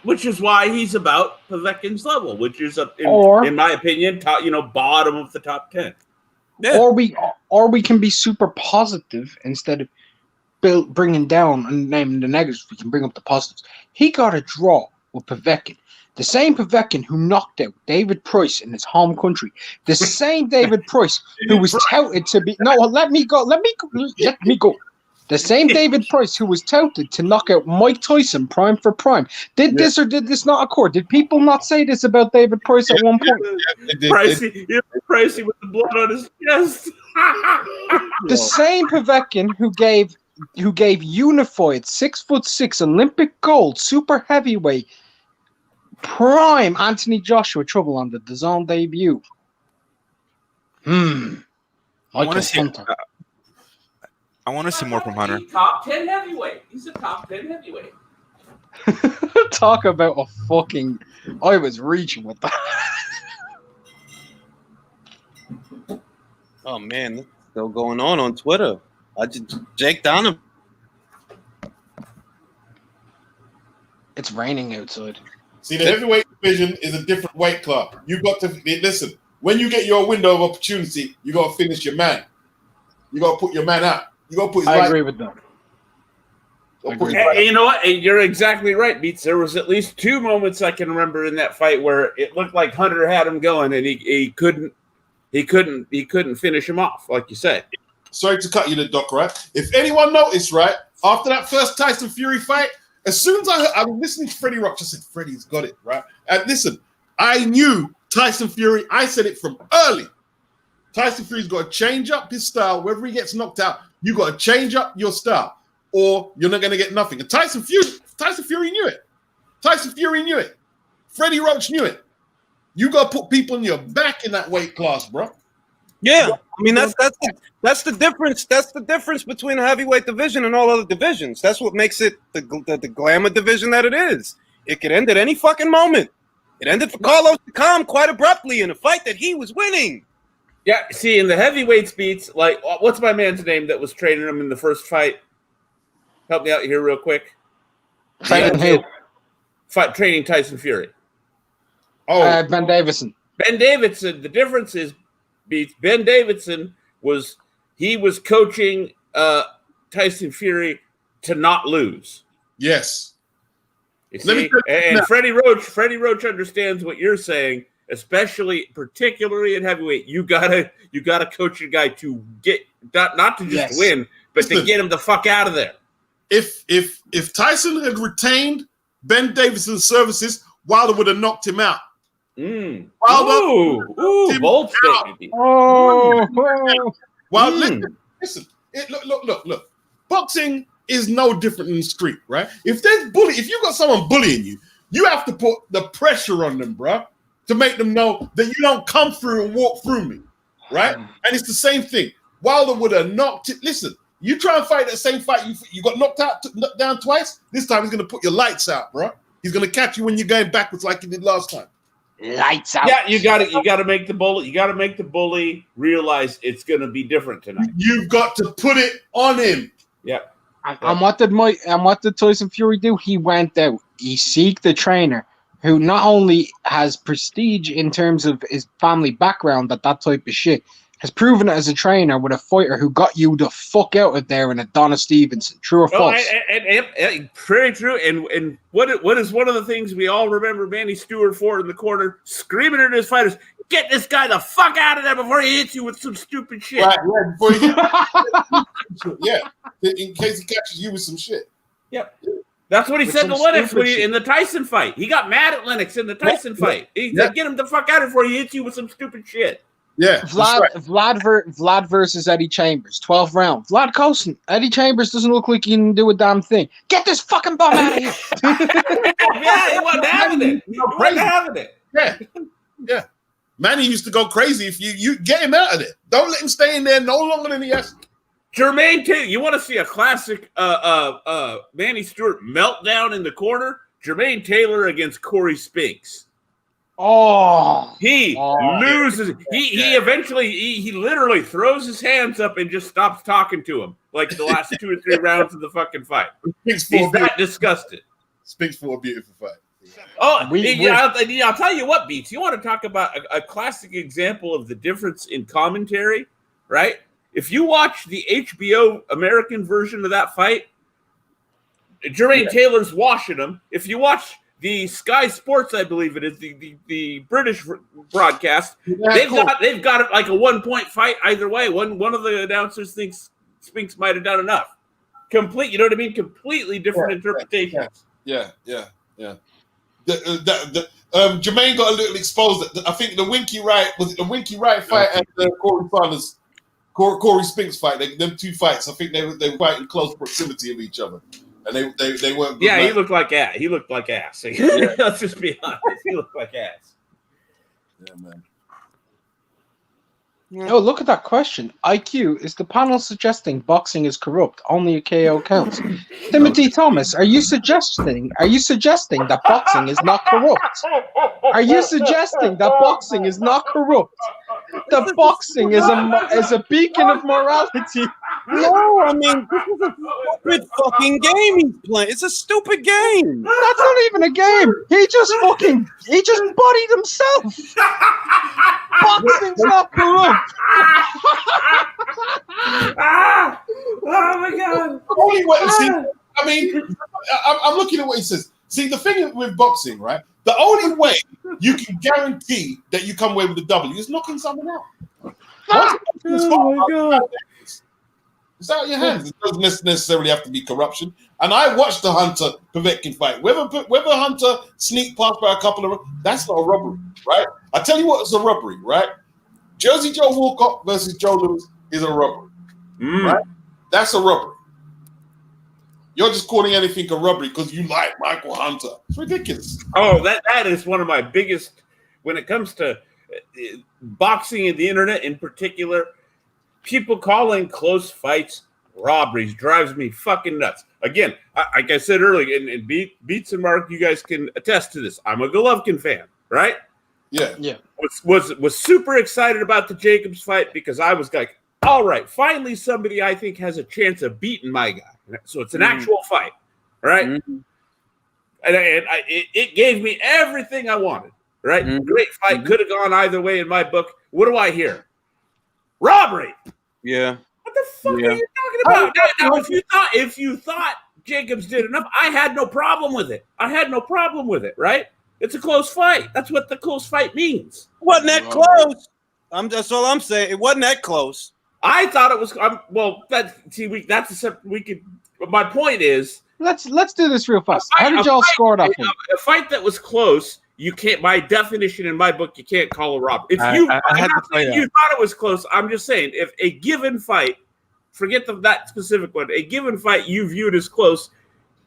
which is why he's about Povetkin's level, which is, in my opinion, bottom of the top 10. Yeah. Or we can be super positive instead of bringing down and naming the negatives. We can bring up the positives. He got a draw with Povetkin. The same Povetkin who knocked out David Price in his home country. The same David Price who was touted to be... No, let me go. The same David Price who was touted to knock out Mike Tyson prime for prime. Did this or did this not occur? Did people not say this about David Price at one point? Pricey with the blood on his chest. The same Povetkin who gave unified 6'6" Olympic gold super heavyweight prime Anthony Joshua trouble on the DAZN debut. I want to see more from Hunter. Top 10 heavyweight. He's a top 10 heavyweight. Talk about a fucking... I was reaching with that. Oh, man. That's still going on Twitter. Jake Donovan. It's raining outside. See, the heavyweight division is a different weight class. You got to... Listen, when you get your window of opportunity, you got to finish your man. You got to put your man out. You got to put his I agree with that. You know what? You're exactly right, Beats. There was at least 2 moments I can remember in that fight where it looked like Hunter had him going, and he couldn't finish him off, like you said. Sorry to cut you the doc, right? If anyone noticed, right, after that first Tyson Fury fight, as soon as I was listening to Freddie Roach, I said, Freddie's got it, right? And listen, I knew Tyson Fury. I said it from early. Tyson Fury's got to change up his style. Whether he gets knocked out, you got to change up your style, or you're not going to get nothing. And Tyson Fury knew it. Tyson Fury knew it. Freddie Roach knew it. You got to put people in your back in that weight class, bro. Yeah, I mean that's the difference. That's the difference between the heavyweight division and all other divisions. That's what makes it the glamour division that it is. It could end at any fucking moment. It ended for Carlos Takam quite abruptly in a fight that he was winning. Yeah, see, in the heavyweights, Beats, like, what's my man's name that was training him in the first fight? Help me out here real quick. Training Tyson Fury. Ben Davison. Ben Davidson. The difference is, Beats, Ben Davidson was coaching Tyson Fury to not lose. Yes. You see? And Freddie Roach understands what you're saying. Particularly in heavyweight, you gotta coach your guy to get not to just win, but to get him the fuck out of there. If Tyson had retained Ben Davidson's services, Wilder would have knocked him out. Bold statement. Listen. Look. Boxing is no different than the street, right? If you got someone bullying you, you have to put the pressure on them, bro, to make them know that you don't come through and walk through me, right? And it's the same thing. Wilder would have knocked it. Listen, you try and fight that same fight, you got knocked down twice. This time he's going to put your lights out, bro. He's going to catch you when you're going backwards like he did last time. Lights out. Yeah, you got to make the bully. You got to make the bully realize it's going to be different tonight. You've got to put it on him. Yeah. And what did Tyson Fury do? He went out. He seeked the trainer who not only has prestige in terms of his family background, that type of shit, has proven it as a trainer with a fighter who got you the fuck out of there in a Donna Stevenson. True or false? And very true. And what is one of the things we all remember Manny Stewart for in the corner, screaming at his fighters, get this guy the fuck out of there before he hits you with some stupid shit. Right, in case he catches you with some shit. Yep. That's what he said to Lennox in the Tyson fight. He got mad at Lennox in the Tyson fight. He said, get him the fuck out of here before he hits you with some stupid shit. Yeah. Vlad versus Eddie Chambers, 12th round. Vlad Coulson. Eddie Chambers doesn't look like he can do a damn thing. Get this fucking bum out of here. Yeah, he wasn't having it. Yeah. Yeah. Manny used to go crazy if you get him out of there. Don't let him stay in there no longer than he has to. Jermaine Taylor, you want to see a classic Manny Stewart meltdown in the corner? Jermaine Taylor against Corey Spinks. Oh, he loses. He eventually he literally throws his hands up and just stops talking to him like the last 2 or 3 rounds of the fucking fight. He's that disgusted. Speaks for a beautiful fight. Oh, I'll tell you what, Beats. You want to talk about a classic example of the difference in commentary, right? If you watch the HBO American version of that fight, Jermaine Taylor's washing him. If you watch the Sky Sports, I believe it is the British broadcast, they've got it like a 1-point fight either way. One of the announcers thinks Spinks might have done enough. You know what I mean? Completely different interpretations. Yeah. Jermaine got a little exposed. I think the Winky Wright fight and the Corey Spinks fight. Them 2 fights. I think they were quite in close proximity of each other, and they weren't. Yeah, he looked like ass. Let's just be honest. He looked like ass. Yeah, man. Oh, look at that question. IQ, is the panel suggesting boxing is corrupt? Only a KO counts. Timothy Thomas, are you suggesting that boxing is not corrupt? Are you suggesting that boxing is not corrupt? That boxing is a beacon of morality. No, I mean, this is a stupid fucking game he's playing. It's a stupid game. That's not even a game. He just bodied himself. Boxing's not corrupt. Oh my God. Only way, see, I mean, I'm looking at what he says. See, the thing with boxing, right? The only way you can guarantee that you come away with a W is knocking someone out. Oh my God. It's out of your hands. It doesn't necessarily have to be corruption. And I watched the Hunter Povetkin fight. Whether Hunter sneaked past by a couple of, that's not a robbery, right? I tell you what, it's a robbery, right? Jersey Joe Walcott versus Joe Louis is a robbery, right? That's a robbery. You're just calling anything a robbery because you like Michael Hunter. It's ridiculous. Oh, that is one of my biggest, when it comes to boxing and the internet in particular, people calling close fights robberies drives me fucking nuts. Again, like I said earlier, and Beats and Mark, you guys can attest to this. I'm a Golovkin fan, right? Yeah. Was super excited about the Jacobs fight because I was like, all right, finally somebody I think has a chance of beating my guy. So it's an actual fight, right? And it gave me everything I wanted, right? Great fight. Could have gone either way in my book. What do I hear? Robbery. Yeah. What the fuck are you talking about? Now, if you thought Jacobs did enough, I had no problem with it. Right? It's a close fight. That's what the close fight means. It wasn't that close. That's all I'm saying. It wasn't that close. I thought it was. My point is, let's do this real fast. How did y'all score it up? A fight that was close, you can't. By definition, in my book, you can't call a robbery. You thought it was close. I'm just saying, if a given fight, forget that specific one, a given fight you viewed as close,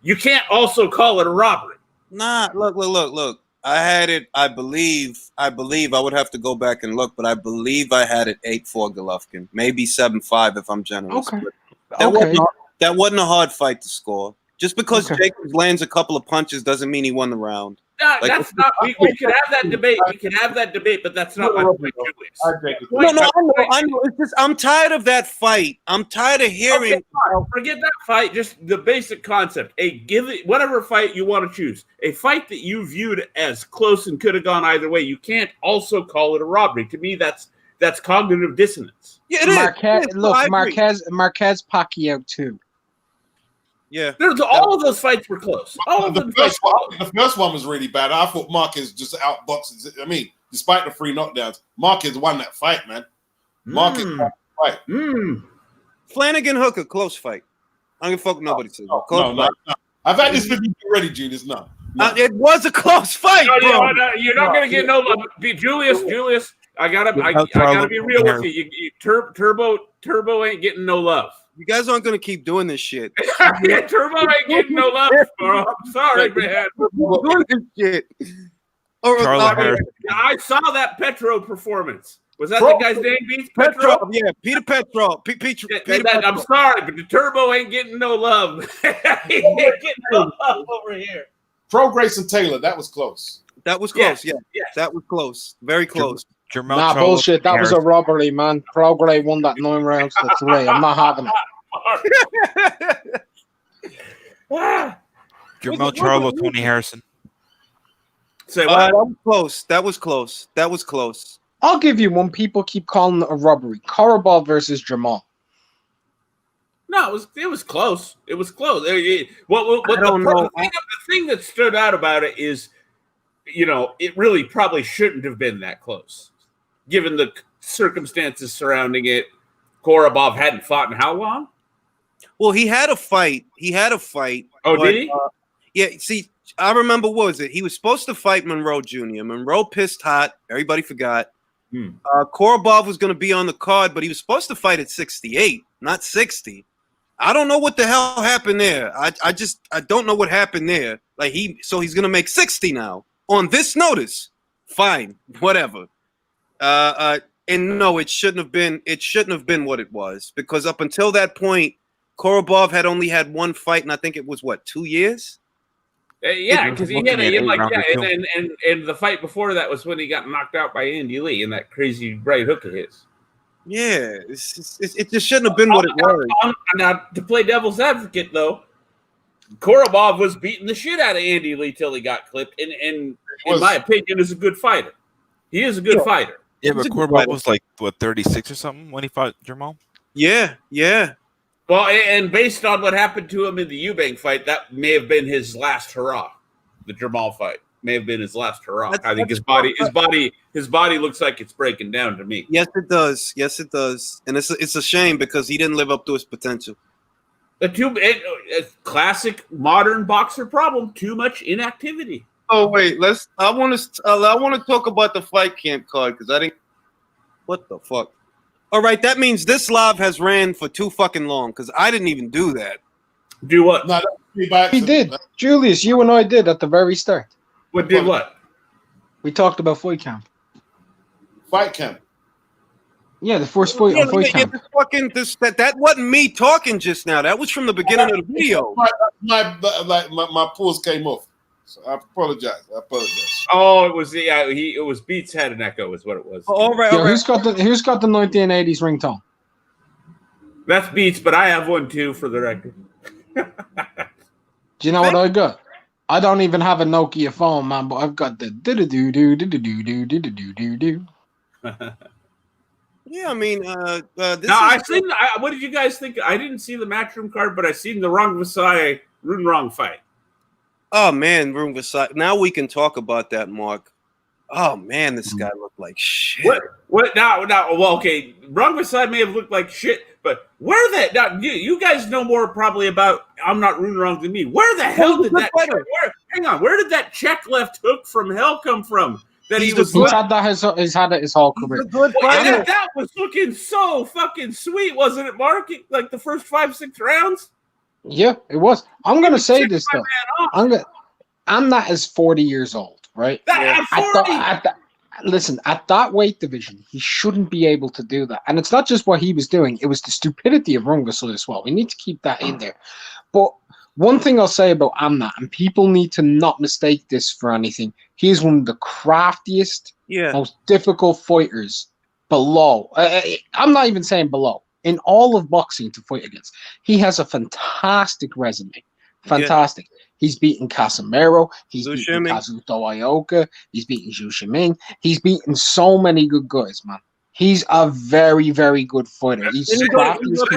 you can't also call it a robbery. Nah, look. I had it. I believe. I would have to go back and look, but I believe I had it 8-4 Golovkin, maybe 7-5 if I'm generous. Okay. That wasn't a hard fight to score. Just because Jacobs lands a couple of punches doesn't mean he won the round. That's not. We can have that debate. But that's not my point, Julius. I know. It's just I'm tired of that fight. I'm tired of hearing. Okay, forget that fight. Just the basic concept. Whatever fight you want to choose, a fight that you viewed as close and could have gone either way. You can't also call it a robbery. To me, that's cognitive dissonance. Yeah, it is. Marquez Pacquiao too. Yeah, all of those fights were close. The first one was really bad. I thought Marquez just outboxed. I mean, despite the 3 knockdowns, Marquez won that fight, man. Marquez won that fight. Flanagan Hooker, close fight. I don't give a fuck nobody says. No. I've had this with you already, Julius. No. It was a close fight, bro. You're not gonna get no love. Julius. I gotta be real with you. Turbo ain't getting no love. You guys aren't gonna keep doing this shit. Turbo ain't getting no love, bro. I'm sorry, man. Doing this shit. Harrison. I saw that Petro performance. Was that the guy's name? Beats Petrov, yeah, Peter Petrov. Peter I'm sorry, but the Turbo ain't getting no love. He ain't getting no love over here. Pro Grayson Taylor, that was close. That was close, yeah. That was close. Very close. Nah, bullshit. That was a robbery, man. Pro Gray won that 9 rounds to 3. I'm not having it. Jermell Charlo, Tony Harrison. Say what? That was close. That was close. That was close. I'll give you one. People keep calling it a robbery. Korobov versus Jermall. No, it was close. It was close. The thing that stood out about it is, it really probably shouldn't have been that close, given the circumstances surrounding it. Korobov hadn't fought in how long? Well, he had a fight. Oh, did he? Yeah. See, I remember. What was it? He was supposed to fight Monroe Jr. Monroe pissed hot. Everybody forgot. Korobov was going to be on the card, but he was supposed to fight at 68, not 60. I don't know what the hell happened there. I don't know what happened there. He's going to make 60 now on this notice. Fine, whatever. And no, it shouldn't have been. It shouldn't have been what it was, because up until that point, Korobov had only had one fight, and I think it was 2 years. Yeah, because he had and the fight before that was when he got knocked out by Andy Lee in that crazy right hook of his. Yeah, it just shouldn't have been what it was. Now, to play devil's advocate, though, Korobov was beating the shit out of Andy Lee till he got clipped, and in my opinion, is a good fighter. He is a good fighter. Yeah, but Korobov was 36 or something when he fought Jermall? Yeah. Well, and based on what happened to him in the Eubank fight, that may have been his last hurrah. The Jermall fight may have been his last hurrah. I think his body looks like it's breaking down to me. Yes, it does. And it's a shame because he didn't live up to his potential. Classic modern boxer problem: too much inactivity. Oh wait, I want to talk about the fight camp card because I didn't. What the fuck? All right, that means this live has ran for too fucking long because I didn't even do that. Do what? No, he did. Julius, you and I did at the very start. What did what? We talked about fight camp. Fight camp. Yeah, the first fight on fight camp. That wasn't me talking just now. That was from the beginning of the video. My pulse came off. So I apologize. Oh, it was it was Beats had an echo, is what it was. All right. Who's got the 1980s ringtone? That's Beats, but I have one too for the record. Do you know what I got? I don't even have a Nokia phone, man, but I've got the do. Yeah, I mean, what did you guys think? I didn't see the Matchroom card, but I seen the Rung Vasai Run Wrong fight. Oh man, Rung Vasai. Now we can talk about that, Mark. Oh man, this guy looked like shit. What now? Well, okay, Rung Vasai may have looked like shit, but you guys know more probably about I'm Not Run Wrong than me. Where the hell did that? Where did that check left hook from hell come from? That he's had it his whole career. That was looking so fucking sweet, wasn't it, Mark? Like the first 5-6 rounds. Yeah, it was. I'm gonna say this though. I'm not as 40 years old, right? Listen, at that weight division, he shouldn't be able to do that. And it's not just what he was doing; it was the stupidity of Rung Vasai as well. We need to keep that in there. But one thing I'll say about Amnat, and people need to not mistake this for anything, he is one of the craftiest, most difficult fighters below. I'm not even saying below. In all of boxing to fight against. He has a fantastic resume. Fantastic. Yeah. He's beaten Casimiro. He's beaten Kazuto Ioka. He's beaten Zhu Shiming. He's beaten so many good guys, man. He's a very, very good fighter. He's crafty. Let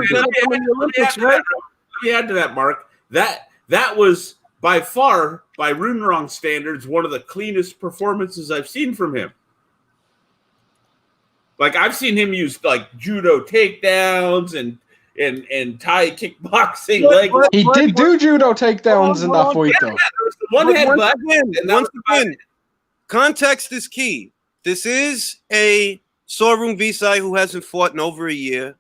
me add to that, Mark. That was by far, by Runrong standards, one of the cleanest performances I've seen from him. Like I've seen him use like judo takedowns and Thai kickboxing. He did do judo takedowns in that fight, though. Once again, context is key. This is a Sorung Visai who hasn't fought in over a year.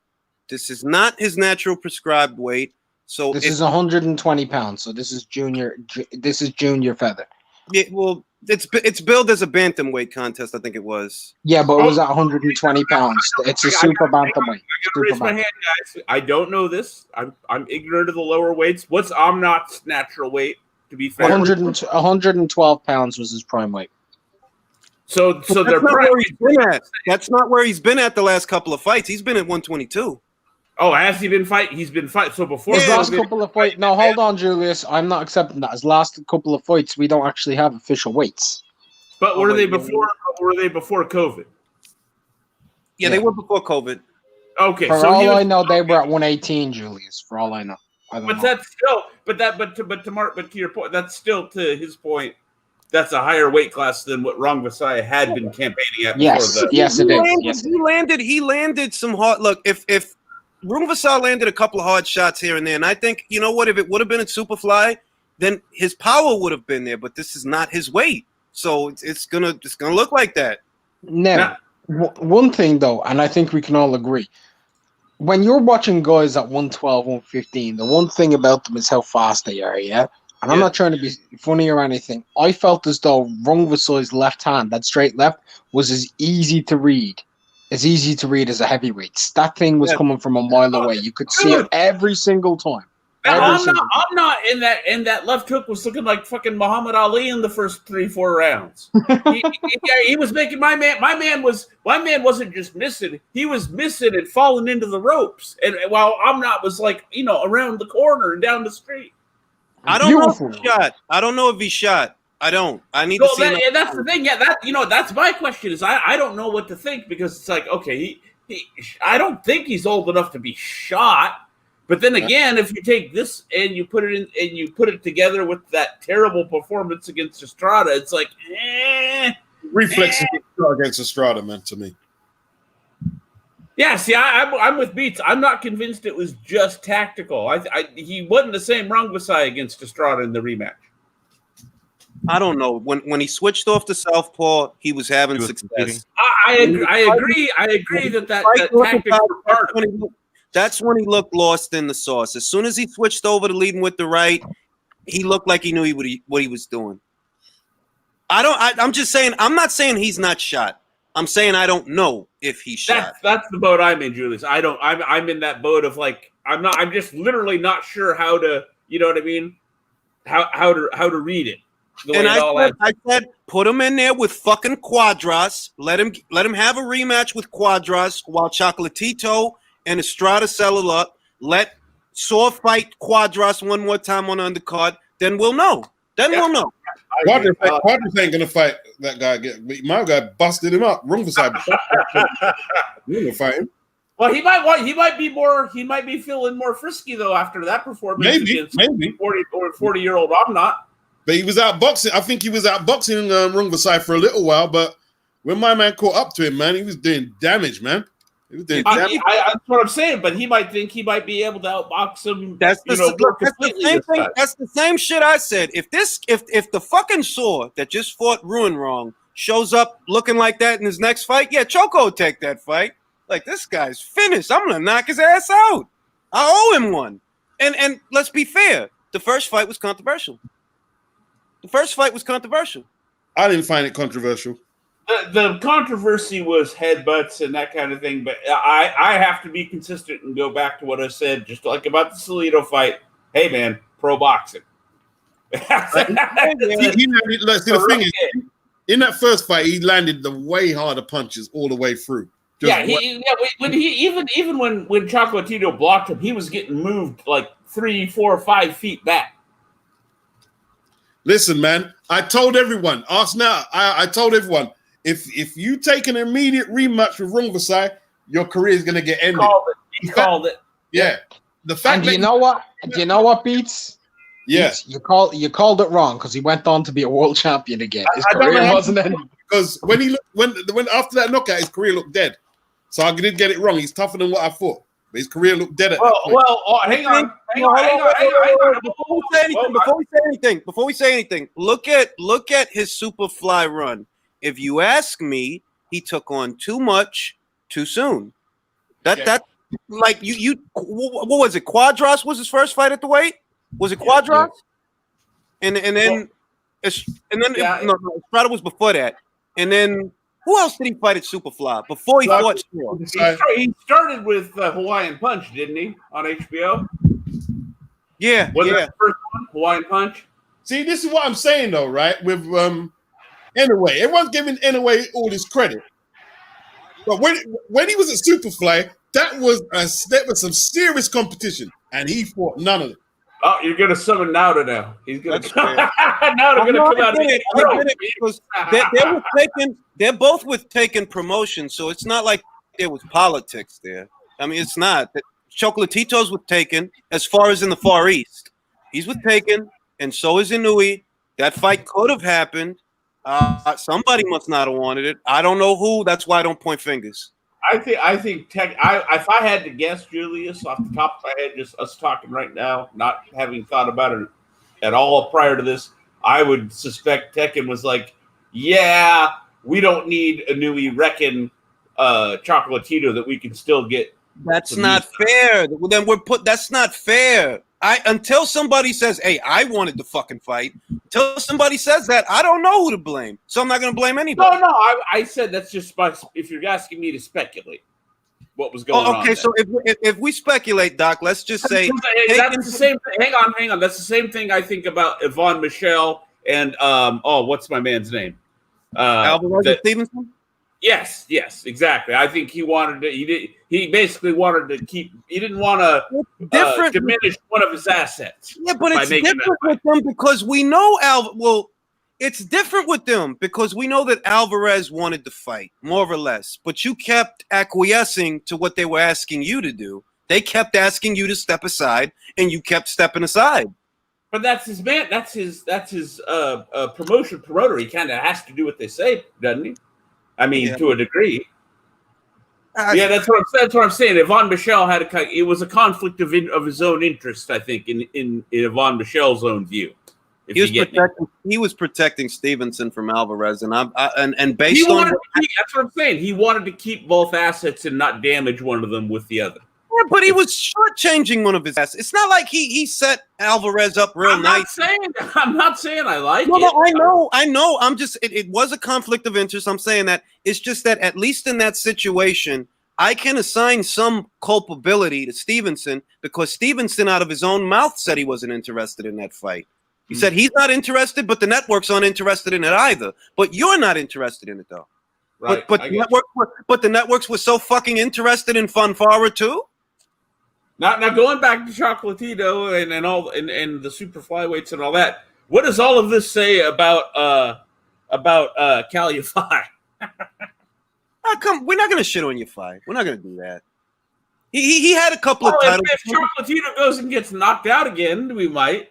This is not his natural prescribed weight. So this is 120 pounds. So this is junior. This is junior feather. Yeah, well, It's billed as a bantamweight contest. I think it was. Yeah, but it was at 120 pounds. It's a super bantamweight. I gotta raise my hand, guys. I don't know this. I'm ignorant of the lower weights. What's Omnot's natural weight? To be fair, 112 pounds was his prime weight. So that's not where he's been at. That's not where he's been at the last couple of fights. He's been at 122. Oh, has he been fighting? He's been fighting. So before his last couple of fights. No, hold on, Julius. I'm not accepting that. His last couple of fights, we don't actually have official weights. But were they before? Were they before COVID? Yeah, they were before COVID. Okay, for all I know, they were at 118, Julius. For all I know, but that's still, but to your point, that's still to his point. That's a higher weight class than what Rungvisai had been campaigning at. Yes, before yes, it is. He landed some hard. Look, if Rungvisai landed a couple of hard shots here and there, and I think you know what, if it would have been at Superfly, then his power would have been there. But this is not his weight, so it's gonna look like that. Now, one thing though, and I think we can all agree. When you're watching guys at 112, 115, the one thing about them is how fast they are, yeah? And I'm not trying to be funny or anything. I felt as though Rungvisai's left hand, that straight left, was as easy to read as a heavyweight. That thing was coming from a mile away. You could see it every single time. I'm not in that left hook was looking like fucking Muhammad Ali in the first 3-4 rounds. he was making my man wasn't just missing, he was missing and falling into the ropes. And while Amnat was like, around the corner and down the street. I don't know if he shot. I don't know if he shot. I don't. I need to see. That's the thing. Yeah, that's my question. Is I don't know what to think because it's like, okay, I don't think he's old enough to be shot. But then again, if you take this and you put it in and you put it together with that terrible performance against Estrada, it's like, reflexes against Estrada, man, to me. Yeah, see, I'm with Beats. I'm not convinced it was just tactical. He wasn't the same Rungvisai against Estrada in the rematch. I don't know. When he switched off to southpaw, he was having success. I agree that tactics were part of it. That's when he looked lost in the sauce. As soon as he switched over to leading with the right, he looked like he knew what he was doing. I'm just saying. I'm not saying he's not shot. I'm saying I don't know if he's shot. That's the boat I'm in, Julius. I'm in that boat of like I'm just literally not sure how to, you know what I mean? How to read it. And I said put him in there with fucking Quadras. Let him have a rematch with Quadras while Chocolatito and Estrada settle up. Let Saw fight Quadras one more time on the undercard. Then we'll know. We'll know. Quadras ain't gonna fight that guy again. My guy busted him up. Rungvisai. We're gonna fight him. Well, he might be feeling more frisky though after that performance against 40-year-old Omnot. But he was outboxing. I think he was outboxing Rungvisai for a little while. But when my man caught up to him, man, he was doing damage, man. He was doing damage. That's what I'm saying. But he might think he might be able to outbox him. That's the same thing. That's the same shit I said. If the fucking Saw that just fought Ruin wrong shows up looking like that in his next fight, yeah, Choco will take that fight. Like, this guy's finished. I'm gonna knock his ass out. I owe him one. And let's be fair. The first fight was controversial. I didn't find it controversial. The controversy was headbutts and that kind of thing, but I have to be consistent and go back to what I said, just like about the Salido fight. Hey, man, pro boxing. The thing is, in that first fight, he landed the way harder punches all the way through. When Chocolatito blocked him, he was getting moved like 3, 4, 5 feet back. Listen, man, I told everyone, ask now. I told everyone, if you take an immediate rematch with Rungvisai, your career is going to get ended. He called it. Yeah. The fact. And do you know what, Beats? Yes. You called it wrong because he went on to be a world champion again. His career wasn't ending. Because when after that knockout, his career looked dead. So I didn't get it wrong. He's tougher than what I thought. But his career looked dead at that point. Hang on. Before we say anything, look at his Superfly run. If you ask me, he took on too much too soon. That like you what was it? Quadras was his first fight at the weight? Was it Quadras? And then And then Estrada was before that. And then who else did he fight at Superfly before he fought Shaw? He started with Hawaiian Punch, didn't he, on HBO? Yeah, Was that the first one, Hawaiian Punch? See, this is what I'm saying though, right? With Inoue, everyone's giving Inoue all this credit, but when he was at Superfly, that was some serious competition, and he fought none of it. Oh, you're gonna summon Nauta now. He's gonna Nauta gonna come out. They're both with Taken promotion, so it's not like there was politics there. I mean, it's not. Chocolatito's with Taken as far as in the Far East. He's with Taken, and so is Inoue. That fight could have happened. Somebody must not have wanted it. I don't know who. That's why I don't point fingers. I think if I had to guess, Julius, off the top of my head, just us talking right now, not having thought about it at all prior to this, I would suspect Tekken was like, yeah, we don't need a Inoue reckon Chocolatito that we can still get. That's not fair. Then that's not fair. Until somebody says, hey, I wanted to fucking fight. Until somebody says that, I don't know who to blame. So I'm not going to blame anybody. No, I said that's just if you're asking me to speculate what was going on. Okay, so if we speculate, Doc, let's just say that's the same thing. Hang on. That's the same thing I think about Yvonne Michelle and what's my man's name? Alvarez Stevenson? Yes, exactly. I think he wanted to. He basically wanted to keep. He didn't want to diminish one of his assets. Yeah, but it's different with them because we know it's different with them because we know that Alvarez wanted to fight more or less, but you kept acquiescing to what they were asking you to do. They kept asking you to step aside, and you kept stepping aside. But that's his man. That's his promotion promoter. He kind of has to do what they say, doesn't he? I mean, to a degree. That's what I'm saying. Yvonne Michelle it was a conflict of his own interest, I think, in Yvonne Michelle's own view. He was protecting Stevenson from Alvarez, and based on that's what I'm saying. He wanted to keep both assets and not damage one of them with the other. Yeah, but he was shortchanging one of his assets. It's not like he set Alvarez up real nice. I'm not saying I like it. No, I know. I'm just it was a conflict of interest. I'm saying that it's just that at least in that situation, I can assign some culpability to Stevenson because Stevenson out of his own mouth said he wasn't interested in that fight. He said he's not interested, but the networks aren't interested in it either. But you're not interested in it though. Right. But the networks were so fucking interested in Fanfara too. Now going back to Chocolatito and the super flyweights and all that, what does all of this say about Calify? We're not gonna shit on your fight. We're not gonna do that. He had a couple of titles. If Chocolatito goes and gets knocked out again, we might.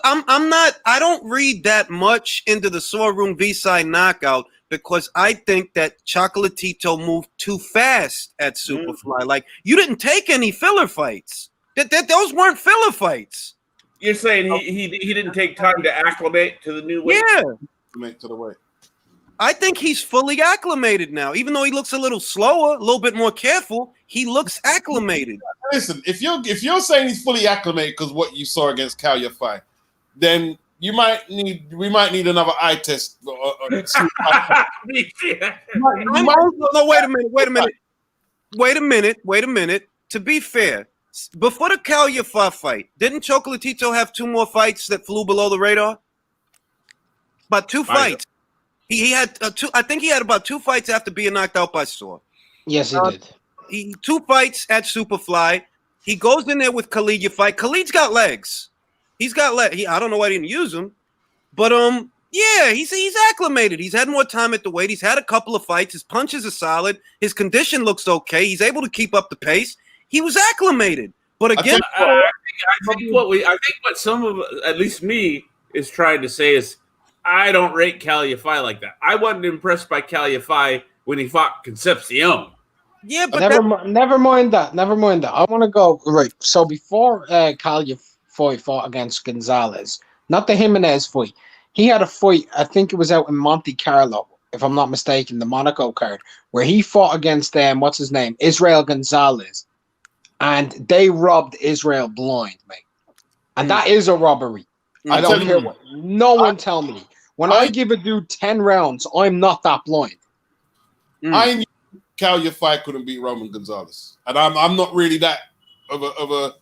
I don't read that much into the Sorum V-side knockout because I think that Chocolatito moved too fast at Superfly. Like, you didn't take any filler fights. Those weren't filler fights. You're saying he didn't take time to acclimate to the new weight? Yeah. Acclimate to the weight. I think he's fully acclimated now. Even though he looks a little slower, a little bit more careful, he looks acclimated. Listen, if you're saying he's fully acclimated because what you saw against Calify, then we might need another eye test. No, wait a minute. To be fair, before the Calify fight, didn't Chocolatito have 2 more fights that flew below the radar? About 2 fights. He had 2. I think he had about 2 fights after being knocked out by Saw. Yes, he did. 2 fights at Superfly. He goes in there with Khalid. You fight. Khalid's got legs. He's got legs. I don't know why he didn't use them, but yeah, he's acclimated. He's had more time at the weight. He's had a couple of fights. His punches are solid. His condition looks okay. He's able to keep up the pace. He was acclimated. But again, I think what some of, at least me, is trying to say is, I don't rate Calify like that. I wasn't impressed by Calify when he fought Concepcion. Yeah, but never mind that. I want to go right. So before Calify fought against Gonzalez, not the Jimenez fight, he had a fight. I think it was out in Monte Carlo, if I'm not mistaken, the Monaco card, where he fought against what's his name, Israel Gonzalez, and they robbed Israel blind, mate. And that is a robbery. I don't care what. No one tell me. When I give a dude 10 rounds, I'm not that blind. I knew Cal fight couldn't beat Roman Gonzalez, and I'm not really that of a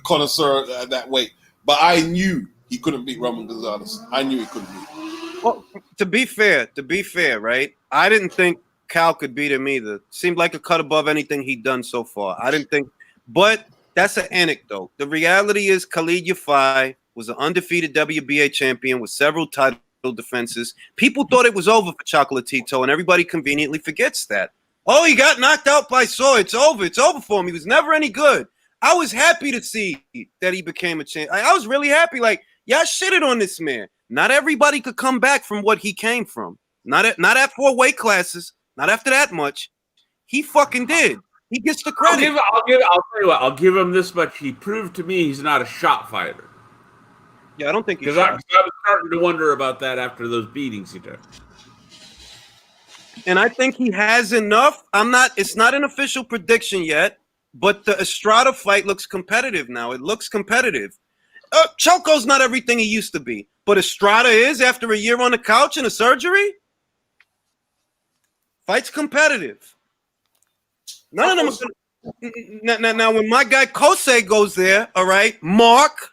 connoisseur at that weight, but I knew he couldn't beat Roman Gonzalez. I knew he couldn't beat. Well, to be fair, right? I didn't think Cal could beat him either. Seemed like a cut above anything he'd done so far. I didn't think, but that's an anecdote. The reality is Khalid Yafai was an undefeated WBA champion with several title defenses. People thought it was over for Chocolatito, and everybody conveniently forgets that. Oh, he got knocked out by Saw. It's over. It's over for him. He was never any good. I was happy to see that he became a champ. I was really happy. Like, y'all shitted on this man. Not everybody could come back from what he came from. Not at 4 weight classes. Not after that much. He fucking did. He gets the credit. I'll tell you what. I'll give him this much. He proved to me he's not a shot fighter. Yeah, I don't think he's. Because I was starting to wonder about that after those beatings he took. And I think he has enough. It's not an official prediction yet, but the Estrada fight looks competitive now. It looks competitive. Choco's not everything he used to be, but Estrada is after a year on the couch and a surgery. Fight's competitive. None of them. Now, when my guy Kosei goes there, all right, Mark.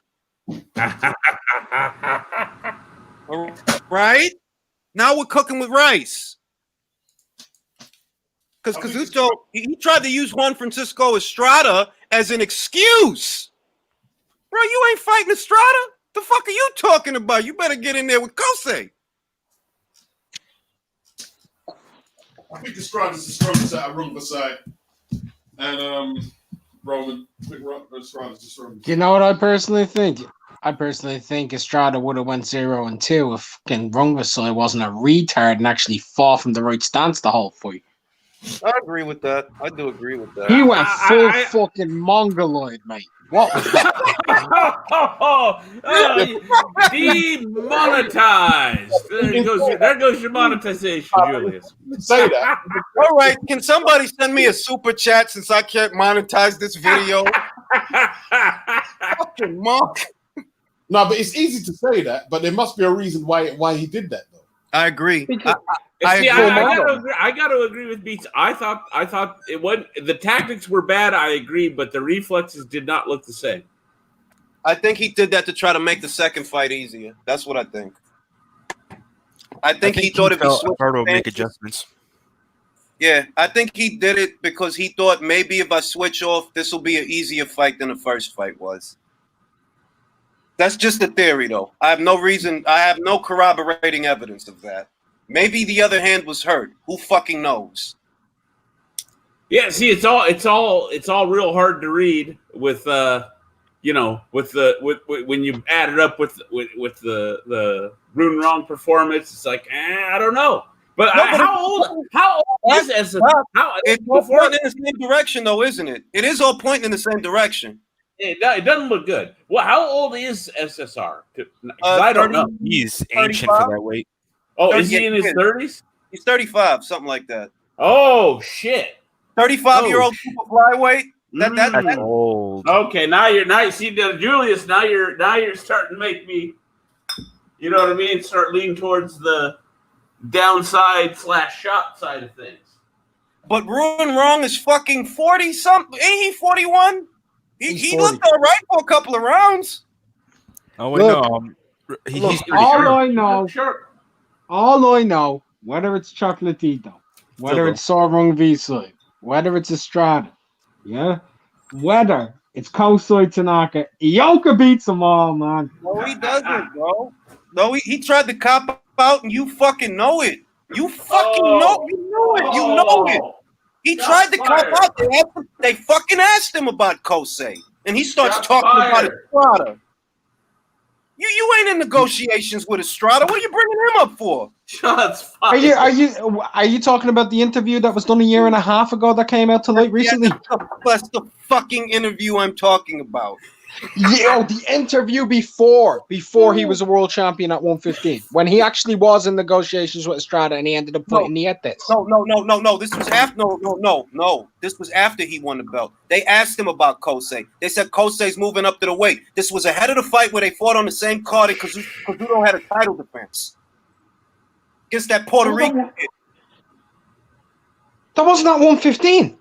All right. Now we're cooking with rice. Because Kazuto, he tried to use Juan Francisco Estrada as an excuse. Bro, you ain't fighting Estrada. The fuck are you talking about? You better get in there with Kosei. I think Estrada's the strongest out of Runga side. And Roman, I think Estrada's the strongest. You know what I personally think? I personally think Estrada would have went 0-2 if Rungvisai wasn't a retard and actually fought from the right stance the whole fight. I agree with that. I do agree with that. He went full fucking mongoloid, mate. What was that? Demonetized. There goes your monetization, Julius. Say that. All right. Can somebody send me a super chat since I can't monetize this video? Fucking Mark. No, but it's easy to say that, but there must be a reason why he did that, though. I agree. I got to agree with Beats. I thought it wasn't. The tactics were bad. I agree, but the reflexes did not look the same. I think he did that to try to make the second fight easier. That's what I think. I think he thought if he switched would make adjustments. Yeah, I think he did it because he thought maybe if I switch off, this will be an easier fight than the first fight was. That's just a theory, though. I have no corroborating evidence of that. Maybe the other hand was hurt. Who fucking knows? Yeah, see, it's all real hard to read with when you add it up with the Rune Wrong performance. It's like I don't know. But how old is SSR? It's all pointing in the same direction, though, isn't it? It is all pointing in the same direction. It doesn't look good. Well, how old is SSR? I don't know. He's ancient for that weight. Oh, is he in his 30s? He's 35, something like that. Oh shit! 35-year-old super flyweight. That's old. Okay, now see Julius. Now you're starting to make me. You know what I mean? Start leaning towards the downside / shot side of things. But Rune Wrong is fucking 40 something. Ain't he 41? He looked all right for a couple of rounds. Oh wait, no. He's all I know, whether it's Chocolatito, whether it's Sorong Visai, whether it's Estrada, yeah, whether it's Kosei Tanaka, Yoka beats them all, man. No, he doesn't, bro. No, he tried to cop out, and you fucking know it. You fucking know. You know it. You know it. He tried to cop out. They fucking asked him about Kosei, and he starts talking about Estrada. You ain't in negotiations with Estrada. What are you bringing him up for? Shots fired. Are you talking about the interview that was done a year and a half ago that came out to light recently? That's the fucking interview I'm talking about. Yeah, the interview before he was a world champion at 115, when he actually was in negotiations with Estrada and he ended up fighting Nietes. No. This was after. No. This was after he won the belt. They asked him about Kosei. They said Kosei's moving up to the weight. This was ahead of the fight where they fought on the same card because Kazuto had a title defense against that Puerto Rican kid. That wasn't at 115.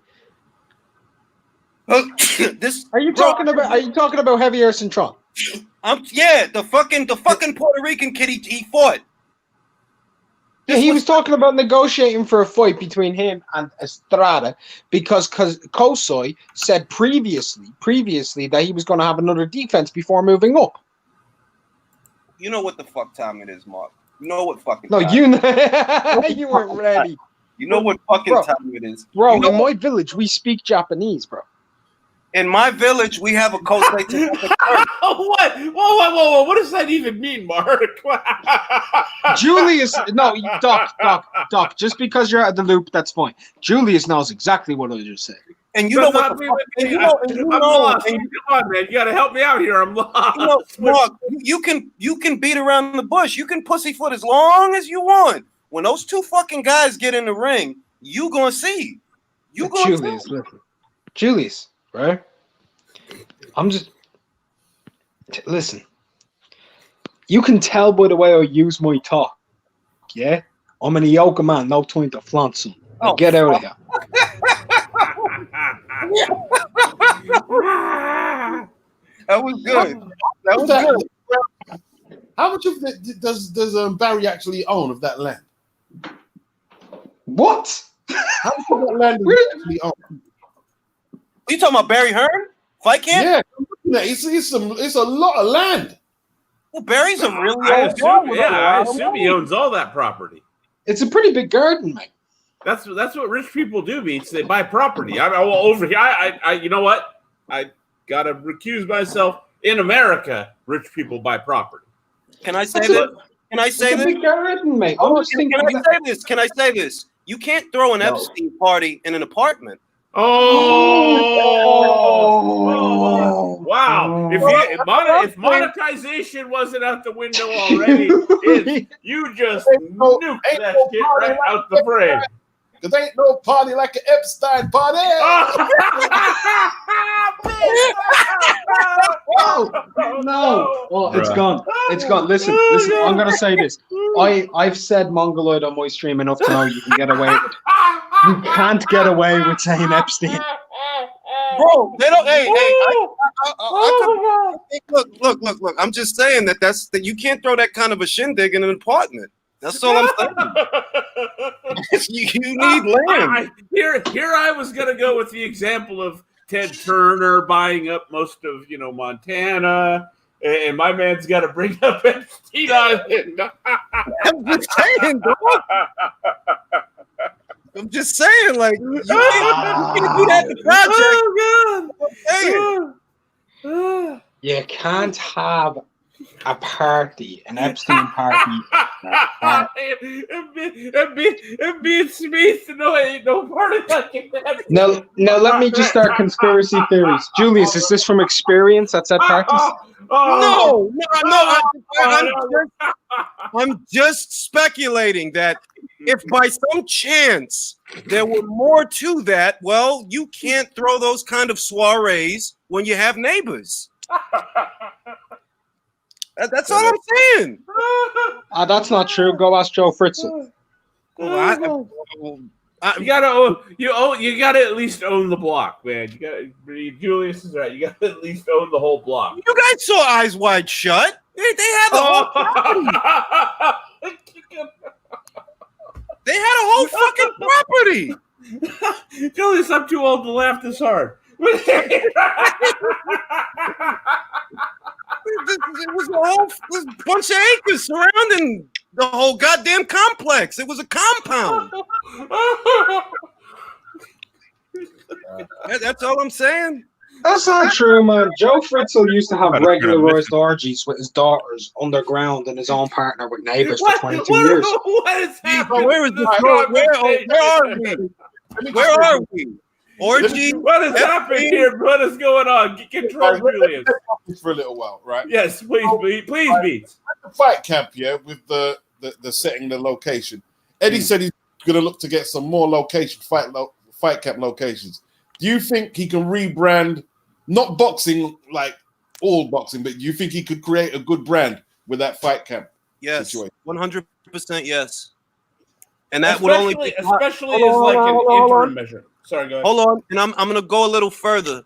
Are you talking about heavier Centron? Yeah, the fucking Puerto Rican kid he fought. Yeah, he was talking about negotiating for a fight between him and Estrada because Kosei said previously that he was going to have another defense before moving up. You know what the fuck time it is, Mark. You know what fucking No, time. you weren't ready. You know what fucking time it is. Bro, you know in my village, we speak Japanese, bro. In my village, we have a Kosei. What? Whoa. What does that even mean, Mark? Julius, no, Doc, just because you're out of the loop, that's fine. Julius knows exactly what I just said. And you know what I'm lost. Come on, man. You got to help me out here. I'm lost. Mark, you can beat around the bush. You can pussyfoot as long as you want. When those two fucking guys get in the ring, you gonna see. Julius, right? Listen. You can tell by the way I use my talk. Yeah? I'm an Yoka man, no time to flaunt some. Get out of here. That was good. That was good. How much of it does Barry actually own of that land? What? How much of that land does he actually own? You talking about Barry Hearn? Fight camp? Yeah, it's a lot of land. Well, Barry's a really I assume he owns all that property. It's a pretty big garden, mate. That's what rich people do, Beats. They buy property. Over here, I you know what? I gotta recuse myself. In America, rich people buy property. Can I say this? Can I say this? Big garden, mate. Can I say this? You can't throw an Epstein party in an apartment. Wow! If monetization wasn't out the window already, you just nuked that shit right out the frame. Because ain't no party like an Epstein party. No. Well, it's gone. It's gone. Listen. I'm going to say this. I've said Mongoloid on my stream enough to know you can get away with it. You can't get away with saying Epstein. Bro, they don't. Hey, look. I'm just saying that you can't throw that kind of a shindig in an apartment. That's all I'm saying. you need land. Here I was gonna go with the example of Ted Turner buying up most of Montana, and my man's got to bring up Epstein Island. I'm just saying, dog. I'm just saying, like you can't do that in the project. Oh God! You can't have a party, an Epstein party. and being Smith, no, ain't no party like that. Now let me just start conspiracy theories. Julius, is this from experience at said parties? No. I'm just speculating that if by some chance there were more to that, well, you can't throw those kind of soirees when you have neighbors. That's all I'm saying. That's not true. Go ask Joe Fritzl. You gotta at least own the block, man. Julius is right. You gotta at least own the whole block. You guys saw Eyes Wide Shut. They had the whole property. They had a whole fucking property. Julius, I'm too old to laugh this hard. It was a whole bunch of acres surrounding the whole goddamn complex. It was a compound. That's all I'm saying. That's not true, man. Joe Fritzl used to have regularized orgies with his daughters underground and his own partner with neighbors for 22 years. What is happening? Where is this? Where are we? Where are we? Orgy. What is happening here? What is going on? Control Julius. For a little while, right? Yes, please, Beats. At the fight camp, yeah, with the setting, the location. Eddie said he's going to look to get some more fight camp locations. Do you think he can rebrand, not boxing like all boxing, but do you think he could create a good brand with that fight camp? Yes, situation? 100% yes. And that especially, would only be especially as like an interim measure. Sorry, go ahead. Hold on, and I'm going to go a little further.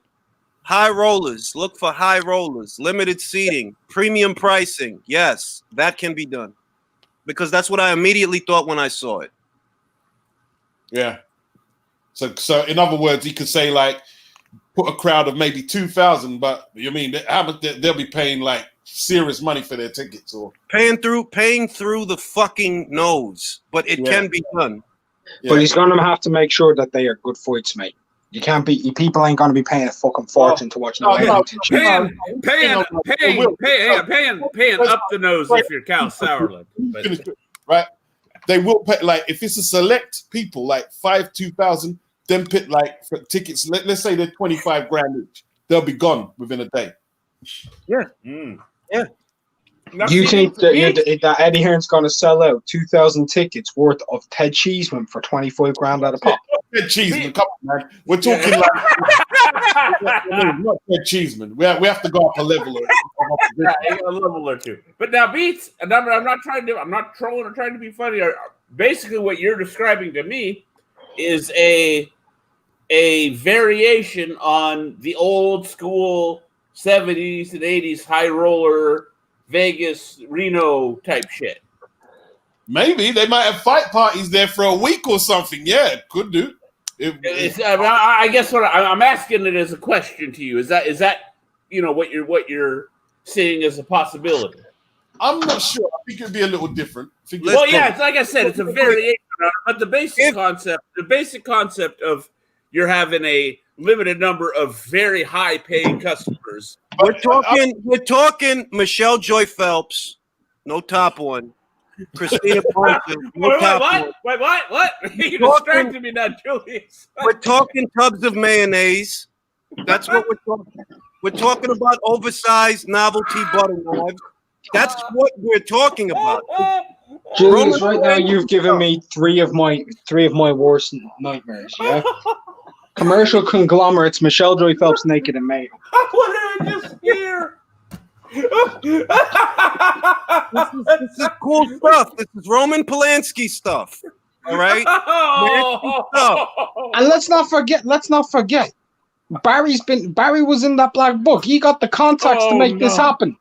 High rollers, look for high rollers, limited seating, premium pricing. Yes, that can be done. Because that's what I immediately thought when I saw it. Yeah. So in other words, he could say like put a crowd of maybe 2,000, but you mean they'll be paying like serious money for their tickets or paying through the fucking nose, but it can be done. Yeah. But he's gonna have to make sure that they are good fights, mate. You can't be people ain't gonna be paying a fucking fortune to watch paying up the nose if you're Cal Sauerland. Right? They will pay like if it's a select people like 2,000, then put like for tickets. Let's say they're 25 grand each. They'll be gone within a day. Yeah. Yeah. Do you think that Eddie Hearn's going to sell out 2,000 tickets worth of Ted Cheeseman for 25 grand at a pop? Ted Cheeseman, come on, man. We're talking like not Ted Cheeseman. We have to go up a level. A level or two. But now, Beats, and I'm not trolling or trying to be funny. Basically, what you're describing to me is a variation on the old school 70s and 80s high roller Vegas, Reno type shit. Maybe they might have fight parties there for a week or something. Yeah, could do. I guess what I'm asking it as a question to you is that what you're seeing as a possibility. I'm not sure. I think it'd be a little different. Well, yeah, it's like I said, it's a variation, but the basic concept of you're having a limited number of very high paying customers. We're talking Michelle Joy Phelps, no top one. Christina Ponce, no top one. Wait, what? You distracted me now, Julius. We're talking tubs of mayonnaise. That's what we're talking. We're talking about oversized novelty butter knives. That's what we're talking about. Julius, right now you've given me three of my worst nightmares. Yeah. Commercial conglomerates, Michelle Joy Phelps naked and male. What did I just hear? This is cool stuff. This is Roman Polanski stuff. All right. And let's not forget. Barry was in that black book. He got the contacts to make this happen.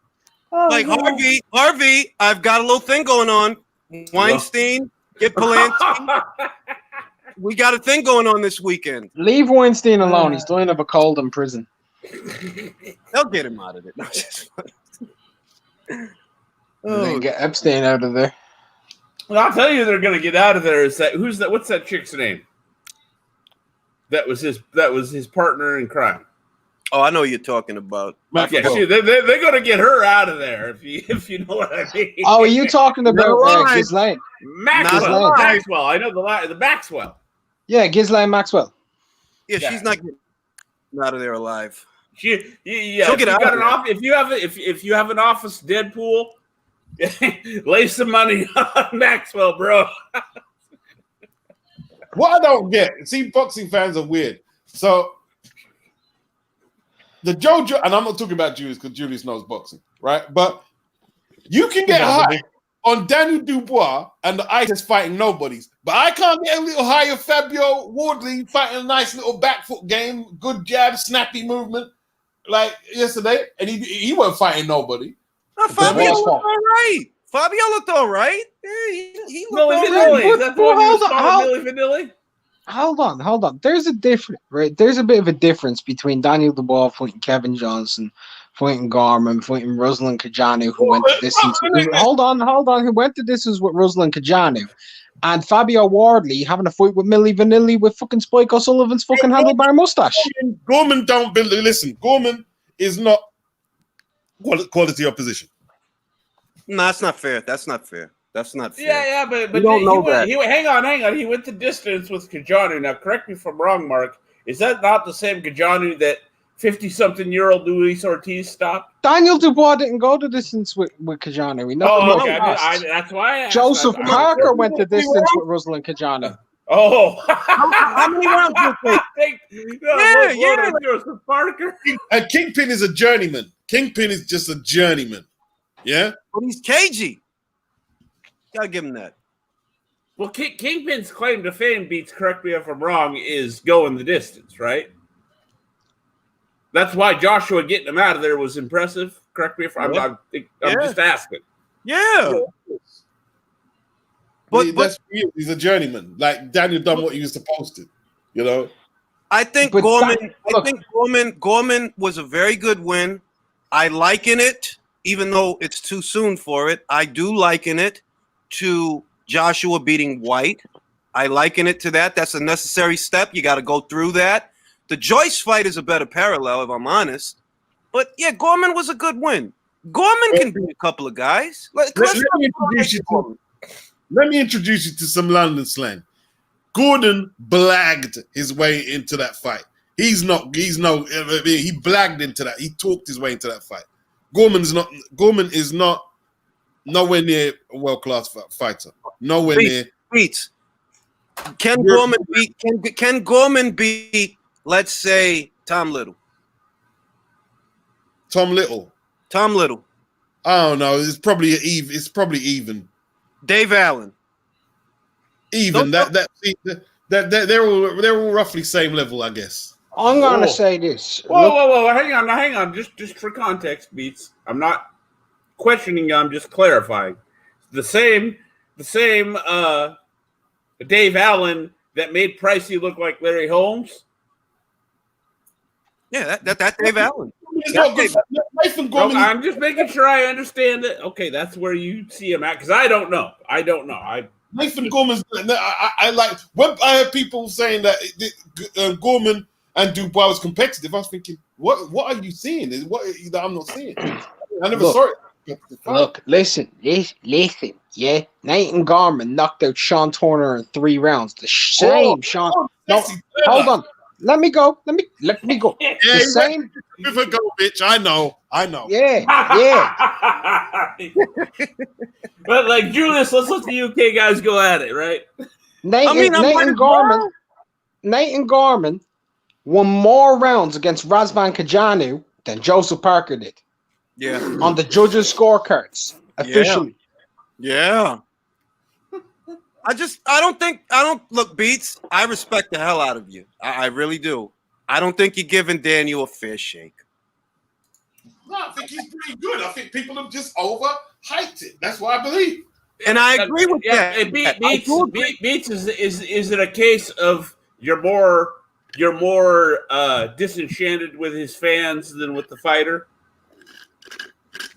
Harvey, I've got a little thing going on. Weinstein, get Polanski. We got a thing going on this weekend. Leave Weinstein alone. He's dying of a cold in prison. They'll get him out of it. No, Then get Epstein out of there. Well, I'll tell you, they're going to get out of there. Who's that? What's that chick's name? That was his partner in crime. Oh, I know what you're talking about. Yeah, they're going to get her out of there, if you know what I mean. Oh, are you talking about Ghislaine? Maxwell. I know the Maxwell. Yeah, Ghislaine Maxwell. Yeah, she's not getting out of there alive. She'll get out of there. If you have an office Deadpool, lay some money on Maxwell, bro. What I don't get, see, boxing fans are weird. So the JoJo, and I'm not talking about Julius because Julius knows boxing, right? But you can get high on Daniel Dubois and the ISIS fighting nobodies, but I can't get a little higher Fabio Wardley fighting a nice little back foot game, good jab, snappy movement, like yesterday, and he wasn't fighting nobody. No, Fabio looked all right. Fabio looked all right. He looked all right. Is that the one you saw Milli Vanilli? Hold on. There's a difference, right? There's a bit of a difference between Daniel Dubois fighting Kevin Johnson, fighting Gorman, fighting Ruslan Kajanu, who went to distance. Hold on. Who went to distance with Ruslan Kajanu, and Fabio Wardley having a fight with Milli Vanilli with fucking Spike O'Sullivan's fucking handlebar mustache. Gorman don't believe. Listen, Gorman is not quality opposition. No, that's not fair. That's not fair. Yeah, but hang on. He went the distance with Kajanu. Now, correct me if I'm wrong, Mark. Is that not the same Gajanu that 50-something-year-old Luis Ortiz stopped? Daniel Dubois didn't go the distance with Kajanu. Okay. That's why I asked. Joseph Parker went the distance with Ruslan Kajanu. Oh. How many rounds did they take? Yeah. Joseph Parker. And Kingpin is a journeyman. Kingpin is just a journeyman. Yeah? But he's cagey. Gotta give him that. Well, Kingpin's claim to fame, Beats, correct me if I'm wrong, is going the distance, right? That's why Joshua getting him out of there was impressive. Correct me if I'm just asking. Yeah. But he's a journeyman. Like Daniel done what he was supposed to, you know. I think Gorman was a very good win. I liken it, even though it's too soon for it. I do liken it to Joshua beating White. I liken it to that. That's a necessary step. You got to go through that. The Joyce fight is a better parallel, if I'm honest. But yeah, Gorman was a good win. Gorman can beat a couple of guys. Let me introduce you to some London slang. Gordon blagged his way into that fight. He blagged into that. He talked his way into that fight. Gorman is not nowhere near a world-class fighter. Nowhere near. Can Gorman beat, let's say, Tom Little? Tom Little. I don't know. It's probably even. Dave Allen. Even they're all roughly same level, I guess. I'm gonna say this. Whoa! Hang on. Just for context, Beats. I'm not questioning you. I'm just clarifying. The same. Dave Allen that made Pricey look like Larry Holmes. Yeah, that's Dave Allen. I'm just making sure I understand it. Okay, that's where you see him at, because I don't know. Nathan Gorman's. I like when I heard people saying that Gorman and Dubois was competitive. I was thinking, what are you seeing? What that I'm not seeing? I never saw it. Look, listen. Yeah, Nathan Gorman knocked out Sean Turner in 3 rounds. The same Sean. No, hold on. Let me go. Let me go. Yeah, the same. River go, bitch. I know. Yeah. But like Julius, let's let the UK guys go at it, right? Nathan Gorman won more rounds against Razvan Kajanu than Joseph Parker did. Yeah. On the judges' scorecards officially. Yeah. I don't look, Beats. I respect the hell out of you. I really do. I don't think you're giving Daniel a fair shake. No, I think he's pretty good. I think people have just overhyped it. That's what I believe. And I agree with that. Beats, is it a case of you're more disenchanted with his fans than with the fighter?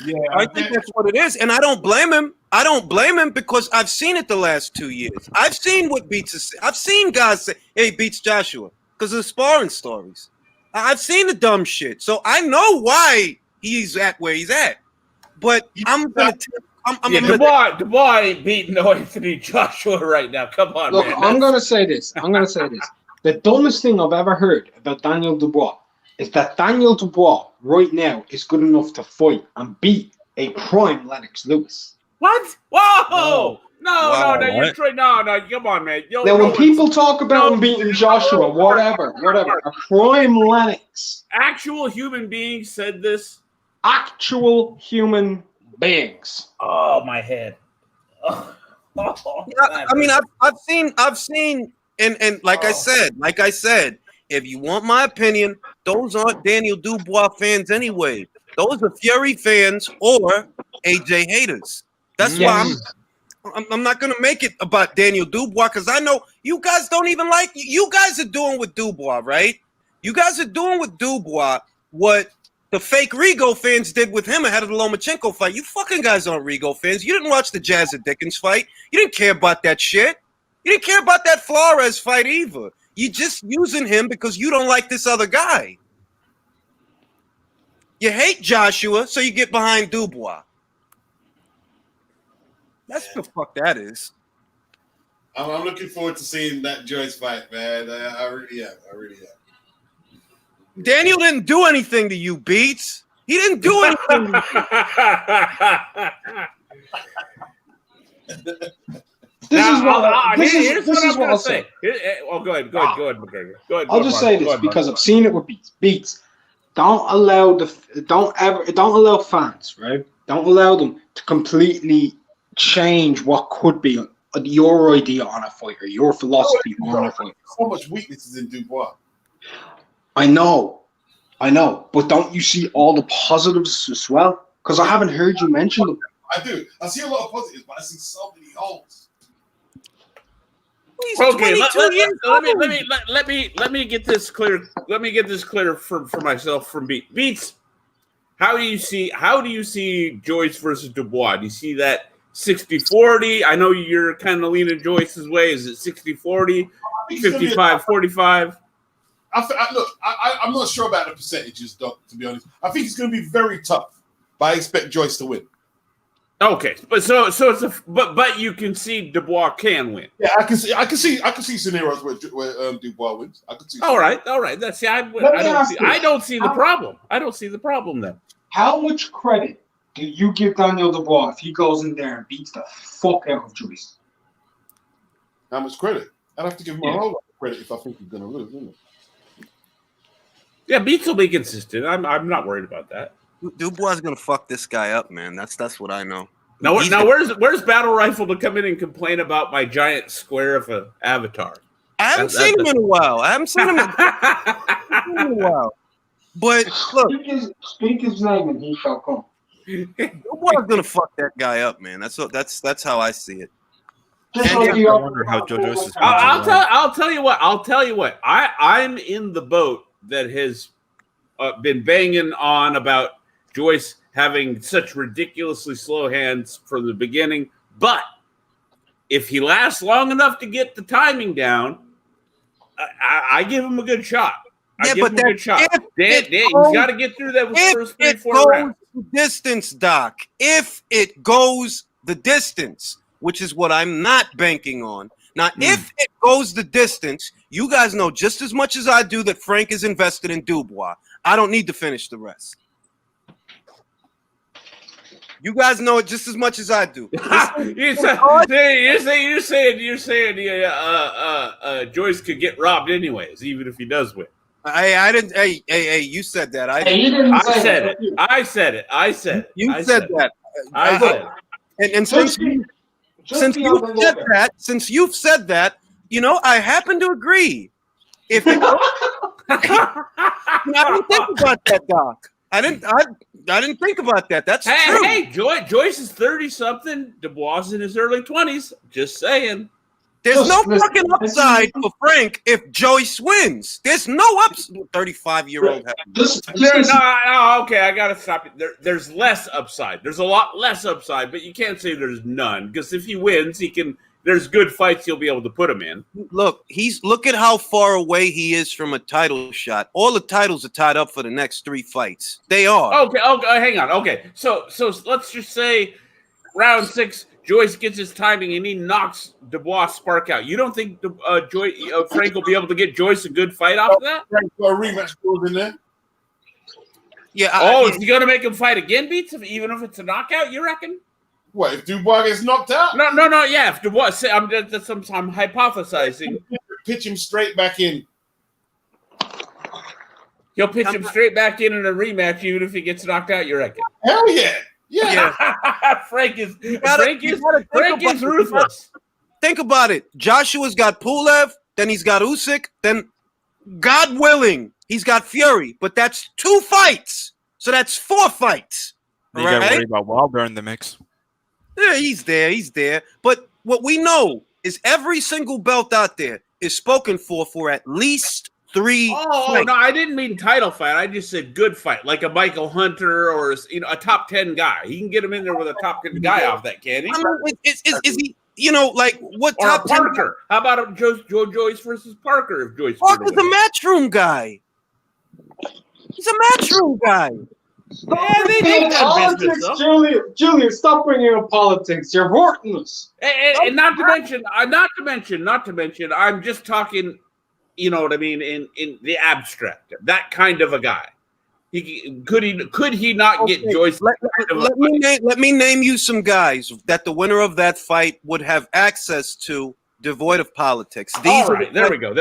Yeah, I think that's what it is, and I don't blame him. I don't blame him because I've seen it the last 2 years. I've seen what Beats is. I've seen guys say, "Hey, Beats Joshua," because of the sparring stories. I've seen the dumb shit, so I know why he's at where he's at. But I'm gonna. Dubois ain't beating no Anthony Joshua right now. Come on, look, man. I'm gonna say this. The dumbest thing I've ever heard about Daniel Dubois is that Daniel Dubois right now is good enough to fight and beat a prime Lennox Lewis. What? Whoa! No, you're straight. No, come on, man. Now, when people talk about him beating Joshua, whatever, a prime Lennox. Actual human beings said this. Actual human beings. Oh, my head. I mean, I've seen, and like I said, if you want my opinion, those aren't Daniel Dubois fans anyway. Those are Fury fans or AJ haters. That's why I'm not going to make it about Daniel Dubois, because I know you guys don't even like. You guys are doing with Dubois, right? You guys are doing with Dubois what the fake Rigo fans did with him ahead of the Lomachenko fight. You fucking guys aren't Rigo fans. You didn't watch the Jazza Dickens fight. You didn't care about that shit. You didn't care about that Flores fight either. You're just using him because you don't like this other guy. You hate Joshua, so you get behind Dubois. That's the fuck that is. I'm looking forward to seeing that Joyce fight, man. I really am. Daniel didn't do anything to you, Beats. He didn't do anything. Here's what I'm going to say. Go ahead, McGregor. Go ahead. I'll just say this because I've seen it with Beats. Beats, don't allow fans, right? Don't allow them to completely change what could be your idea on a fight or your philosophy on a fight. So much weaknesses in Dubois. I know, but don't you see all the positives as well? Because I haven't heard you mention them. I do. I see a lot of positives, but I see so many holes. Okay, let me get this clear. Let me get this clear for myself from Beats. How do you see Joyce versus Dubois? Do you see that 60-40? I know you're kind of leaning Joyce's way. Is it 60-40, 55-45? I'm not sure about the percentages, Doc, to be honest. I think it's going to be very tough, but I expect Joyce to win. Okay, but so it's but you can see Dubois can win. Yeah, I can see scenarios where Dubois wins. I can see. All right. That's I don't see the problem. I don't see the problem then. How much credit do you give Daniel Dubois if he goes in there and beats the fuck out of Joyce? How much credit? I'd have to give him a whole lot of credit if I think he's going to lose, isn't it? Yeah, Beats will be consistent. I'm not worried about that. Dubois is gonna fuck this guy up, man. That's what I know. Now where's Battle Rifle to come in and complain about my giant square of an avatar? I haven't seen him in a while. But look, speak his name and he shall come. Dubois is gonna fuck that guy up, man. That's how I see it. I wonder how JoJo's is. I'll tell you what. I'm in the boat that has been banging on about Joyce having such ridiculously slow hands from the beginning. But if he lasts long enough to get the timing down, I give him a good shot. He's got to get through that with the first 3-4 rounds. Distance, Doc. If it goes the distance, which is what I'm not banking on. Now, if it goes the distance, you guys know just as much as I do that Frank is invested in Dubois. I don't need to finish the rest. You guys know it just as much as I do. You're saying Joyce could get robbed anyways, even if he does win. I didn't. Hey, you said that. I said it. You said that. And since you've said that, you know, I happen to agree. If it, I didn't think about that, Doc. I didn't think about that. That's true. Hey, Joyce is 30-something. Dubois in his early 20s. Just saying. There's no fucking upside for Frank if Joyce wins. There's no upside. 35-year-old. Okay, I gotta stop you. There's less upside. There's a lot less upside, but you can't say there's none because if he wins, he can. There's good fights he'll be able to put him in. Look at how far away he is from a title shot. All the titles are tied up for the next 3 fights. They are. Okay, hang on. Okay, so let's just say round 6. Joyce gets his timing and he knocks Dubois spark out. You don't think Frank will be able to get Joyce a good fight off of that? A rematch goes in there. Yeah. Is he going to make him fight again, Beats? Even if it's a knockout, you reckon? What, if Dubois gets knocked out? No. Yeah, if Dubois, I'm hypothesizing. Pitch him straight back in. He'll pitch him straight back in a rematch, even if he gets knocked out. You reckon? Hell yeah. Yeah. Frank is ruthless. Think about it. Joshua's got Pulev, then he's got Usyk, then God willing, he's got Fury. But that's 2 fights. So that's 4 fights. You got to worry about Wilder in the mix. Yeah, he's there. But what we know is every single belt out there is spoken for at least 3 fights. No, I didn't mean title fight. I just said good fight, like a Michael Hunter or a top 10 guy. He can get him in there with a top 10 guy off that, can he? I mean, is he? You know, like what or top Parker? 10? How about Joyce versus Parker? If Joyce Parker's a matchroom guy. He's a matchroom guy. Politics, Julian, stop bringing up politics. You're hurting us. And not to mention, I'm just talking you know what I mean, in the abstract, that kind of a guy. Could he not get Joyce? Let me name you some guys that the winner of that fight would have access to, devoid of politics. There we go.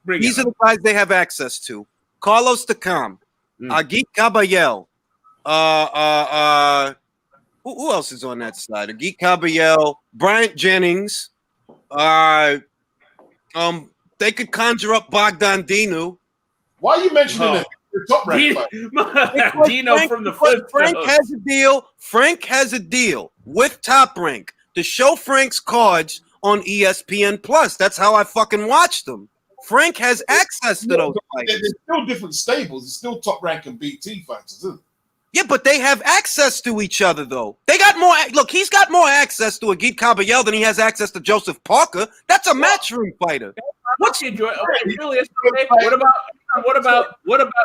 These are the guys they have access to: Carlos Takam, Agit Kabayel. Who else is on that side? Agit Kabayel, Bryant Jennings. They could conjure up Bogdan Dinu. Why are you mentioning it? Top rank Dino from the foot. Frank has a deal. Frank has a deal with Top Rank to show Frank's cards on ESPN Plus. That's how I fucking watched them. Frank has access to those fights. There's still different stables. It's still Top Rank and BT fighters, isn't it? Yeah, but they have access to each other, though. They got more. Look, he's got more access to Agit Kabayel than he has access to Joseph Parker. That's a matchroom fighter. What's Julius? What about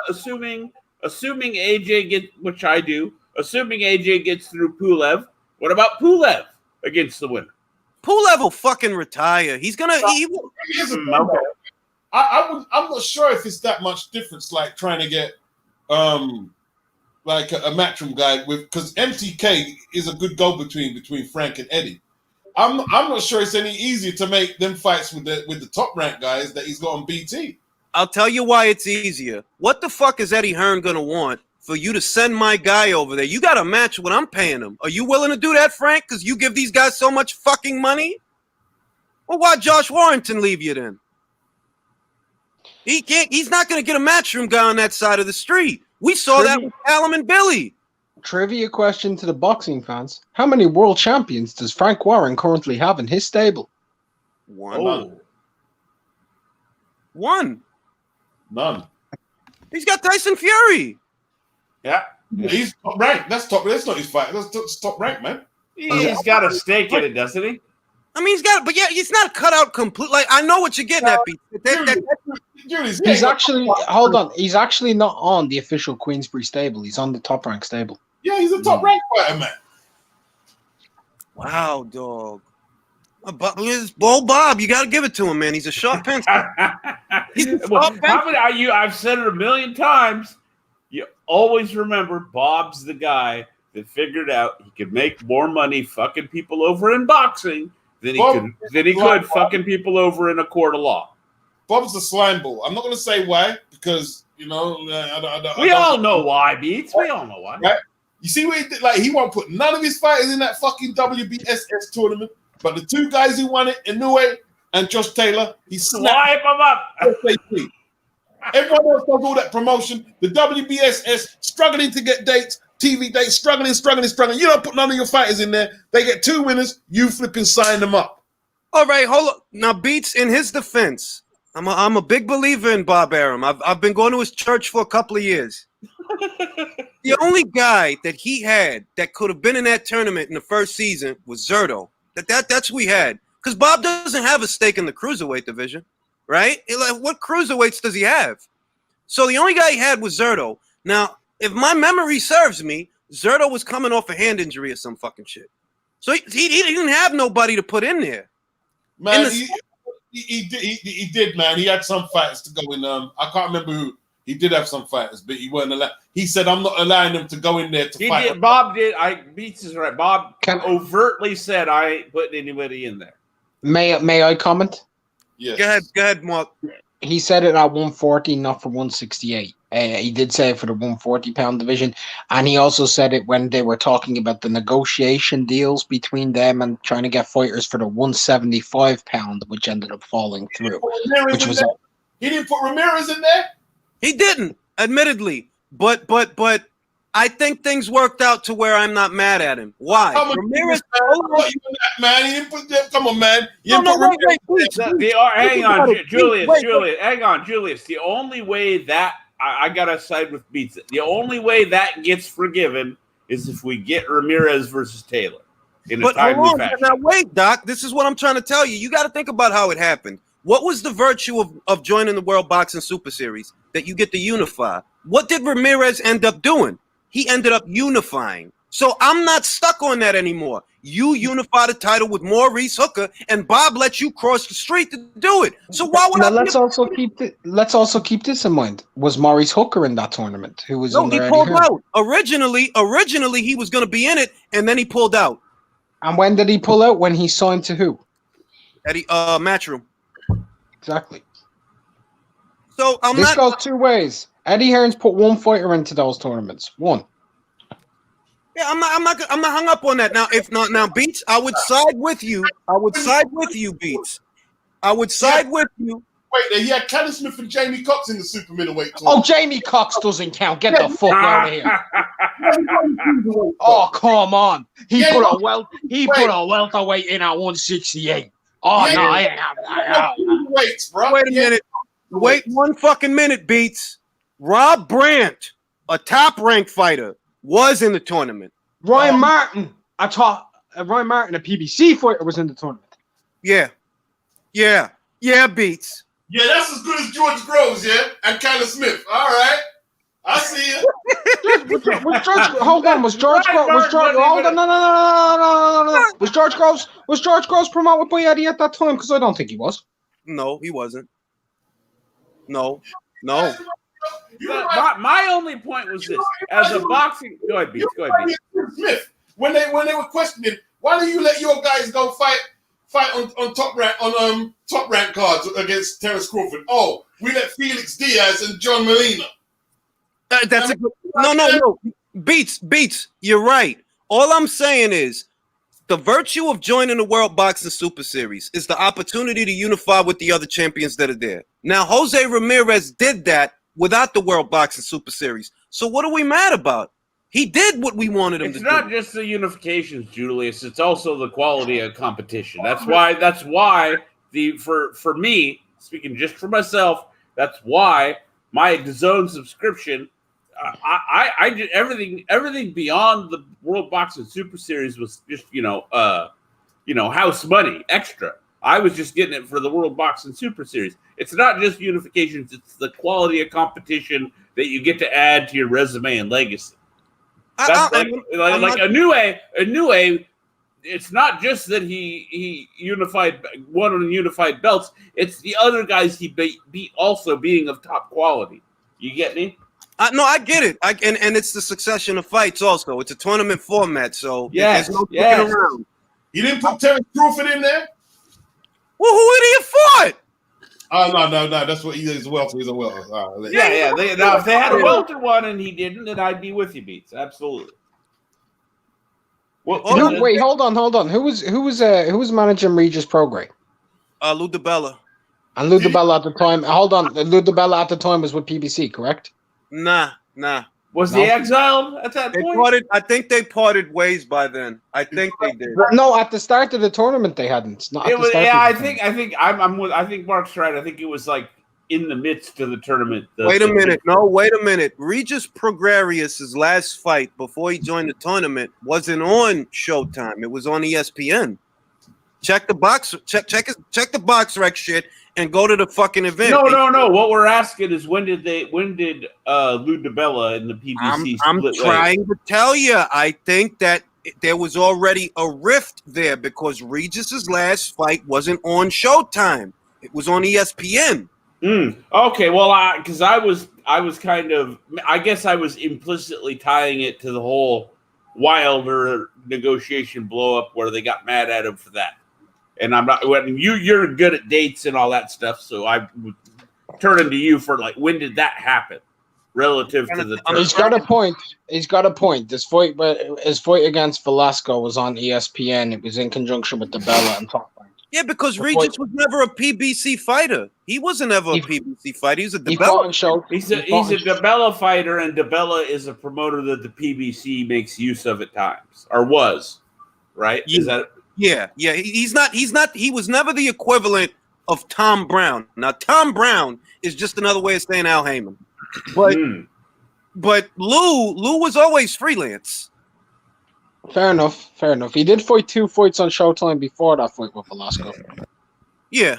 assuming AJ gets, which I do, assuming AJ gets through Pulev? What about Pulev against the winner? Pulev will fucking retire. He's gonna. I'm not sure if it's that much difference. Like trying to get like a matchroom guy with, because MTK is a good go-between Frank and Eddie. I'm not sure it's any easier to make them fights with the top rank guys that he's got on BT. I'll tell you why it's easier. What the fuck is Eddie Hearn gonna want for you to send my guy over there? You got to match what I'm paying him. Are you willing to do that, Frank? Because you give these guys so much fucking money. Well, why Josh Warrington leave you then? He can't. He's not gonna get a matchroom guy on that side of the street. We saw that with Callum and Billy. Trivia question to the boxing fans. How many world champions does Frank Warren currently have in his stable? One. One. None. He's got Tyson Fury. Yeah. He's top rank. That's not his fight. That's top rank, man. He's got a stake in it, doesn't he? I mean, he's got, but yeah, he's not cut out complete. Like, I know what you're getting at, Pete. He's actually, hold on, he's actually not on the official Queensbury stable. He's on the Top Rank stable. Yeah, he's a top rank fighter, man. Wow, dog. Bob, you got to give it to him, man. He's a sharp pencil. I've said it a million times. You always remember Bob's the guy that figured out he could make more money fucking people over in boxing than he could fucking people over in a court of law. Bob's a slime ball. I'm not going to say why, because, you know, we all know why, Beats. We all know why. Right? You see what he did? Like, he won't put none of his fighters in that fucking WBSS tournament, but the two guys who won it, Inoue and Josh Taylor, he swipe them up. Everyone else does all that promotion. The WBSS struggling to get dates, TV dates, struggling. You don't put none of your fighters in there. They get two winners. You flipping sign them up. All right, hold on. Now, Beats, in his defense, I'm a big believer in Bob Arum. I've been going to his church for a couple of years. The only guy that he had that could have been in that tournament in the first season was Zerto. That's who he had. Because Bob doesn't have a stake in the cruiserweight division, right? What cruiserweights does he have? So the only guy he had was Zerto. Now, if my memory serves me, Zerto was coming off a hand injury or some fucking shit. So he didn't have nobody to put in there. Man, he did, man. He had some fighters to go in. I can't remember who. He did have some fighters, but he weren't allowed. He said, "I'm not allowing them to go in there to fight." Bob did. Beats is right. Bob overtly said, "I ain't putting anybody in there." May I comment? Yes. Go ahead, Mark. He said it at 140, not for 168. He did say it for the 140-pound division, and he also said it when they were talking about the negotiation deals between them and trying to get fighters for the 175-pound, which ended up falling through. He didn't put Ramirez in there. He didn't, admittedly, but I think things worked out to where I'm not mad at him. Why? Ramirez, man. He didn't put them. Come on, man. Hang on, Julius. Hang on, Julius. The only way that I gotta side with Beats. The only way that gets forgiven is if we get Ramirez versus Taylor in a timely fashion. Now wait, Doc. This is what I'm trying to tell you. You got to think about how it happened. What was the virtue of joining the World Boxing Super Series? That you get to unify. What did Ramirez end up doing? He ended up unifying. So I'm not stuck on that anymore. You unify the title with Maurice Hooker, and Bob let you cross the street to do it. So why would now I? let's also keep this in mind. Was Maurice Hooker in that tournament? Who was No, in he there? pulled out. Originally he was going to be in it, and then he pulled out. And when did he pull out? When he signed to who? Eddie, Matchroom. Exactly. So this goes two ways. Eddie Hearn's put one fighter into those tournaments. One. Yeah, I'm not hung up on that. Now, Beats, I would side with you. Beats. I would side with you. Wait, he had Callum Smith and Jamie Cox in the super middleweight tournament. Oh, Jamie Cox doesn't count. Get the fuck out of here. Oh, come on. He put a welterweight in at 168. Oh, no, I ain't having that. Wait a minute. Wait 1 fucking minute, Beats. Rob Brandt, a top-ranked fighter, was in the tournament. Ryan Martin, a PBC fighter, was in the tournament. Yeah, Beats. Yeah, that's as good as George Groves, yeah? And Callum Smith. All right. I see you. Was George Groves promoted by Eddie at that time? Because I don't think he was. No, he wasn't. No. My only point was this: as a boxing, go ahead, Beats. Smith, when they were questioning, why do you let your guys go fight on top rank cards against Terence Crawford? Oh, we let Felix Diaz and John Molina. That's a good. No. Beats. You're right. All I'm saying is, the virtue of joining the World Boxing Super Series is the opportunity to unify with the other champions that are there. Now, Jose Ramirez did that without the World Boxing Super Series. So what are we mad about? He did what we wanted him to do. It's not just the unifications, Julius. It's also the quality of competition. That's why for me, speaking just for myself, that's why my zone subscription, I did everything beyond the World Boxing Super Series was just house money extra. I was just getting it for the World Boxing Super Series. It's not just unifications; it's the quality of competition that you get to add to your resume and legacy. That's like Inoue. It's not just that he won on unified belts. It's the other guys he beat also being of top quality. You get me? No, I get it. And it's the succession of fights also. It's a tournament format, so there's no sticking around. You didn't put Terence Crawford in there? Well, who did he fight? Oh, no. That's what he is. Welter. He's a welter. Yeah. Now, if they had a welter one and he didn't, then I'd be with you, Beats. Absolutely. Wait, hold on. Who was managing Regis Prograis? Lou DiBella. And Lou DiBella at the time. Hold on, Lou DiBella at the time was with PBC, correct? Nah. Was he exiled at that point? I think they parted ways by then. I think they did. No, at the start of the tournament they hadn't. I think Mark's right. I think it was like in the midst of the tournament. Wait a minute. Regis Prograis' last fight before he joined the tournament wasn't on Showtime. It was on ESPN. Check the box. Check the box rec shit and go to the fucking event. No. What we're asking is when did Lou DiBella and the PBC I'm split trying to tell you. I think that there was already a rift there because Regis's last fight wasn't on Showtime. It was on ESPN. Okay, well, because I was kind of, I guess I was implicitly tying it to the whole Wilder negotiation blow up where they got mad at him for that. And I'm not. You're good at dates and all that stuff, so I would turn to you for like when did that happen, relative to the. He's got a point. His fight against Velasco was on ESPN. It was in conjunction with DiBella and Tawk. Yeah, because Regis was never a PBC fighter. He wasn't ever a PBC fighter. He's a DiBella. He's a DiBella fighter, and DiBella is a promoter that the PBC makes use of at times, or was, right? Yeah. Is that? Yeah. He's not. He was never the equivalent of Tom Brown. Now, Tom Brown is just another way of saying Al Heyman. But Lou was always freelance. Fair enough. He did fight 2 fights on Showtime before that fight with Velasco. Yeah.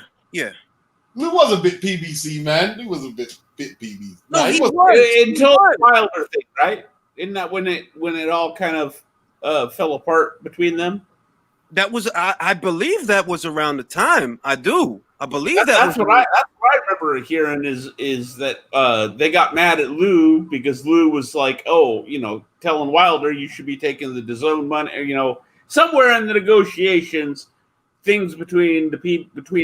Lou was a bit PBC, man. He was a bit PBC. No, he was until the Wilder thing, right? Isn't that when it all kind of fell apart between them? That was, I believe that was around the time. I believe that's what I remember hearing is that they got mad at Lou because Lou was like, oh, telling Wilder you should be taking the DAZN money. Somewhere in the negotiations, things between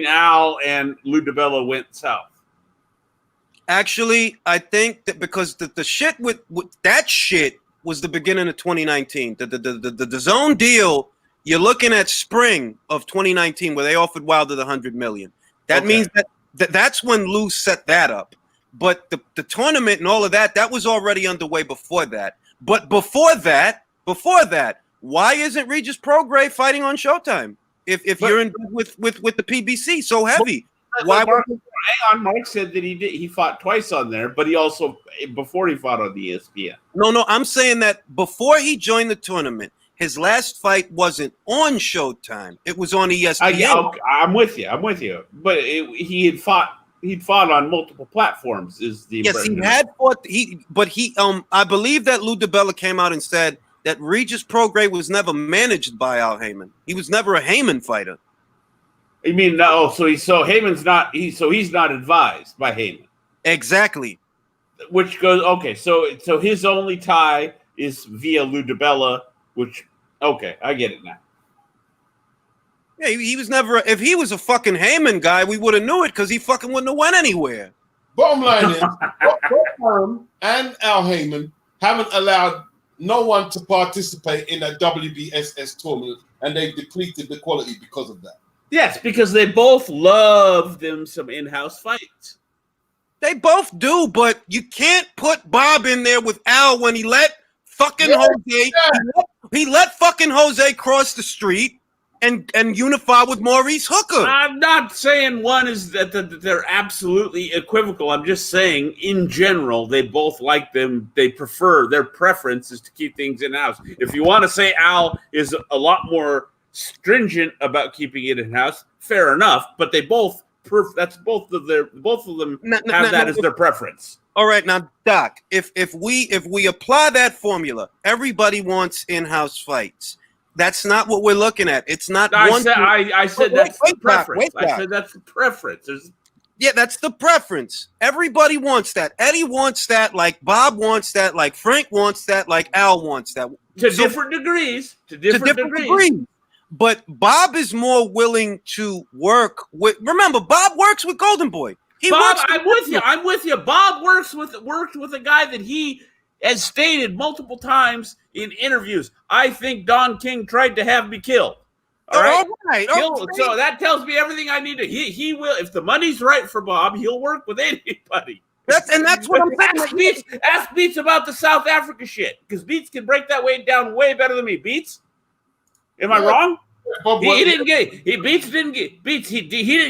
Al and Lou DiBella went south. Actually, I think that because the shit with that shit was the beginning of 2019. The zone deal, you're looking at spring of 2019 where they offered Wilder the $100 million. That means that's when Lou set that up. But the tournament and all of that was already underway before that. But before that, why isn't Regis Prograis fighting on Showtime? If you're in with the PBC so heavy, why? Mark said that he fought twice on there, but he also before he fought on the ESPN. No, I'm saying that before he joined the tournament, his last fight wasn't on Showtime; it was on ESPN. I'm with you, but he'd fought on multiple platforms. Is the impression. Yes, he had fought. I believe that Lou DiBella came out and said that Regis Prograis was never managed by Al Heyman. He was never a Heyman fighter. You mean no? So Heyman's not. He's not advised by Heyman. Exactly. Which goes okay. So his only tie is via Lou DiBella. Which I get it now. Yeah, he was never. If he was a fucking Heyman guy, we would have knew it because he fucking wouldn't have went anywhere. Bottom line is, both and Al Heyman haven't allowed no one to participate in that WBSS tournament, and they've depleted the quality because of that. Yes, because they both love them some in-house fights. They both do, but you can't put Bob in there with Al when he let fucking Jose. Yeah. He let fucking Jose cross the street and unify with Maurice Hooker. I'm not saying one is that they're absolutely equivocal. I'm just saying, in general, they both like them. They prefer, their preference is to keep things in-house. If you want to say Al is a lot more stringent about keeping it in-house, fair enough, but they both both of them have that as their preference. All right, now Doc, if we apply that formula, everybody wants in-house fights. That's not what we're looking at. It's not. I said that's the preference. I said that's the preference. Yeah, that's the preference. Everybody wants that. Eddie wants that, like Bob wants that, like Frank wants that, like Al wants that. To different degrees. To different degrees. But Bob is more willing to work with. Remember, Bob works with Golden Boy. I'm with you. Bob worked with a guy that he has stated multiple times in interviews. I think Don King tried to have me killed. All right. So that tells me everything I need to. He will, if the money's right for Bob, he'll work with anybody. That's what I'm saying. Ask Beats about the South Africa shit, because Beats can break that weight down way better than me. Beats. He didn't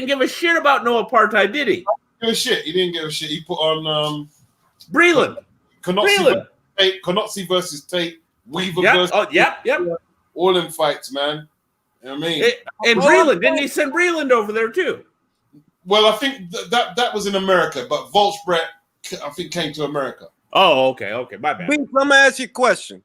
give a shit about no apartheid, did he? He didn't give a shit. He put on Breland. Konotsi versus Tate. Weaver versus. Yep. All them fights, man. You know what I mean? And Breland, didn't he send Breland over there too? Well, I think that was in America, but Volksbrett, I think, came to America. Oh, okay, my bad. Let me ask you a question.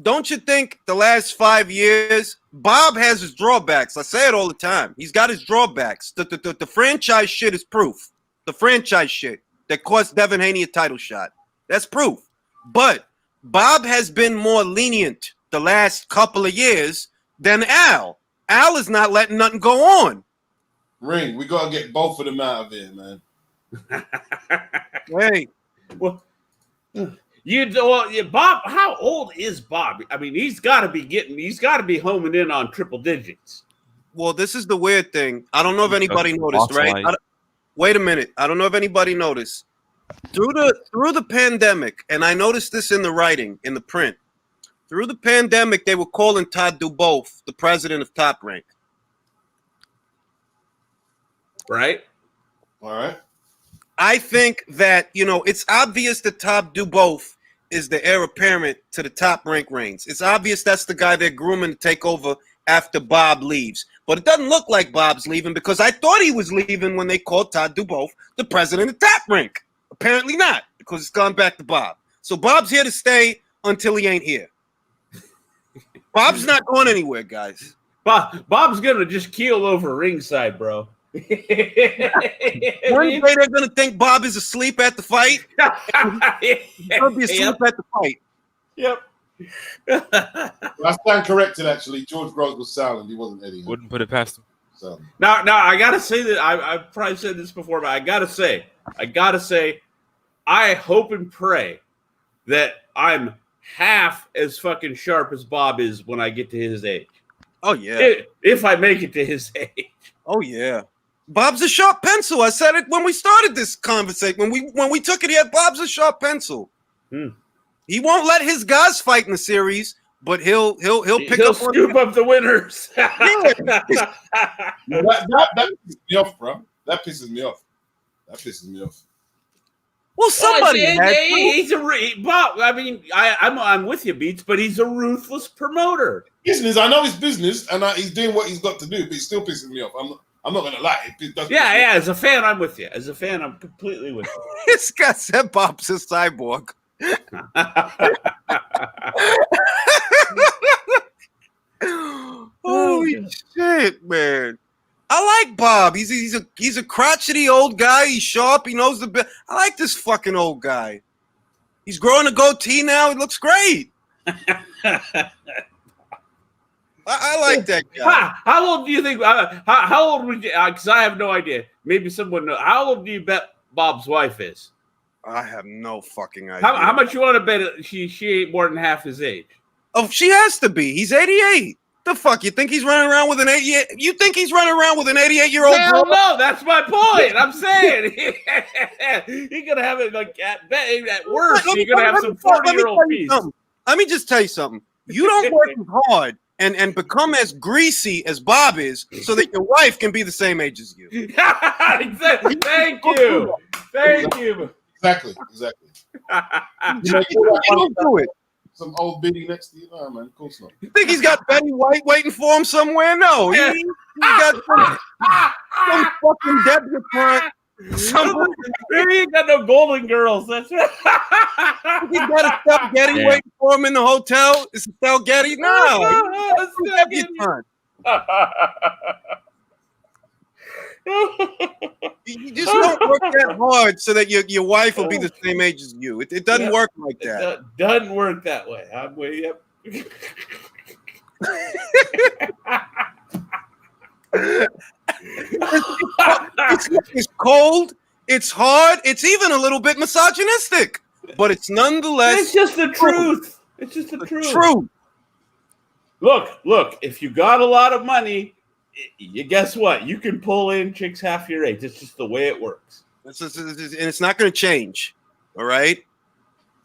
Don't you think the last 5 years, Bob has his drawbacks? I say it all the time. He's got his drawbacks. The franchise shit is proof. The franchise shit that cost Devin Haney a title shot. That's proof. But Bob has been more lenient the last couple of years than Al. Al is not letting nothing go on. Ring, we got to get both of them out of here, man. Hey. Well, Bob, how old is Bob? I mean, he's got to be homing in on triple digits. Well, this is the weird thing. I don't know if anybody noticed, right? Wait a minute. I don't know if anybody noticed. Through the pandemic, and I noticed this in the writing, in the print, through the pandemic, they were calling Todd Dubois the president of Top Rank. Right? All right. I think that, it's obvious that Todd Dubois is the heir apparent to the Top Rank reigns. It's obvious that's the guy they're grooming to take over after Bob leaves. But it doesn't look like Bob's leaving, because I thought he was leaving when they called Todd Dubois the president of Top Rank. Apparently not, because it's gone back to Bob. So Bob's here to stay until he ain't here. Bob's not going anywhere, guys. Bob's gonna just keel over ringside, bro. One day they're gonna think Bob is asleep at the fight. He's gonna be asleep at the fight. Yep. I stand corrected. Actually, George Groves was silent. He wasn't Eddie. Wouldn't put it past him. So Now, I gotta say that I've probably said this before, but I gotta say, I hope and pray that I'm half as fucking sharp as Bob is when I get to his age. Oh yeah. If I make it to his age. Oh yeah. Bob's a sharp pencil. I said it when we started this conversation. When we took it here, Bob's a sharp pencil. He won't let his guys fight in the series, but he'll scoop up the winners. that pisses me off, bro. That pisses me off. Well, somebody Bob. I mean, I'm with you, Beats, but he's a ruthless promoter. Business. I know it's business, and he's doing what he's got to do, but he's still pissing me off. I'm not gonna lie. Yeah. As a fan, I'm with you. As a fan, I'm completely with you. This guy said Bob's a cyborg. Holy shit, man! I like Bob. He's a crotchety old guy. He's sharp. He knows the bit. I like this fucking old guy. He's growing a goatee now. He looks great. I like that guy. How old do you think? How old would you? Because I have no idea. Maybe someone knows. How old do you bet Bob's wife is? I have no fucking idea. How much you want to bet she ain't more than half his age? Oh, she has to be. He's 88. The fuck? You think he's running around with an 88? You think he's running around with an 88-year-old? Hell no, that's my point. I'm saying you're gonna have it like at worst. You're gonna have some 40-year-old piece. Let me just tell you something. You don't work as hard and become as greasy as Bob is, so that your wife can be the same age as you. Exactly. Thank you. Exactly. You don't do it. Some old biddy next to you, no, man. Of course not. You think he's got Betty White waiting for him somewhere? No, he got some fucking debutante. He ain't got no Golden Girls. That's right. He's got a Stell Getty waiting for him in the hotel. Is it Stell Getty? No, debutante. You just don't work that hard so that your wife will be the same age as you. It doesn't work like that. It doesn't work that way. I'm way up. It's cold. It's hard. It's even a little bit misogynistic, but it's nonetheless. It's just the truth. It's just the truth. Truth. Look. If you got a lot of money, you guess what? You can pull in chicks half your age. It's just the way it works. And it's not going to change. All right.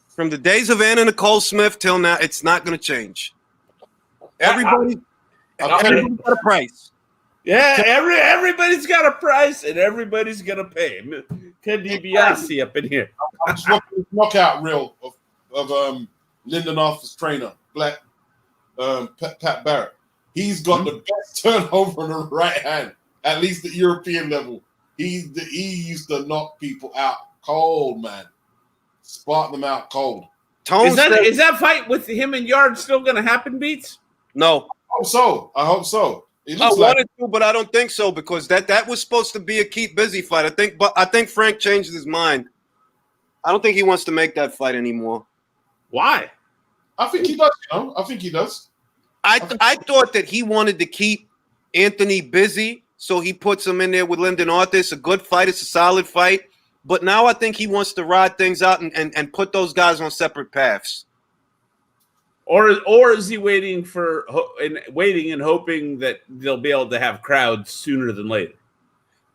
From the days of Anna Nicole Smith till now, it's not going to change. Everybody's got a price. Yeah, everybody's got a price, and everybody's gonna pay. Ted DiBiase up in here. I'm just watching this knockout reel of Lyndon Arthur's trainer, Black Pat Barrett. He's got the best turnover in the right hand, at least at European level. He used to knock people out cold, man. Spark them out cold. Is that fight with him and Yard still going to happen, Beats? No. I hope so. I wanted to, but I don't think so because that was supposed to be a keep busy fight. I think Frank changed his mind. I don't think he wants to make that fight anymore. Why? I think he does. I think he does. I thought that he wanted to keep Anthony busy, so he puts him in there with Lyndon Arthur. It's a good fight. It's a solid fight. But now I think he wants to ride things out and put those guys on separate paths. Or is he waiting and hoping that they'll be able to have crowds sooner than later?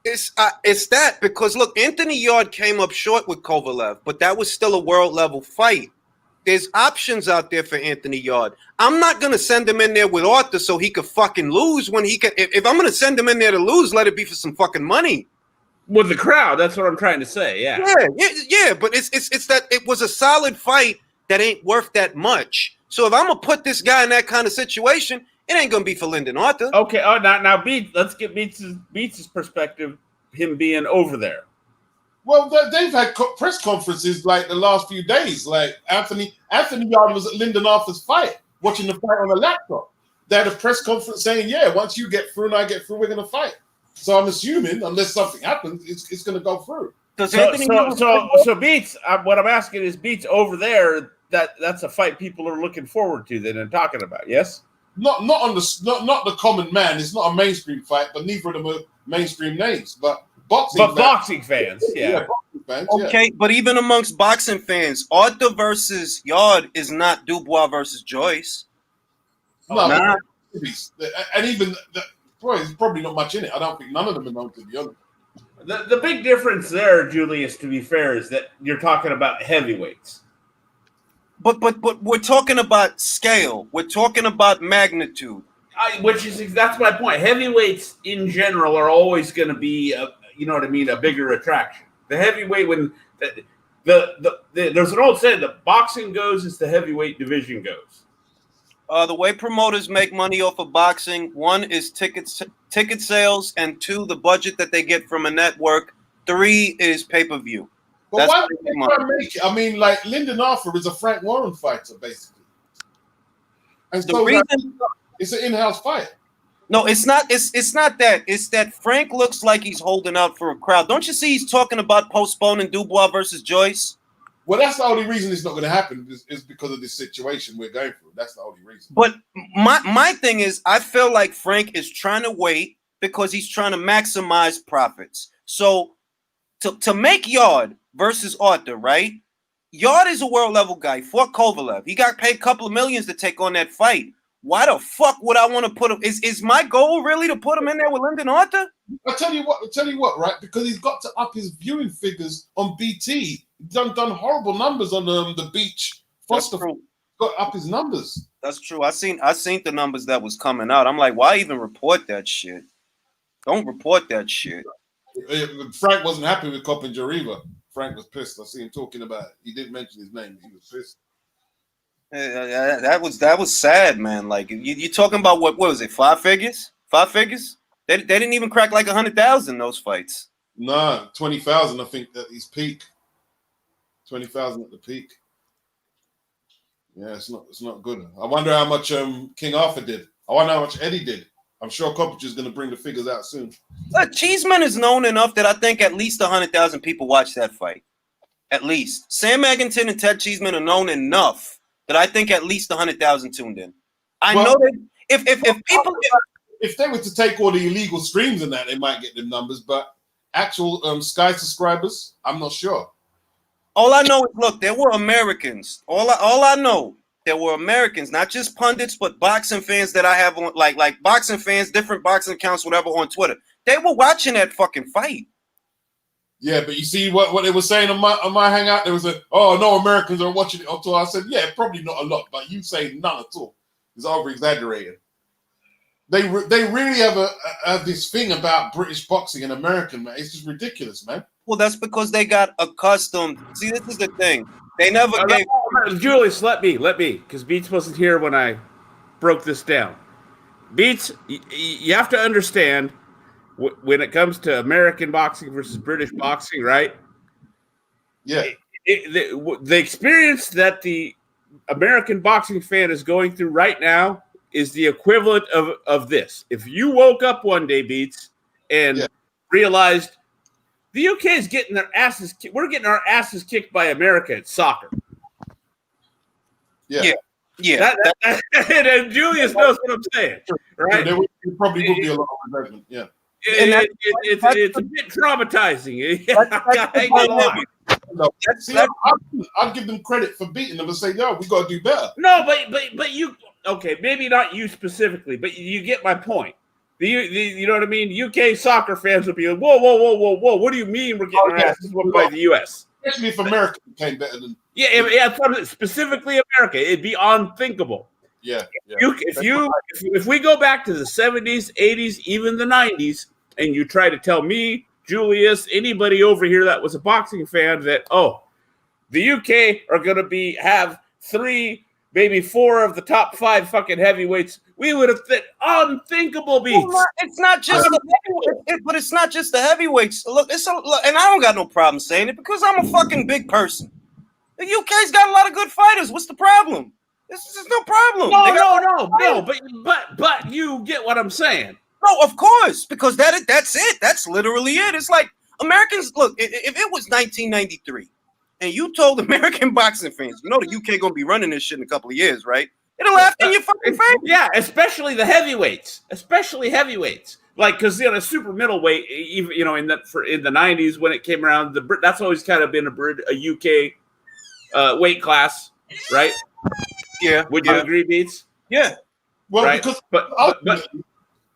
It's that because look, Anthony Yard came up short with Kovalev, but that was still a world level fight. There's options out there for Anthony Yard. I'm not gonna send him in there with Arthur so he could fucking lose when he can. If I'm gonna send him in there to lose, let it be for some fucking money. With the crowd, that's what I'm trying to say. Yeah. But it's that it was a solid fight that ain't worth that much. So if I'm gonna put this guy in that kind of situation, it ain't gonna be for Lyndon Arthur. Okay. Oh, now let's get Beats' perspective. Him being over there. Well, they've had press conferences like the last few days. Like Anthony Yard was at Lyndon Arthur's fight watching the fight on a laptop. They had a press conference saying, yeah, once you get through and I get through, we're going to fight. So I'm assuming, unless something happens, it's going to go through. So Beats, what I'm asking is, Beats over there, that's a fight people are looking forward to then and talking about, yes? Not the common man. It's not a mainstream fight, but neither of them are mainstream names. But boxing fans, yeah. Boxing fans, okay, but even amongst boxing fans, Arthur versus Yard is not Dubois versus Joyce. No, and even there's probably not much in it. I don't think none of them are known, to be honest. The big difference there, Julius, to be fair, is that you're talking about heavyweights. But we're talking about scale. We're talking about magnitude. That's my point. Heavyweights in general are always going to be, a bigger attraction. The heavyweight, when there's an old saying, the boxing goes as the heavyweight division goes. The way promoters make money off of boxing, one is ticket sales, and two, the budget that they get from a network. Three is pay-per-view. But why would they try to make it? I mean, like, Lyndon Arthur is a Frank Warren fighter, basically. And so it's an in-house fight. No, it's not. It's not that. It's that Frank looks like he's holding out for a crowd. Don't you see he's talking about postponing Dubois versus Joyce? Well, that's the only reason it's not going to happen is because of this situation we're going through. That's the only reason. But my thing is, I feel like Frank is trying to wait because he's trying to maximize profits. So to make Yard versus Arthur, right? Yard is a world level guy. Fought Kovalev. He got paid a couple of millions to take on that fight. Why the fuck would I want to put him? Is my goal really to put him in there with Lyndon Arthur? I'll tell you what, right? Because he's got to up his viewing figures on BT. He's done horrible numbers on the beach. Foster got up his numbers. That's true. I seen the numbers that was coming out. I'm like, why even report that shit? Don't report that shit. Frank wasn't happy with Cop and Jariva. Frank was pissed. I see him talking about it. He didn't mention his name. He was pissed. That was sad, man. Like you talking about what was it? 5 figures? 5 figures? They didn't even crack like 100,000 those fights. Nah, 20,000. I think at his peak. 20,000 at the peak. Yeah, it's not good. I wonder how much King Arthur did. I wonder how much Eddie did. I'm sure Coppage is going to bring the figures out soon. Cheeseman is known enough that I think at least 100,000 people watched that fight. At least. Sam Eggington and Ted Cheeseman are known enough that I think at least 100,000 tuned in. I know that if they were to take all the illegal streams and that, they might get them numbers. But actual Sky subscribers, I'm not sure. All I know is, look, there were Americans. All I know, there were Americans, not just pundits, but boxing fans that I have on, like boxing fans, different boxing accounts, whatever, on Twitter. They were watching that fucking fight. Yeah, but you see what they were saying on my hangout? There was no Americans are watching it at all. I said, yeah, probably not a lot, but you say none at all. It's over exaggerated. They really have this thing about British boxing and American, man. It's just ridiculous, man. Well, that's because they got accustomed. See, this is the thing. They never gave. Julius, let me, because Beats wasn't here when I broke this down. Beats, you have to understand when it comes to American boxing versus British boxing, right? Yeah. The experience that the American boxing fan is going through right now is the equivalent of this. If you woke up one day, Beats, and realized the UK is getting their asses kicked. We're getting our asses kicked by America at soccer. Yeah. And Julius knows what I'm saying, right? There probably will be a lot of resentment, yeah. It's a bit traumatizing. I'd give them credit for beating them and say, no, we got to do better. No, but you, okay, maybe not you specifically, but you get my point. You know what I mean? UK soccer fans would be like, whoa, what do you mean we're getting our asses whooped by the US? Especially if America became better than... Yeah, specifically America. It'd be unthinkable. Yeah. If we go back to the 70s, 80s, even the 90s, and you try to tell me, Julius, anybody over here that was a boxing fan that, the UK are going to have 3, maybe 4 of the top 5 fucking heavyweights, we would have unthinkable beats. Well, it's not just the heavyweights, but it's not just the heavyweights. Look, and I don't got no problem saying it because I'm a fucking big person. The UK's got a lot of good fighters. What's the problem? This is no problem. But you get what I'm saying. No, of course, because that's it. That's literally it. It's like Americans. Look, if it was 1993, and you told American boxing fans, you know the UK gonna be running this shit in a couple of years, right? It'll laugh in your fucking face. Yeah, especially the heavyweights. Like, because super middleweight, even in the 90s when it came around, that's always kind of been a UK weight class, right? Yeah. Would you agree, Beats? Yeah. Well, right? because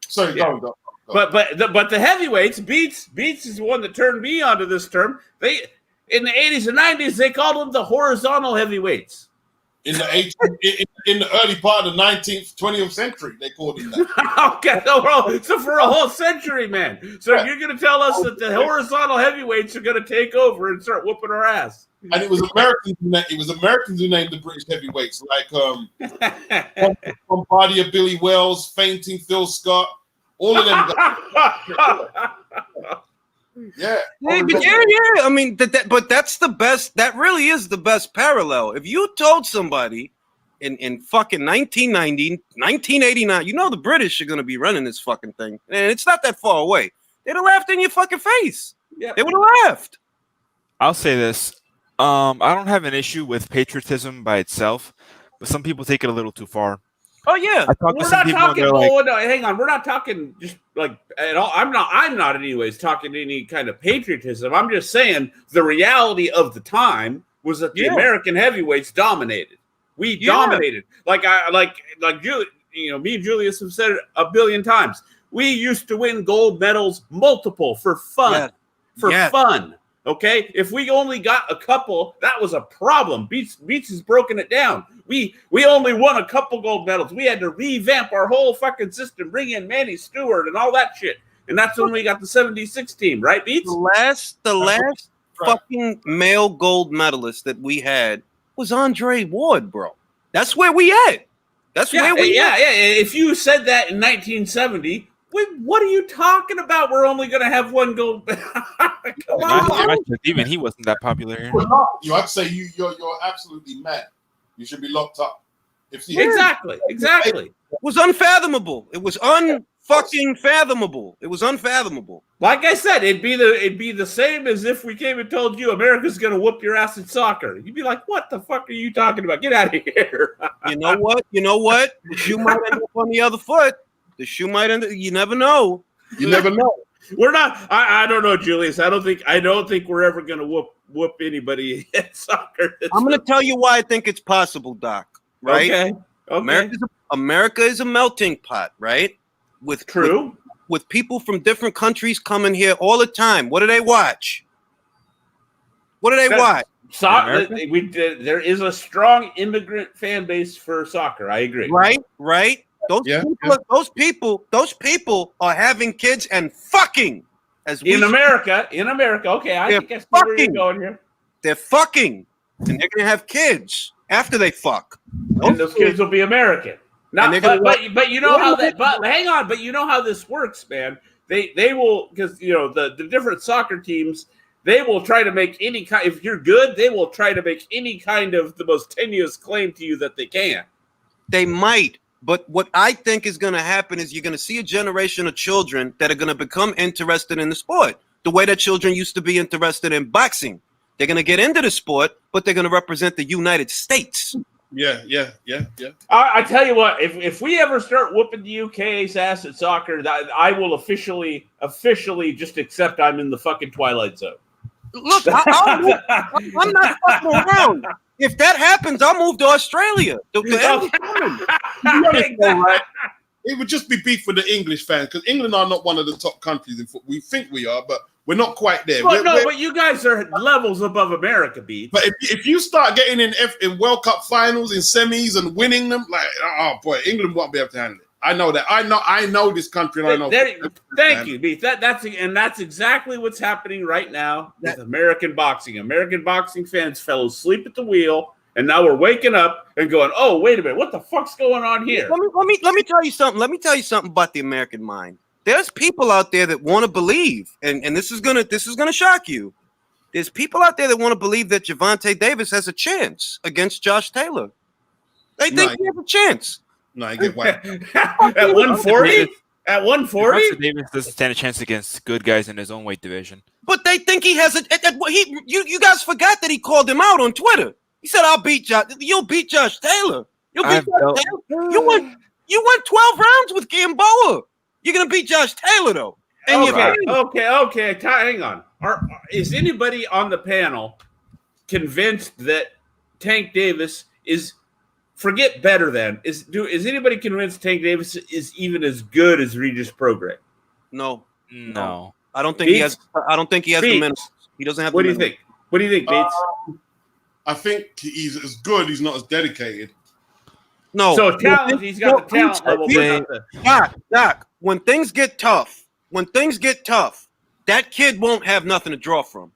sorry, go. But the heavyweights, Beats is the one that turned me onto this term. They in the 80s and 90s they called them the horizontal heavyweights. In the early part of the 20th century, they called him that. Okay, so for a whole century, man. So you're going to tell us that the horizontal heavyweights are going to take over and start whooping our ass? And it was Americans who named the British heavyweights, like Bombardier, Billy Wells, Fainting Phil Scott, all of them. Yeah. I mean, but that's the best. That really is the best parallel. If you told somebody in fucking 1990, 1989, the British are going to be running this fucking thing, and it's not that far away, they'd have laughed in your fucking face. Yep. They would have laughed. I'll say this. I don't have an issue with patriotism by itself, but some people take it a little too far. Oh yeah, we're not talking. No, hang on. We're not talking just like at all. I'm not anyways talking any kind of patriotism. I'm just saying the reality of the time was that the American heavyweights dominated. We dominated. Like me and Julius have said it a billion times. We used to win gold medals, multiple for fun. Fun. Okay, if we only got a couple, that was a problem. Beats has broken it down. We only won a couple gold medals. We had to revamp our whole fucking system, bring in Manny Stewart and all that shit. And that's when we got the 76 team, right, Beats? The last fucking male gold medalist that we had was Andre Ward, bro. That's where we at. That's where we at. Yeah. If you said that in 1970, what are you talking about? We're only going to have one gold. Come on. Even he wasn't that popular. I'd say you're absolutely mad. You should be locked up. Exactly. It was unfathomable. It was unfucking fathomable. It was unfathomable. Like I said, it'd be the same as if we came and told you America's going to whoop your ass in soccer. You'd be like, "What the fuck are you talking about? Get out of here!" You know what? The shoe might end up on the other foot. The shoe might end up. You never know. You never know. We're not. I don't know, Julius. I don't think we're ever going to whoop anybody at soccer. I'm going to tell you why I think it's possible, Doc. Right? Okay. America is a melting pot, right? With people from different countries coming here all the time. What do they watch? Watch? Soccer. There is a strong immigrant fan base for soccer. I agree. Right. Those people are having kids and fucking in America. Okay, I think I see where you're going here. They're fucking, and they're gonna have kids after they fuck. And those kids will be American. But you know how that. But hang on. But you know how this works, man. They will, because the different soccer teams. They will try to make any kind. If you're good, they will try to make any kind of the most tenuous claim to you that they can. They might. But what I think is going to happen is you're going to see a generation of children that are going to become interested in the sport the way that children used to be interested in boxing. They're going to get into the sport, but they're going to represent the United States. Yeah. I tell you what, if we ever start whooping the UK's ass at soccer, I will officially just accept I'm in the fucking Twilight Zone. Look, I'm not fucking around. If that happens, I'll move to Australia. It would just be beef with the English fans because England are not one of the top countries in football. We think we are, but we're not quite there. But you guys are levels above America, Beat. But if you start getting in World Cup finals, in semis, and winning them, like, oh boy, England won't be able to handle it. I know that. I know this country. And I know. Thank you, Beat. That's exactly what's happening right now with American boxing. American boxing fans fell asleep at the wheel, and now we're waking up and going, "Oh, wait a minute, what the fuck's going on here?" Let me tell you something. Let me tell you something about the American mind. There's people out there that want to believe, and this is gonna shock you. There's people out there that want to believe that Gervonta Davis has a chance against Josh Taylor. They think he has a chance. No, I get why. At 140? At 140? Gervonta Davis doesn't stand a chance against good guys in his own weight division. But they think he has you guys forgot that he called him out on Twitter. He said, you'll beat Josh Taylor. You'll beat Josh Taylor. You went 12 rounds with Gamboa. You're gonna beat Josh Taylor though. And Okay. Hang on. Is anybody on the panel convinced that Tank Davis is better than? Is anybody convinced Tank Davis is even as good as Regis Prograis? No. I don't think he has the minutes. He doesn't have. What do you think? What do you think, Bates? I think he's as good. He's not as dedicated. No. So talent, he's got the talent level. Doc, when things get tough, that kid won't have nothing to draw from.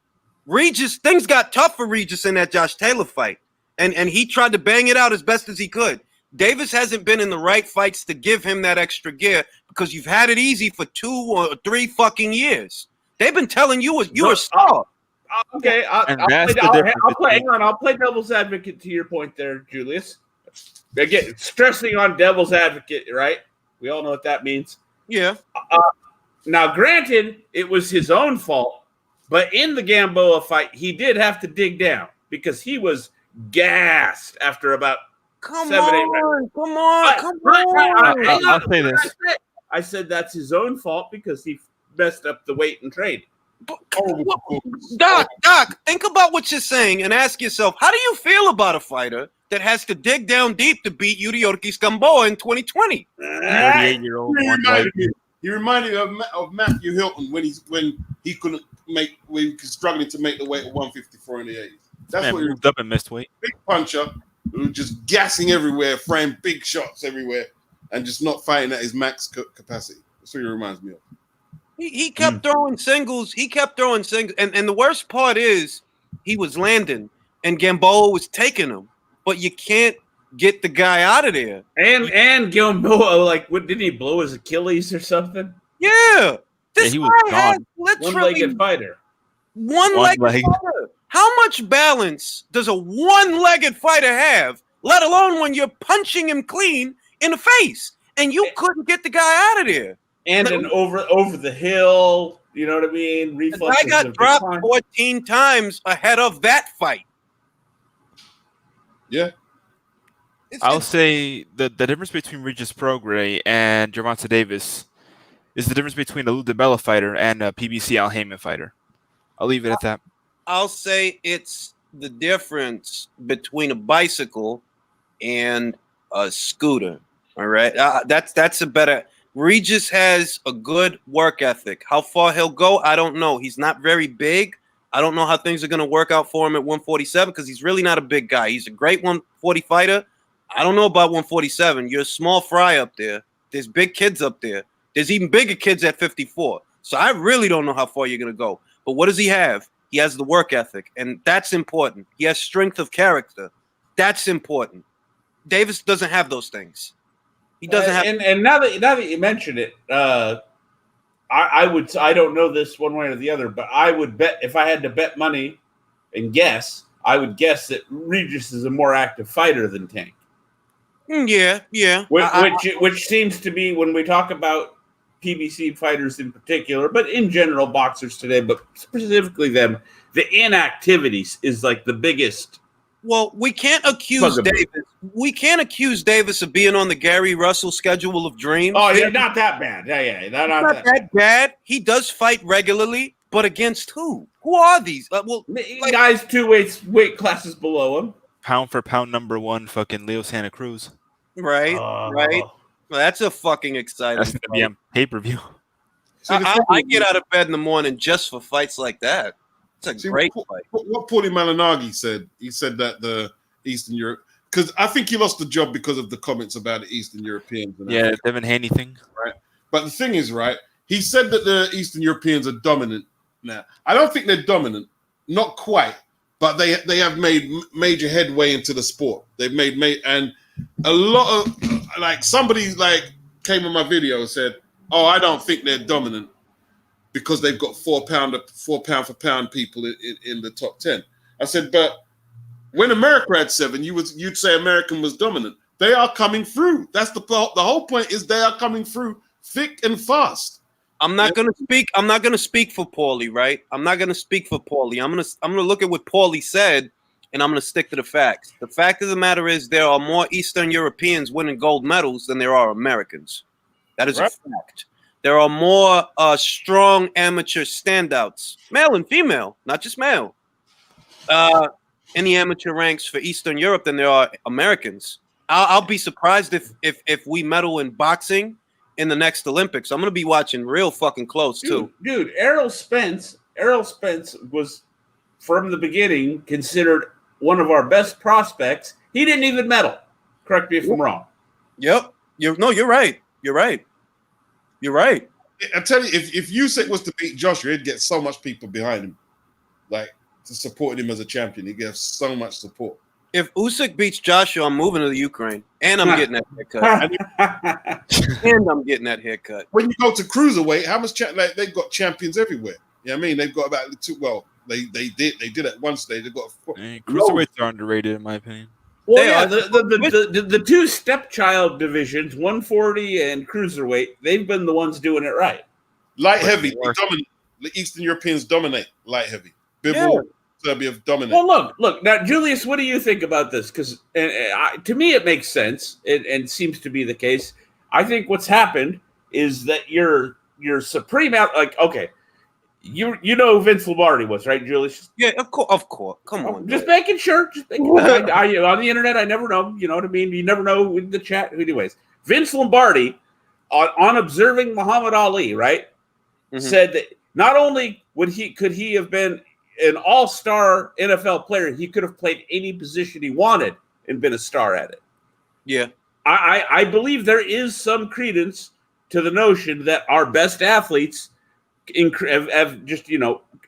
Things got tough for Regis in that Josh Taylor fight. And he tried to bang it out as best as he could. Davis hasn't been in the right fights to give him that extra gear because you've had it easy for 2 or 3 fucking years. They've been telling you you're a star. Okay, I'll play devil's advocate to your point there, Julius. Again, stressing on devil's advocate, right? We all know what that means. Yeah. Now, granted, it was his own fault, but in the Gamboa fight, he did have to dig down because he was gassed after about 7-8 rounds. Come on. I'll say this. I said that's his own fault because he messed up the weight and trade. Doc, think about what you're saying and ask yourself, how do you feel about a fighter that has to dig down deep to beat Yuri Ortiz Gamboa in 2020? 38-year-old. He reminded me of Matthew Hilton when he was struggling to make the weight of 154 in the 80s. That's what he moved up and missed weight. Big puncher who was just gassing everywhere, throwing big shots everywhere, and just not fighting at his max capacity. That's what he reminds me of. He kept throwing singles. And the worst part is he was landing and Gamboa was taking him. But you can't get the guy out of there. And Gamboa, what didn't he blow his Achilles or something? Yeah. He was gone. One-legged fighter. One-legged fighter. How much balance does a one-legged fighter have, let alone when you're punching him clean in the face? And you couldn't get the guy out of there. And an over the hill, you know what I mean? Reflexes. I got dropped 14 times ahead of that fight. Yeah. I'll say the difference between Regis Prograis and Gervonta Davis is the difference between a Lou DiBella fighter and a PBC Al Heyman fighter. I'll leave it at that. I'll say it's the difference between a bicycle and a scooter. All right. That's a better. Regis has a good work ethic. How far he'll go, I don't know. He's not very big. I don't know how things are going to work out for him at 147 because he's really not a big guy. He's a great 140 fighter. I don't know about 147. You're a small fry up there. There's big kids up there. There's even bigger kids at 54. So I really don't know how far you're going to go. But what does he have? He has the work ethic, and that's important. He has strength of character. That's important. Davis doesn't have those things. He doesn't have. And now that you mention it, I don't know this one way or the other, but I would bet if I had to bet money and guess, I would guess that Regis is a more active fighter than Tank. Yeah. Which seems to be when we talk about PBC fighters in particular, but in general boxers today, but specifically them, the inactivities is like the biggest. Well, we can't accuse Davis. We can't accuse Davis of being on the Gary Russell schedule of dreams. Oh, yeah, not that bad. Yeah, not that bad. He does fight regularly, but against who? Who are these? Guys 2 weight classes below him. Pound for pound number 1, fucking Leo Santa Cruz. Right. Well, that's a fucking exciting. That's gonna be on pay-per-view. I get out of bed in the morning just for fights like that. It's a great fight. What Paulie Malignaggi said, he said that the Eastern Europe, because I think he lost the job because of the comments about the Eastern Europeans. And yeah, Devin Haney thing. Right. But the thing is, right, he said that the Eastern Europeans are dominant now. I don't think they're dominant, not quite, but they have made major headway into the sport. They've made and a lot of somebody came on my video and said, "Oh, I don't think they're dominant because they've got 4 pound for pound people in the top 10." I said, but when America had 7, you'd say American was dominant. They are coming through. That's the whole point. Is they are coming through thick and fast. I'm not gonna speak for Paulie, right? I'm not gonna speak for Paulie. I'm gonna look at what Paulie said, and I'm gonna stick to the facts. The fact of the matter is there are more Eastern Europeans winning gold medals than there are Americans. That is a fact. There are more strong amateur standouts, male and female, not just male, in the amateur ranks for Eastern Europe than there are Americans. I'll be surprised if we medal in boxing in the next Olympics. I'm gonna be watching real fucking close too. Dude, Errol Spence was from the beginning considered one of our best prospects. He didn't even medal. Correct me if I'm wrong. Yep. You're right. You're right. I tell you, if Usyk was to beat Joshua, he'd get so much people behind him, like to support him as a champion. He gets so much support. If Usyk beats Joshua, I'm moving to the Ukraine, and I'm getting that haircut. When you go to cruiserweight, how much they've got champions everywhere. You know what I mean? They've got about two. Well, they did at one stage. They've got cruiserweights are underrated in my opinion. Well, yeah, the two stepchild divisions, 140 and cruiserweight, they've been the ones doing it right. Light heavy, dominate. The Eastern Europeans dominate light heavy. Serbia dominate. Well, look. Now, Julius, what do you think about this? Because to me, it makes sense and seems to be the case. I think what's happened is that your supreme out. Like, okay, you know who Vince Lombardi was, right, Julius? Yeah, of course. Come on, just making sure. On the internet, I never know. You know what I mean? You never know in the chat. Anyways, Vince Lombardi, on observing Muhammad Ali, right, said that not only could he have been an all-star NFL player, he could have played any position he wanted and been a star at it. Yeah. I believe there is some credence to the notion that our best athletes have just,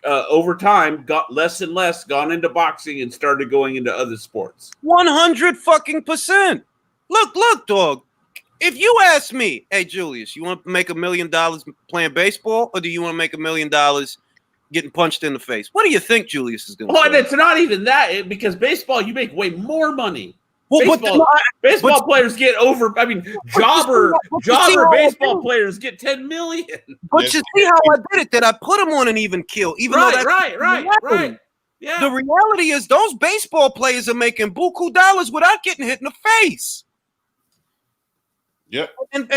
over time got less and less, gone into boxing and started going into other sports. 100%. Look, dog. If you ask me, hey, Julius, you want to make $1 million playing baseball, or do you want to make $1 million getting punched in the face? What do you think Julius is going to say? Well, it's not even that, because baseball, you make way more money. Well, baseball players get over. I mean, jobber baseball players get $10 million. But you see how I did it? That I put them on an even kill, even though that's right. Yeah. The reality is, those baseball players are making buku dollars without getting hit in the face. Yep. And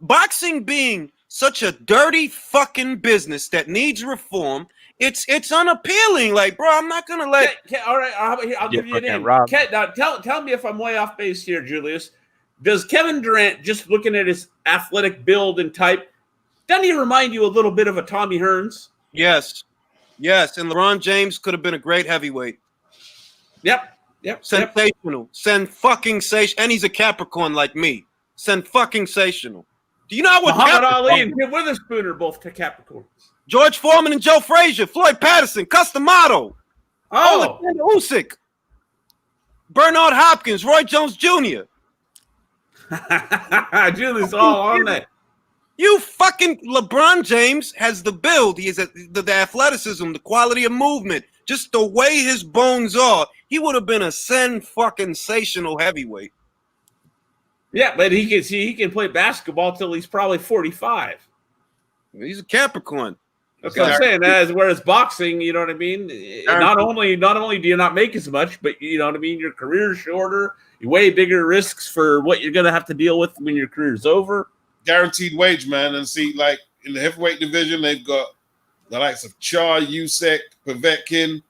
boxing being such a dirty fucking business that needs reform, it's unappealing. Like, bro, I'm not gonna let. All right, I'll give you a name. Now, tell me if I'm way off base here, Julius. Does Kevin Durant, just looking at his athletic build and type, doesn't he remind you a little bit of a Tommy Hearns? Yes. And LeBron James could have been a great heavyweight. Yep. Sensational. And he's a Capricorn like me. Sensational. Do you know what Muhammad Ali and Tim Witherspoon are both Capricorns? George Foreman and Joe Frazier, Floyd Patterson, Customato, Usyk, Bernard Hopkins, Roy Jones Jr. Julius all on that. You fucking LeBron James has the build. He has the athleticism, the quality of movement, just the way his bones are. He would have been a sensational heavyweight. Yeah, but he can play basketball till he's probably 45. He's a Capricorn. That's what I'm saying. Whereas boxing, you know what I mean? Not only do you not make as much, but you know what I mean? Your career's shorter, way bigger risks for what you're going to have to deal with when your career's over. Guaranteed wage, man. And see, like in the heavyweight division, they've got the likes of Char, Usyk, Povetkin.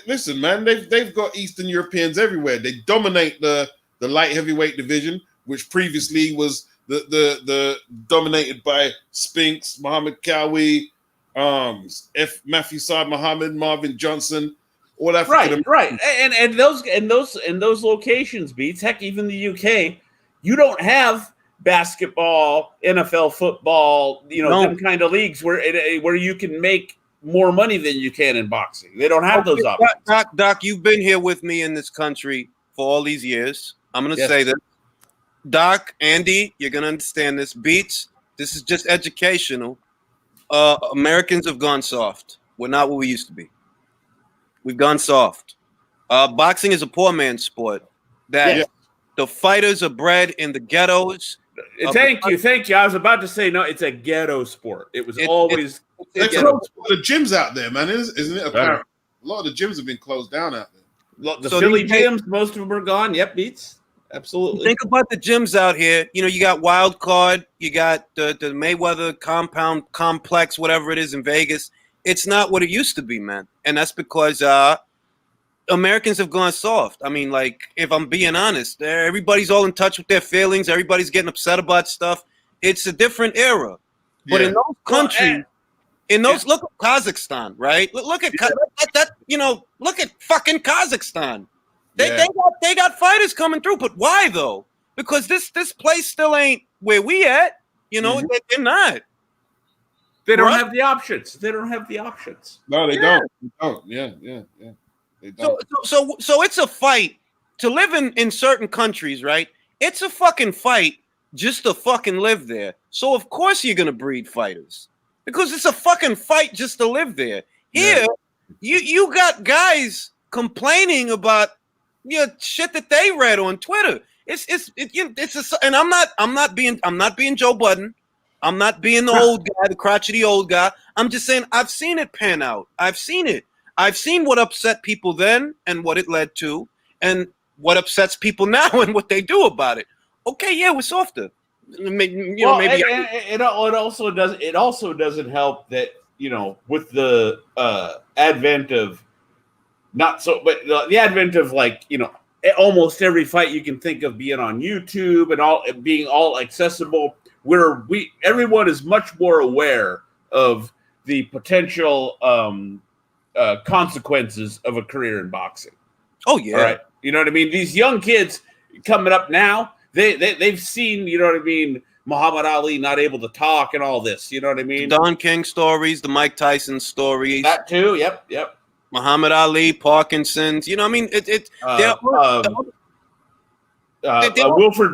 Listen, man. They've got Eastern Europeans everywhere. They dominate the light heavyweight division, which previously was the dominated by Spinks, Muhammad Kawi, Matthew Saad Muhammad, Marvin Johnson, all that. Right. And those locations, Beats. Heck, even the UK, you don't have basketball, NFL football, them kind of leagues where you can make more money than you can in boxing. They don't have those options. Doc, you've been here with me in this country for all these years. I'm going to say that. Doc, Andy, you're going to understand this. Beats, this is just educational. Americans have gone soft. We're not what we used to be. We've gone soft. Boxing is a poor man's sport. that the fighters are bred in the ghettos. Thank you. I was about to say, no, it's a ghetto sport. It was always They closed the gyms out there, man, isn't it? Apparently, a lot of the gyms have been closed down out there. The Philly gyms, most of them are gone. Yep, Beats. Absolutely. Think about the gyms out here. You know, you got Wild Card, you got the Mayweather compound complex, whatever it is in Vegas. It's not what it used to be, man. And that's because Americans have gone soft. I mean, like, if I'm being honest, everybody's all in touch with their feelings. Everybody's getting upset about stuff. It's a different era. But in those countries, look at Kazakhstan, right? Look at that. You know, look at fucking Kazakhstan. They got fighters coming through, but why though? Because this place still ain't where we at. You know, they're not. They don't have the options. They don't have the options. No, they don't. They don't. Yeah. They don't. So it's a fight to live in certain countries, right? It's a fucking fight just to fucking live there. So of course you're gonna breed fighters because it's a fucking fight just to live there. Here, you got guys complaining about shit that they read on Twitter. And I'm not being Joe Budden. I'm not being the old guy, the crotchety old guy. I'm just saying I've seen it pan out. I've seen it. I've seen what upset people then and what it led to, and what upsets people now and what they do about it. Okay, yeah, we're softer. Maybe it also doesn't help that with the advent of the advent of almost every fight you can think of being on YouTube and all being all accessible, where everyone is much more aware of the potential consequences of a career in boxing. Oh yeah, all right. You know what I mean? These young kids coming up now, they've seen, you know what I mean, Muhammad Ali not able to talk and all this. You know what I mean? The Don King stories, the Mike Tyson stories. That too. Yep. Muhammad Ali, Parkinson's. You know, I mean, Wilfred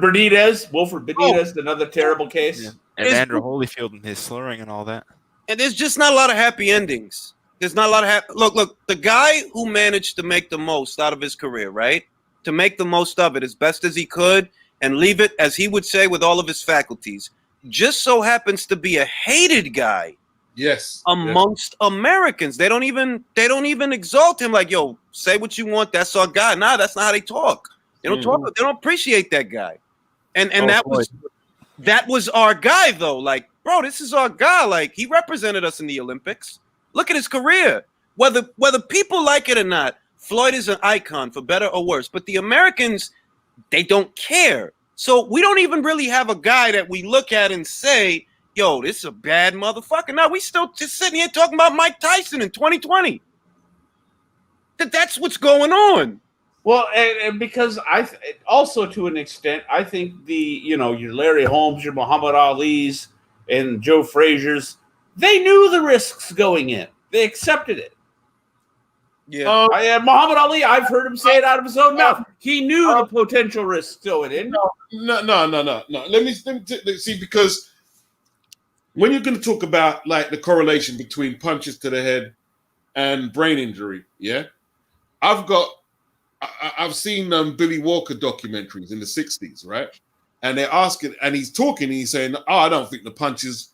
Benitez, another terrible case. Yeah. And Andrew Holyfield and his slurring and all that. And there's just not a lot of happy endings. There's not a lot of look. The guy who managed to make the most out of his career, right? To make the most of it as best as he could and leave it, as he would say, with all of his faculties, just so happens to be a hated guy. Yes. Amongst Americans. They don't even exalt him like, yo, say what you want. That's our guy. Nah, that's not how they talk. They don't talk. They don't appreciate that guy. And that was our guy though. Like, bro, this is our guy. Like, he represented us in the Olympics. Look at his career. Whether people like it or not, Floyd is an icon for better or worse. But the Americans, they don't care. So we don't even really have a guy that we look at and say, yo, this is a bad motherfucker. No, we still just sitting here talking about Mike Tyson in 2020. That's what's going on. Well, and because also to an extent, I think your Larry Holmes, your Muhammad Ali's, and Joe Frazier's, they knew the risks going in. They accepted it. Yeah. Muhammad Ali, I've heard him say it out of his own mouth. He knew the potential risks going in. No. Let me see, because when you're going to talk about like the correlation between punches to the head and brain injury, yeah, I've seen Billy Walker documentaries in the 60s, right? And they're asking, and he's talking, and he's saying, "Oh, I don't think the punches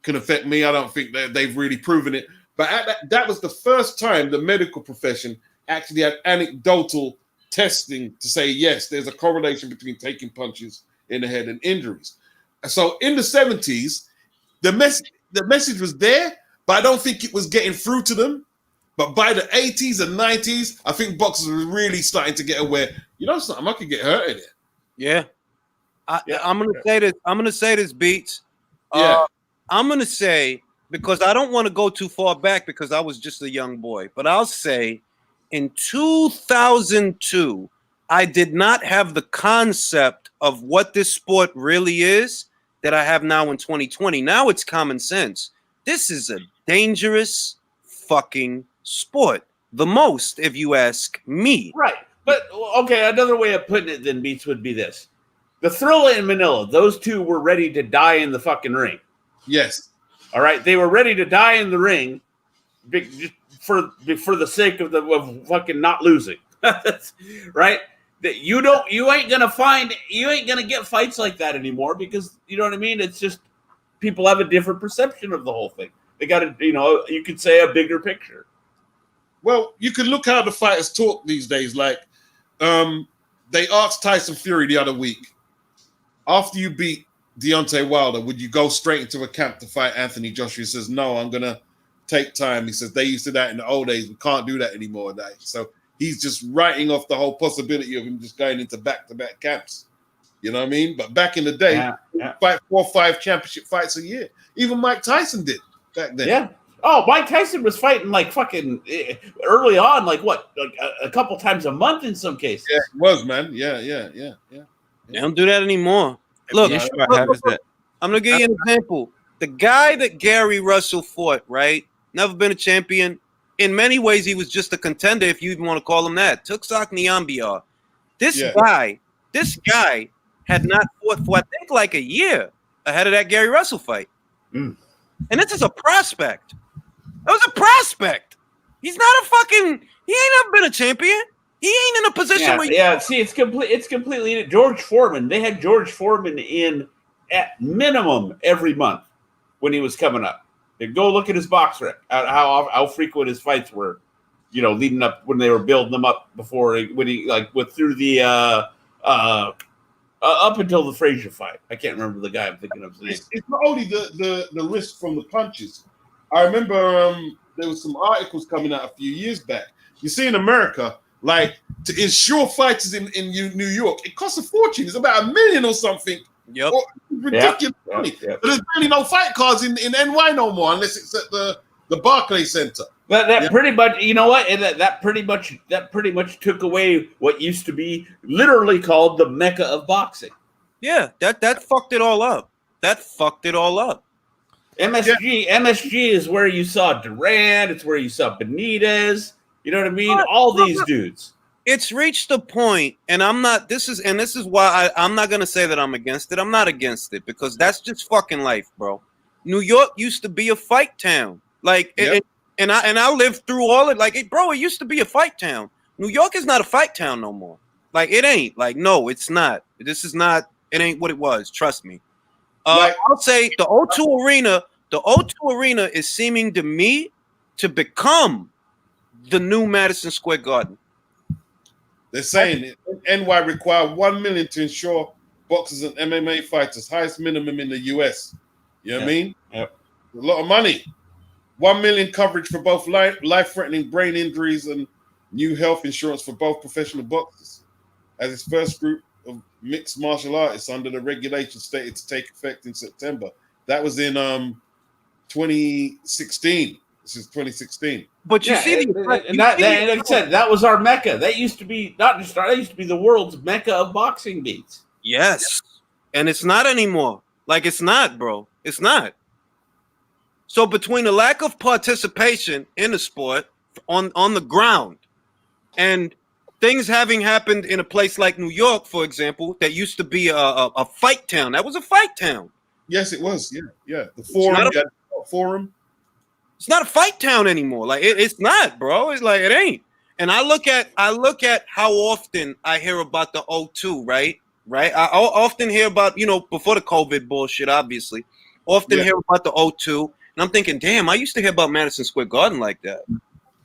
can affect me. I don't think that they've really proven it." But that was the first time the medical profession actually had anecdotal testing to say, yes, there's a correlation between taking punches in the head and injuries. So in the 70s, the message was there, but I don't think it was getting through to them. But by the 80s and 90s, I think boxers were really starting to get aware. You know something? I could get hurt in it. Yeah. I'm gonna say this, Beats. I'm gonna say, because I don't want to go too far back because I was just a young boy, but I'll say in 2002, I did not have the concept of what this sport really is that I have now in 2020. Now it's common sense. This is a dangerous fucking sport. The most, if you ask me. Right. But, okay, another way of putting it then, Beats, would be this. The Thriller and Manila, those two were ready to die in the fucking ring. Yes. All right. They were ready to die in the ring for the sake of fucking not losing. Right? that you ain't gonna get fights like that anymore because you know what I mean. It's just people have a different perception of the whole thing. They got to, you could say a bigger picture. Well, you can look how the fighters talk these days. Like, they asked Tyson Fury the other week, after you beat Deontay Wilder, would you go straight into a camp to fight Anthony Joshua? He says, no, I'm going to take time. He says, they used to do that in the old days. We can't do that anymore. So he's just writing off the whole possibility of him just going into back-to-back camps. You know what I mean? But back in the day, fight 4 or 5 championship fights a year. Even Mike Tyson did back then. Yeah. Oh, Mike Tyson was fighting like fucking early on, like what, like a couple times a month in some cases. Yeah, it was, man. Yeah. They don't do that anymore. Look, I'm gonna give you an example. The guy that Gary Russell fought, right? Never been a champion. In many ways, he was just a contender, if you even want to call him that. Tuxok Niambiar. This guy had not fought for I think like a year ahead of that Gary Russell fight. And this is a prospect. That was a prospect. He's not a fucking. He ain't never been a champion. He ain't in a position where. Yeah. See, it's completely. George Foreman. They had George Foreman in at minimum every month when he was coming up. They'd go look at his box rec, how frequent his fights were, leading up when they were building them up before when he went through the up until the Frazier fight. I can't remember the guy I'm thinking of his name. It's not only the risk from the punches. I remember there was some articles coming out a few years back. You see in America, like to insure fighters in New York, it costs a fortune. It's about $1 million or something. Yep. Ridiculous money. But there's really no fight cards in NY no more unless it's at the Barclays Center. But that pretty much, you know what? And that pretty much took away what used to be literally called the Mecca of boxing. Yeah, that fucked it all up. MSG is where you saw Durant. It's where you saw Benitez. You know what I mean? All these dudes. It's reached a point, and I'm not. This is why I'm not gonna say that I'm against it. I'm not against it because that's just fucking life, bro. New York used to be a fight town, and I lived through all it. Like, bro, it used to be a fight town. New York is not a fight town no more. Like, it ain't. Like, no, it's not. This is not. It ain't what it was. Trust me. I'll say the O2 Arena. The O2 Arena is seeming to me to become the new Madison Square Garden. They're saying NY require $1 million to ensure boxers and MMA fighters highest minimum in the US. You know what I mean? Yep. A lot of money. $1 million coverage for both life-threatening brain injuries and new health insurance for both professional boxers. As its first group of mixed martial artists under the regulations stated to take effect in September. That was in 2016. This is 2016. But you see, like I said, that was our Mecca. That used to be that used to be the world's Mecca of boxing beats. Yes, and it's not anymore. Like, it's not, bro. It's not. So between the lack of participation in the sport on the ground and things having happened in a place like New York, for example, that used to be a fight town. That was a fight town. Yes, it was. Yeah. The Forum. It's not a fight town anymore. Like, it's not, bro. It's like, it ain't. And I look at how often I hear about the O2, right? I often hear about, before the COVID bullshit, obviously. Often hear about the O2. And I'm thinking, damn, I used to hear about Madison Square Garden like that.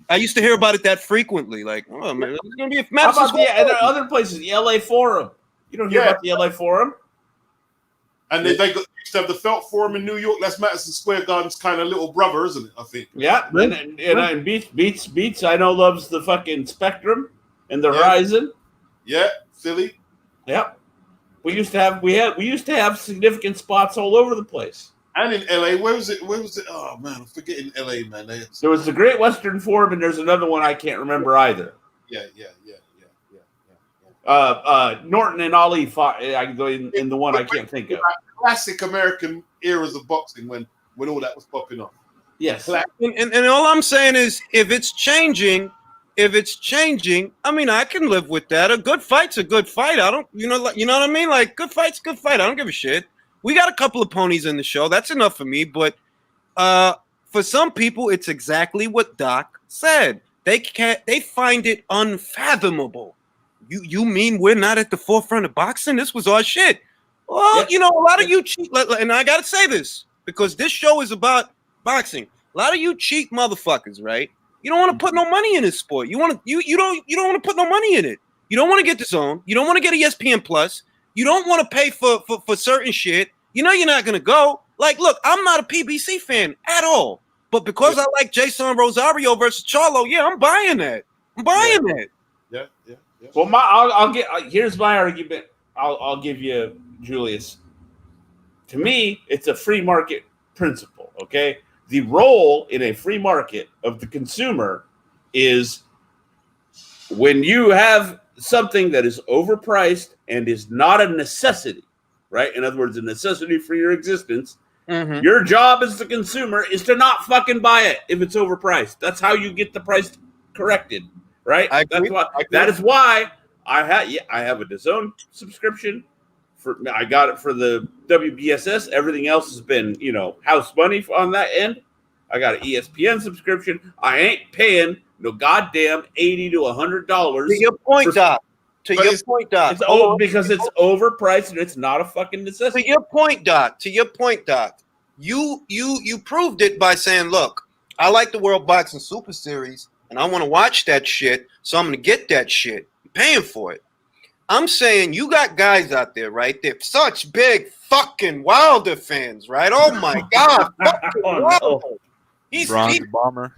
I used to hear about it that frequently. Like, oh, man, it's going to be a Madison Square Garden. Other places, the LA Forum. You don't hear about the LA Forum? And they used to have the Felt Forum in New York. That's Madison Square Garden's kind of little brother, isn't it? I think. Yeah, and Beats. I know loves the fucking Spectrum and the Horizon. Yeah, Philly. Yep. We used to have significant spots all over the place. And in LA, where was it? Oh man, I'm forgetting LA, man. There was the Great Western Forum, and there's another one I can't remember either. Yeah. Norton and Ali fought in the one I can't think of. Classic American eras of boxing when all that was popping off. Yes. And all I'm saying is, if it's changing, I mean, I can live with that. A good fight's a good fight. I don't, you know what I mean? Like, good fight's good fight. I don't give a shit. We got a couple of ponies in the show. That's enough for me. But for some people, it's exactly what Doc said. They find it unfathomable You mean we're not at the forefront of boxing? This was our shit. Well, you know, a lot of you cheat, and I gotta say this because this show is about boxing. A lot of you cheat motherfuckers, right? You don't want to put no money in this sport. You don't want to put no money in it. You don't want to get the zone. You don't want to get ESPN Plus. You don't want to pay for certain shit. You know you're not gonna go. Like, look, I'm not a PBC fan at all, but because I like Jason Rosario versus Charlo, yeah, I'm buying that. I'm buying that. Yeah. Well, here's my argument. I'll give you, Julius. To me, it's a free market principle. Okay, the role in a free market of the consumer is when you have something that is overpriced and is not a necessity, right? In other words, a necessity for your existence. Mm-hmm. Your job as the consumer is to not fucking buy it if it's overpriced. That's how you get the price corrected, right? That is why I have a DAZN subscription. I got it for the WBSS. Everything else has been, house money on that end. I got an ESPN subscription. I ain't paying no goddamn $80 to $100. To your point, Doc. Because it's overpriced and it's not a fucking necessity. To your point, Doc. You proved it by saying, look, I like the World Boxing Super Series and I want to watch that shit, so I'm going to get that shit. I'm paying for it. I'm saying you got guys out there, right? They're such big fucking Wilder fans, right? Oh my God. He's bomber.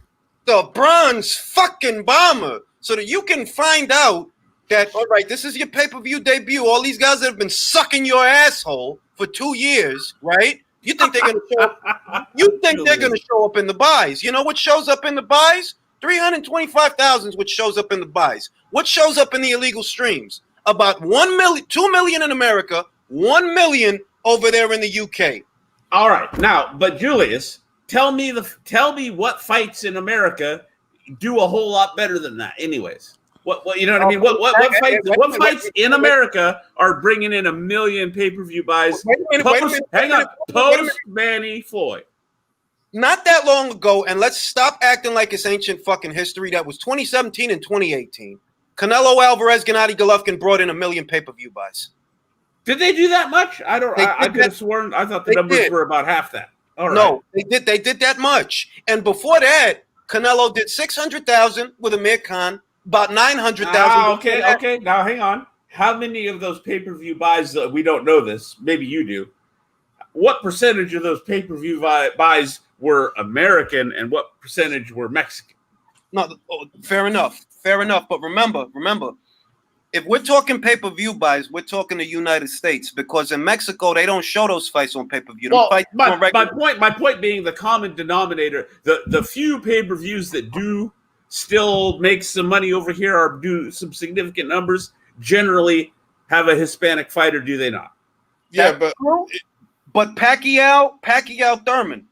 The bronze fucking bomber. So that you can find out that, all right, this is your pay-per-view debut. All these guys that have been sucking your asshole for 2 years, right? You think they're gonna show up? They're gonna show up in the buys? You know what shows up in the buys? 325,000 is what shows up in the buys. What shows up in the illegal streams? About 1 million, 2 million in America, 1 million over there in the UK. All right, now, but Julius, tell me what fights in America do a whole lot better than that, anyways. What you know what I mean? What fights in America are bringing in 1 million pay-per-view buys? Post Manny Floyd. Not that long ago, and let's stop acting like it's ancient fucking history. That was 2017 and 2018. Canelo Alvarez, Gennady Golovkin brought in 1 million pay-per-view buys. Did they do that much? I could have sworn. I thought the numbers were about half that. All right. No, they did. They did that much. And before that, Canelo did 600,000 with Amir Khan. About 900,000. Okay. Now, hang on. How many of those pay-per-view buys, we don't know this, maybe you do, what percentage of those pay-per-view buys were American and what percentage were Mexican? No, fair enough. But remember, if we're talking pay-per-view buys, we're talking the United States, because in Mexico, they don't show those fights on pay-per-view. Well, my point being the common denominator, the few pay-per-views that do still make some money over here or do some significant numbers generally have a Hispanic fighter, do they not? Yeah, but Pacquiao Thurman.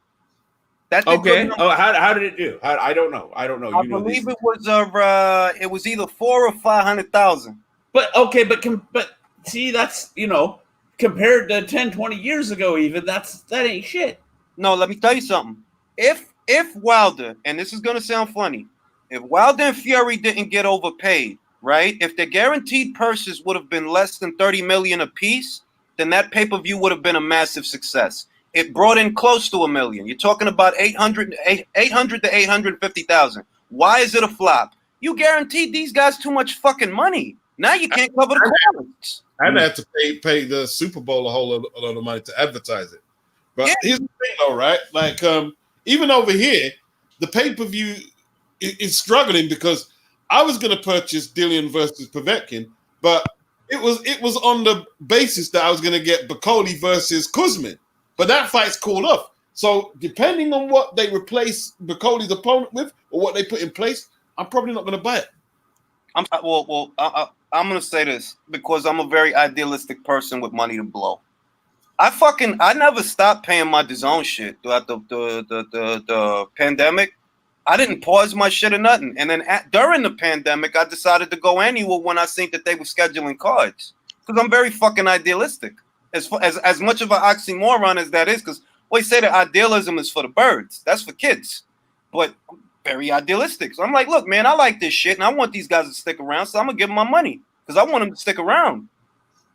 Okay. Oh, how did it do? I don't know. I believe it was either 400,000 or 500,000. But see, that's compared to 10, 20 years ago, even that ain't shit. No, let me tell you something. If Wilder, and this is gonna sound funny, if Wilder and Fury didn't get overpaid, right? If the guaranteed purses would have been less than 30 million apiece, then that pay-per-view would have been a massive success. It brought in close to 1 million. You're talking about 800 to 850,000. Why is it a flop? You guaranteed these guys too much fucking money. Now you can't cover the costs. I'd have to pay the Super Bowl a whole lot of money to advertise it. But here's the thing, though, right? Like, even over here, the pay-per-view is struggling because I was going to purchase Dillian versus Povetkin, but it was on the basis that I was going to get Bacoli versus Kuzmin. But that fight's called off. So depending on what they replace Bacoli's opponent with or what they put in place, I'm probably not going to buy it. I'm going to say this because I'm a very idealistic person with money to blow. I never stopped paying my DAZN shit throughout the pandemic. I didn't pause my shit or nothing. And then during the pandemic, I decided to go annual when I seen that they were scheduling cards. Because I'm very fucking idealistic. As much of an oxymoron as that is, because we say that idealism is for the birds. That's for kids. But I'm very idealistic. So I'm like, look, man, I like this shit, and I want these guys to stick around, so I'm going to give them my money. because I want him to stick around.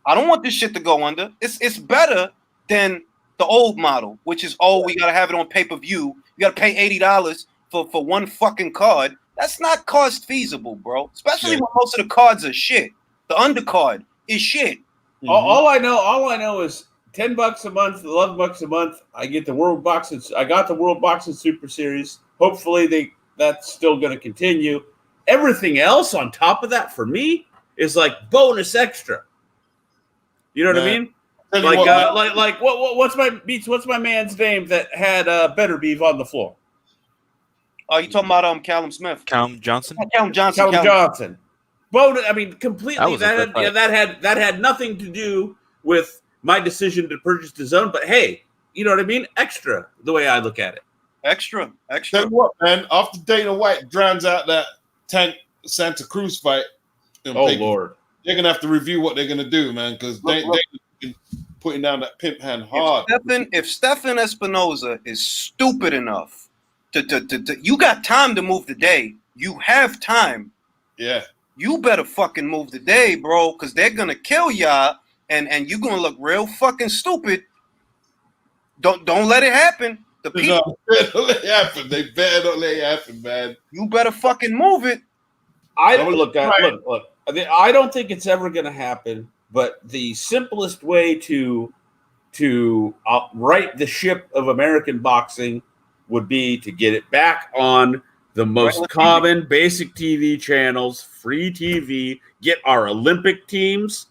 I don't want this shit to go under. It's better than the old model, which is, we got to have it on pay-per-view. You got to pay $80 for one fucking card. That's not cost feasible, bro. Especially when most of the cards are shit. The undercard is shit. Mm-hmm. All I know is $10 a month, $11 a month. I get the World Boxing. I got the World Boxing Super Series. Hopefully that's still going to continue. Everything else on top of that for me is like bonus extra. You know what I mean? Like what's my man's name that had Better Beef on the floor? Oh, you talking about Callum Smith? Callum Johnson. Callum Johnson. Bonus. I mean, completely. That had nothing to do with my decision to purchase the zone. But hey, you know what I mean? Extra. The way I look at it. Extra. Tell you what, man. After Dana White drowns out that Tank Santa Cruz fight, Lord, they're gonna have to review what they're gonna do, man, because they putting down that pimp hand hard. If Stephen Espinoza is stupid enough to you got time to move the day. You have time. Yeah. You better fucking move the day, bro, because they're gonna kill y'all, and you're gonna look real fucking stupid. Don't let it happen. The people don't let it happen. They better not let it happen, man. You better fucking move it. I don't think it's ever going to happen. But the simplest way to right the ship of American boxing would be to get it back on the most common basic TV channels, free TV. Get our Olympic teams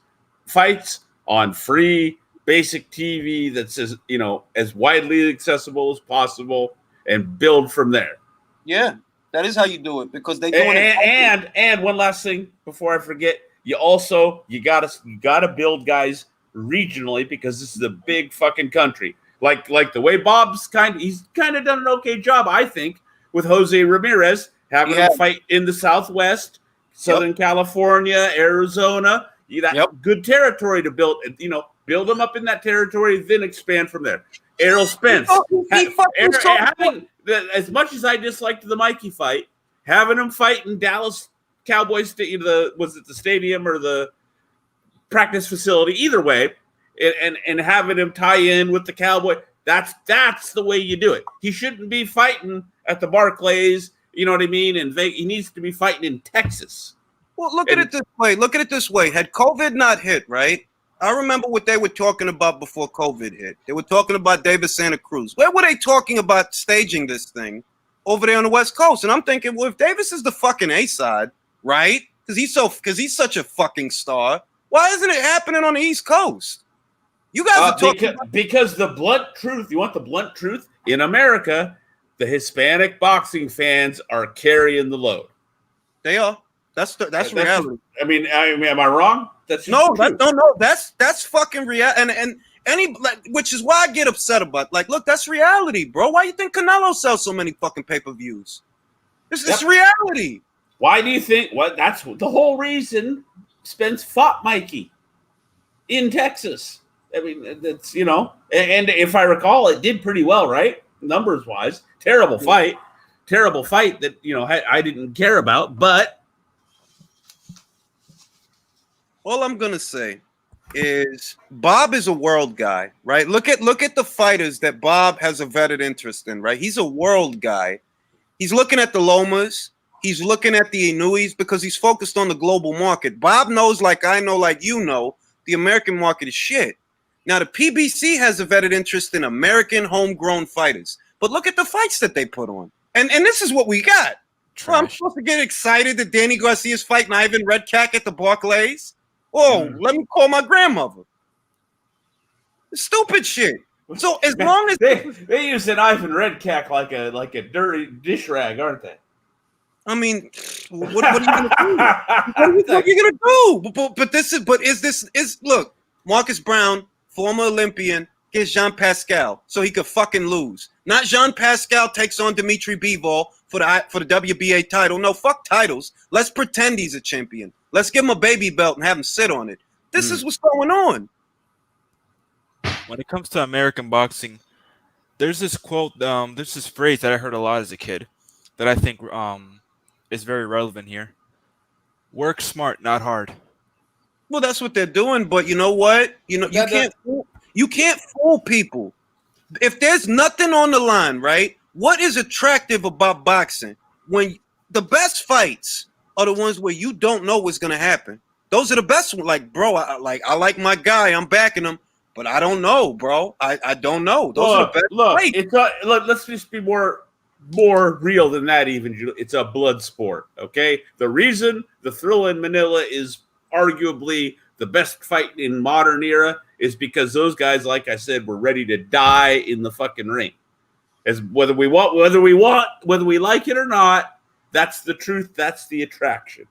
fights on free basic TV that's as widely accessible as possible, and build from there. Yeah, that is how you do it, because they do it. And one last thing before I forget, you gotta build guys regionally, because this is a big fucking country. Like the way he's kind of done an okay job, I think, with Jose Ramirez having him fight in the Southwest, Southern California, Arizona. Good territory to build. Build them up in that territory, then expand from there. Errol Spence. As much as I disliked the Mikey fight, having him fight in Dallas Cowboys, was it the stadium or the practice facility? Either way, and having him tie in with the Cowboy, that's the way you do it. He shouldn't be fighting at the Barclays, you know what I mean? And he needs to be fighting in Texas. Well, look at it this way. Had COVID not hit, right? I remember what they were talking about before COVID hit. They were talking about Davis Santa Cruz. Where were they talking about staging this thing? Over there on the West Coast. And I'm thinking, well, if Davis is the fucking A-side, right? Because he's such a fucking star. Why isn't it happening on the East Coast? You guys are talking because the blunt truth. You want the blunt truth? In America, the Hispanic boxing fans are carrying the load. They are. That's reality. I mean, am I wrong? That's no. That's fucking reality. And which is why I get upset about. Look, that's reality, bro. Why you think Canelo sells so many fucking pay-per-views? It's reality. Why do you think? That's the whole reason Spence fought Mikey in Texas. I mean, that's and if I recall, it did pretty well, right? Numbers wise, terrible fight that I didn't care about, but. All I'm gonna say is Bob is a world guy, right? Look at the fighters that Bob has a vetted interest in, right? He's a world guy. He's looking at the Lomas. He's looking at the Inuis because he's focused on the global market. Bob knows, like I know, like you know, the American market is shit. Now the PBC has a vetted interest in American homegrown fighters, but look at the fights that they put on, and this is what we got. Well, I'm supposed to get excited that Danny Garcia's fighting Ivan Redkach at the Barclays. Oh, let me call my grandmother. Stupid shit. So as long as they use an Ivan Redkach like a dirty dish rag, aren't they? I mean, what are you gonna do? What are you gonna do? Look, Marcus Brown, former Olympian, gets Jean Pascal so he could fucking lose. Not Jean Pascal takes on Dimitri Bivol for the WBA title. No, fuck titles. Let's pretend he's a champion. Let's give him a baby belt and have him sit on it. This is what's going on. When it comes to American boxing, there's this quote, there's this phrase that I heard a lot as a kid that I think is very relevant here. Work smart, not hard. Well, that's what they're doing, but you know what? You can't fool people. If there's nothing on the line, right? What is attractive about boxing? When the best fights are the ones where you don't know what's gonna happen. Those are the best ones. Like, bro, I like my guy. I'm backing him, but I don't know, bro. I don't know. Those are the best fights. Let's just be more real than that. Even it's a blood sport. Okay, the reason the Thrill in Manila is arguably the best fight in modern era is because those guys, like I said, were ready to die in the fucking ring. As whether we like it or not, that's the truth. That's the attraction.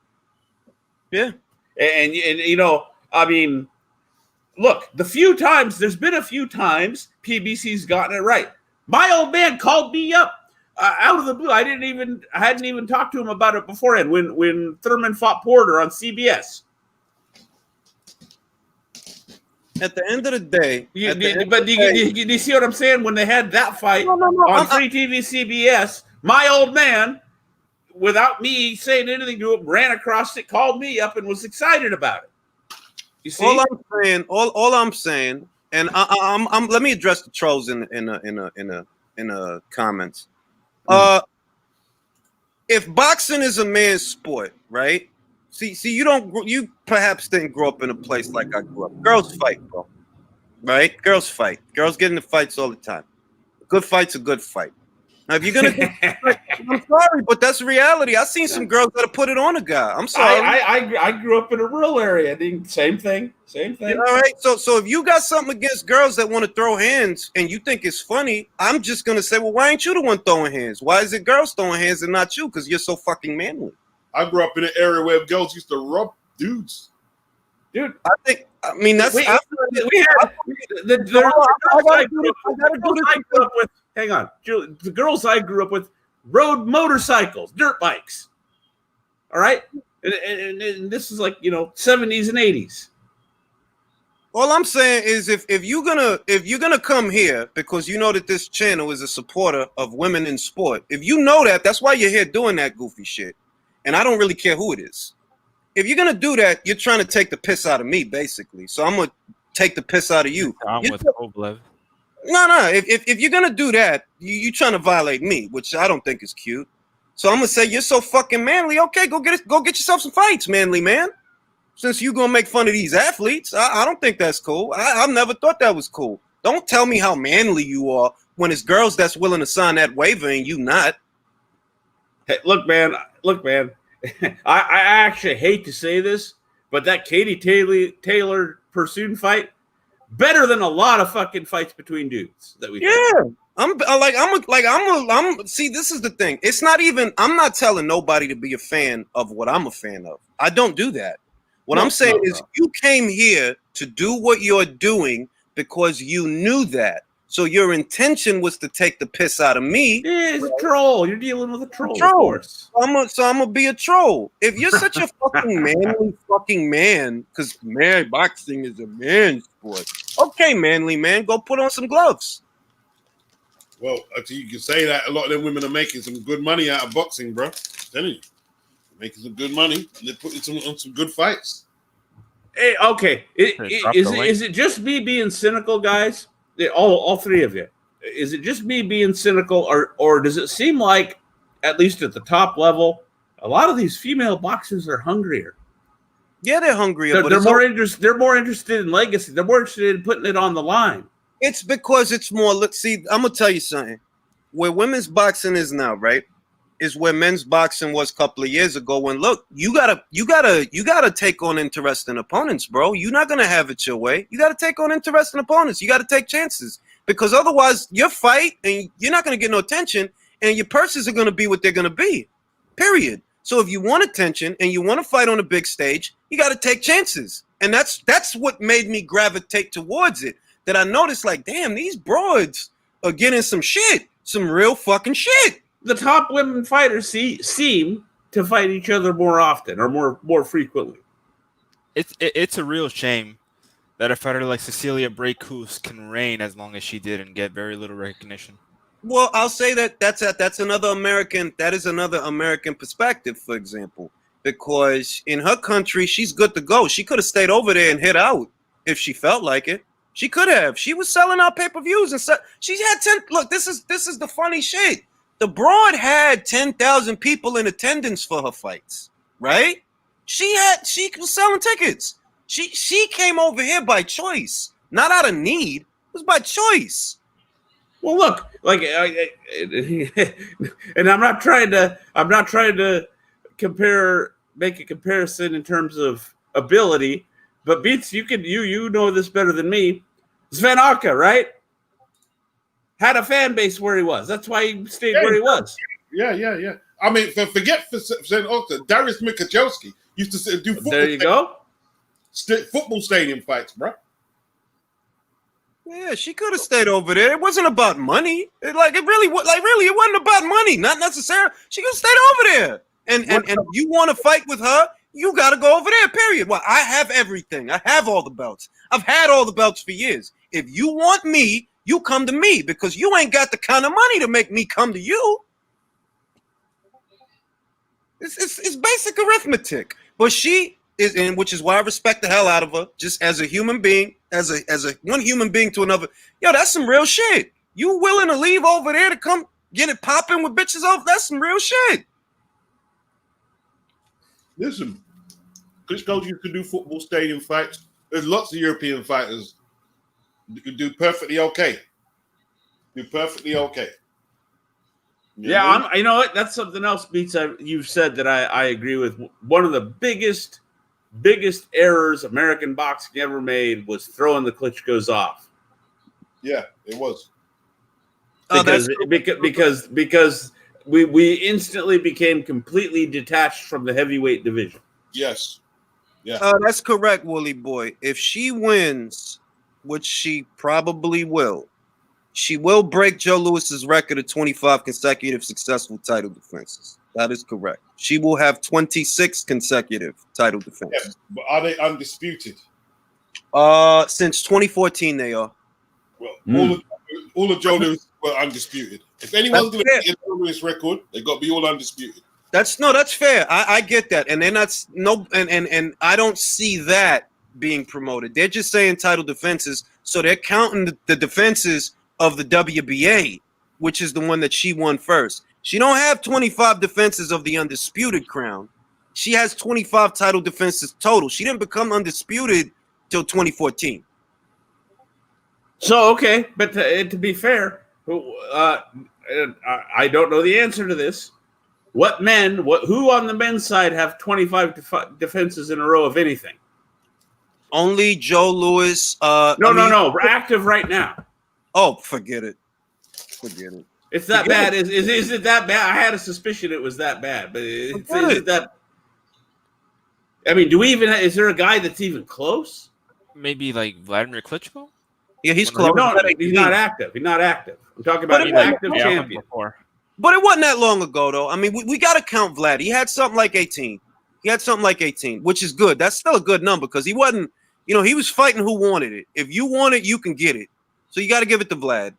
Yeah. And you know, I mean, look, there's been a few times PBC's gotten it right. My old man called me up out of the blue. I hadn't even talked to him about it beforehand when Thurman fought Porter on CBS. At the end of the day, do you see what I'm saying? When they had that fight on free TV CBS, my old man, without me saying anything to him, ran across it, called me up, and was excited about it. You see, all I'm saying, and I'm let me address the trolls in the comments. If boxing is a man's sport, right? See, you perhaps didn't grow up in a place like I grew up. Girls fight, bro. Right? Girls fight. Girls get into fights all the time. A good fight's a good fight. Now, if you're gonna, I'm sorry, but that's reality. I've seen some girls that have put it on a guy. I'm sorry. I grew up in a rural area. Same thing. All right. So if you got something against girls that want to throw hands and you think it's funny, I'm just gonna say, well, why ain't you the one throwing hands? Why is it girls throwing hands and not you? Because you're so fucking manly. I grew up in an area where girls used to rub dudes. Dude, that's hang on. The girls I grew up with rode motorcycles, dirt bikes. All right? And this is like, 70s and 80s. All I'm saying is if you're gonna come here because you know that this channel is a supporter of women in sport, if you know that's why you're here doing that goofy shit. And I don't really care who it is. If you're gonna do that, you're trying to take the piss out of me, basically. So I'm gonna take the piss out of you. I'm with Oblev. No. If you're gonna do that, you're trying to violate me, which I don't think is cute. So I'm gonna say you're so fucking manly. Okay, go get yourself some fights, manly man. Since you gonna make fun of these athletes, I don't think that's cool. I've never thought that was cool. Don't tell me how manly you are when it's girls that's willing to sign that waiver and you not. Hey, look, man. I actually hate to say this, but that Katie Taylor Pursoon fight better than a lot of fucking fights between dudes that we. Yeah, I'm. See, this is the thing. It's not even. I'm not telling nobody to be a fan of what I'm a fan of. I don't do that. What I'm saying is, you came here to do what you're doing because you knew that. So your intention was to take the piss out of me. Yeah, it's a troll. You're dealing with a troll. Of course. So I'm gonna be a troll. If you're such a fucking manly fucking man, because boxing is a man's sport. Okay, manly man, go put on some gloves. Well, you can say that a lot of them women are making some good money out of boxing, bro. I'm telling you, making some good money and they're putting on some good fights. Hey, okay, is it just me being cynical, guys? All three of you. Is it just me being cynical, or does it seem like, at least at the top level, a lot of these female boxers are hungrier? Yeah, they're hungrier. They're more interested in legacy. They're more interested in putting it on the line. It's because it's more. Let's see. I'm gonna tell you something. Where women's boxing is now, right, is where men's boxing was a couple of years ago. When look, you gotta take on interesting opponents, bro. You're not gonna have it your way. You gotta take on interesting opponents. You gotta take chances because otherwise, your fight and you're not gonna get no attention, and your purses are gonna be what they're gonna be. Period. So if you want attention and you want to fight on a big stage, you got to take chances, and that's what made me gravitate towards it. That I noticed, like, damn, these broads are getting some shit, some real fucking shit. The top women fighters seem to fight each other more often or more frequently. It's a real shame that a fighter like Cecilia Brækhus can reign as long as she did and get very little recognition. Well, I'll say that's another American. That is another American perspective. For example, because in her country, she's good to go. She could have stayed over there and hit out if she felt like it. She could have. She was selling out pay-per-views and stuff. She had 10. Look, this is the funny shit. The broad had 10,000 people in attendance for her fights, right? She was selling tickets. She came over here by choice, not out of need. It was by choice. Well, look, like, and I'm not trying to make a comparison in terms of ability, but Beats, you know this better than me. Sven Aka, right? Had a fan base where he was. That's why he stayed where he was. Yeah. I mean, forget Sven Aka. Darius Mikajowski used to do football. There you go. Football stadium fights, bro. Yeah, she could have stayed over there. It wasn't about money. It wasn't about money. Not necessarily. She could have stayed over there. And you want to fight with her, you got to go over there, period. Well, I have everything. I have all the belts. I've had all the belts for years. If you want me, you come to me because you ain't got the kind of money to make me come to you. It's basic arithmetic. But she is, and which is why I respect the hell out of her, just as a human being, as a one human being to another. Yo, that's some real shit. You willing to leave over there to come get it popping with bitches off? That's some real shit. Listen, Klitschko used to do football stadium fights. There's lots of European fighters who do perfectly okay. You know what? That's something else, Beats. You've said that I agree with. One of the biggest errors American boxing ever made was throwing the Klitschkos off. Yeah, it was. Because we instantly became completely detached from the heavyweight division. Yes. Yeah. That's correct, Wooly Boy. If she wins, which she probably will, she will break Joe Louis's record of 25 consecutive successful title defenses. That is correct. She will have 26 consecutive title defenses. Yeah, but are they undisputed? Since 2014, they are. Well, all of Joe Louis were undisputed. If anyone's going to get a Joe Louis record, they've got to be all undisputed. That's fair. I get that, and then that's and I don't see that being promoted. They're just saying title defenses, so they're counting the defenses of the WBA, which is the one that she won first. She don't have 25 defenses of the undisputed crown. She has 25 title defenses total. She didn't become undisputed till 2014. So okay, but to be fair, I don't know the answer to this. Who on the men's side have 25 defenses in a row of anything? Only Joe Louis. No. We're active right now. Oh, forget it. It's that bad. Is it that bad? I had a suspicion it was that bad, but is it that? I mean, is there a guy that's even close? Maybe like Vladimir Klitschko? Yeah, he's close. No, he's not active. I'm talking about an active champion. But it wasn't that long ago, though. I mean, we got to count Vlad. He had something like 18. Which is good. That's still a good number because he wasn't, he was fighting who wanted it. If you want it, you can get it. So you got to give it to Vlad.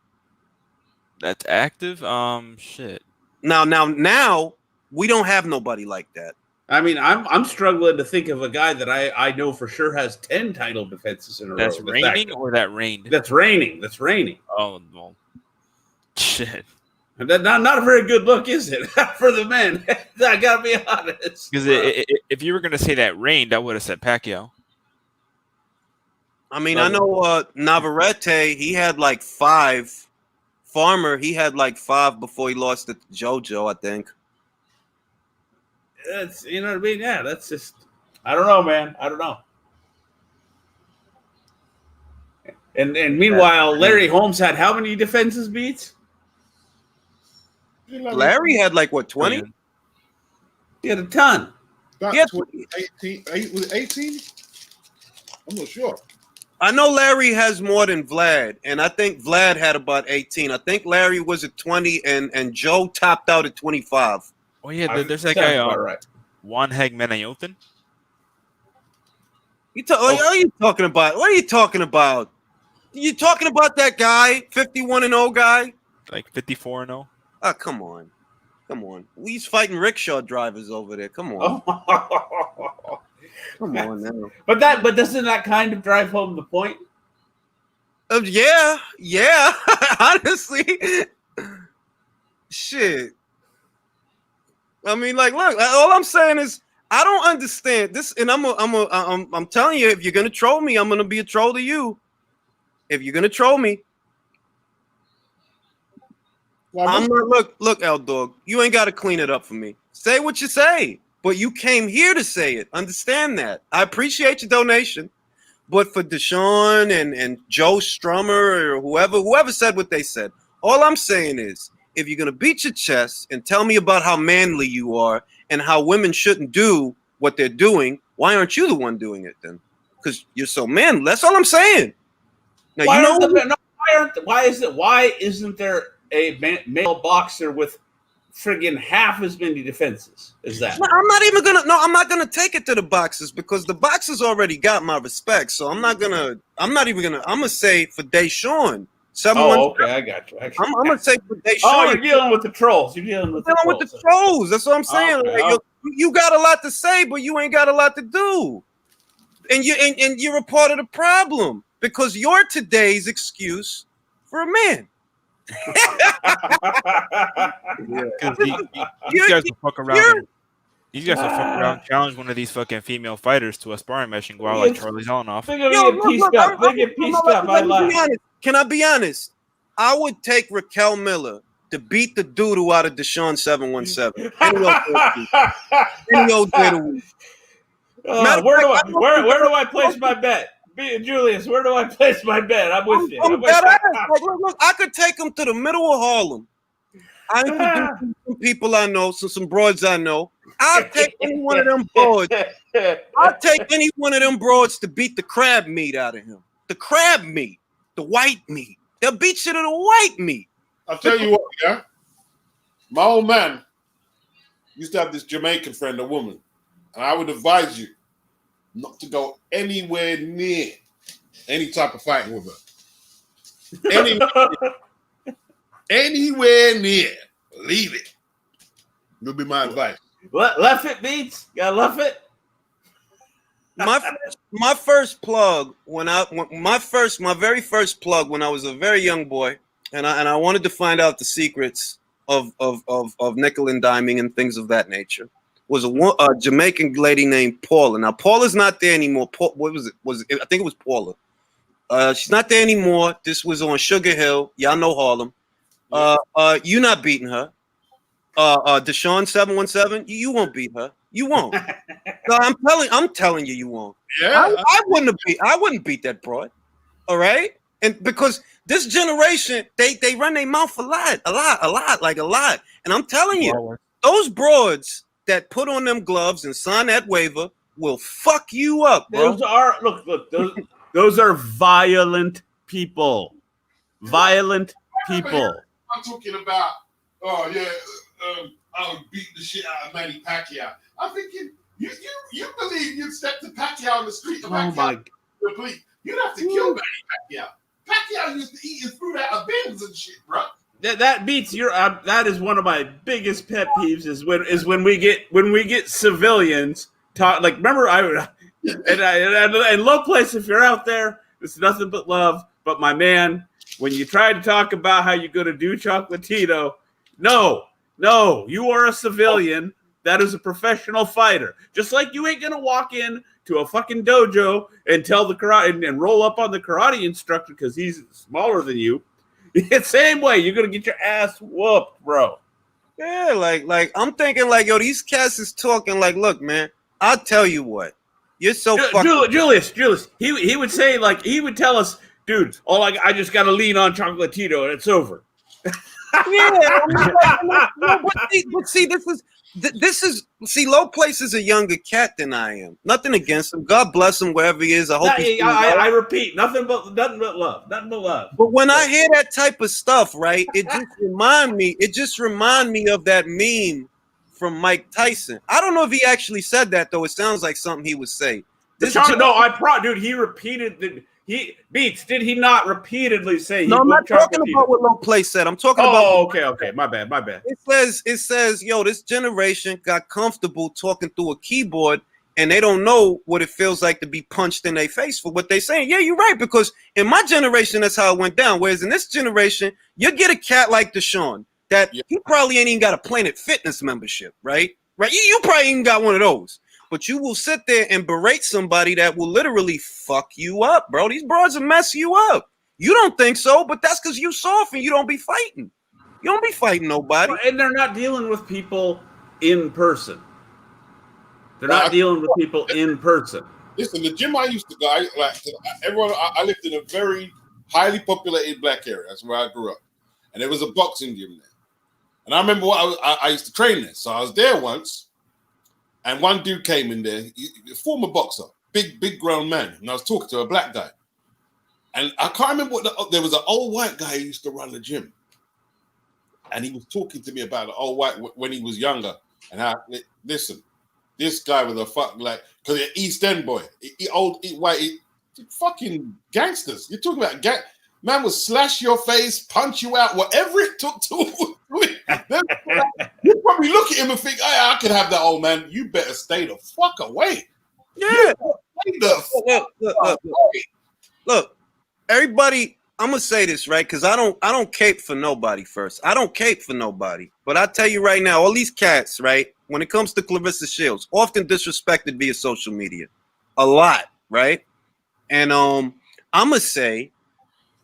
That's active? Shit. Now, we don't have nobody like that. I mean, I'm struggling to think of a guy that I know for sure has 10 title defenses in a row. That's reigning or that reigned? That's reigning. Oh, well. Shit. Not a very good look, is it? For the men. I got to be honest. Because if you were going to say that reigned, I would have said Pacquiao. I mean, I know Navarrete, he had like 5. Farmer, he had like 5 before he lost to JoJo, I think. That's, you know what I mean? Yeah, that's just, I don't know, man. I don't know. And meanwhile, Larry Holmes had how many defenses, Beats? Larry had like, what, 20? He had a ton. About 18? I'm not sure. I know Larry has more than Vlad, and I think Vlad had about 18. I think Larry was at 20, and Joe topped out at 25. Oh, yeah, there's that guy, right. Juan Hagmanayotan. What are you talking about? What are you talking about? You talking about that guy, 51-0 guy? Like 54-0? Oh, come on. Come on. He's fighting rickshaw drivers over there. Come on. Come on now. But doesn't that kind of drive home the point? Yeah. Honestly. Shit. I mean, like, look, all I'm saying is I don't understand this, and I'm telling you, if you're gonna troll me, I'm gonna be a troll to you. If you're gonna troll me, I'm not. Look, L Dog, you ain't got to clean it up for me. Say what you say, but you came here to say it. Understand that. I appreciate your donation, but for Deshaun and Joe Strummer or whoever said what they said, all I'm saying is, if you're gonna beat your chest and tell me about how manly you are and how women shouldn't do what they're doing, why aren't you the one doing it then? Because you're so manly. That's all I'm saying. Now why isn't there a male boxer with friggin' half as many defenses as that? No, I'm not gonna take it to the boxers because the boxers already got my respect. So I'm gonna say for Deshaun. Okay, I got you. I'm gonna say for Deshaun. Oh, you're dealing with the trolls. You're dealing with the trolls. That's what I'm saying. Like, you got a lot to say, but you ain't got a lot to do. And you're a part of the problem because you're today's excuse for a man. These guys will fuck around. These guys will fuck around, challenge one of these fucking female fighters to a sparring match and go out like Charlie Jalolov. Can I be honest? I would take Raquel Miller to beat the doo-doo out of Deshaun 717. Any old day of the week. Where do I place my bet? Julius, where do I place my bet? I'm with you. Look, I could take him to the middle of Harlem. I introduce some people I know, some broads I know. I'll take any one of them broads. I'll take any one of them broads to beat the crab meat out of him. The crab meat, the white meat. They'll beat you to the white meat. I'll tell you what, yeah. My old man used to have this Jamaican friend, a woman, and I would advise you not to go anywhere near any type of fighting with her. Anywhere near, leave it. Will be my advice. Left it beats. Gotta left it. My first plug my very first plug when I was a very young boy, and I wanted to find out the secrets of nickel and diming and things of that nature, was a Jamaican lady named Paula. Now Paula's not there anymore. What was it? I think it was Paula. She's not there anymore. This was on Sugar Hill. Y'all know Harlem. You not beating her. Deshaun 717, you won't beat her. You won't. No, I'm telling you, you won't. Yeah, I wouldn't beat that broad. All right, and because this generation, they run their mouth a lot. And I'm telling you, those broads that put on them gloves and sign that waiver will fuck you up, bro. Those are violent people. Violent people. I'm talking about. I would beat the shit out of Manny Pacquiao. I'm thinking, you believe you'd step to Pacquiao on the street? You'd have to kill Manny Pacquiao. Pacquiao used to eat his fruit out of bins and shit, bro. That beats your. That is one of my biggest pet peeves. Is when we get civilians talk. Like, remember, and low place, if you're out there, it's nothing but love. But my man, when you try to talk about how you're going to do Chocolatito, no, you are a civilian. That is a professional fighter. Just like you ain't going to walk in to a fucking dojo and tell the karate and roll up on the karate instructor because he's smaller than you. It's the same way. You're going to get your ass whooped, bro. Yeah, like I'm thinking like, yo, these cats is talking like, look, man, I'll tell you what. You're so fucking... Julius, he would say, like, he would tell us, dude, I just got to lean on Chocolatito and it's over. Yeah, but see, Low Place is a younger cat than I am. Nothing against him. God bless him wherever he is. I hope. I repeat, nothing but love. Nothing but love. But when I hear that type of stuff, right, it just remind me of that meme from Mike Tyson. I don't know if he actually said that though. It sounds like something he would say. Dude, he repeated Beats, did he not repeatedly say? No, I'm not talking about what Low Play said. I'm talking about. Oh, okay. My bad. It says, yo, this generation got comfortable talking through a keyboard, and they don't know what it feels like to be punched in their face for what they're saying. Yeah, you're right, because in my generation, that's how it went down. Whereas in this generation, you get a cat like Deshaun that he probably ain't even got a Planet Fitness membership, right? Right? You probably even got one of those. But you will sit there and berate somebody that will literally fuck you up, bro. These broads will mess you up. You don't think so, but that's because you soft and you don't be fighting. You don't be fighting nobody. And they're not dealing with people in person. They're not dealing with people in person. Listen, the gym I used to go, I lived in a very highly populated black area. That's where I grew up. And there was a boxing gym there. And I remember I used to train there. So I was there once. And one dude came in there, a former boxer, big grown man. And I was talking to a black guy. And I can't remember there was an old white guy who used to run the gym. And he was talking to me about the old white when he was younger. And listen, this guy was a because he's an East End boy. Fucking gangsters. You're talking about man would slash your face, punch you out, whatever it took to you probably look at him and think, hey, I could have that old man. You better stay the fuck away. Yeah. Look, everybody, I'm gonna say this, right? Because I don't cape for nobody first. I don't cape for nobody. But I tell you right now, all these cats, right, when it comes to Clarissa Shields, often disrespected via social media. A lot, right? And I'm gonna say,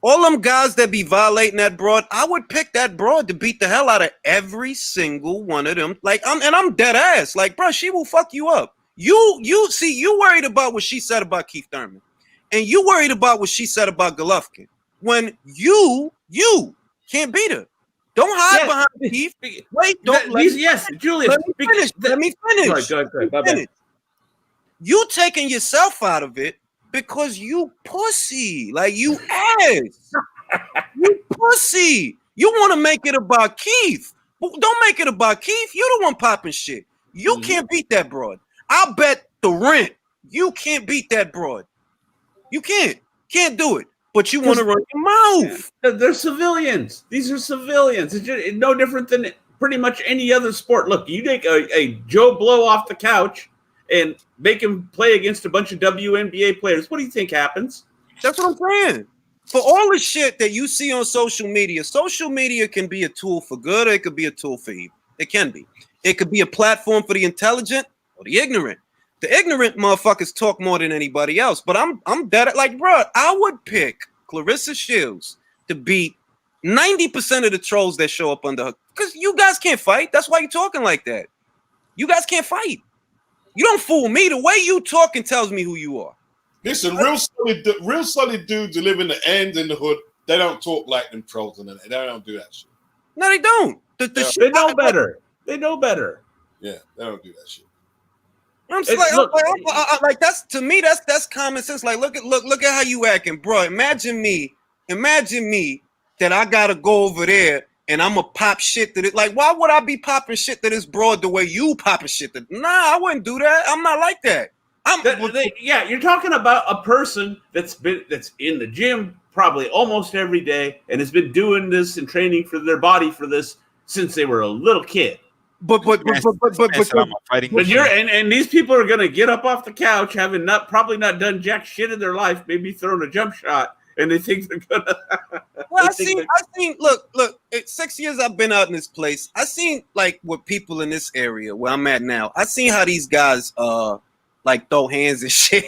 all them guys that be violating that broad, I would pick that broad to beat the hell out of every single one of them. Like, I'm dead ass. Like, bro, she will fuck you up. You see, you worried about what she said about Keith Thurman, and you worried about what she said about Golovkin. When you can't beat her. Don't hide behind Keith. Wait, Julius. Let me finish. Go ahead. You taking yourself out of it because you pussy. Like, you ass. You pussy. You want to make it about Keith. Don't make it about Keith. You the one popping shit. You can't beat that broad. I'll bet the rent. You can't beat that broad. You can't. Can't do it. But you want to run your mouth. They're civilians. These are civilians. It's just no different than pretty much any other sport. Look, you take a Joe Blow off the couch and make him play against a bunch of WNBA players. What do you think happens? That's what I'm saying. For all the shit that you see on social media can be a tool for good or it could be a tool for evil. It can be. It could be a platform for the intelligent or the ignorant. The ignorant motherfuckers talk more than anybody else. But I'm dead at, like, bro, I would pick Clarissa Shields to beat 90% of the trolls that show up under her. Because you guys can't fight. That's why you're talking like that. You guys can't fight. You don't fool me. The way you talking tells me who you are. Listen, real solid dudes who live in the ends in the hood, they don't talk like them trolls and they don't do that shit. No, they don't. They know better. They know better. Yeah, they don't do that shit. I'm like, that's, to me, that's common sense. Like, look at how you acting, bro. Imagine me that I gotta go over there and I'm gonna pop shit to it. Like, why would I be popping shit to this broad the way you popping shit to? Nah, I wouldn't do that. I'm not like that. You're talking about a person that's in the gym probably almost every day and has been doing this and training for their body for this since they were a little kid. But you're and these people are gonna get up off the couch having probably not done jack shit in their life, maybe thrown a jump shot, and they think they're gonna. Well, I seen. Look. 6 years I've been out in this place. I seen, like, with people in this area where I'm at now. I seen how these guys like throw hands and shit,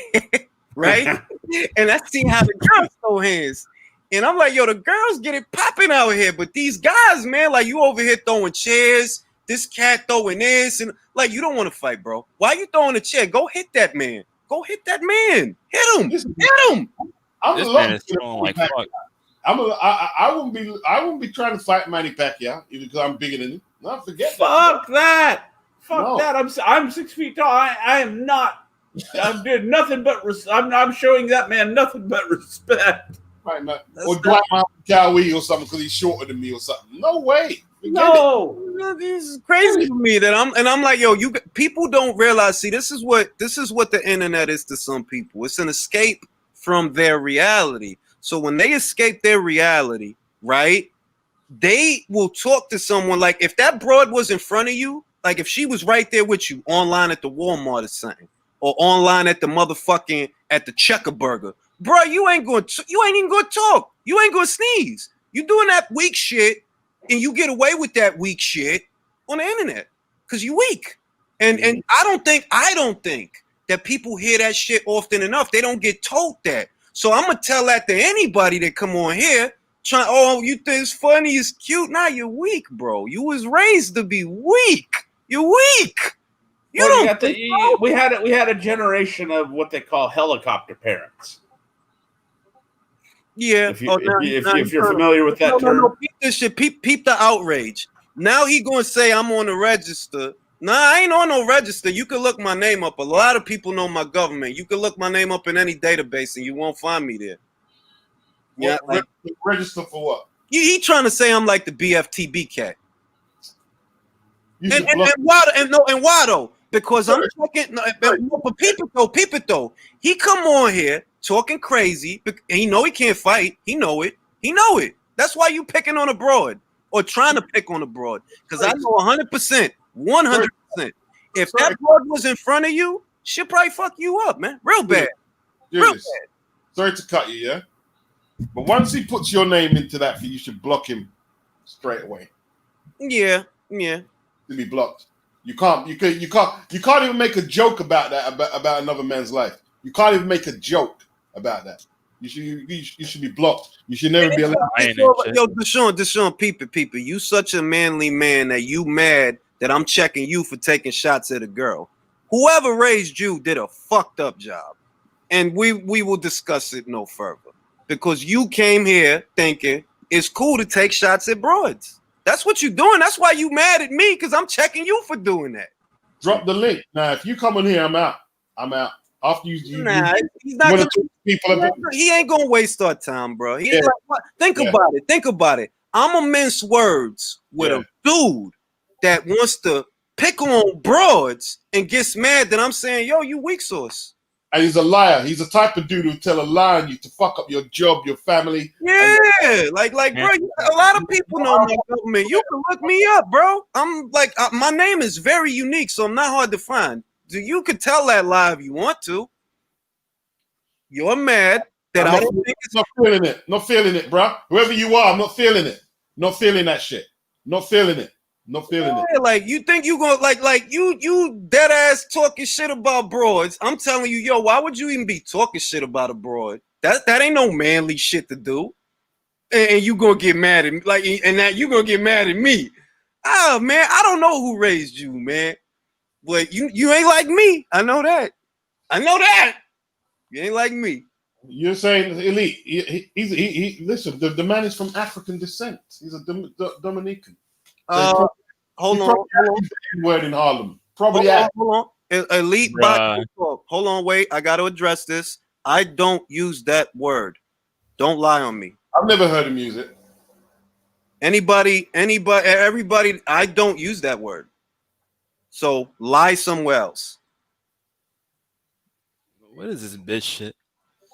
right? And I seen how the girls throw hands. And I'm like, yo, the girls get it popping out here, but these guys, man, like, you over here throwing chairs. This cat throwing this, and like, you don't want to fight, bro. Why you throwing a chair? Go hit that man. Go hit that man. Hit him. Hit him. This man is throwing like fuck. I wouldn't be trying to fight Manny Pacquiao because I'm bigger than him. No, forget that. Fuck that. I'm 6 feet tall. I am not. I'm doing nothing but. I'm showing that man nothing but respect. Right, man. Or Dwight Cowie or something because he's shorter than me or something. No way. No, this is crazy to me that I'm like, yo, people don't realize. See, this is what the internet is to some people. It's an escape from their reality. So when they escape their reality, right, they will talk to someone. Like if that broad was in front of you, like if she was right there with you online at the Walmart or something, or online at the motherfucking at the Checker Burger, bro, you ain't even gonna talk. You ain't gonna sneeze. You doing that weak shit, and you get away with that weak shit on the internet because you weak. And I don't think that people hear that shit often enough. They don't get told that. So I'm gonna tell that to anybody that come on here. You think it's funny, it's cute. Nah, you're weak, bro. You was raised to be weak. You're weak. We had a generation of what they call helicopter parents. Yeah. If you're familiar with that term. No, peep this shit. Peep the outrage. Now he gonna say I'm on the register. Nah, I ain't on no register. You can look my name up. A lot of people know my government. You can look my name up in any database and you won't find me there. Yeah, register for what? He trying to say I'm like the BFTB cat. And why though? Because I'm talking. But peep it though. He come on here talking crazy. And he know he can't fight. He know it. That's why you picking on a broad or trying to pick on a broad. Because I know 100%. 100%. If that broad was in front of you, she'll probably fuck you up, man. Real bad. Real bad. Sorry to cut you, yeah? But once he puts your name into that, you should block him straight away. Yeah. To be blocked. You can't even make a joke about that, about another man's life. You can't even make a joke about that. You should be blocked. You should never be allowed. Yo, Deshaun, peep it. You such a manly man that you mad that I'm checking you for taking shots at a girl. Whoever raised you did a fucked up job. And we will discuss it no further. Because you came here thinking it's cool to take shots at broads. That's what you're doing. That's why you mad at me, because I'm checking you for doing that. Drop the link. Now, if you come in here, I'm out. After he's not gonna, he ain't gonna waste our time, bro. Think about it. I'm a mince words with a dude that wants to pick on broads and gets mad that I'm saying, yo, you weak sauce. And he's a liar. He's the type of dude who tell a lie on you to fuck up your job, your family. Yeah, like, bro. A lot of people know my government. You can look me up, bro. I'm like, my name is very unique, so I'm not hard to find. You could tell that lie if you want to. You're mad that I don't think it's not feeling it. Not feeling it, bro. Whoever you are, I'm not feeling it. Not feeling that shit. Not feeling it. Not feeling it. Like you think you gonna like you dead ass talking shit about broads. I'm telling you, yo, why would you even be talking shit about a broad? That ain't no manly shit to do. And you gonna get mad at me, you gonna get mad at me. Oh man, I don't know who raised you, man. But you ain't like me. I know that. You ain't like me. You're saying elite. He listen, the man is from African descent. He's a Dominican. Hold on. Word in Harlem. Probably hold on. Elite body talk. Hold on, wait. I got to address this. I don't use that word. Don't lie on me. I've never heard him use it. Everybody. I don't use that word. So lie somewhere else. What is this bitch shit?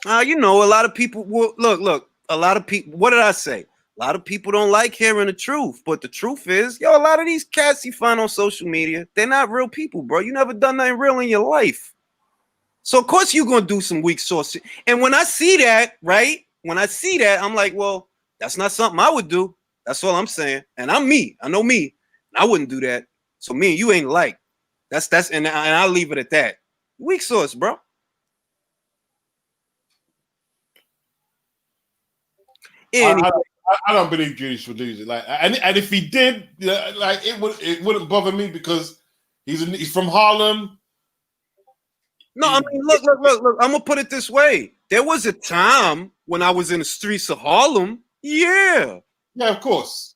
A lot of people. Look. A lot of people. What did I say? A lot of people don't like hearing the truth, but the truth is, a lot of these cats you find on social media, they're not real people, bro. You never done nothing real in your life. So, of course, you're going to do some weak sauce. And when I see that, right, I'm like, well, that's not something I would do. That's all I'm saying. And I'm me. I know me. I wouldn't do that. So me and you ain't like. And I'll leave it at that. Weak sauce, bro. Anyway. I don't believe Julius would lose it. And if he did, it wouldn't bother me because he's from Harlem. No, I mean, look. I'm gonna put it this way: there was a time when I was in the streets of Harlem. Yeah, of course.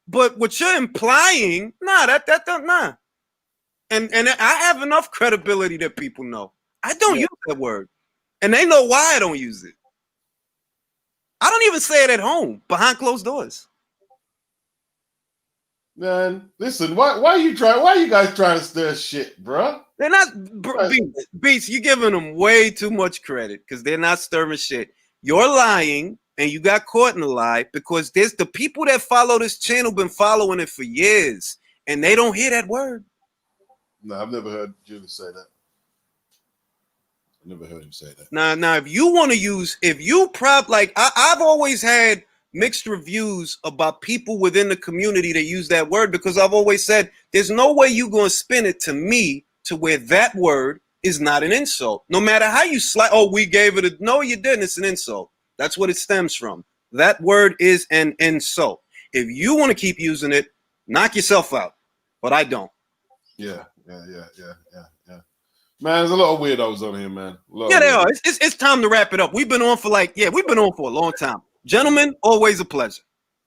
But what you're implying, nah. And I have enough credibility that people know I don't use that word, and they know why I don't use it. I don't even say it at home, behind closed doors. Man, listen, why you guys trying to stir shit, bro? They're not Beats, you're giving them way too much credit because they're not stirring shit. You're lying and you got caught in a lie because there's the people that follow this channel been following it for years and they don't hear that word. No, I've never heard Julie say that. I never heard him say that. Now, if you want to use, I've always had mixed reviews about people within the community that use that word because I've always said there's no way you're going to spin it to me to where that word is not an insult. No matter how you we gave it no, you didn't. It's an insult. That's what it stems from. That word is an insult. If you want to keep using it, knock yourself out. But I don't. Yeah. Man, there's a lot of weirdos on here, man. Yeah, they are. It's time to wrap it up. We've been on for a long time. Gentlemen, always a pleasure.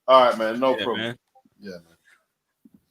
All right, man. No problem. Man. Yeah, man.